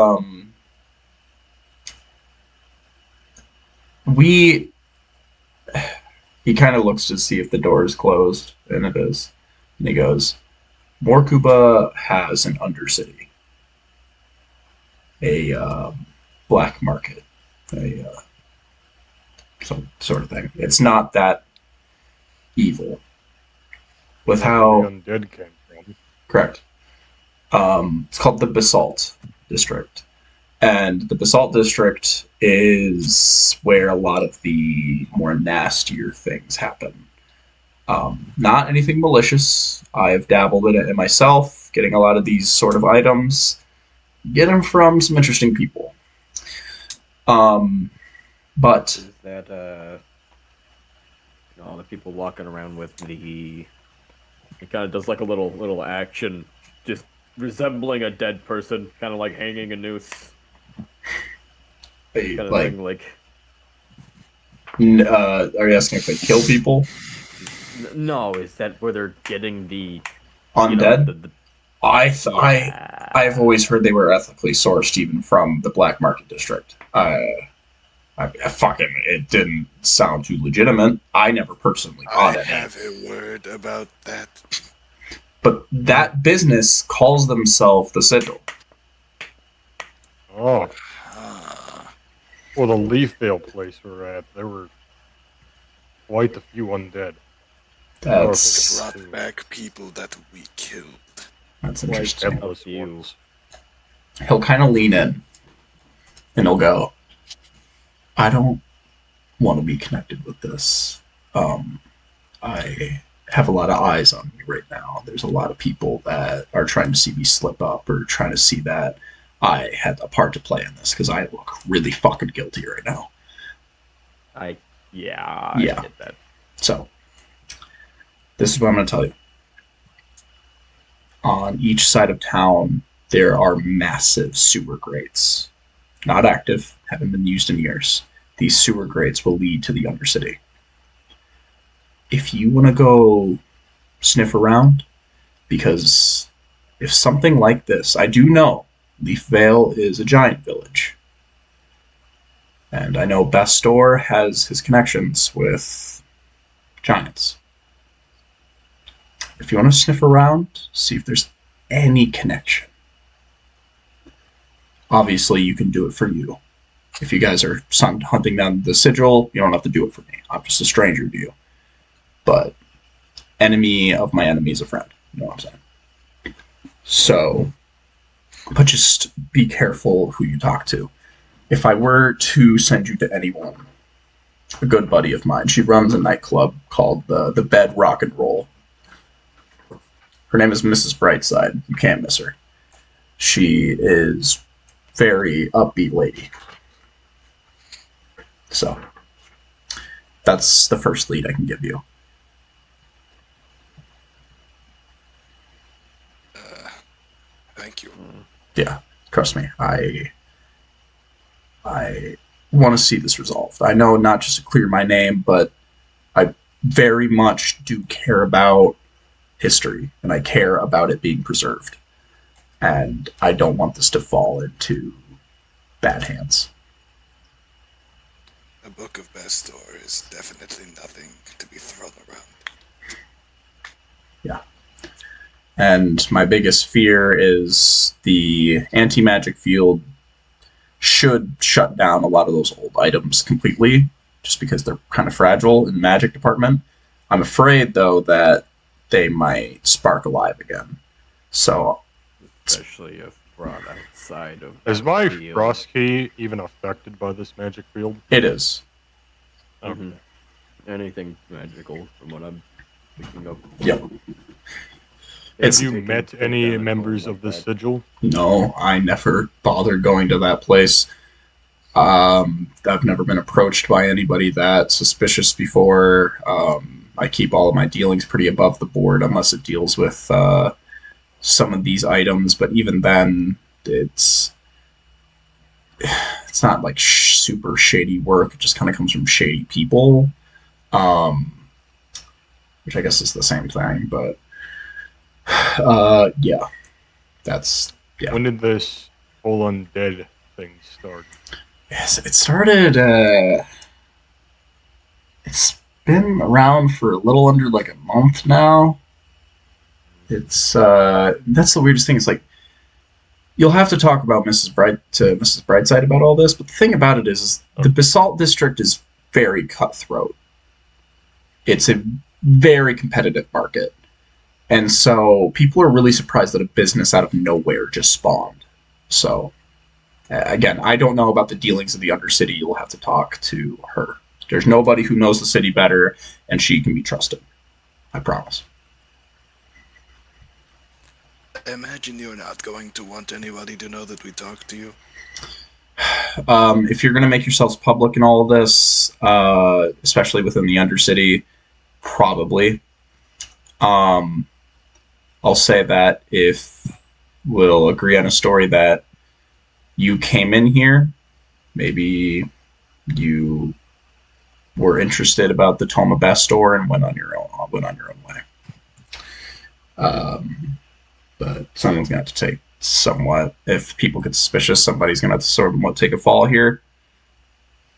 he kind of looks to see if the door is closed, and it is. And he goes, Morkuba has an undercity. A black market. Some sort of thing. It's not that evil. With how... The undead came from. Correct. It's called the Basalt District. And the Basalt District is where a lot of the more nastier things happen. Not anything malicious. I've dabbled in it myself, getting a lot of these sort of items. Get them from some interesting people. But Is that all the people walking around with the? It kind of does like a little action, just resembling a dead person, kind of like hanging a noose, kind of like, thing. Like, are you asking if they kill people? no, is that where they're getting the Undead? Yeah. I've always heard they were ethically sourced, even from the black market district. It didn't sound too legitimate. I never personally bought I any. have a word about that. But that business calls themselves the Sigil. Oh, Ah, well, the Leafvale place we're at, there were quite a few undead. That's brought back people that we killed. interesting. Headless few. ones. He'll kind of lean in, and he'll go, I don't want to be connected with this. I have a lot of eyes on me right now. There's a lot of people that are trying to see me slip up or trying to see that I had a part to play in this because I look really fucking guilty right now. I Yeah. get that. So, this is what I'm going to tell you. On each side of town, there are massive sewer grates. Not active, haven't been used in years. These sewer grates will lead to the Undercity. If you want to go sniff around, because if something like this, I do know Leafvale is a giant village. And I know Bestor has his connections with giants. If you want to sniff around, see if there's any connection. Obviously, you can do it for you. If you guys are hunting down the Sigil, you don't have to do it for me. I'm just a stranger to you. But enemy of my enemy is a friend. You know what I'm saying? So, but just be careful who you talk to. If I were to send you to anyone, a good buddy of mine, she runs a nightclub called the Bed Rock and Roll. Her name is Mrs. Brightside. You can't miss her. She is very upbeat lady. So, that's the first lead I can give you. Thank you. Yeah, trust me. I want to see this resolved. I know not just to clear my name, but I very much do care about history, and I care about it being preserved. And I don't want this to fall into bad hands. A book of Bestor is definitely nothing to be thrown around. Yeah. And my biggest fear is the anti-magic field should shut down a lot of those old items completely, just because they're kind of fragile in the magic department. I'm afraid, though, that they might spark alive again. So, Especially if brought outside of. Is my field. frost key even affected by this magic field? it is. Okay. Mhm. Anything magical, from what I'm picking up. Yep. Have you met any members of the Sigil? No, I never bothered going to that place. I've never been approached by anybody that suspicious before. I keep all of my dealings pretty above the board unless it deals with some of these items. But even then, it's not like super shady work. It just kind of comes from shady people, which I guess is the same thing. But yeah, that's yeah. When did this whole undead thing start? Yes, it started. It's been around for a little under like a month now. It's that's the weirdest thing. It's like you'll have to talk about Mrs. Brightside about all this, but the thing about it is the Basalt District is very cutthroat. It's a very competitive market. And so people are really surprised that a business out of nowhere just spawned. So Again, I don't know about the dealings of the Undercity. You'll have to talk to her. There's nobody who knows the city better, and she can be trusted. I promise. I imagine you're not going to want anybody to know that we talked to you. If you're going to make yourselves public in all of this, especially within the Undercity, probably. I'll say that if we'll agree on a story that you came in here, maybe you were interested about the Toma Best store and went on your own way. But someone's gonna have to take somewhat. If people get suspicious, somebody's gonna have to somewhat take a fall here.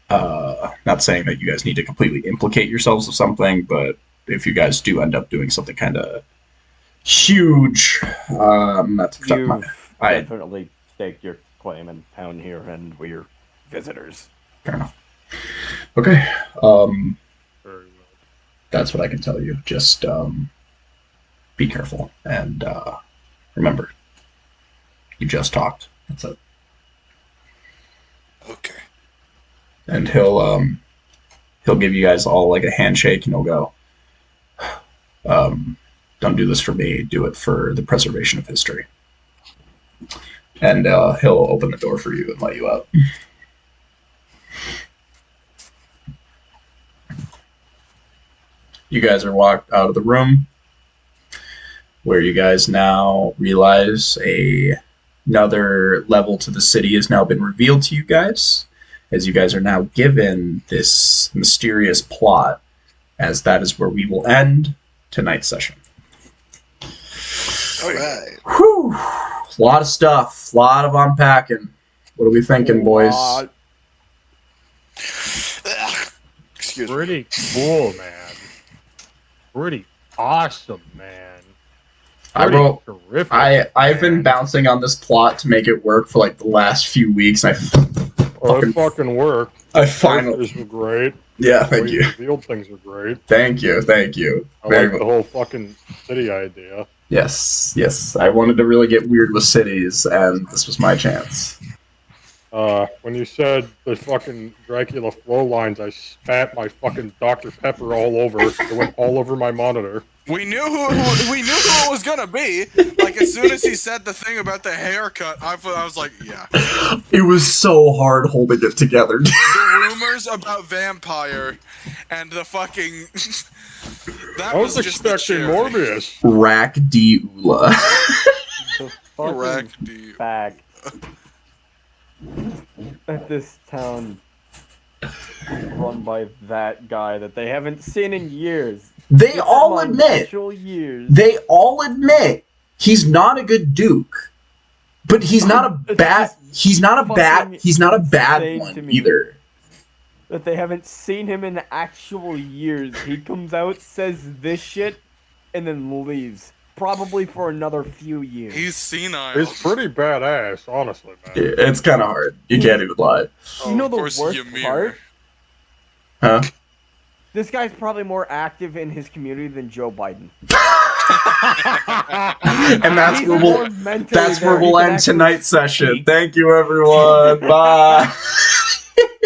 Not saying that you guys need to completely implicate yourselves of something, but if you guys do end up doing something kind of huge, that's You've definitely staked your claim in town here, and we're visitors. Fair enough. Okay. That's what I can tell you. Just be careful and remember, you just talked. That's it. Okay. And he'll give you guys all like a handshake, and he'll go, "Don't do this for me. Do it for the preservation of history." And he'll open the door for you and let you out. You guys are walked out of the room, where you guys now realize another level to the city has now been revealed to you guys, as you guys are now given this mysterious plot, as that is where we will end tonight's session. All right. Whew. A lot of stuff, a lot of unpacking. What are we thinking, boys? Excuse me. Pretty cool, man. Pretty awesome, man. Terrific. I've been bouncing on this plot to make it work for like the last few weeks. It fucking worked. I finally. These were great. Yeah, thank The you. Revealed things were great. Thank you. I like the whole fucking city idea. Yes. I wanted to really get weird with cities, and this was my chance. When you said the fucking Dracula flow lines, I spat my fucking Dr. Pepper all over. It went all over my monitor. We knew who it was gonna be. Like as soon as he said the thing about the haircut, I was like, yeah. It was so hard holding it together. The rumors about vampire and the fucking that I was just the expecting cherry. Morbius. Rack D Ula. The fucking Correct, dude. fact that this town is run by that guy that they haven't seen in years. They all admit. Actual years. They all admit he's not a good duke, but he's not a bad. He's not a bad. He's not a bad insane to one me. either. That they haven't seen him in actual years. He comes out, says this shit, and then leaves. Probably for another few years. He's senile. It's pretty badass, honestly, man. It's kind of hard. You can't even lie. You know of the course, worst Ymir. part? Huh? This guy's probably more active in his community than Joe Biden. And that's He's where more we'll. mentally That's there. where He we'll can end actually tonight's session. speak. Thank you, everyone. Bye.